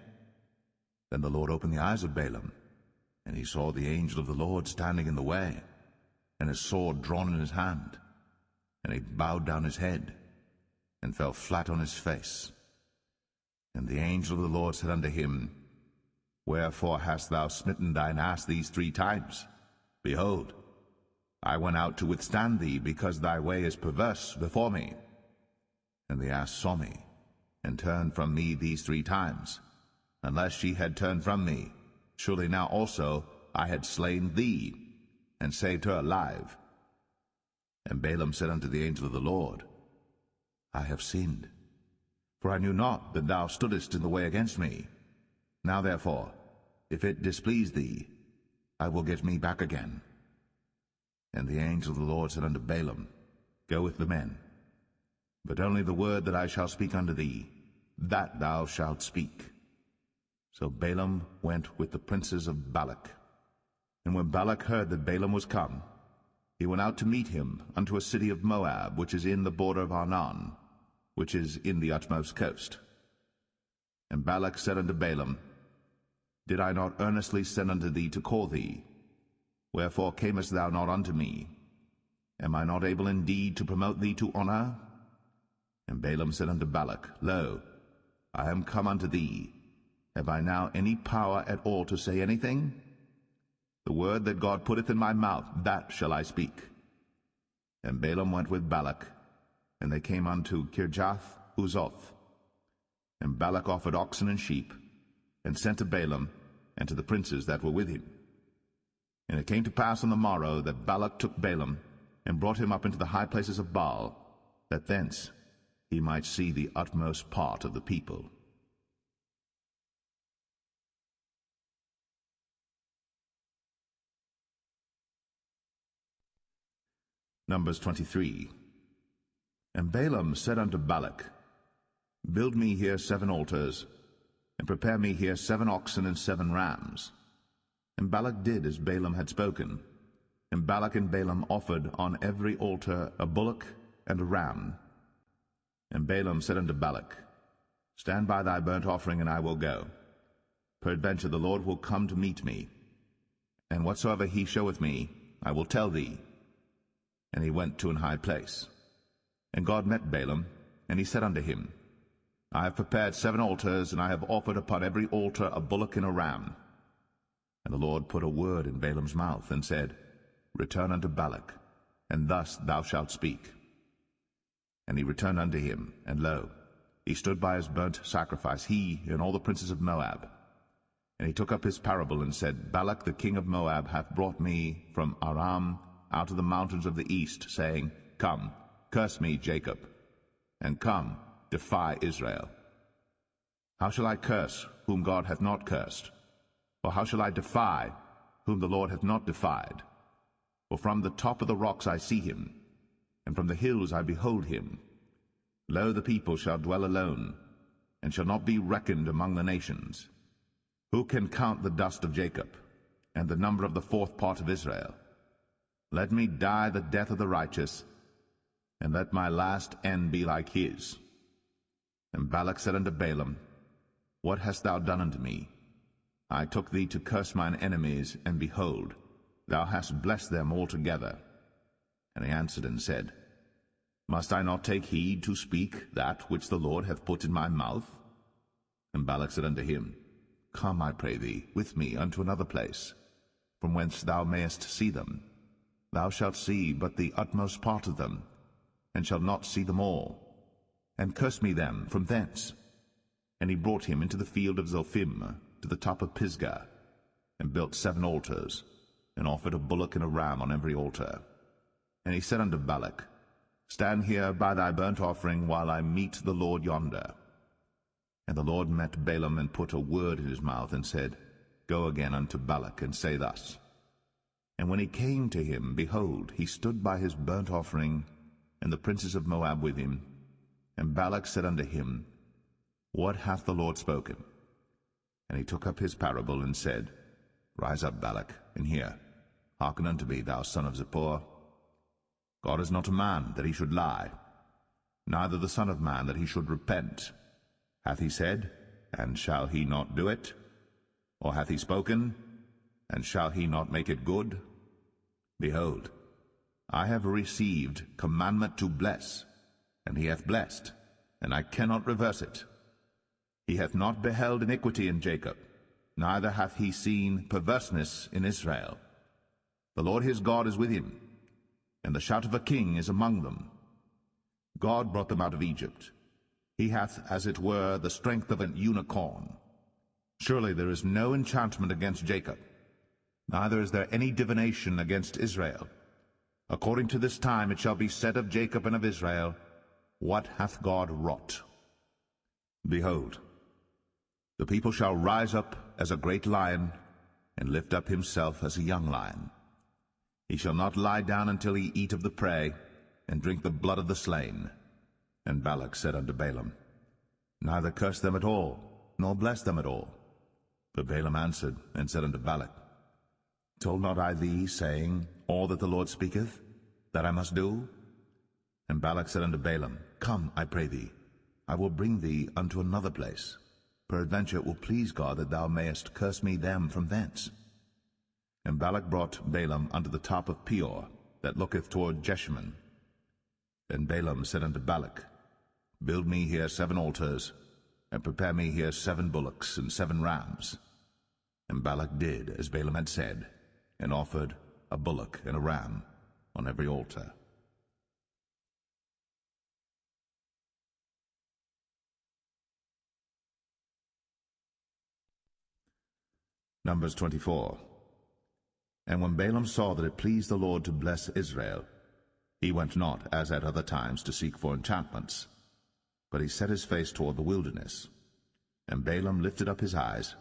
Then the Lord opened the eyes of Balaam, and he saw the angel of the Lord standing in the way, and his sword drawn in his hand. And he bowed down his head, and fell flat on his face. And the angel of the Lord said unto him, Wherefore hast thou smitten thine ass these 3 times? Behold, I went out to withstand thee, because thy way is perverse before me. And the ass saw me, and turned from me these 3 times. Unless she had turned from me, surely now also I had slain thee, and saved her alive. And Balaam said unto the angel of the Lord, I have sinned, for I knew not that thou stoodest in the way against me. Now therefore, if it displease thee, I will get me back again. And the angel of the Lord said unto Balaam, Go with the men, but only the word that I shall speak unto thee, that thou shalt speak. So Balaam went with the princes of Balak. And when Balak heard that Balaam was come, he went out to meet him unto a city of Moab, which is in the border of Arnon, which is in the utmost coast. And Balak said unto Balaam, Did I not earnestly send unto thee to call thee? Wherefore camest thou not unto me? Am I not able indeed to promote thee to honor? And Balaam said unto Balak, Lo, I am come unto thee. Have I now any power at all to say anything? The word that God putteth in my mouth, that shall I speak. And Balaam went with Balak, and they came unto Kirjath Uzoth. And Balak offered oxen and sheep, and sent to Balaam, and to the princes that were with him. And it came to pass on the morrow that Balak took Balaam, and brought him up into the high places of Baal, that thence he might see the utmost part of the people. Numbers 23. And Balaam said unto Balak, Build me here 7 altars, and prepare me here 7 oxen and 7 rams. And Balak did as Balaam had spoken. And Balak and Balaam offered on every altar a bullock and a ram. And Balaam said unto Balak, Stand by thy burnt offering, and I will go. Peradventure the Lord will come to meet me, and whatsoever he showeth me, I will tell thee. And he went to an high place. And God met Balaam, and he said unto him, I have prepared 7 altars, and I have offered upon every altar a bullock and a ram. And the Lord put a word in Balaam's mouth, and said, Return unto Balak, and thus thou shalt speak. And he returned unto him, and lo, he stood by his burnt sacrifice, he and all the princes of Moab. And he took up his parable, and said, Balak the king of Moab hath brought me from Aram out of the mountains of the east, saying, Come, curse me, Jacob, and come, defy Israel. How shall I curse whom God hath not cursed? Or how shall I defy whom the Lord hath not defied? For from the top of the rocks I see him, and from the hills I behold him. Lo, the people shall dwell alone, and shall not be reckoned among the nations. Who can count the dust of Jacob, and the number of the 4th part of Israel? Let me die the death of the righteous, and let my last end be like his. And Balak said unto Balaam, What hast thou done unto me? I took thee to curse mine enemies, and behold, thou hast blessed them altogether. And he answered and said, Must I not take heed to speak that which the Lord hath put in my mouth? And Balak said unto him, Come, I pray thee, with me unto another place, from whence thou mayest see them. Thou shalt see but the utmost part of them, and shalt not see them all. And curse me them from thence. And he brought him into the field of Zophim, to the top of Pisgah, and built 7 altars, and offered a bullock and a ram on every altar. And he said unto Balak, Stand here by thy burnt offering, while I meet the Lord yonder. And the Lord met Balaam, and put a word in his mouth, and said, Go again unto Balak, and say thus. And when he came to him, behold, he stood by his burnt offering, and the princes of Moab with him. And Balak said unto him, What hath the Lord spoken? And he took up his parable, and said, Rise up, Balak, and hear. Hearken unto me, thou son of Zippor. God is not a man, that he should lie, neither the Son of Man, that he should repent. Hath he said, and shall he not do it? Or hath he spoken, and shall he not make it good? Behold, I have received commandment to bless, and he hath blessed, and I cannot reverse it. He hath not beheld iniquity in Jacob, neither hath he seen perverseness in Israel. The Lord his God is with him, and the shout of a king is among them. God brought them out of Egypt. He hath, as it were, the strength of an unicorn. Surely there is no enchantment against Jacob, neither is there any divination against Israel. According to this time it shall be said of Jacob and of Israel, What hath God wrought? Behold, the people shall rise up as a great lion, and lift up himself as a young lion. He shall not lie down until he eat of the prey, and drink the blood of the slain. And Balak said unto Balaam, Neither curse them at all, nor bless them at all. But Balaam answered and said unto Balak, Told not I thee, saying, All that the Lord speaketh, that I must do? And Balak said unto Balaam, Come, I pray thee, I will bring thee unto another place. Peradventure it will please God that thou mayest curse me them from thence. And Balak brought Balaam unto the top of Peor, that looketh toward Jeshimon. Then Balaam said unto Balak, Build me here 7 altars, and prepare me here 7 bullocks and 7 rams. And Balak did as Balaam had said, and offered a bullock and a ram on every altar. Numbers 24. And when Balaam saw that it pleased the Lord to bless Israel, he went not, as at other times, to seek for enchantments, But he set his face toward the wilderness. And Balaam lifted up his eyes,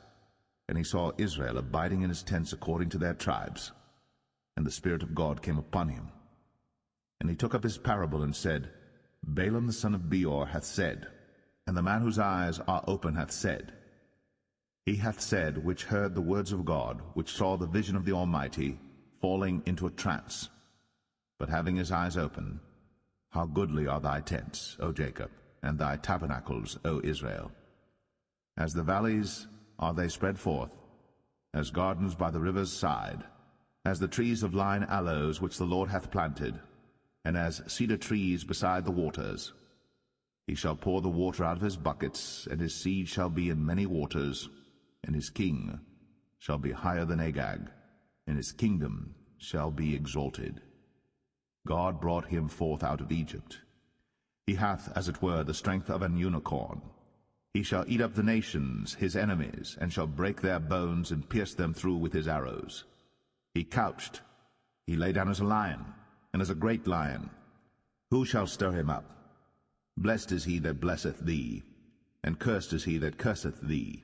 and he saw Israel abiding in his tents according to their tribes. And the Spirit of God came upon him. And he took up his parable and said, Balaam the son of Beor hath said, and the man whose eyes are open hath said, he hath said, which heard the words of God, which saw the vision of the Almighty, falling into a trance, but having his eyes open, how goodly are thy tents, O Jacob, and thy tabernacles, O Israel! As the valleys are they spread forth, as gardens by the river's side, as the trees of lign aloes which the Lord hath planted, and as cedar trees beside the waters. He shall pour the water out of his buckets, and his seed shall be in many waters, and his king shall be higher than Agag, and his kingdom shall be exalted. God brought him forth out of Egypt. He hath, as it were, the strength of an unicorn. He shall eat up the nations, his enemies, and shall break their bones and pierce them through with his arrows. He couched, he lay down as a lion, and as a great lion. Who shall stir him up? Blessed is he that blesseth thee, and cursed is he that curseth thee.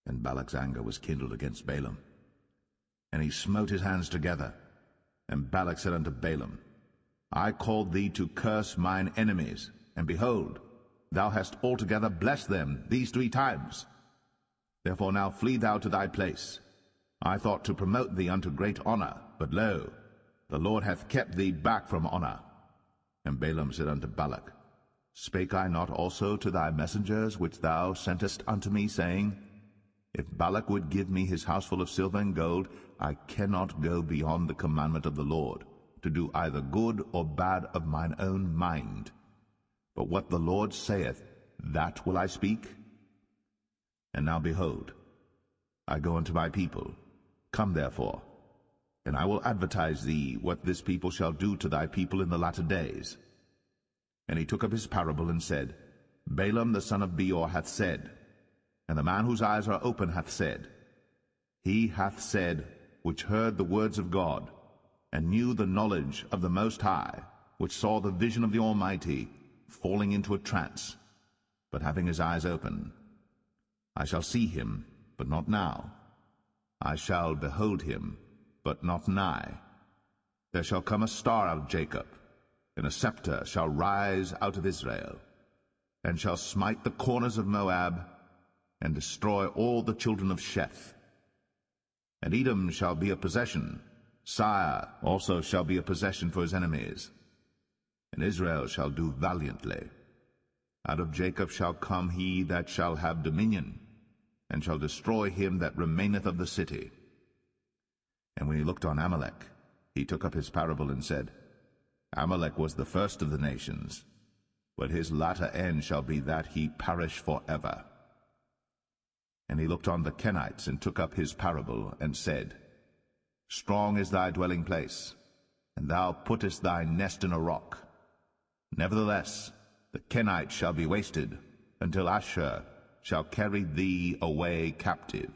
And Balak's anger was kindled against Balaam, and he smote his hands together. And Balak said unto Balaam, I called thee to curse mine enemies, and behold, thou hast altogether blessed them these 3 times. Therefore now flee thou to thy place. I thought to promote thee unto great honor, but lo, the Lord hath kept thee back from honor. And Balaam said unto Balak, Spake I not also to thy messengers which thou sentest unto me, saying, If Balak would give me his house full of silver and gold, I cannot go beyond the commandment of the Lord, to do either good or bad of mine own mind. But what the Lord saith, that will I speak. And now behold, I go unto my people. Come therefore, and I will advertise thee what this people shall do to thy people in the latter days. And he took up his parable and said, Balaam the son of Beor hath said, and the man whose eyes are open hath said, he hath said, which heard the words of God, and knew the knowledge of the Most High, which saw the vision of the Almighty, falling into a trance, but having his eyes open. I shall see him, but not now. I shall behold him, but not nigh. There shall come a star out of Jacob, and a scepter shall rise out of Israel, and shall smite the corners of Moab, and destroy all the children of Sheth. And Edom shall be a possession, Sire also shall be a possession for his enemies. And Israel shall do valiantly. Out of Jacob shall come he that shall have dominion, and shall destroy him that remaineth of the city. And when he looked on Amalek, he took up his parable and said, Amalek was the first of the nations, but his latter end shall be that he perish for ever. And he looked on the Kenites, and took up his parable, and said, Strong is thy dwelling place, and thou puttest thy nest in a rock. Nevertheless, the Kenites shall be wasted, until Asshur shall carry thee away captive.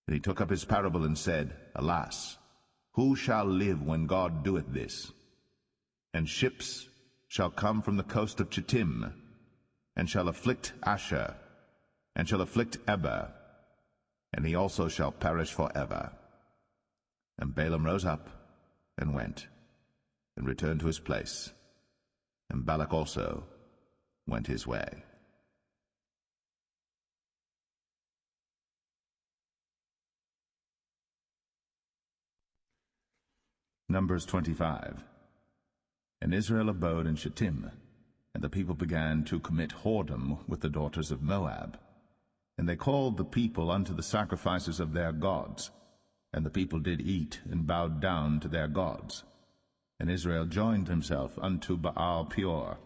And he took up his parable, and said, Alas, who shall live when God doeth this? And ships shall come from the coast of Chittim, and shall afflict Asshur, and shall afflict Eber, and he also shall perish for ever. And Balaam rose up, and went, and returned to his place, and Balak also went his way. Numbers 25. And Israel abode in Shittim, and the people began to commit whoredom with the daughters of Moab. And they called the people unto the sacrifices of their gods, and the people did eat and bowed down to their gods. And Israel joined himself unto Baal Peor,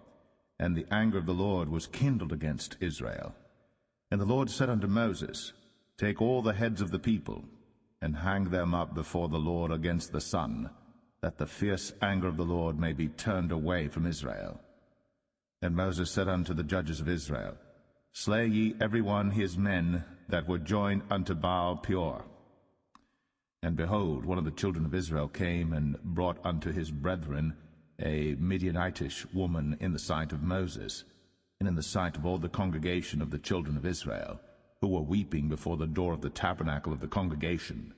and the anger of the Lord was kindled against Israel. And the Lord said unto Moses, Take all the heads of the people, and hang them up before the Lord against the sun, that the fierce anger of the Lord may be turned away from Israel. And Moses said unto the judges of Israel, Slay ye every one his men that were joined unto Baal Peor. And behold, one of the children of Israel came and brought unto his brethren a Midianitish woman in the sight of Moses, and in the sight of all the congregation of the children of Israel, who were weeping before the door of the tabernacle of the congregation.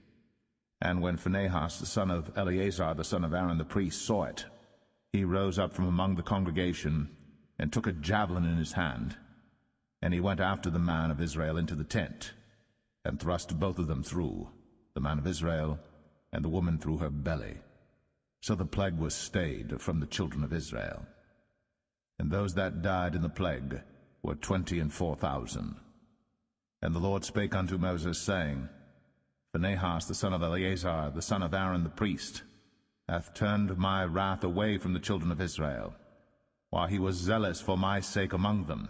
And when Phinehas the son of Eleazar the son of Aaron the priest saw it, he rose up from among the congregation, and took a javelin in his hand, and he went after the man of Israel into the tent, and thrust both of them through, the man of Israel, and the woman through her belly. So the plague was stayed from the children of Israel. And those that died in the plague were 24,000. And the Lord spake unto Moses, saying, Phinehas the son of Eleazar, the son of Aaron the priest, hath turned my wrath away from the children of Israel, while he was zealous for my sake among them,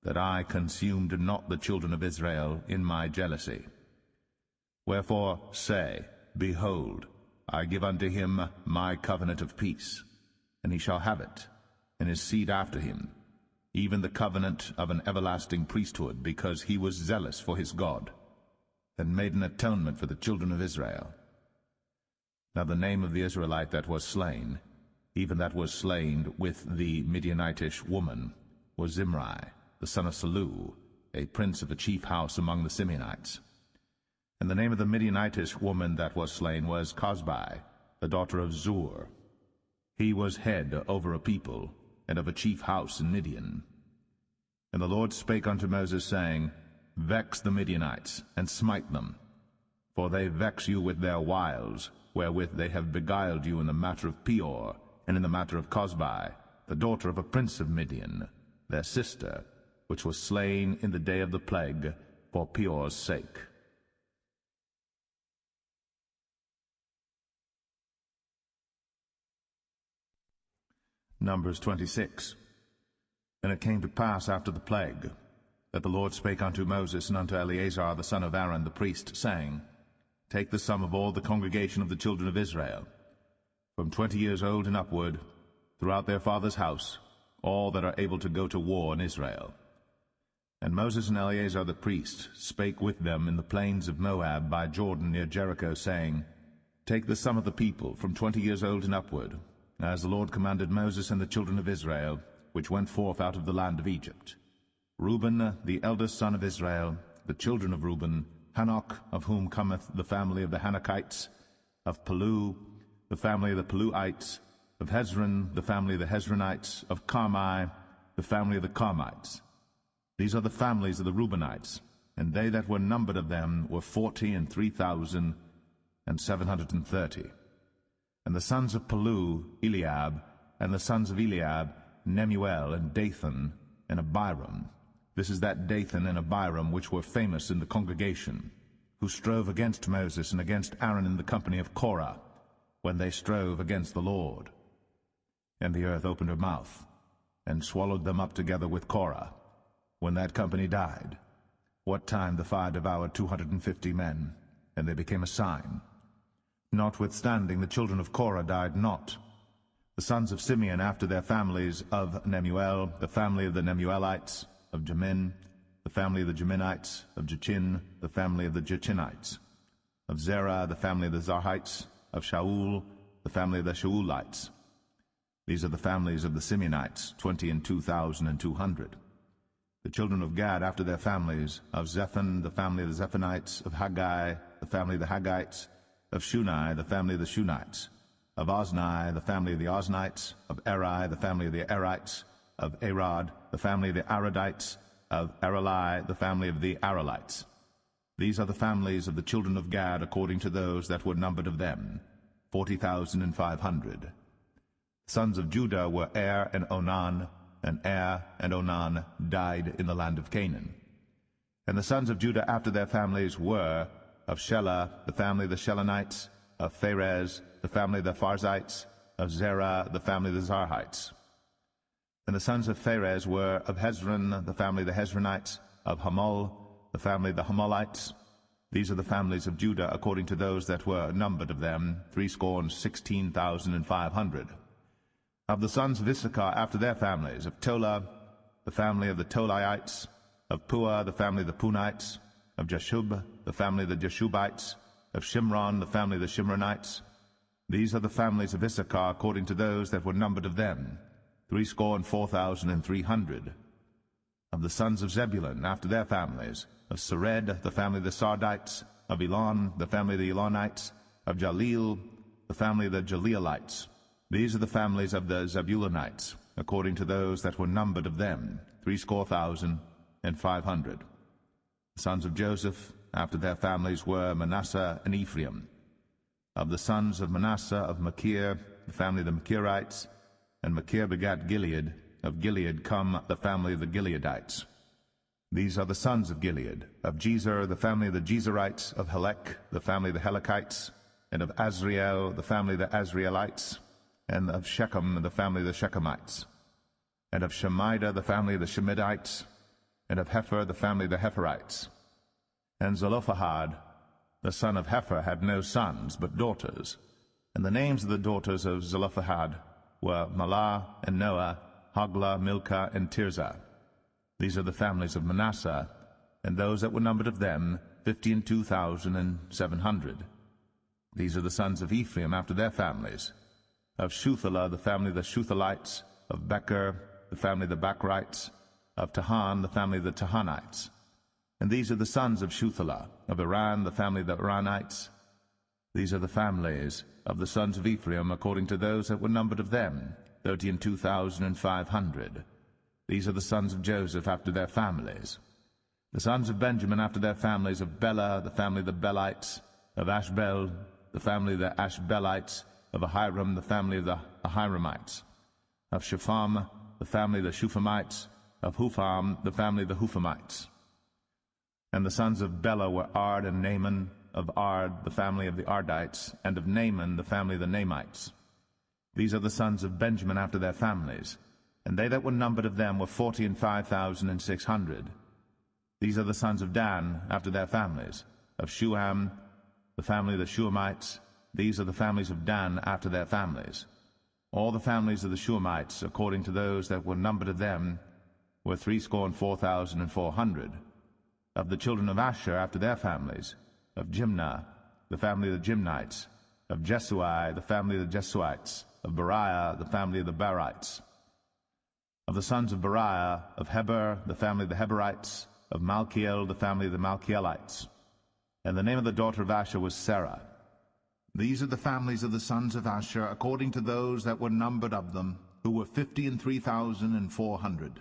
that I consumed not the children of Israel in my jealousy. Wherefore say, Behold, I give unto him my covenant of peace, and he shall have it, and his seed after him, even the covenant of an everlasting priesthood, because he was zealous for his God, and made an atonement for the children of Israel. Now the name of the Israelite that was slain, even that was slain with the Midianitish woman, was Zimri, the son of Salu, a prince of the chief house among the Simeonites. And the name of the Midianitish woman that was slain was Cosbi, the daughter of Zur. He was head over a people, and of a chief house in Midian. And the Lord spake unto Moses, saying, Vex the Midianites, and smite them, for they vex you with their wiles, wherewith they have beguiled you in the matter of Peor, and in the matter of Cosbi, the daughter of a prince of Midian, their sister, which was slain in the day of the plague, for Peor's sake. Numbers 26. And it came to pass after the plague, that the Lord spake unto Moses and unto Eleazar the son of Aaron the priest, saying, Take the sum of all the congregation of the children of Israel, from 20 years old and upward, throughout their father's house, all that are able to go to war in Israel. And Moses and Eleazar the priest spake with them in the plains of Moab by Jordan near Jericho, saying, Take the sum of the people from 20 years old and upward, as the Lord commanded Moses and the children of Israel, which went forth out of the land of Egypt. Reuben, the eldest son of Israel, the children of Reuben, Hanok, of whom cometh the family of the Hanokites, of Palu, the family of the Paluites, of Hezron, the family of the Hezronites, of Carmi, the family of the Carmites. These are the families of the Reubenites, and they that were numbered of them were 40,003,730. And the sons of Palu, Eliab, and the sons of Eliab, Nemuel, and Dathan, and Abiram. This is that Dathan and Abiram which were famous in the congregation, who strove against Moses and against Aaron in the company of Korah, when they strove against the Lord. And the earth opened her mouth, and swallowed them up together with Korah, when that company died, what time the fire devoured 250 men, and they became a sign. Notwithstanding the children of Korah died not. The sons of Simeon after their families, of Nemuel, the family of the Nemuelites, of Jamin, the family of the Jaminites, of Jachin, the family of the Jachinites, of Zerah, the family of the Zarhites, of Shaul, the family of the Shaulites. These are the families of the Simeonites, 22,200. The children of Gad after their families, of Zephon, the family of the Zephonites, of Haggai, the family of the Haggites, of Shuni, the family of the Shunites, of Ozni, the family of the Oznites, of Eri, the family of the Erites, of Arad, the family of the Aradites, of Arali, the family of the Aralites. These are the families of the children of Gad according to those that were numbered of them, 40,500. Sons of Judah were Er and Onan, and Er and Onan died in the land of Canaan. And the sons of Judah after their families were, of Shelah, the family of the Shelonites, of Pharez, the family of the Pharzites, of Zerah, the family of the Zarhites. And the sons of Pharez were, of Hezron, the family of the Hezronites, of Hamul, the family of the Hamulites. These are the families of Judah according to those that were numbered of them, 16,500. Of the sons of Issachar after their families, of Tola, the family of the Tolaites, of Pua, the family of the Punites, of Jashub, the family of the Jashubites, of Shimron, the family of the Shimronites, These are the families of Issachar according to those that were numbered of them, 64,300. Of the sons of Zebulun, after their families, of Sered, the family of the Sardites, of Elon, the family of the Elonites, of Jaleel, the family of the Jaleelites. These are the families of the Zebulunites, according to those that were numbered of them, 65,500. The sons of Joseph, after their families, were Manasseh and Ephraim. Of the sons of Manasseh, of Machir, the family of the Machirites, and Machir begat Gilead. Of Gilead come the family of the Gileadites. These are the sons of Gilead. Of Jezer, the family of the Jezerites. Of Helek, the family of the Helekites. And of Azriel, the family of the Azrielites. And of Shechem, the family of the Shechemites. And of Shemida, the family of the Shemidites. And of Hepher, the family of the Hepherites. And Zelophehad, the son of Hepher, had no sons, but daughters. And the names of the daughters of Zelophehad were Mahlah and Noah, Hoglah, Milcah, and Tirzah. These are the families of Manasseh, and those that were numbered of them, 52,700. These are the sons of Ephraim after their families. Of Shuthelah, the family of the Shuthelites. Of Becher, the family of the Bachrites. Of Tahan, the family of the Tahanites. And these are the sons of Shuthelah. Of Iran, the family of the Iranites. These are the families of the sons of Ephraim according to those that were numbered of them, 32,500. These are the sons of Joseph after their families. The sons of Benjamin after their families, of Bela, the family of the Belites. Of Ashbel, the family of the Ashbelites. Of Ahiram, the family of the Ahiramites. Of Shepham, the family of the Shuphamites. Of Hupham, the family of the Huphamites. And the sons of Bela were Ard and Naaman. Of Ard, the family of the Ardites. And of Naaman, the family of the Naamites. These are the sons of Benjamin after their families, and they that were numbered of them were 45,600. These are the sons of Dan after their families. Of Shuham, the family of the Shuhamites. These are the families of Dan after their families. All the families of the Shuhamites, according to those that were numbered of them, were 64,400. Of the children of Asher after their families, of Jimnah, the family of the Jimnites. Of Jesui, the family of the Jesuites. Of Beriah, the family of the Barites. Of the sons of Beriah, of Heber, the family of the Heberites. Of Malchiel, the family of the Malchielites. And the name of the daughter of Asher was Sarah. These are the families of the sons of Asher, according to those that were numbered of them, who were 53,400.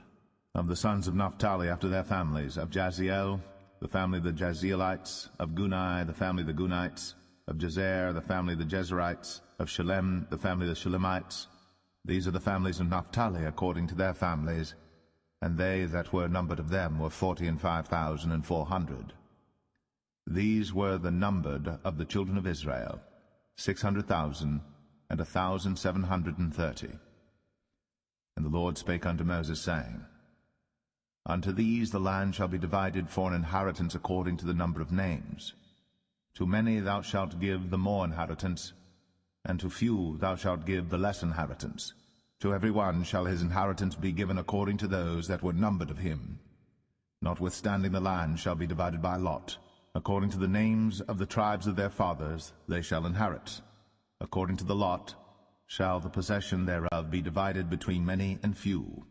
Of the sons of Naphtali after their families, of Jaziel, the family of the Jazielites. Of Gunai, the family of the Gunites. Of Jezer, the family of the Jezerites. Of Shalem, the family of the Shalemites. These are the families of Naphtali according to their families, and they that were numbered of them were 45,400. These were the numbered of the children of Israel, 600,000 and 1,730. And the Lord spake unto Moses, saying, Unto these the land shall be divided for an inheritance according to the number of names. To many thou shalt give the more inheritance, and to few thou shalt give the less inheritance. To every one shall his inheritance be given according to those that were numbered of him. Notwithstanding the land shall be divided by lot. According to the names of the tribes of their fathers they shall inherit. According to the lot shall the possession thereof be divided between many and few.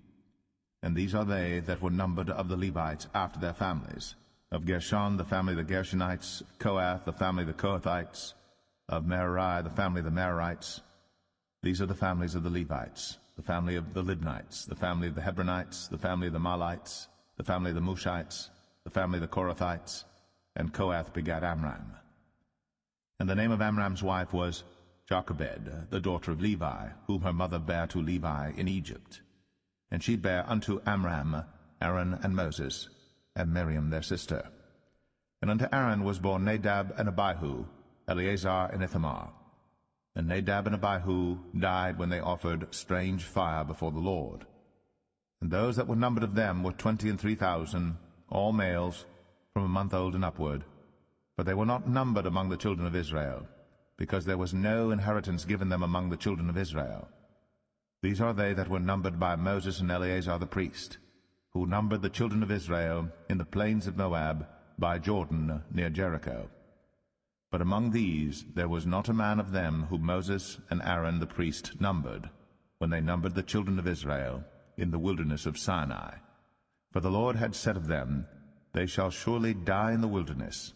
And these are they that were numbered of the Levites after their families. Of Gershon, the family of the Gershonites. Of Kohath, the family of the Kohathites. Of Merari, the family of the Merarites. These are the families of the Levites, the family of the Libnites, the family of the Hebronites, the family of the Mahlites, the family of the Mushites, the family of the Korathites. And Kohath begat Amram. And the name of Amram's wife was Jochebed, the daughter of Levi, whom her mother bare to Levi in Egypt. And she bare unto Amram Aaron and Moses, and Miriam their sister. And unto Aaron was born Nadab and Abihu, Eleazar and Ithamar. And Nadab and Abihu died when they offered strange fire before the Lord. And those that were numbered of them were 23,000, all males, from a month old and upward. But they were not numbered among the children of Israel, because there was no inheritance given them among the children of Israel. These are they that were numbered by Moses and Eleazar the priest, who numbered the children of Israel in the plains of Moab by Jordan near Jericho. But among these there was not a man of them whom Moses and Aaron the priest numbered, when they numbered the children of Israel in the wilderness of Sinai. For the Lord had said of them, They shall surely die in the wilderness.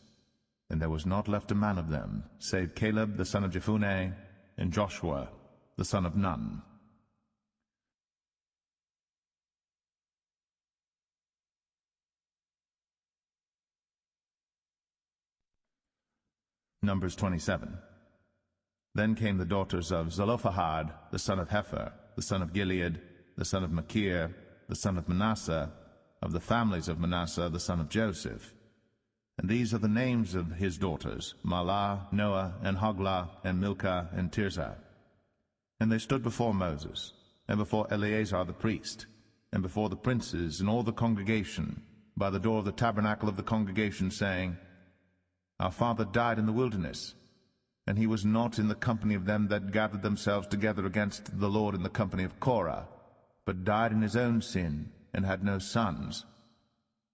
And there was not left a man of them, save Caleb the son of Jephunneh, and Joshua the son of Nun. Numbers 27. Then came the daughters of Zelophehad, the son of Hepher, the son of Gilead, the son of Machir, the son of Manasseh, of the families of Manasseh, the son of Joseph. And these are the names of his daughters, Mahlah, Noah, and Hoglah, and Milcah, and Tirzah. And they stood before Moses, and before Eleazar the priest, and before the princes and all the congregation, by the door of the tabernacle of the congregation, saying, Our father died in the wilderness, and he was not in the company of them that gathered themselves together against the Lord in the company of Korah, but died in his own sin, and had no sons.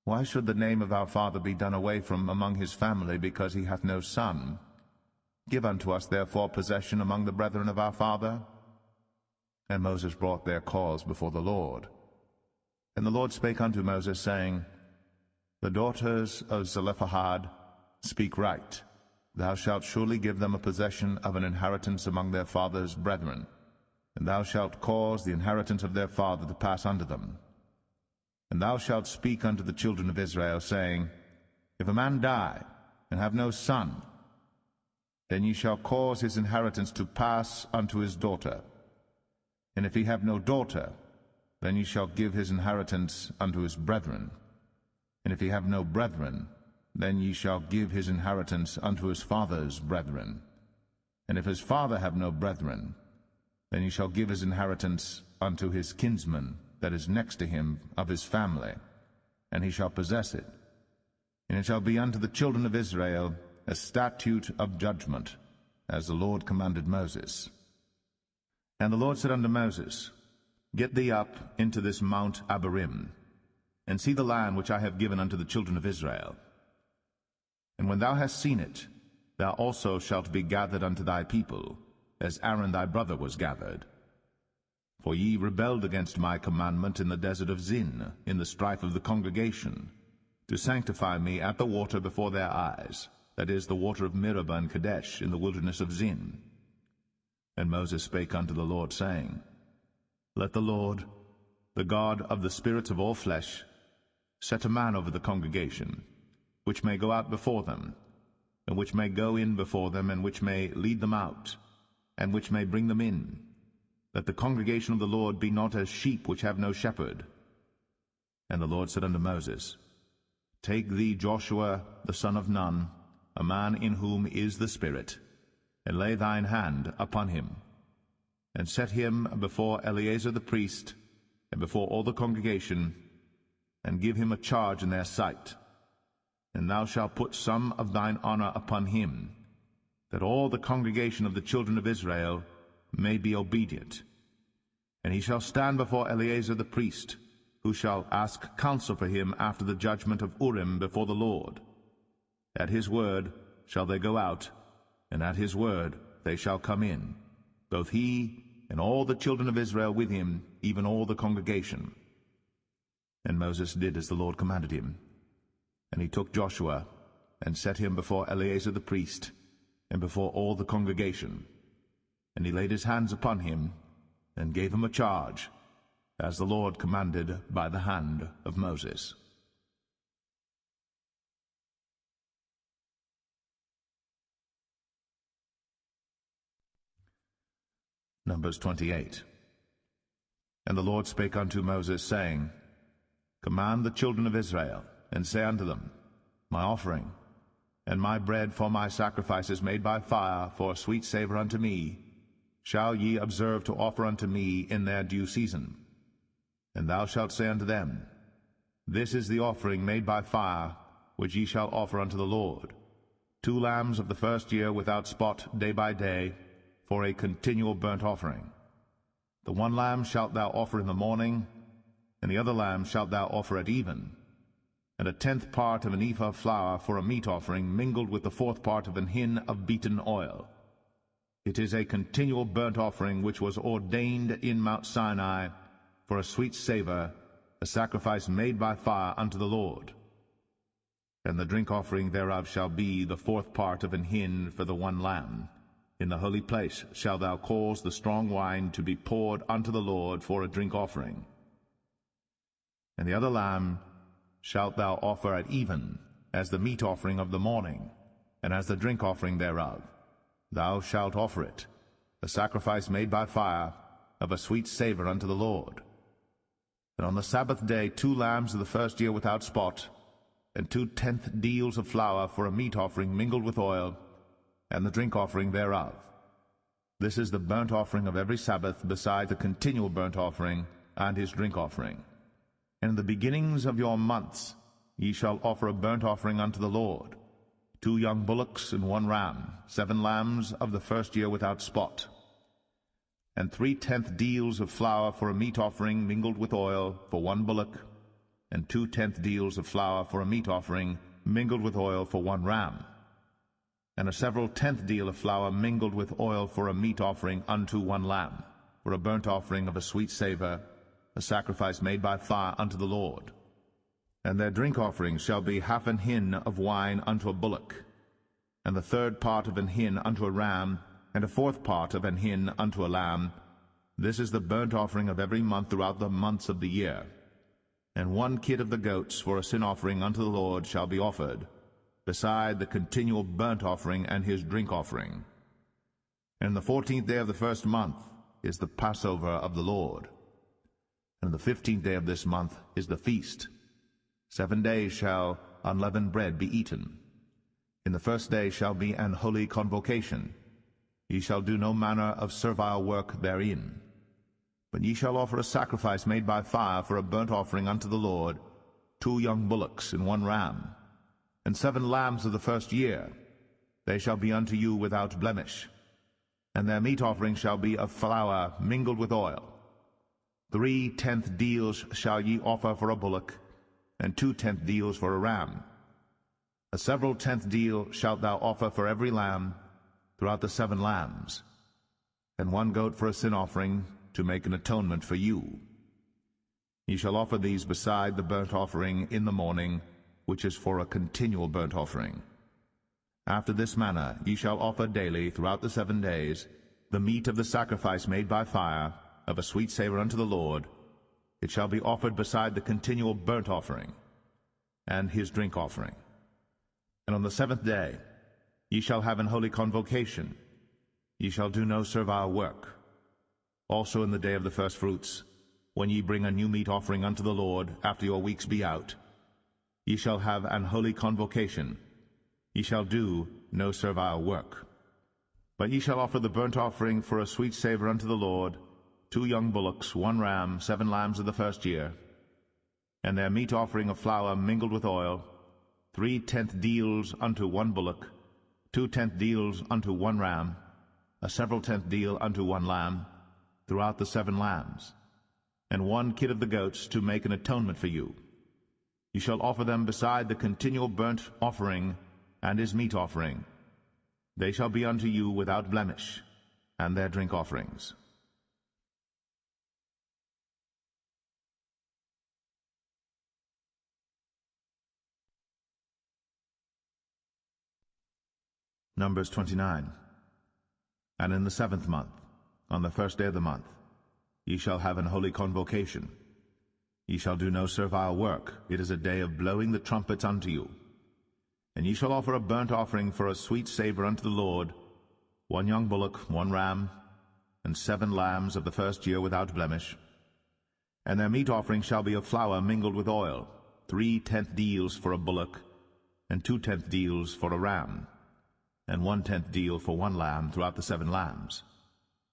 Why should the name of our father be done away from among his family, because he hath no son? Give unto us therefore possession among the brethren of our father. And Moses brought their cause before the Lord. And the Lord spake unto Moses, saying, The daughters of Zelophehad speak right. Thou shalt surely give them a possession of an inheritance among their father's brethren, and thou shalt cause the inheritance of their father to pass unto them. And thou shalt speak unto the children of Israel, saying, If a man die, and have no son, then ye shall cause his inheritance to pass unto his daughter. And if he have no daughter, then ye shall give his inheritance unto his brethren. And if he have no brethren, then ye shall give his inheritance unto his father's brethren. And if his father have no brethren, then ye shall give his inheritance unto his kinsman that is next to him of his family, and he shall possess it. And it shall be unto the children of Israel a statute of judgment, as the Lord commanded Moses. And the Lord said unto Moses, Get thee up into this Mount Abarim, and see the land which I have given unto the children of Israel. And when thou hast seen it, thou also shalt be gathered unto thy people, as Aaron thy brother was gathered. For ye rebelled against my commandment in the desert of Zin, in the strife of the congregation, to sanctify me at the water before their eyes, that is, the water of Meribah and Kadesh, in the wilderness of Zin. And Moses spake unto the Lord, saying, Let the Lord, the God of the spirits of all flesh, set a man over the congregation, which may go out before them, and which may go in before them, and which may lead them out, and which may bring them in, that the congregation of the Lord be not as sheep which have no shepherd. And the Lord said unto Moses, Take thee Joshua the son of Nun, a man in whom is the Spirit, and lay thine hand upon him, and set him before Eleazar the priest, and before all the congregation, and give him a charge in their sight. And thou shalt put some of thine honor upon him, that all the congregation of the children of Israel may be obedient. And he shall stand before Eleazar the priest, who shall ask counsel for him after the judgment of Urim before the Lord. At his word shall they go out, and at his word they shall come in, both he and all the children of Israel with him, even all the congregation. And Moses did as the Lord commanded him. And he took Joshua, and set him before Eleazar the priest, and before all the congregation. And he laid his hands upon him, and gave him a charge, as the Lord commanded by the hand of Moses. Numbers 28. And the Lord spake unto Moses, saying, Command the children of Israel, and say unto them, My offering, and my bread for my sacrifices made by fire for a sweet savour unto me, shall ye observe to offer unto me in their due season. And thou shalt say unto them, This is the offering made by fire, which ye shall offer unto the Lord, 2 lambs of the first year without spot day by day, for a continual burnt offering. The 1 lamb shalt thou offer in the morning, and the other lamb shalt thou offer at even. and a 10th part of an ephah of flour for a meat offering, mingled with the 4th part of an hin of beaten oil. It is a continual burnt offering which was ordained in Mount Sinai for a sweet savor, a sacrifice made by fire unto the Lord. And the drink offering thereof shall be the 4th part of an hin for the one lamb. In the holy place shalt thou cause the strong wine to be poured unto the Lord for a drink offering. And the other lamb shalt thou offer at even, as the meat offering of the morning, and as the drink offering thereof. Thou shalt offer it, a sacrifice made by fire, of a sweet savor unto the Lord. And on the Sabbath day 2 lambs of the first year without spot, and 2/10 deals of flour for a meat offering mingled with oil, and the drink offering thereof. This is the burnt offering of every Sabbath, beside the continual burnt offering and his drink offering. And in the beginnings of your months ye shall offer a burnt offering unto the Lord, 2 young bullocks and 1 ram, 7 lambs of the first year without spot, and 3/10 deals of flour for a meat offering mingled with oil for 1 bullock, and 2/10 deals of flour for a meat offering mingled with oil for 1 ram, and a several 10th deal of flour mingled with oil for a meat offering unto 1 lamb, for a burnt offering of a sweet savor, a sacrifice made by fire unto the Lord. And their drink offerings shall be 1/2 an hin of wine unto a bullock, and the 3rd part of an hin unto a ram, and a 4th part of an hin unto a lamb. This is the burnt offering of every month throughout the months of the year. And 1 kid of the goats for a sin offering unto the Lord shall be offered, beside the continual burnt offering and his drink offering. And the 14th day of the first month is the Passover of the Lord. And the 15th day of this month is the feast. 7 days shall unleavened bread be eaten. In the first day shall be an holy convocation. Ye shall do no manner of servile work therein. But ye shall offer a sacrifice made by fire for a burnt offering unto the Lord, 2 young bullocks and 1 ram, and 7 lambs of the first year. They shall be unto you without blemish. And their meat offering shall be of flour mingled with oil. 3/10 deals shall ye offer for a bullock, and 2/10 deals for a ram. A several 10th deal shalt thou offer for every lamb throughout the 7 lambs, and 1 goat for a sin offering, to make an atonement for you. Ye shall offer these beside the burnt offering in the morning, which is for a continual burnt offering. After this manner ye shall offer daily throughout the 7 days the meat of the sacrifice made by fire, of a sweet savor unto the Lord. It shall be offered beside the continual burnt offering and his drink offering. And on the 7th day ye shall have an holy convocation. Ye shall do no servile work. Also in the day of the first fruits, when ye bring a new meat offering unto the Lord, after your weeks be out, ye shall have an holy convocation. Ye shall do no servile work. But ye shall offer the burnt offering for a sweet savor unto the Lord, 2 young bullocks, 1 ram, 7 lambs of the first year, and their meat offering of flour mingled with oil, 3/10 deals unto 1 bullock, 2/10 deals unto 1 ram, a several 10th deal unto 1 lamb, throughout the 7 lambs, and 1 kid of the goats to make an atonement for you. You shall offer them beside the continual burnt offering and his meat offering. They shall be unto you without blemish, and their drink offerings. Numbers 29. And in the 7th month, on the 1st day of the month, ye shall have an holy convocation. Ye shall do no servile work. It is a day of blowing the trumpets unto you. And ye shall offer a burnt offering for a sweet savor unto the Lord, 1 young bullock, 1 ram, and 7 lambs of the first year without blemish. And their meat offering shall be of flour mingled with oil, 3/10 deals for a bullock, and 2/10 deals for a ram, and 1/10 deal for 1 lamb throughout the 7 lambs,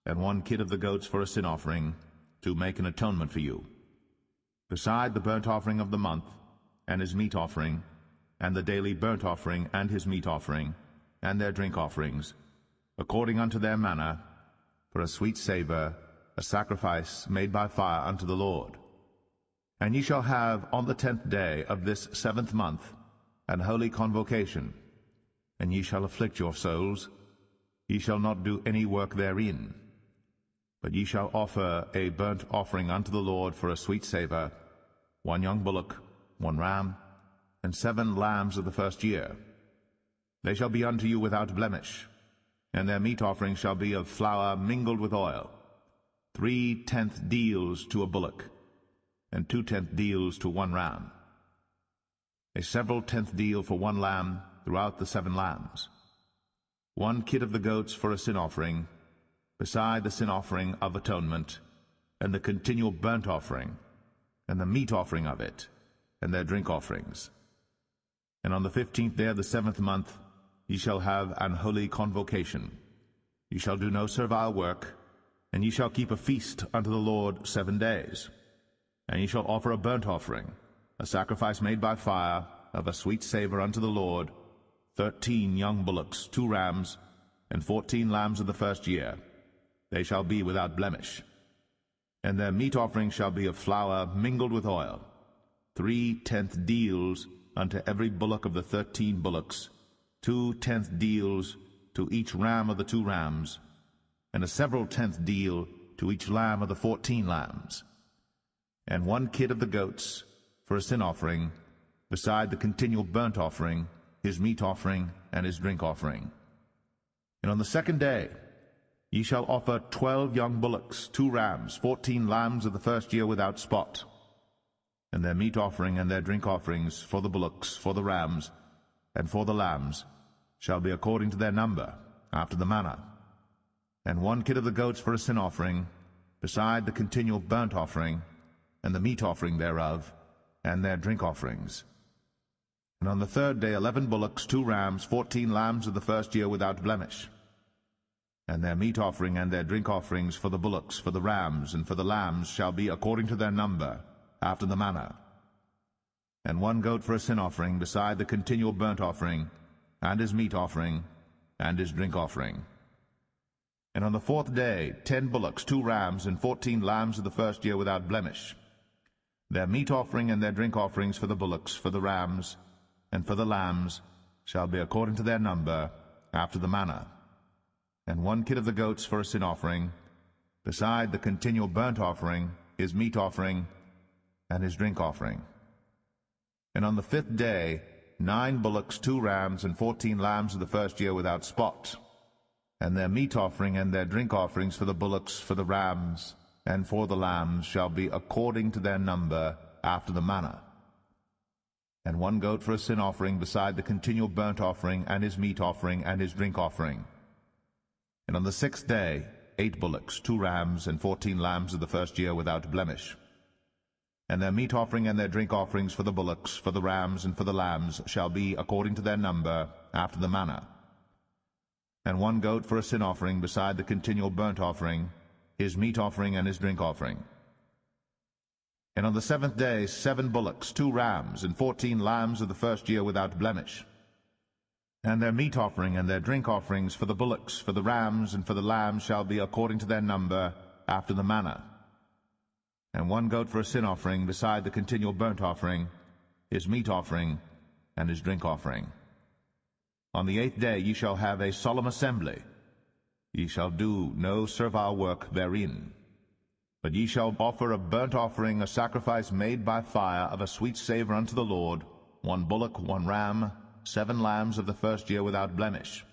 and 1 kid of the goats for a sin offering, to make an atonement for you, beside the burnt offering of the month, and his meat offering, and the daily burnt offering and his meat offering, and their drink offerings, according unto their manner, for a sweet savor, a sacrifice made by fire unto the Lord. And ye shall have on the 10th day of this 7th month an holy convocation, and ye shall afflict your souls. Ye shall not do any work therein, but ye shall offer a burnt offering unto the Lord for a sweet savour, 1 young bullock, 1 ram, and 7 lambs of the first year. They shall be unto you without blemish, and their meat offering shall be of flour mingled with oil, 3/10 deals to a bullock, and 2/10 deals to 1 ram, a several 10th deal for 1 lamb throughout the 7 lambs, 1 kid of the goats for a sin offering, beside the sin offering of atonement, and the continual burnt offering, and the meat offering of it, and their drink offerings. And on the 15th day of the 7th month ye shall have an holy convocation. Ye shall do no servile work, and ye shall keep a feast unto the Lord 7 days. And ye shall offer a burnt offering, a sacrifice made by fire, of a sweet savour unto the Lord, 13 young bullocks, 2 rams, and 14 lambs of the first year. They shall be without blemish. And their meat offering shall be of flour mingled with oil, 3/10 deals unto every bullock of the 13 bullocks, 2/10 deals to each ram of the 2 rams, and a several 10th deal to each lamb of the 14 lambs, and 1 kid of the goats for a sin offering, beside the continual burnt offering, his meat offering, and his drink offering. And on the 2nd day ye shall offer 12 young bullocks, 2 rams, 14 lambs of the first year without spot, and their meat offering and their drink offerings for the bullocks, for the rams, and for the lambs shall be according to their number, after the manner, and 1 kid of the goats for a sin offering, beside the continual burnt offering, and the meat offering thereof, and their drink offerings. And on the 3rd day 11 bullocks, 2 rams, 14 lambs of the first year without blemish, and their meat offering and their drink offerings for the bullocks, for the rams, and for the lambs shall be according to their number, after the manner, and 1 goat for a sin offering, beside the continual burnt offering, and his meat offering, and his drink offering. And on the 4th day 10 bullocks, 2 rams, and 14 lambs of the first year without blemish, their meat offering and their drink offerings for the bullocks, for the rams, and for the lambs shall be according to their number, after the manner, and 1 kid of the goats for a sin offering, beside the continual burnt offering, his meat offering, and his drink offering. And on the 5th day 9 bullocks, 2 rams, and 14 lambs of the first year without spot, and their meat offering and their drink offerings for the bullocks, for the rams, and for the lambs shall be according to their number, after the manner, and 1 goat for a sin offering, beside the continual burnt offering, and his meat offering, and his drink offering. And on the 6th day 8 bullocks, 2 rams, and 14 lambs of the first year without blemish, and their meat offering and their drink offerings for the bullocks, for the rams, and for the lambs shall be according to their number, after the manner, and 1 goat for a sin offering, beside the continual burnt offering, his meat offering, and his drink offering. And on the 7th day 7 bullocks, 2 rams, and 14 lambs of the first year without blemish, and their meat offering and their drink offerings for the bullocks, for the rams, and for the lambs shall be according to their number, after the manner, and 1 goat for a sin offering, beside the continual burnt offering, his meat offering, and his drink offering. On the 8th day ye shall have a solemn assembly. Ye shall do no servile work therein, but ye shall offer a burnt offering, a sacrifice made by fire, of a sweet savour unto the Lord, 1 bullock, 1 ram, 7 lambs of the first year without blemish.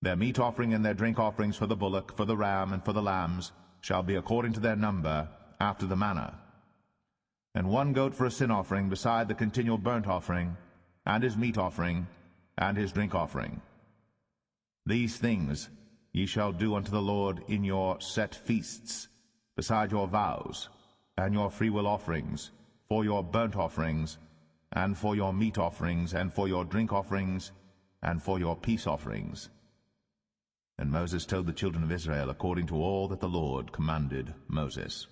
Their meat offering and their drink offerings for the bullock, for the ram, and for the lambs shall be according to their number, after the manner, and 1 goat for a sin offering, beside the continual burnt offering, and his meat offering, and his drink offering. These things ye shall do unto the Lord in your set feasts, beside your vows, and your freewill offerings, for your burnt offerings, and for your meat offerings, and for your drink offerings, and for your peace offerings. And Moses told the children of Israel according to all that the Lord commanded Moses.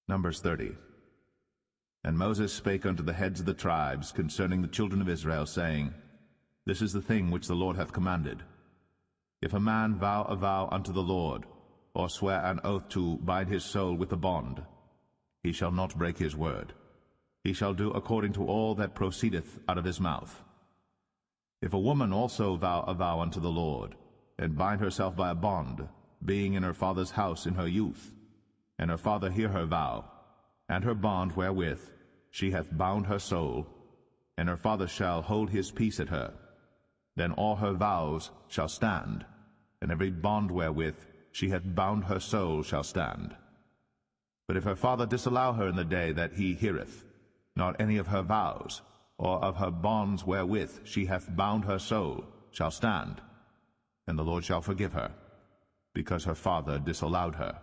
Numbers 30. And Moses spake unto the heads of the tribes concerning the children of Israel, saying, This is the thing which the Lord hath commanded. If a man vow a vow unto the Lord, or swear an oath to bind his soul with a bond, he shall not break his word. He shall do according to all that proceedeth out of his mouth. If a woman also vow a vow unto the Lord, and bind herself by a bond, being in her father's house in her youth, and her father hear her vow, and her bond wherewith she hath bound her soul, and her father shall hold his peace at her, then all her vows shall stand, and every bond wherewith she hath bound her soul shall stand. But if her father disallow her in the day that he heareth, not any of her vows, or of her bonds wherewith she hath bound her soul, shall stand, and the Lord shall forgive her, because her father disallowed her.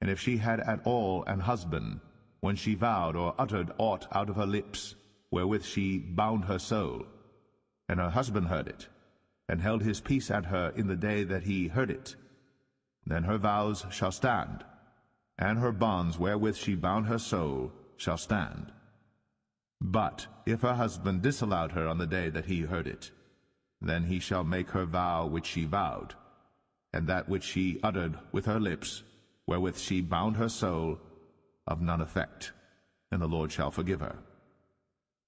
And if she had at all an husband, when she vowed or uttered aught out of her lips, wherewith she bound her soul, and her husband heard it, and held his peace at her in the day that he heard it, then her vows shall stand, and her bonds wherewith she bound her soul shall stand. But if her husband disallowed her on the day that he heard it, then he shall make her vow which she vowed, and that which she uttered with her lips, wherewith she bound her soul, of none effect, and the Lord shall forgive her.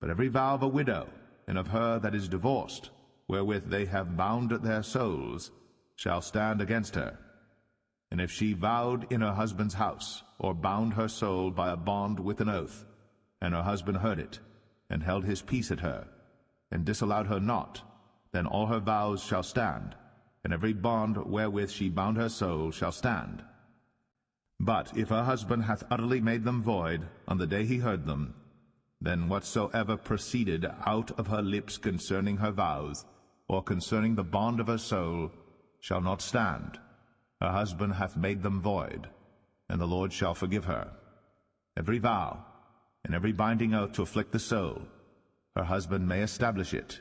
But every vow of a widow, and of her that is divorced, wherewith they have bound their souls, shall stand against her. And if she vowed in her husband's house, or bound her soul by a bond with an oath, and her husband heard it, and held his peace at her, and disallowed her not, then all her vows shall stand, and every bond wherewith she bound her soul shall stand. But if her husband hath utterly made them void on the day he heard them, then whatsoever proceeded out of her lips concerning her vows, or concerning the bond of her soul, shall not stand. Her husband hath made them void, and the Lord shall forgive her. Every vow, and every binding oath to afflict the soul, her husband may establish it,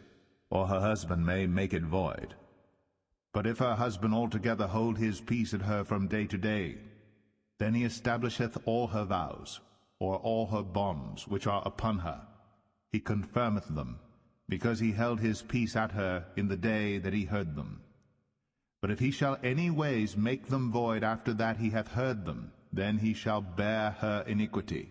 or her husband may make it void. But if her husband altogether hold his peace at her from day to day, then he establisheth all her vows, or all her bonds which are upon her. He confirmeth them, because he held his peace at her in the day that he heard them. But if he shall any ways make them void after that he hath heard them, then he shall bear her iniquity.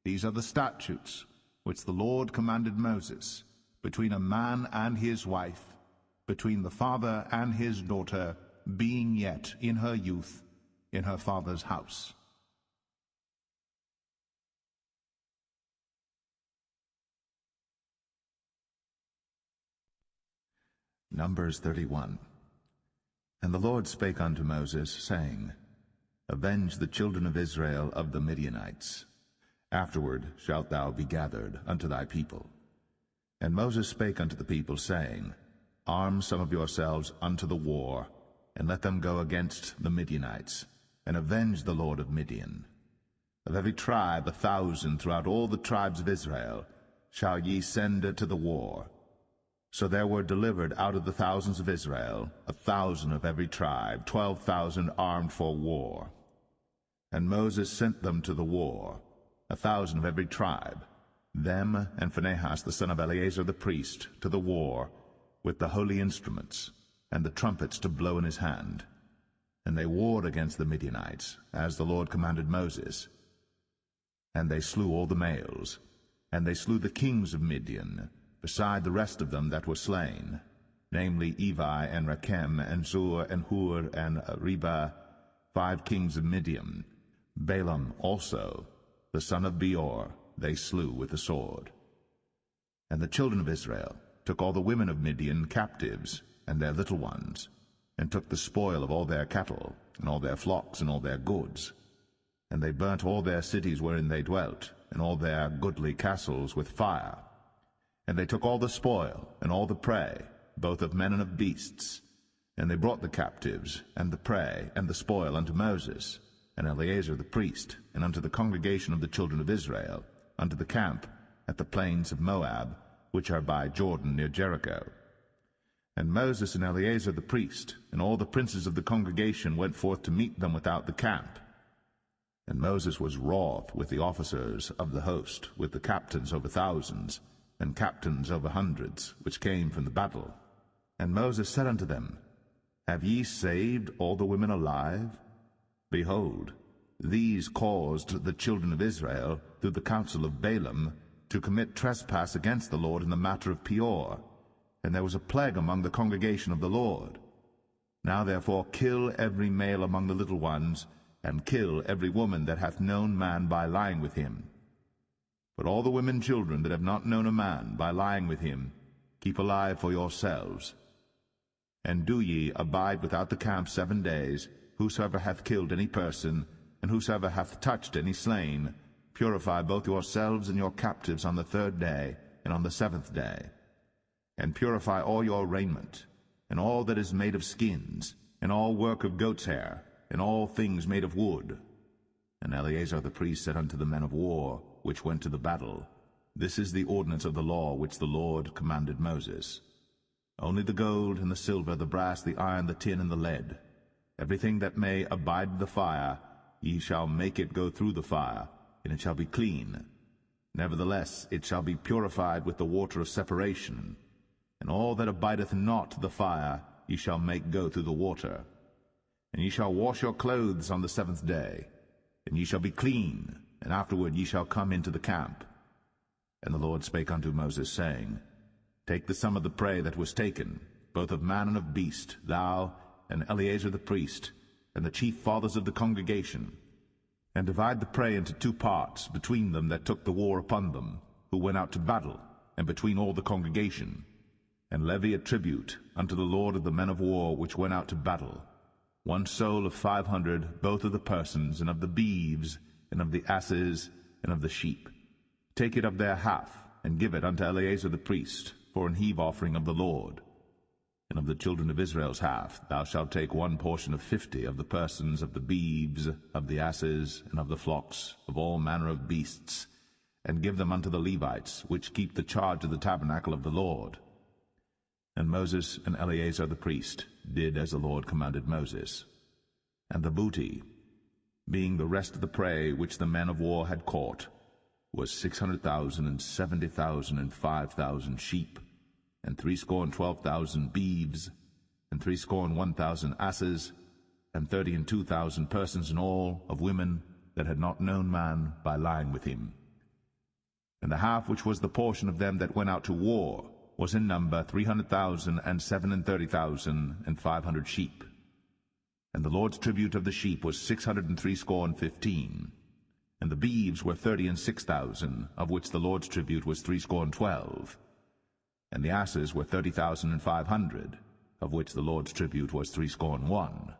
These are the statutes which the Lord commanded Moses, between a man and his wife, between the father and his daughter, being yet in her youth, in her father's house. Numbers 31. And the Lord spake unto Moses, saying, Avenge the children of Israel of the Midianites. Afterward shalt thou be gathered unto thy people. And Moses spake unto the people, saying, Arm some of yourselves unto the war, and let them go against the Midianites, and avenge the Lord of Midian. Of every tribe 1,000 throughout all the tribes of Israel shall ye send to the war. So there were delivered out of the thousands of Israel 1,000 of every tribe, 12,000 armed for war. And Moses sent them to the war, 1,000 of every tribe, them and Phinehas the son of Eleazar the priest, to the war, with the holy instruments, and the trumpets to blow in his hand. And they warred against the Midianites, as the Lord commanded Moses. And they slew all the males, and they slew the kings of Midian, beside the rest of them that were slain, namely Evi, and Rechem, and Zur, and Hur, and Reba, 5 kings of Midian. Balaam also, the son of Beor, they slew with the sword. And the children of Israel took all the women of Midian captives, and their little ones, and took the spoil of all their cattle, and all their flocks, and all their goods. And they burnt all their cities wherein they dwelt, and all their goodly castles with fire. And they took all the spoil, and all the prey, both of men and of beasts. And they brought the captives, and the prey, and the spoil unto Moses, and Eleazar the priest, and unto the congregation of the children of Israel, unto the camp at the plains of Moab, which are by Jordan near Jericho. And Moses and Eleazar the priest, and all the princes of the congregation went forth to meet them without the camp. And Moses was wroth with the officers of the host, with the captains over thousands, and captains over hundreds, which came from the battle. And Moses said unto them, Have ye saved all the women alive? Behold, these caused the children of Israel, through the counsel of Balaam, to commit trespass against the Lord in the matter of Peor, and there was a plague among the congregation of the Lord. Now therefore kill every male among the little ones, and kill every woman that hath known man by lying with him. But all the women children that have not known a man by lying with him, keep alive for yourselves. And do ye abide without the camp 7 days, whosoever hath killed any person, and whosoever hath touched any slain, purify both yourselves and your captives on the 3rd day, and on the 7th day. And purify all your raiment, and all that is made of skins, and all work of goat's hair, and all things made of wood. And Eleazar the priest said unto the men of war, which went to the battle, This is the ordinance of the law which the Lord commanded Moses. Only the gold, and the silver, the brass, the iron, the tin, and the lead, everything that may abide the fire, ye shall make it go through the fire, and it shall be clean. Nevertheless it shall be purified with the water of separation. And all that abideth not the fire ye shall make go through the water. And ye shall wash your clothes on the 7th day, and ye shall be clean, and afterward ye shall come into the camp. And the Lord spake unto Moses, saying, Take the sum of the prey that was taken, both of man and of beast, thou, and Eleazar the priest, and the chief fathers of the congregation, and divide the prey into 2 parts, between them that took the war upon them, who went out to battle, and between all the congregation. And levy a tribute unto the Lord of the men of war which went out to battle, 1 soul of 500, both of the persons, and of the beeves, and of the asses, and of the sheep. Take it of their half, and give it unto Eleazar the priest, for an heave offering of the Lord. And of the children of Israel's half thou shalt take 1 portion of 50 of the persons, of the beeves, of the asses, and of the flocks, of all manner of beasts, and give them unto the Levites, which keep the charge of the tabernacle of the Lord. And Moses and Eleazar the priest did as the Lord commanded Moses. And the booty, being the rest of the prey which the men of war had caught, was 600,000, and 70,000, and 5,000 sheep, and 12,000 beeves, and 1,000 asses, and 32,000 persons in all, of women that had not known man by lying with him. And the half which was the portion of them that went out to war was in number 300,000, and 37,000, and 500 sheep. And the Lord's tribute of the sheep was 615. And the beeves were 36,000, of which the Lord's tribute was 312. And the asses were 30,500, of which the Lord's tribute was 301.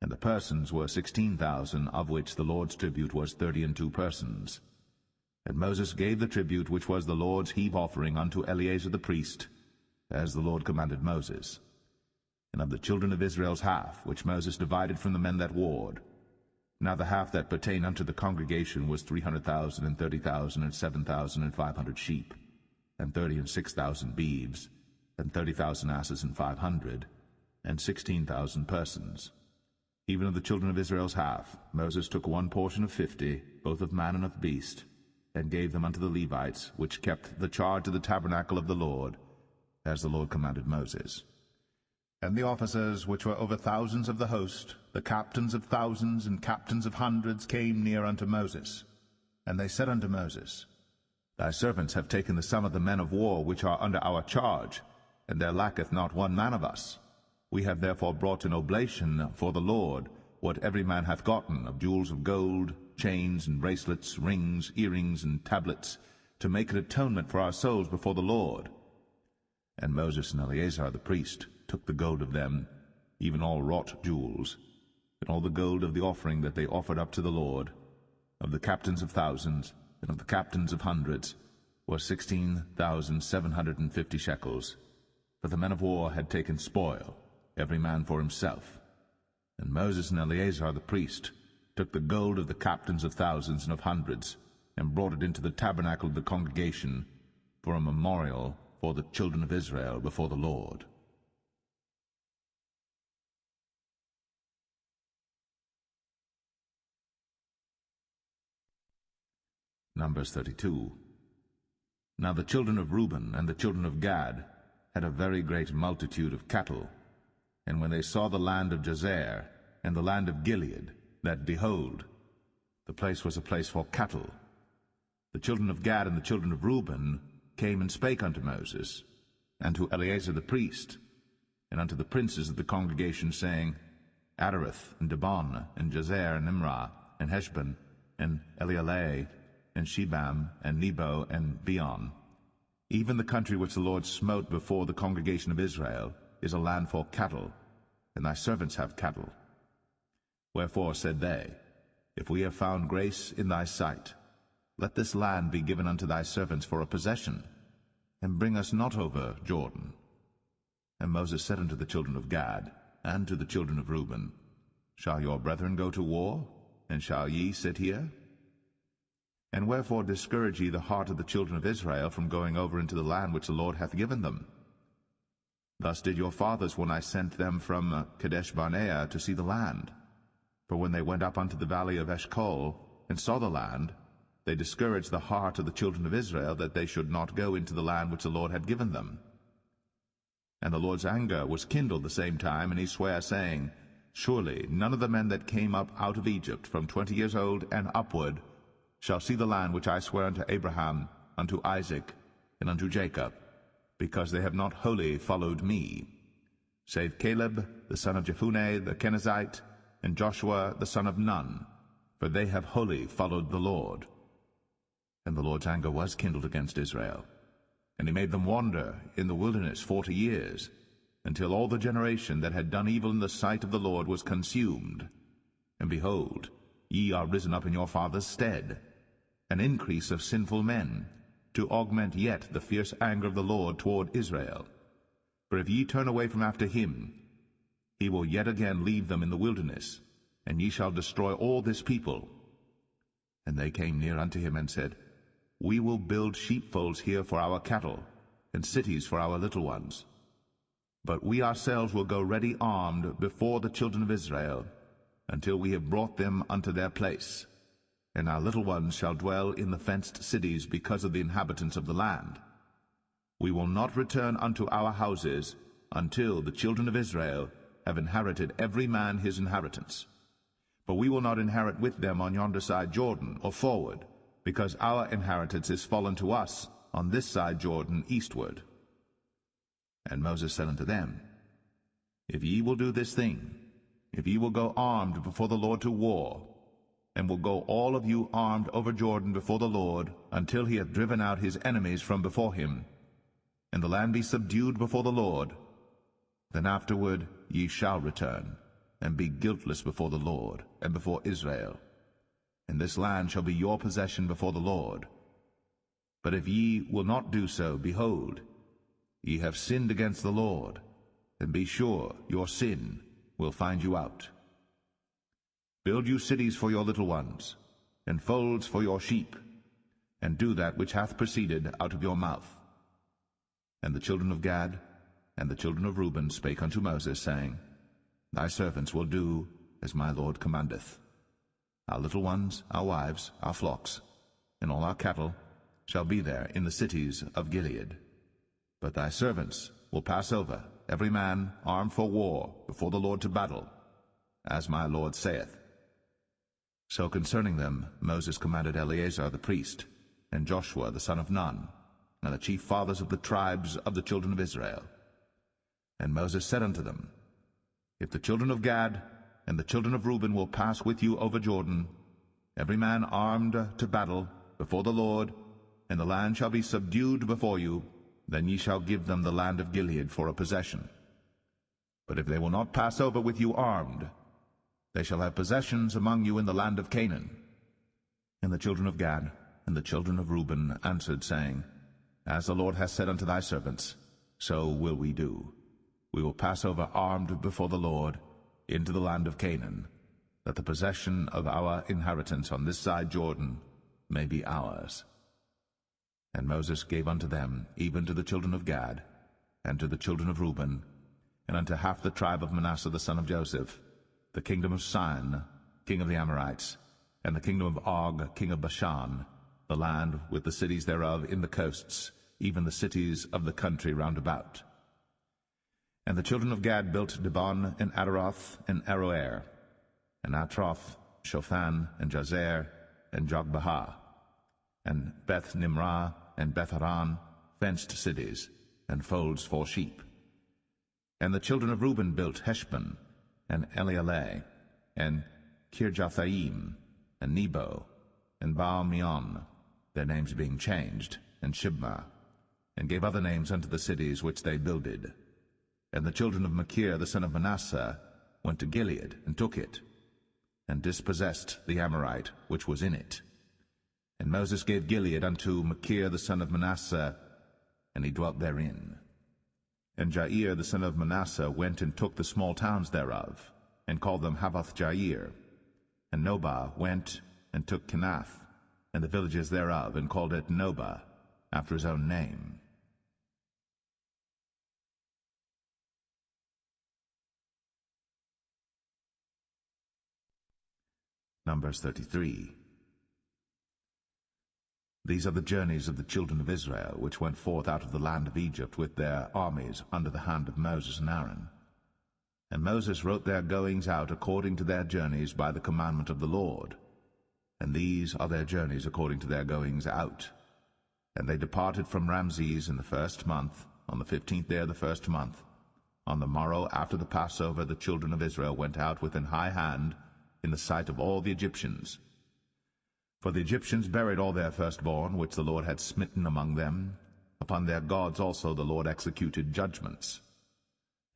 And the persons were 16,000, of which the Lord's tribute was 32 persons. And Moses gave the tribute which was the Lord's heave offering unto Eleazar the priest, as the Lord commanded Moses. And of the children of Israel's half, which Moses divided from the men that warred, now the half that pertained unto the congregation was 300,000, and 30,000, and 7,500 sheep, and 36,000 beeves, and 30,000 asses, and 500, and 16,000 persons. Even of the children of Israel's half, Moses took 1 portion of 50, both of man and of beast, and gave them unto the Levites, which kept the charge of the tabernacle of the Lord, as the Lord commanded Moses. And the officers which were over thousands of the host, the captains of thousands and captains of hundreds, came near unto Moses. And they said unto Moses, Thy servants have taken the sum of the men of war which are under our charge, and there lacketh not 1 man of us. We have therefore brought an oblation for the Lord, what every man hath gotten, of jewels of gold, chains and bracelets, rings, earrings, and tablets, to make an atonement for our souls before the Lord. And Moses and Eleazar the priest took the gold of them, even all wrought jewels, and all the gold of the offering that they offered up to the Lord, of the captains of thousands, and of the captains of hundreds, was 16,750 shekels. For the men of war had taken spoil, every man for himself. And Moses and Eleazar the priest took the gold of the captains of thousands and of hundreds, and brought it into the tabernacle of the congregation, for a memorial for the children of Israel before the Lord. Numbers 32. Now the children of Reuben and the children of Gad had a very great multitude of cattle. And when they saw the land of Jazer and the land of Gilead, that, behold, the place was a place for cattle, the children of Gad and the children of Reuben came and spake unto Moses, and to Eleazar the priest, and unto the princes of the congregation, saying, Adareth, and Dibon, and Jazer, and Imrah, and Heshbon, and Elealeh, and Shebam, and Nebo, and Beon. Even the country which the Lord smote before the congregation of Israel is a land for cattle, and thy servants have cattle. Wherefore said they, If we have found grace in thy sight, let this land be given unto thy servants for a possession, and bring us not over Jordan. And Moses said unto the children of Gad, and to the children of Reuben, Shall your brethren go to war, and shall ye sit here? And wherefore discourage ye the heart of the children of Israel from going over into the land which the Lord hath given them? Thus did your fathers when I sent them from Kadesh-barnea to see the land. For when they went up unto the valley of Eshcol, and saw the land, they discouraged the heart of the children of Israel, that they should not go into the land which the Lord had given them. And the Lord's anger was kindled the same time, and he sware, saying, Surely none of the men that came up out of Egypt from 20 years old and upward shall see the land which I sware unto Abraham, unto Isaac, and unto Jacob, because they have not wholly followed me, save Caleb the son of Jephunneh the Kenizzite, and Joshua the son of Nun, for they have wholly followed the Lord. And the Lord's anger was kindled against Israel, and he made them wander in the wilderness 40 years, until all the generation that had done evil in the sight of the Lord was consumed. And behold, ye are risen up in your father's stead, an increase of sinful men, to augment yet the fierce anger of the Lord toward Israel. For if ye turn away from after him, he will yet again leave them in the wilderness, and ye shall destroy all this people. And they came near unto him, and said, We will build sheepfolds here for our cattle, and cities for our little ones. But we ourselves will go ready armed before the children of Israel, until we have brought them unto their place. And our little ones shall dwell in the fenced cities because of the inhabitants of the land. We will not return unto our houses until the children of Israel have inherited every man his inheritance. For we will not inherit with them on yonder side Jordan, or forward, because our inheritance is fallen to us on this side Jordan eastward. And Moses said unto them, If ye will do this thing, if ye will go armed before the Lord to war, and will go all of you armed over Jordan before the Lord, until he hath driven out his enemies from before him, and the land be subdued before the Lord, then afterward ye shall return, and be guiltless before the Lord, and before Israel. And this land shall be your possession before the Lord. But if ye will not do so, behold, ye have sinned against the Lord, and be sure your sin will find you out. Build you cities for your little ones, and folds for your sheep, and do that which hath proceeded out of your mouth. And the children of Gad and the children of Reuben spake unto Moses, saying, Thy servants will do as my Lord commandeth. Our little ones, our wives, our flocks, and all our cattle shall be there in the cities of Gilead. But thy servants will pass over, every man armed for war, before the Lord to battle, as my Lord saith. So concerning them Moses commanded Eleazar the priest, and Joshua the son of Nun, and the chief fathers of the tribes of the children of Israel. And Moses said unto them, If the children of Gad and the children of Reuben will pass with you over Jordan, every man armed to battle before the Lord, and the land shall be subdued before you, then ye shall give them the land of Gilead for a possession. But if they will not pass over with you armed, they shall have possessions among you in the land of Canaan. And the children of Gad and the children of Reuben answered, saying, As the Lord hath said unto thy servants, so will we do. We will pass over armed before the Lord into the land of Canaan, that the possession of our inheritance on this side Jordan may be ours. And Moses gave unto them, even to the children of Gad, and to the children of Reuben, and unto half the tribe of Manasseh the son of Joseph, the kingdom of Sihon, king of the Amorites, and the kingdom of Og, king of Bashan, the land with the cities thereof in the coasts, even the cities of the country round about. And the children of Gad built Dibon, and Adaroth, and Aroer, and Atroth, Shophan, and Jazer, and Jogbehah, and Beth Nimrah, and Beth Haran, fenced cities, and folds for sheep. And the children of Reuben built Heshbon, and Elealeh, and Kirjathaim, and Nebo, and Baal-meon, their names being changed, and Shibmah, and gave other names unto the cities which they builded. And the children of Machir the son of Manasseh went to Gilead, and took it, and dispossessed the Amorite which was in it. And Moses gave Gilead unto Machir the son of Manasseh, and he dwelt therein. And Jair the son of Manasseh went and took the small towns thereof, and called them Havoth-Jair. And Nobah went and took Kenath, and the villages thereof, and called it Nobah, after his own name. Numbers 33. These are the journeys of the children of Israel, which went forth out of the land of Egypt with their armies under the hand of Moses and Aaron. And Moses wrote their goings out according to their journeys by the commandment of the Lord. And these are their journeys according to their goings out. And they departed from Ramses in the 1st month, on the 15th day of the 1st month. On the morrow after the Passover the children of Israel went out with an high hand in the sight of all the Egyptians. For the Egyptians buried all their firstborn, which the Lord had smitten among them. Upon their gods also the Lord executed judgments.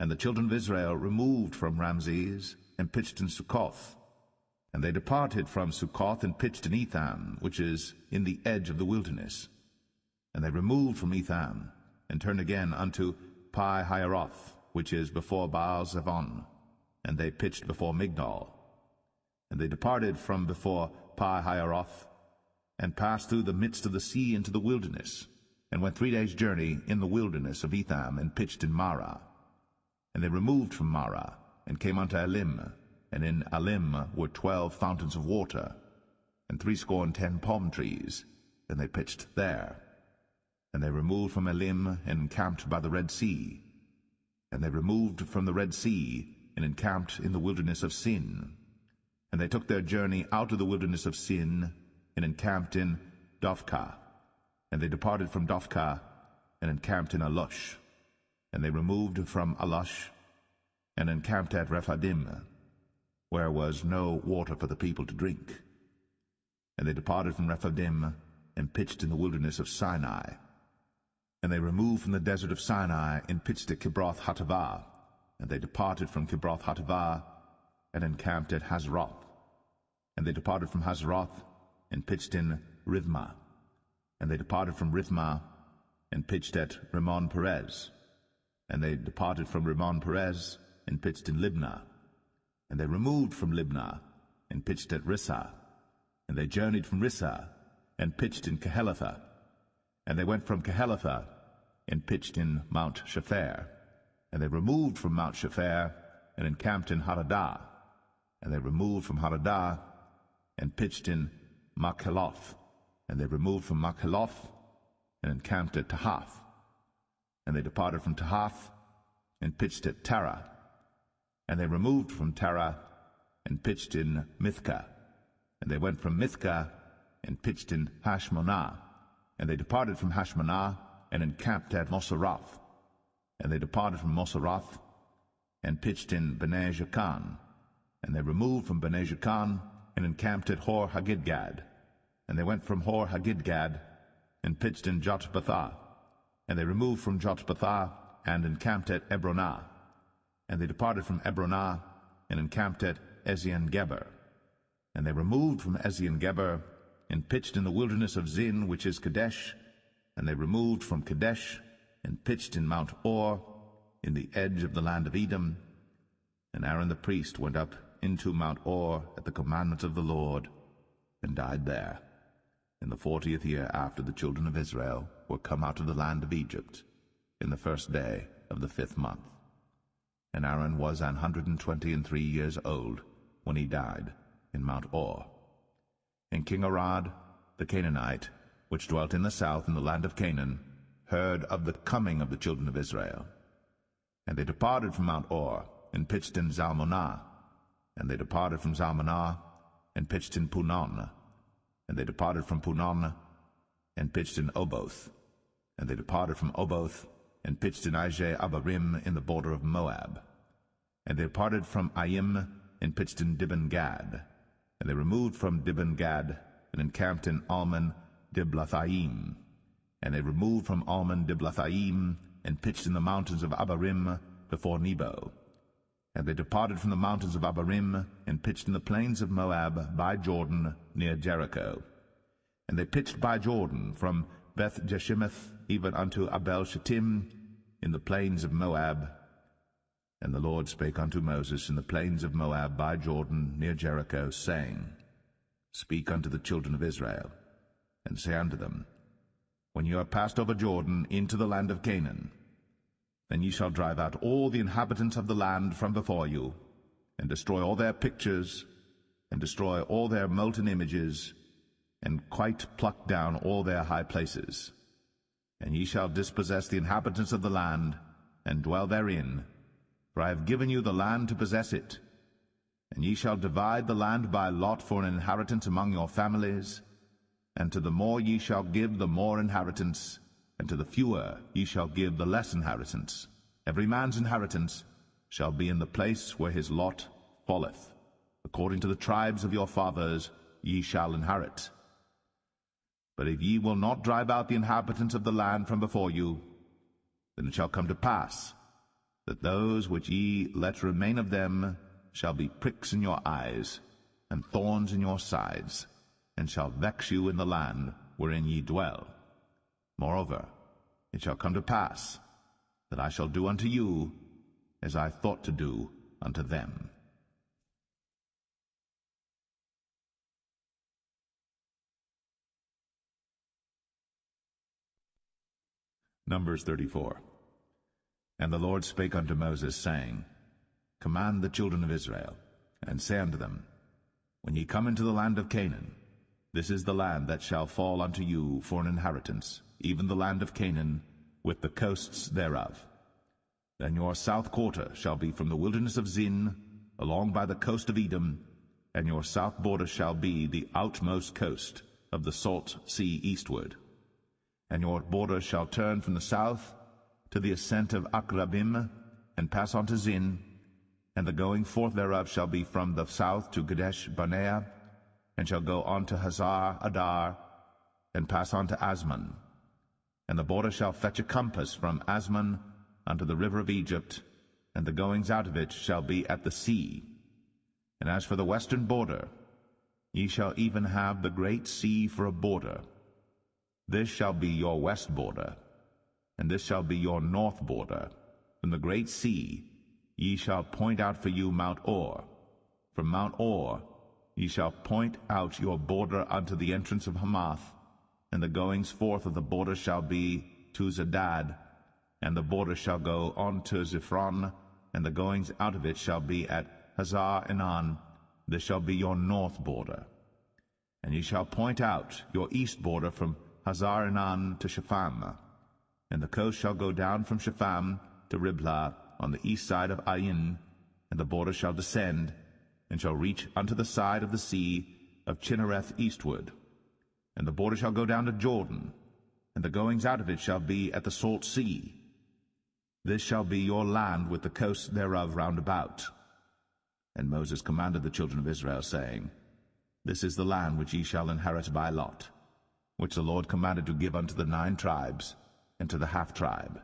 And the children of Israel removed from Ramses, and pitched in Succoth. And they departed from Succoth, and pitched in Etham, which is in the edge of the wilderness. And they removed from Etham, and turned again unto Pi-hahiroth, which is before Baal-zebon. And they pitched before Migdol. And they departed from before Pi-hahiroth, and passed through the midst of the sea into the wilderness, and went 3 days' journey in the wilderness of Etham, and pitched in Marah. And they removed from Marah, and came unto Elim, and in Elim were 12 fountains of water, and 70 palm trees, and they pitched there. And they removed from Elim, and encamped by the Red Sea. And they removed from the Red Sea, and encamped in the wilderness of Sin. And they took their journey out of the wilderness of Sin, and encamped in Dophkah. And they departed from Dophkah, and encamped in Alush. And they removed from Alush, and encamped at Rephidim, where was no water for the people to drink. And they departed from Rephidim, and pitched in the wilderness of Sinai. And they removed from the desert of Sinai, and pitched at Kibroth-Hattaavah. And they departed from Kibroth-Hattaavah, and encamped at Hazeroth. And they departed from Hazeroth, and pitched in Rithmah. And they departed from Rithmah, and pitched at Rimmon-Perez. And they departed from Rimmon-Perez, and pitched in Libnah. And they removed from Libnah, and pitched at Rissah. And they journeyed from Rissah, and pitched in Kehelatha. And they went from Kehelatha, and pitched in Mount Shepher. And they removed from Mount Shepher, and encamped in Hadadah. And they removed from Hadadah, and pitched in Makheloth. And they removed from Makheloth, and encamped at Tahath. And they departed from Tahath, and pitched at Tara. And they removed from Tara, and pitched in Mithkah. And they went from Mithkah, and pitched in Hashmonah. And they departed from Hashmonah, and encamped at Moseroth. And they departed from Moseroth, and pitched in Bnei Jacan. And they removed from Bnei Jacan, and encamped at Hor-Haggidgad. And they went from Hor-Haggidgad, and pitched in Jotbathah. And they removed from Jotbathah, and encamped at Ebronah. And they departed from Ebronah, and encamped at Ezion-Geber. And they removed from Ezion-Geber, and pitched in the wilderness of Zin, which is Kadesh. And they removed from Kadesh, and pitched in Mount Or, in the edge of the land of Edom. And Aaron the priest went up into Mount Or at the commandment of the Lord, and died there, in the 40th year after the children of Israel were come out of the land of Egypt, in the 1st day of the 5th month. And Aaron was 123 years old when he died in Mount Or. And King Arad the Canaanite which dwelt in the south in the land of Canaan, heard of the coming of the children of Israel. And they departed from Mount Or, and pitched in Zalmonah. And they departed from Zalmonah, and pitched in Punon. And they departed from Punon, and pitched in Oboth. And they departed from Oboth, and pitched in Abarim in the border of Moab. And they departed from Aim, and pitched in Dibon-Gad. And they removed from Dibon-Gad, and encamped in Almon Diblathaim. And they removed from Almon Diblathaim, and pitched in the mountains of Abarim before Nebo. And they departed from the mountains of Abarim, and pitched in the plains of Moab by Jordan near Jericho. And they pitched by Jordan from Beth-Jeshimoth even unto Abel-Shittim in the plains of Moab. And the Lord spake unto Moses in the plains of Moab by Jordan near Jericho, saying, Speak unto the children of Israel, and say unto them, When you are passed over Jordan into the land of Canaan, then ye shall drive out all the inhabitants of the land from before you, and destroy all their pictures, and destroy all their molten images, and quite pluck down all their high places. And ye shall dispossess the inhabitants of the land, and dwell therein, for I have given you the land to possess it. And ye shall divide the land by lot for an inheritance among your families, and to the more ye shall give the more inheritance, and to the fewer ye shall give the less inheritance. Every man's inheritance shall be in the place where his lot falleth. According to the tribes of your fathers ye shall inherit. But if ye will not drive out the inhabitants of the land from before you, then it shall come to pass that those which ye let remain of them shall be pricks in your eyes, and thorns in your sides, and shall vex you in the land wherein ye dwell. Moreover, it shall come to pass that I shall do unto you as I thought to do unto them. Numbers 34. And the Lord spake unto Moses, saying, Command the children of Israel, and say unto them, When ye come into the land of Canaan, this is the land that shall fall unto you for an inheritance, even the land of Canaan, with the coasts thereof. Then your south quarter shall be from the wilderness of Zin, along by the coast of Edom, and your south border shall be the outmost coast of the salt sea eastward. And your border shall turn from the south to the ascent of Akrabim, and pass on to Zin, and the going forth thereof shall be from the south to Kadesh Barnea, and shall go on to Hazar Adar, and pass on to Asmon. And the border shall fetch a compass from Asmon unto the river of Egypt, and the goings out of it shall be at the sea. And as for the western border, ye shall even have the great sea for a border. This shall be your west border, and this shall be your north border. From the great sea ye shall point out for you Mount Or. From Mount Or ye shall point out your border unto the entrance of Hamath, and the goings forth of the border shall be to Zedad, and the border shall go on to Ziphron, and the goings out of it shall be at Hazar Enan. This shall be your north border. And ye shall point out your east border from Hazar Enan to Shepham, and the coast shall go down from Shepham to Riblah on the east side of Ain, and the border shall descend, and shall reach unto the side of the sea of Chinnereth eastward. And the border shall go down to Jordan, and the goings out of it shall be at the salt sea. This shall be your land with the coasts thereof round about. And Moses commanded the children of Israel, saying, This is the land which ye shall inherit by lot, which the Lord commanded to give unto the 9 tribes, and to the half-tribe.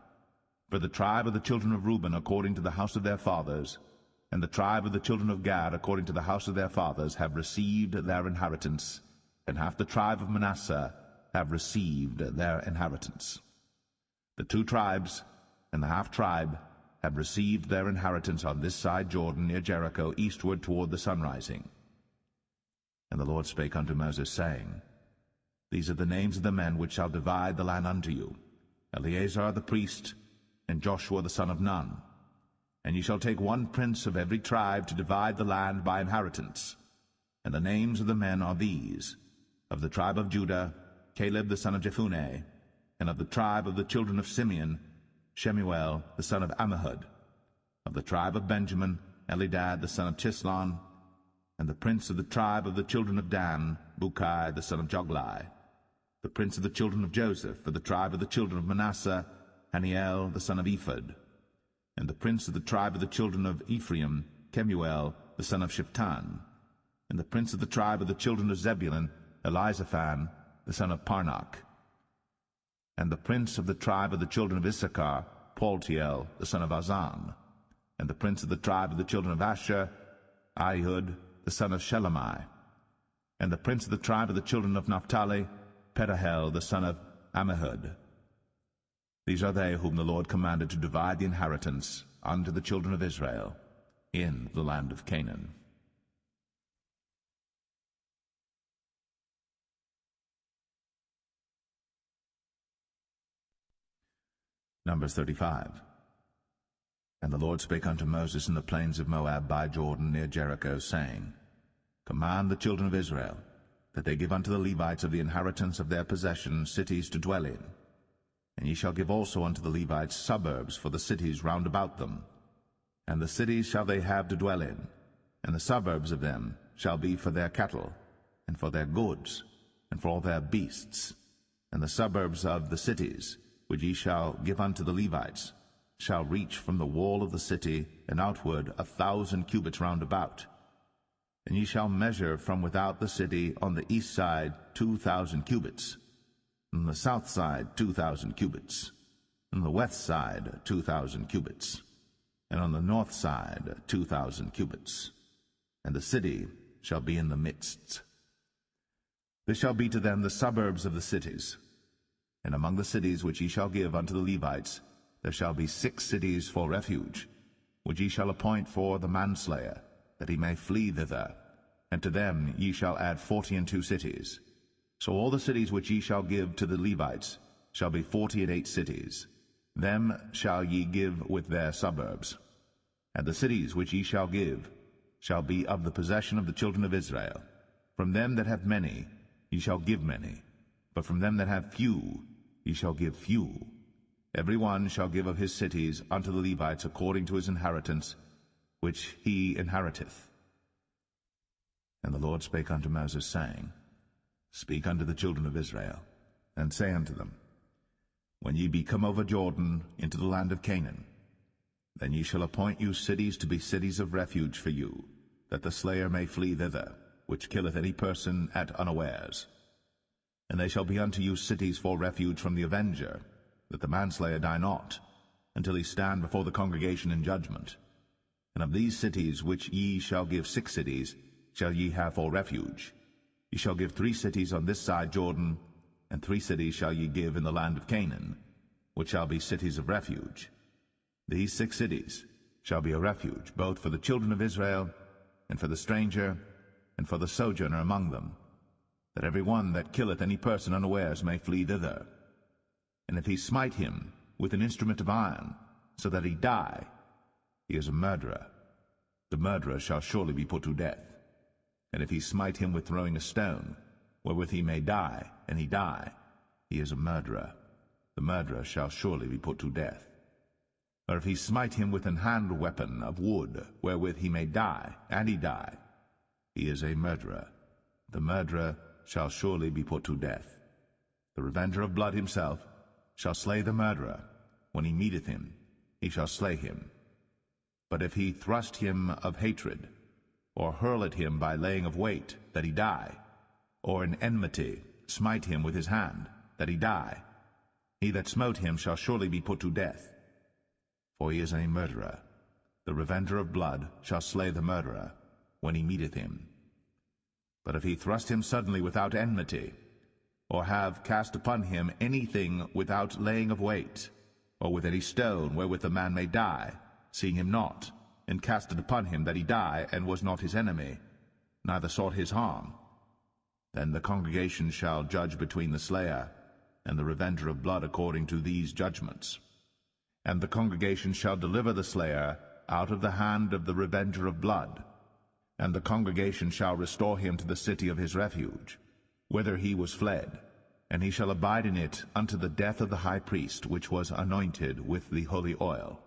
For the tribe of the children of Reuben according to the house of their fathers, and the tribe of the children of Gad according to the house of their fathers have received their inheritance, and half the tribe of Manasseh have received their inheritance. The 2 tribes and the half-tribe have received their inheritance on this side Jordan near Jericho, eastward toward the sunrising. And the Lord spake unto Moses, saying, These are the names of the men which shall divide the land unto you, Eleazar the priest, and Joshua the son of Nun. And ye shall take 1 prince of every tribe to divide the land by inheritance. And the names of the men are these: of the tribe of Judah, Caleb the son of Jephunneh, and of the tribe of the children of Simeon, Shemuel the son of Ammihud, of the tribe of Benjamin, Elidad the son of Chislon, and the prince of the tribe of the children of Dan, Bukai the son of Joglai, the prince of the children of Joseph, for the tribe of the children of Manasseh, Haniel the son of Ephod, and the prince of the tribe of the children of Ephraim, Kemuel the son of Shiptan, and the prince of the tribe of the children of Zebulun, Elizaphan the son of Parnach, and the prince of the tribe of the children of Issachar, Paltiel the son of Azan, and the prince of the tribe of the children of Asher, Ahihud the son of Shelemai, and the prince of the tribe of the children of Naphtali, Pedahel the son of Ammihud. These are they whom the Lord commanded to divide the inheritance unto the children of Israel in the land of Canaan. Numbers 35. And the Lord spake unto Moses in the plains of Moab by Jordan near Jericho, saying, Command the children of Israel, that they give unto the Levites of the inheritance of their possession cities to dwell in. And ye shall give also unto the Levites suburbs for the cities round about them. And the cities shall they have to dwell in, and the suburbs of them shall be for their cattle, and for their goods, and for all their beasts. And the suburbs of the cities, which ye shall give unto the Levites, shall reach from the wall of the city and outward 1,000 cubits round about. And ye shall measure from without the city on the east side 2,000 cubits, on the south side 2,000 cubits, on the west side 2,000 cubits, and on the north side 2,000 cubits. And the city shall be in the midst. This shall be to them the suburbs of the cities. And among the cities which ye shall give unto the Levites, there shall be 6 cities for refuge, which ye shall appoint for the manslayer, that he may flee thither, and to them ye shall add 42 cities. So all the cities which ye shall give to the Levites shall be 48 cities. Them shall ye give with their suburbs. And the cities which ye shall give shall be of the possession of the children of Israel. From them that have many ye shall give many, but from them that have few ye shall give few. Every one shall give of his cities unto the Levites according to his inheritance, which he inheriteth. And the Lord spake unto Moses, saying, Speak unto the children of Israel, and say unto them, When ye be come over Jordan into the land of Canaan, then ye shall appoint you cities to be cities of refuge for you, that the slayer may flee thither, which killeth any person at unawares. And they shall be unto you cities for refuge from the avenger, that the manslayer die not, until he stand before the congregation in judgment. And of these cities which ye shall give 6 cities shall ye have for refuge. Ye shall give 3 cities on this side Jordan, and 3 cities shall ye give in the land of Canaan, which shall be cities of refuge. These 6 cities shall be a refuge, both for the children of Israel, and for the stranger, and for the sojourner among them, that every one that killeth any person unawares may flee thither. And if he smite him with an instrument of iron, so that he die, he is a murderer. The murderer shall surely be put to death. And if he smite him with throwing a stone, wherewith he may die, and he die, he is a murderer. The murderer shall surely be put to death. Or if he smite him with an hand weapon of wood, wherewith he may die, and he die, he is a murderer. The murderer shall surely be put to death. The revenger of blood himself shall slay the murderer. When he meeteth him, he shall slay him. But if he thrust him of hatred, or hurl at him by laying of weight, that he die, or in enmity smite him with his hand, that he die, he that smote him shall surely be put to death. For he is a murderer. The revenger of blood shall slay the murderer, when he meeteth him. But if he thrust him suddenly without enmity, or have cast upon him anything without laying of weight, or with any stone wherewith the man may die, seeing him not, and cast it upon him that he die, and was not his enemy, neither sought his harm, then the congregation shall judge between the slayer and the revenger of blood according to these judgments. And the congregation shall deliver the slayer out of the hand of the revenger of blood, and the congregation shall restore him to the city of his refuge, whither he was fled, and he shall abide in it unto the death of the high priest, which was anointed with the holy oil.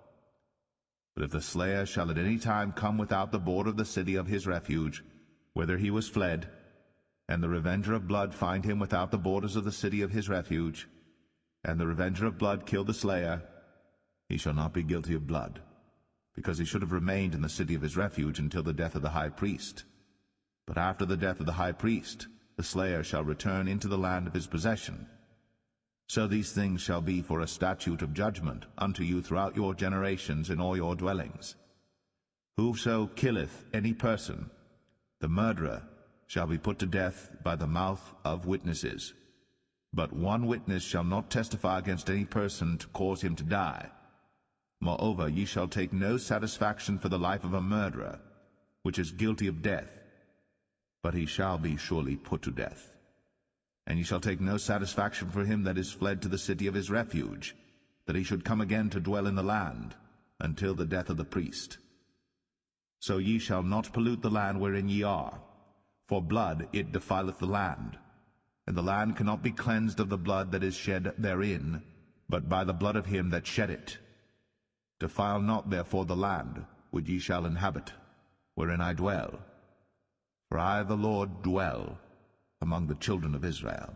But if the slayer shall at any time come without the border of the city of his refuge, whither he was fled, and the revenger of blood find him without the borders of the city of his refuge, and the revenger of blood kill the slayer, he shall not be guilty of blood, because he should have remained in the city of his refuge until the death of the high priest. But after the death of the high priest, the slayer shall return into the land of his possession. So these things shall be for a statute of judgment unto you throughout your generations in all your dwellings. Whoso killeth any person, the murderer, shall be put to death by the mouth of witnesses. But one witness shall not testify against any person to cause him to die. Moreover, ye shall take no satisfaction for the life of a murderer, which is guilty of death, but he shall be surely put to death. And ye shall take no satisfaction for him that is fled to the city of his refuge, that he should come again to dwell in the land, until the death of the priest. So ye shall not pollute the land wherein ye are, for blood it defileth the land, and the land cannot be cleansed of the blood that is shed therein, but by the blood of him that shed it. Defile not therefore the land which ye shall inhabit, wherein I dwell. For I, the Lord, dwell among the children of Israel.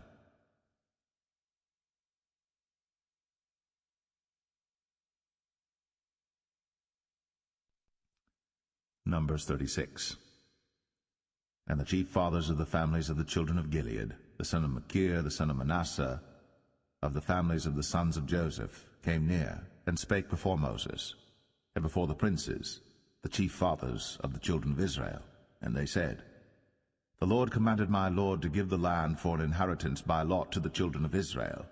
Numbers 36. And the chief fathers of the families of the children of Gilead, the son of Machir, the son of Manasseh, of the families of the sons of Joseph, came near, and spake before Moses, and before the princes, the chief fathers of the children of Israel. And they said, The Lord commanded my Lord to give the land for an inheritance by lot to the children of Israel.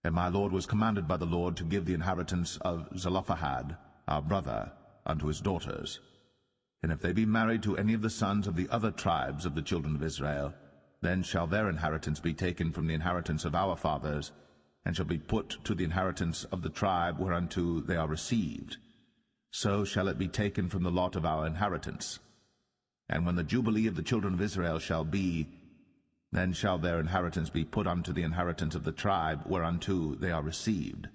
And my Lord was commanded by the Lord to give the inheritance of Zelophehad, our brother, unto his daughters. And if they be married to any of the sons of the other tribes of the children of Israel, then shall their inheritance be taken from the inheritance of our fathers, and shall be put to the inheritance of the tribe whereunto they are received. So shall it be taken from the lot of our inheritance. And when the Jubilee of the children of Israel shall be, then shall their inheritance be put unto the inheritance of the tribe whereunto they are received.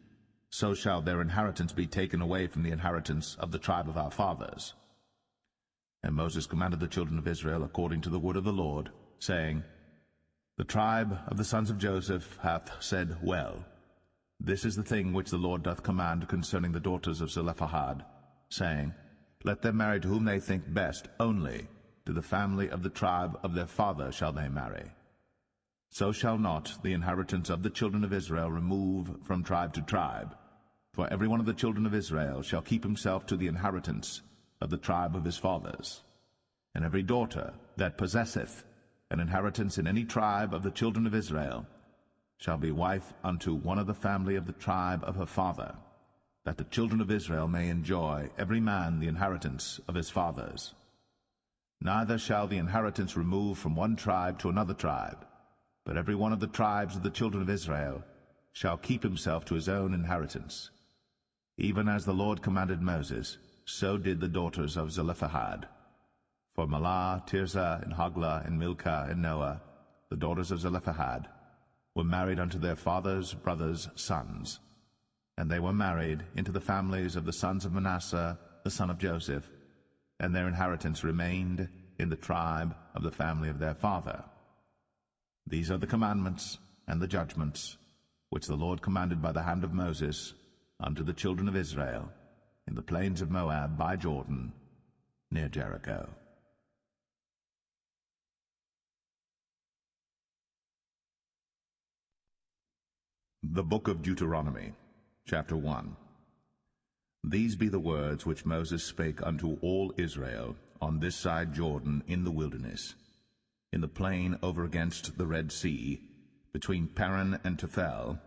So shall their inheritance be taken away from the inheritance of the tribe of our fathers. And Moses commanded the children of Israel according to the word of the Lord, saying, The tribe of the sons of Joseph hath said well. This is the thing which the Lord doth command concerning the daughters of Zelophehad, saying, Let them marry to whom they think best, only to the family of the tribe of their father shall they marry. So shall not the inheritance of the children of Israel remove from tribe to tribe, for every one of the children of Israel shall keep himself to the inheritance of the tribe of his fathers. And every daughter that possesseth an inheritance in any tribe of the children of Israel shall be wife unto one of the family of the tribe of her father, that the children of Israel may enjoy every man the inheritance of his fathers. Neither shall the inheritance remove from one tribe to another tribe, but every one of the tribes of the children of Israel shall keep himself to his own inheritance. Even as the Lord commanded Moses, so did the daughters of Zelophehad. For Mahlah, Tirzah, and Hoglah, and Milcah, and Noah, the daughters of Zelophehad, were married unto their father's brothers' sons. And they were married into the families of the sons of Manasseh, the son of Joseph, and their inheritance remained in the tribe of the family of their father. These are the commandments and the judgments which the Lord commanded by the hand of Moses unto the children of Israel in the plains of Moab by Jordan, near Jericho. The Book of Deuteronomy, chapter 1. These be the words which Moses spake unto all Israel on this side Jordan in the wilderness, in the plain over against the Red Sea, between Paran and Tophel,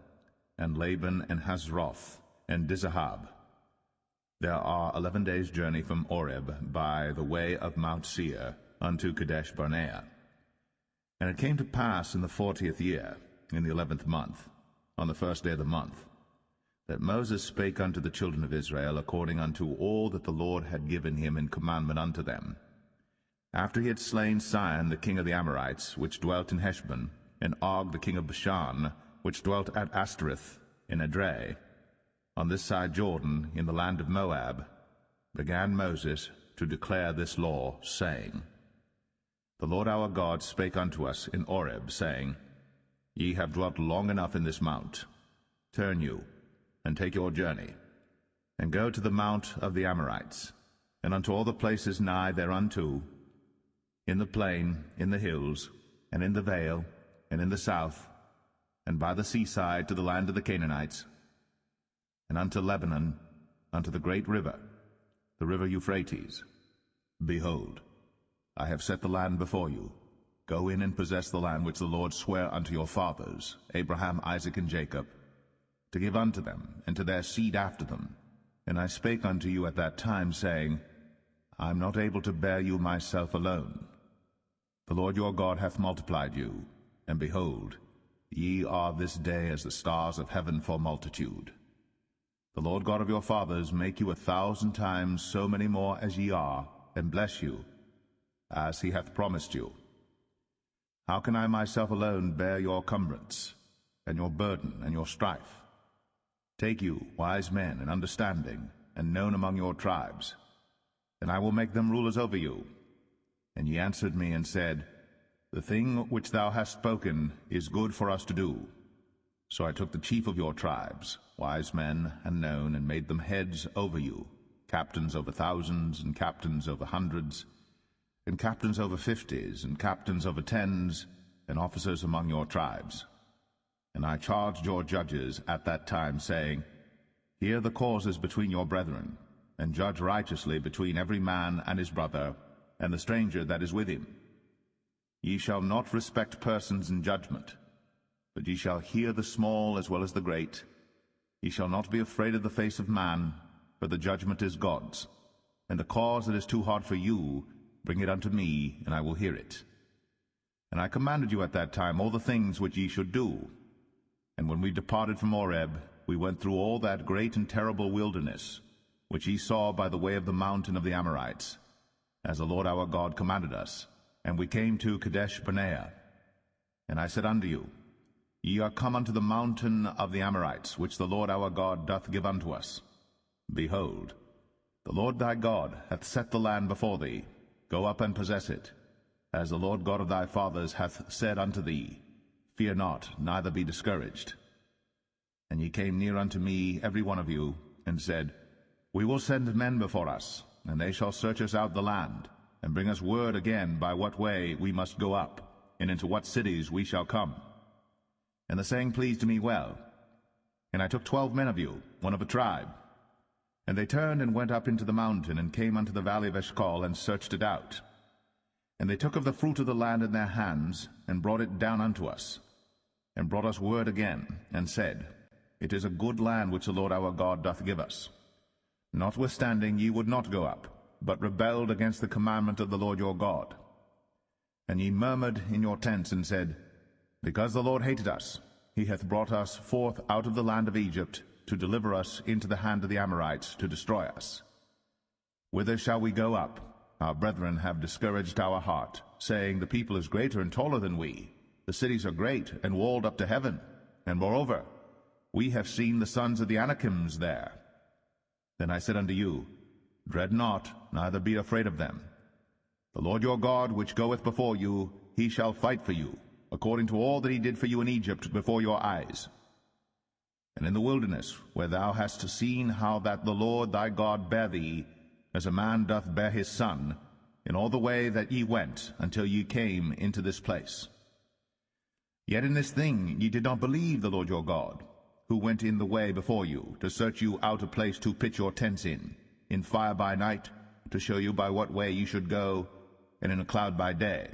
and Laban and Hazroth, and Dizahab. There are 11 days' journey from Oreb by the way of Mount Seir unto Kadesh Barnea. And it came to pass in the 40th year, in the 11th month, on the first day of the month, that Moses spake unto the children of Israel according unto all that the Lord had given him in commandment unto them. After he had slain Sihon the king of the Amorites, which dwelt in Heshbon, and Og the king of Bashan, which dwelt at Ashtoreth in Edrei, on this side Jordan, in the land of Moab, began Moses to declare this law, saying, The Lord our God spake unto us in Horeb, saying, Ye have dwelt long enough in this mount. Turn you, and take your journey, and go to the mount of the Amorites, and unto all the places nigh thereunto, in the plain, in the hills, and in the vale, and in the south, and by the seaside to the land of the Canaanites, and unto Lebanon, unto the great river, the river Euphrates. Behold, I have set the land before you. Go in and possess the land which the Lord sware unto your fathers, Abraham, Isaac, and Jacob, to give unto them, and to their seed after them. And I spake unto you at that time, saying, I am not able to bear you myself alone. The Lord your God hath multiplied you, and behold, ye are this day as the stars of heaven for multitude. The Lord God of your fathers make you 1,000 times so many more as ye are, and bless you, as he hath promised you. How can I myself alone bear your cumbrance, and your burden, and your strife? Take you wise men and understanding, and known among your tribes, and I will make them rulers over you. And ye answered me and said, The thing which thou hast spoken is good for us to do. So I took the chief of your tribes, wise men and known, and made them heads over you, captains over thousands, and captains over hundreds, and captains over 50s, and captains over 10s, and officers among your tribes. And I charged your judges at that time, saying, Hear the causes between your brethren, and judge righteously between every man and his brother, and the stranger that is with him. Ye shall not respect persons in judgment, but ye shall hear the small as well as the great. Ye shall not be afraid of the face of man, for the judgment is God's. And the cause that is too hard for you, bring it unto me, and I will hear it. And I commanded you at that time all the things which ye should do. And when we departed from Horeb, we went through all that great and terrible wilderness, which ye saw by the way of the mountain of the Amorites, as the Lord our God commanded us. And we came to Kadesh Barnea. And I said unto you, Ye are come unto the mountain of the Amorites, which the Lord our God doth give unto us. Behold, the Lord thy God hath set the land before thee. Go up and possess it, as the Lord God of thy fathers hath said unto thee. Fear not, neither be discouraged. And ye came near unto me, every one of you, and said, We will send men before us, and they shall search us out the land, and bring us word again by what way we must go up, and into what cities we shall come. And the saying pleased me well. And I took 12 men of you, one of a tribe. And they turned and went up into the mountain, and came unto the valley of Eshcol, and searched it out. And they took of the fruit of the land in their hands, and brought it down unto us, and brought us word again, and said, It is a good land which the Lord our God doth give us. Notwithstanding ye would not go up, but rebelled against the commandment of the Lord your God. And ye murmured in your tents, and said, Because the Lord hated us, he hath brought us forth out of the land of Egypt, to deliver us into the hand of the Amorites, to destroy us. Whither shall we go up? Our brethren have discouraged our heart, saying, The people is greater and taller than we. The cities are great, and walled up to heaven. And moreover, we have seen the sons of the Anakims there. Then I said unto you, Dread not, neither be afraid of them. The Lord your God, which goeth before you, he shall fight for you, according to all that he did for you in Egypt before your eyes. And in the wilderness, where thou hast seen how that the Lord thy God bare thee, as a man doth bear his son, in all the way that ye went, until ye came into this place. Yet in this thing ye did not believe the Lord your God, who went in the way before you, to search you out a place to pitch your tents in fire by night, to show you by what way ye should go, and in a cloud by day.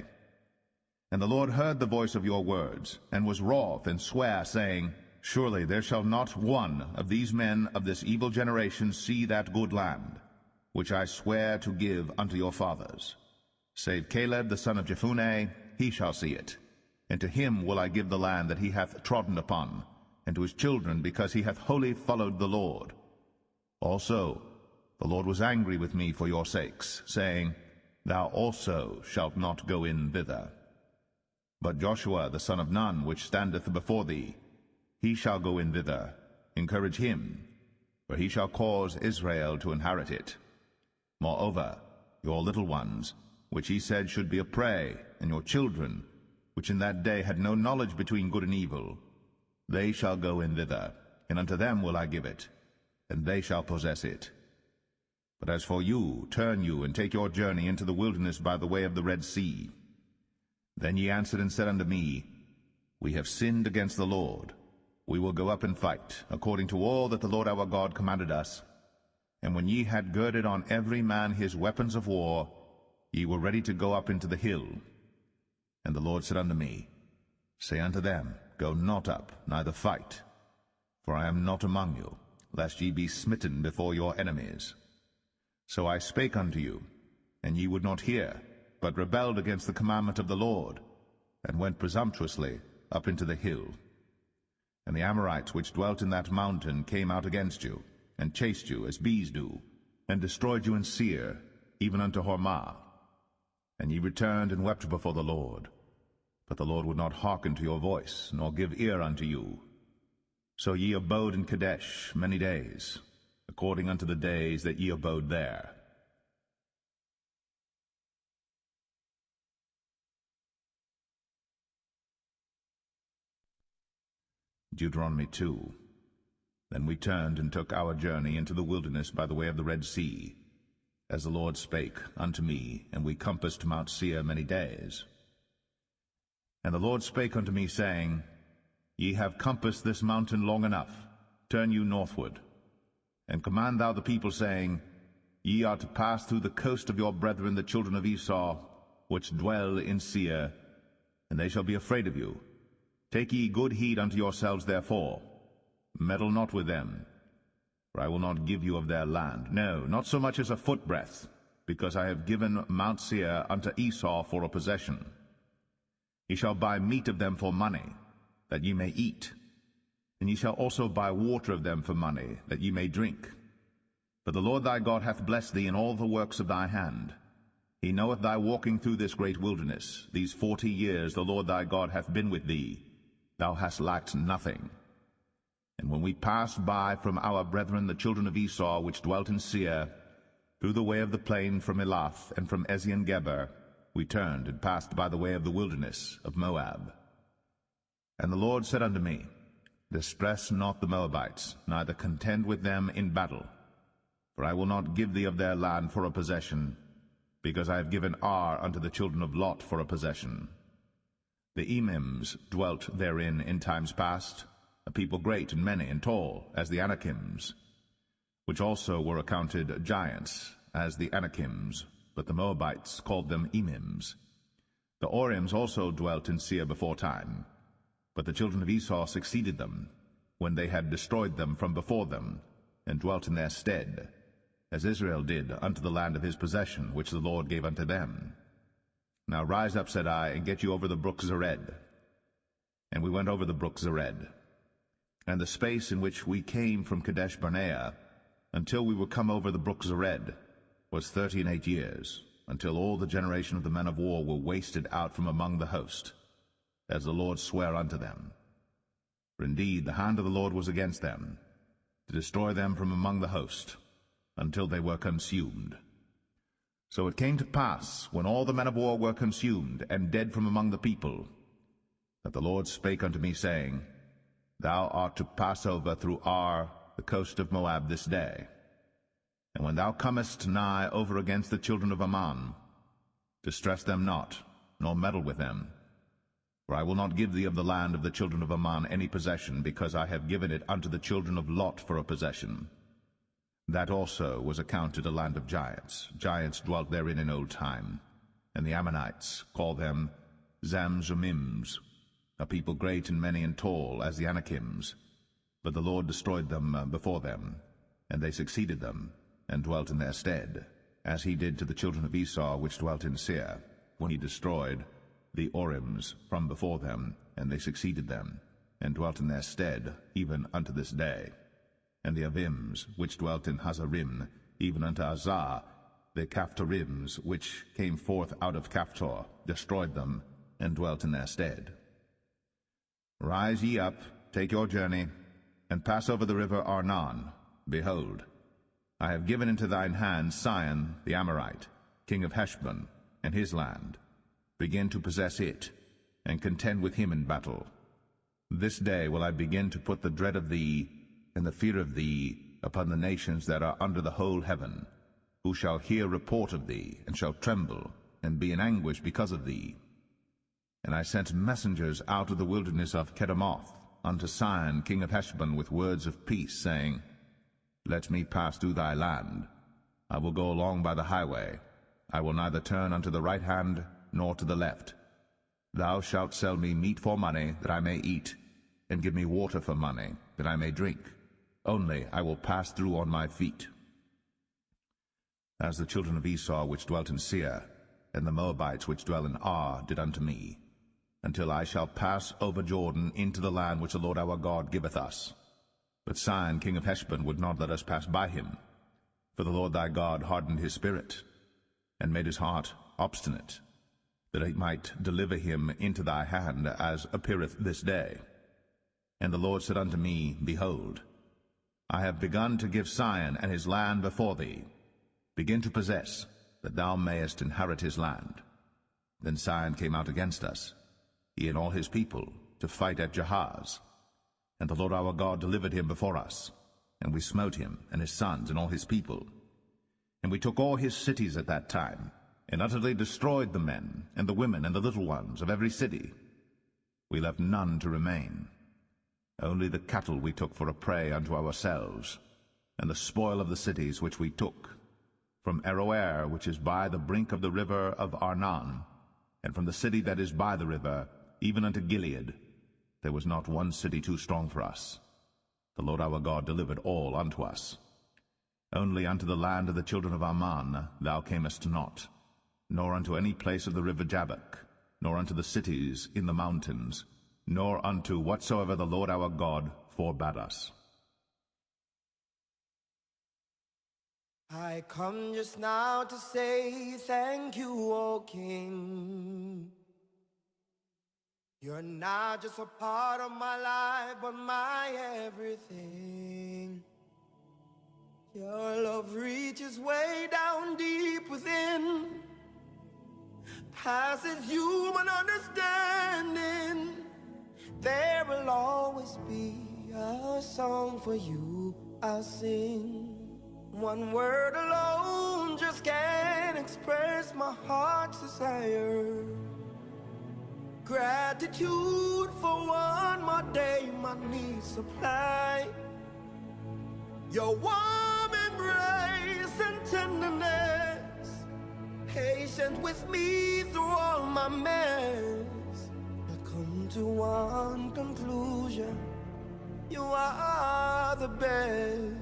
And the Lord heard the voice of your words, and was wroth, and sware, saying, Surely there shall not one of these men of this evil generation see that good land, which I swear to give unto your fathers. Save Caleb the son of Jephunneh, he shall see it. And to him will I give the land that he hath trodden upon, and to his children, because he hath wholly followed the Lord. Also the Lord was angry with me for your sakes, saying, Thou also shalt not go in thither. But Joshua the son of Nun, which standeth before thee, he shall go in thither. Encourage him, for he shall cause Israel to inherit it. Moreover, your little ones, which he said should be a prey, and your children, which in that day had no knowledge between good and evil, they shall go in thither, and unto them will I give it, and they shall possess it. But as for you, turn you, and take your journey into the wilderness by the way of the Red Sea. Then ye answered and said unto me, We have sinned against the Lord. We will go up and fight, according to all that the Lord our God commanded us. And when ye had girded on every man his weapons of war, ye were ready to go up into the hill. And the Lord said unto me, Say unto them, Go not up, neither fight, for I am not among you, lest ye be smitten before your enemies. So I spake unto you, and ye would not hear, but rebelled against the commandment of the Lord, and went presumptuously up into the hill. And the Amorites which dwelt in that mountain came out against you, and chased you as bees do, and destroyed you in Seir, even unto Hormah. And ye returned and wept before the Lord. But the Lord would not hearken to your voice, nor give ear unto you. So ye abode in Kadesh many days, according unto the days that ye abode there. Deuteronomy 2. Then we turned and took our journey into the wilderness by the way of the Red Sea, as the Lord spake unto me, and we compassed Mount Seir many days. And the Lord spake unto me, saying, Ye have compassed this mountain long enough. Turn you northward, and command thou the people, saying, Ye are to pass through the coast of your brethren the children of Esau, which dwell in Seir, and they shall be afraid of you. Take ye good heed unto yourselves therefore. Meddle not with them, for I will not give you of their land, no, not so much as a footbreadth, because I have given Mount Seir unto Esau for a possession. Ye shall buy meat of them for money, that ye may eat, and ye shall also buy water of them for money, that ye may drink. For the Lord thy God hath blessed thee in all the works of thy hand. He knoweth thy walking through this great wilderness. These 40 years the Lord thy God hath been with thee. Thou hast lacked nothing. And when we passed by from our brethren the children of Esau, which dwelt in Seir, through the way of the plain from Elath and from Ezion-Geber, we turned and passed by the way of the wilderness of Moab. And the Lord said unto me, Distress not the Moabites, neither contend with them in battle. For I will not give thee of their land for a possession, because I have given Ar unto the children of Lot for a possession. The Emims dwelt therein in times past, a people great and many and tall, as the Anakims, which also were accounted giants, as the Anakims, but the Moabites called them Emims. The Orims also dwelt in Seir before time, but the children of Esau succeeded them, when they had destroyed them from before them, and dwelt in their stead, as Israel did unto the land of his possession, which the Lord gave unto them. Now rise up, said I, and get you over the brook Zered. And we went over the brook Zered. And the space in which we came from Kadesh Barnea, until we were come over the brook Zered, was 38 years, until all the generation of the men of war were wasted out from among the host, as the Lord sware unto them. For indeed the hand of the Lord was against them, to destroy them from among the host, until they were consumed. So it came to pass, when all the men of war were consumed, and dead from among the people, that the Lord spake unto me, saying, Thou art to pass over through Ar, the coast of Moab, this day. And when thou comest nigh over against the children of Ammon, distress them not, nor meddle with them. For I will not give thee of the land of the children of Ammon any possession, because I have given it unto the children of Lot for a possession. That also was accounted a land of giants. Giants dwelt therein in old time. And the Ammonites call them Zamzummims, a people great and many and tall, as the Anakims. But the Lord destroyed them before them, and they succeeded them, and dwelt in their stead, as he did to the children of Esau which dwelt in Seir, when he destroyed the Orims from before them, and they succeeded them, and dwelt in their stead, even unto this day. And the Avims, which dwelt in Hazarim, even unto Azar, the Caphtorims, which came forth out of Caphtor, destroyed them, and dwelt in their stead. Rise ye up, take your journey, and pass over the river Arnon. Behold, I have given into thine hand Sihon the Amorite, king of Heshbon, and his land. Begin to possess it, and contend with him in battle. This day will I begin to put the dread of thee, and the fear of thee, upon the nations that are under the whole heaven, who shall hear report of thee, and shall tremble, and be in anguish because of thee. And I sent messengers out of the wilderness of Kedemoth unto Sihon king of Heshbon with words of peace, saying, Let me pass through thy land. I will go along by the highway. I will neither turn unto the right hand, nor to the left. Thou shalt sell me meat for money, that I may eat, and give me water for money, that I may drink. Only I will pass through on my feet. As the children of Esau which dwelt in Seir, and the Moabites which dwell in Ar, did unto me, until I shall pass over Jordan into the land which the Lord our God giveth us. But Sihon king of Heshbon would not let us pass by him, for the Lord thy God hardened his spirit, and made his heart obstinate, that he might deliver him into thy hand, as appeareth this day. And the Lord said unto me, Behold, I have begun to give Sihon and his land before thee. Begin to possess, that thou mayest inherit his land. Then Sihon came out against us, he and all his people, to fight at Jahaz. And the Lord our God delivered him before us, and we smote him, and his sons, and all his people. And we took all his cities at that time, and utterly destroyed the men, and the women, and the little ones of every city. We left none to remain. Only the cattle we took for a prey unto ourselves, and the spoil of the cities which we took, from Aroer, which is by the brink of the river of Arnon, and from the city that is by the river, even unto Gilead. There was not one city too strong for us. The Lord our God delivered all unto us. Only unto the land of the children of Ammon thou camest not, nor unto any place of the river Jabbok, nor unto the cities in the mountains, nor unto whatsoever the Lord our God forbade us. I come just now to say thank you, O King. You're not just a part of my life, but my everything. Your love reaches way down deep within, passes human understanding. There will always be a song for you I'll sing. One word alone just can't express my heart's desire. Gratitude for one more day my needs supply. Your warm embrace and tenderness, patient with me through all my mess. I come to one conclusion: you are the best.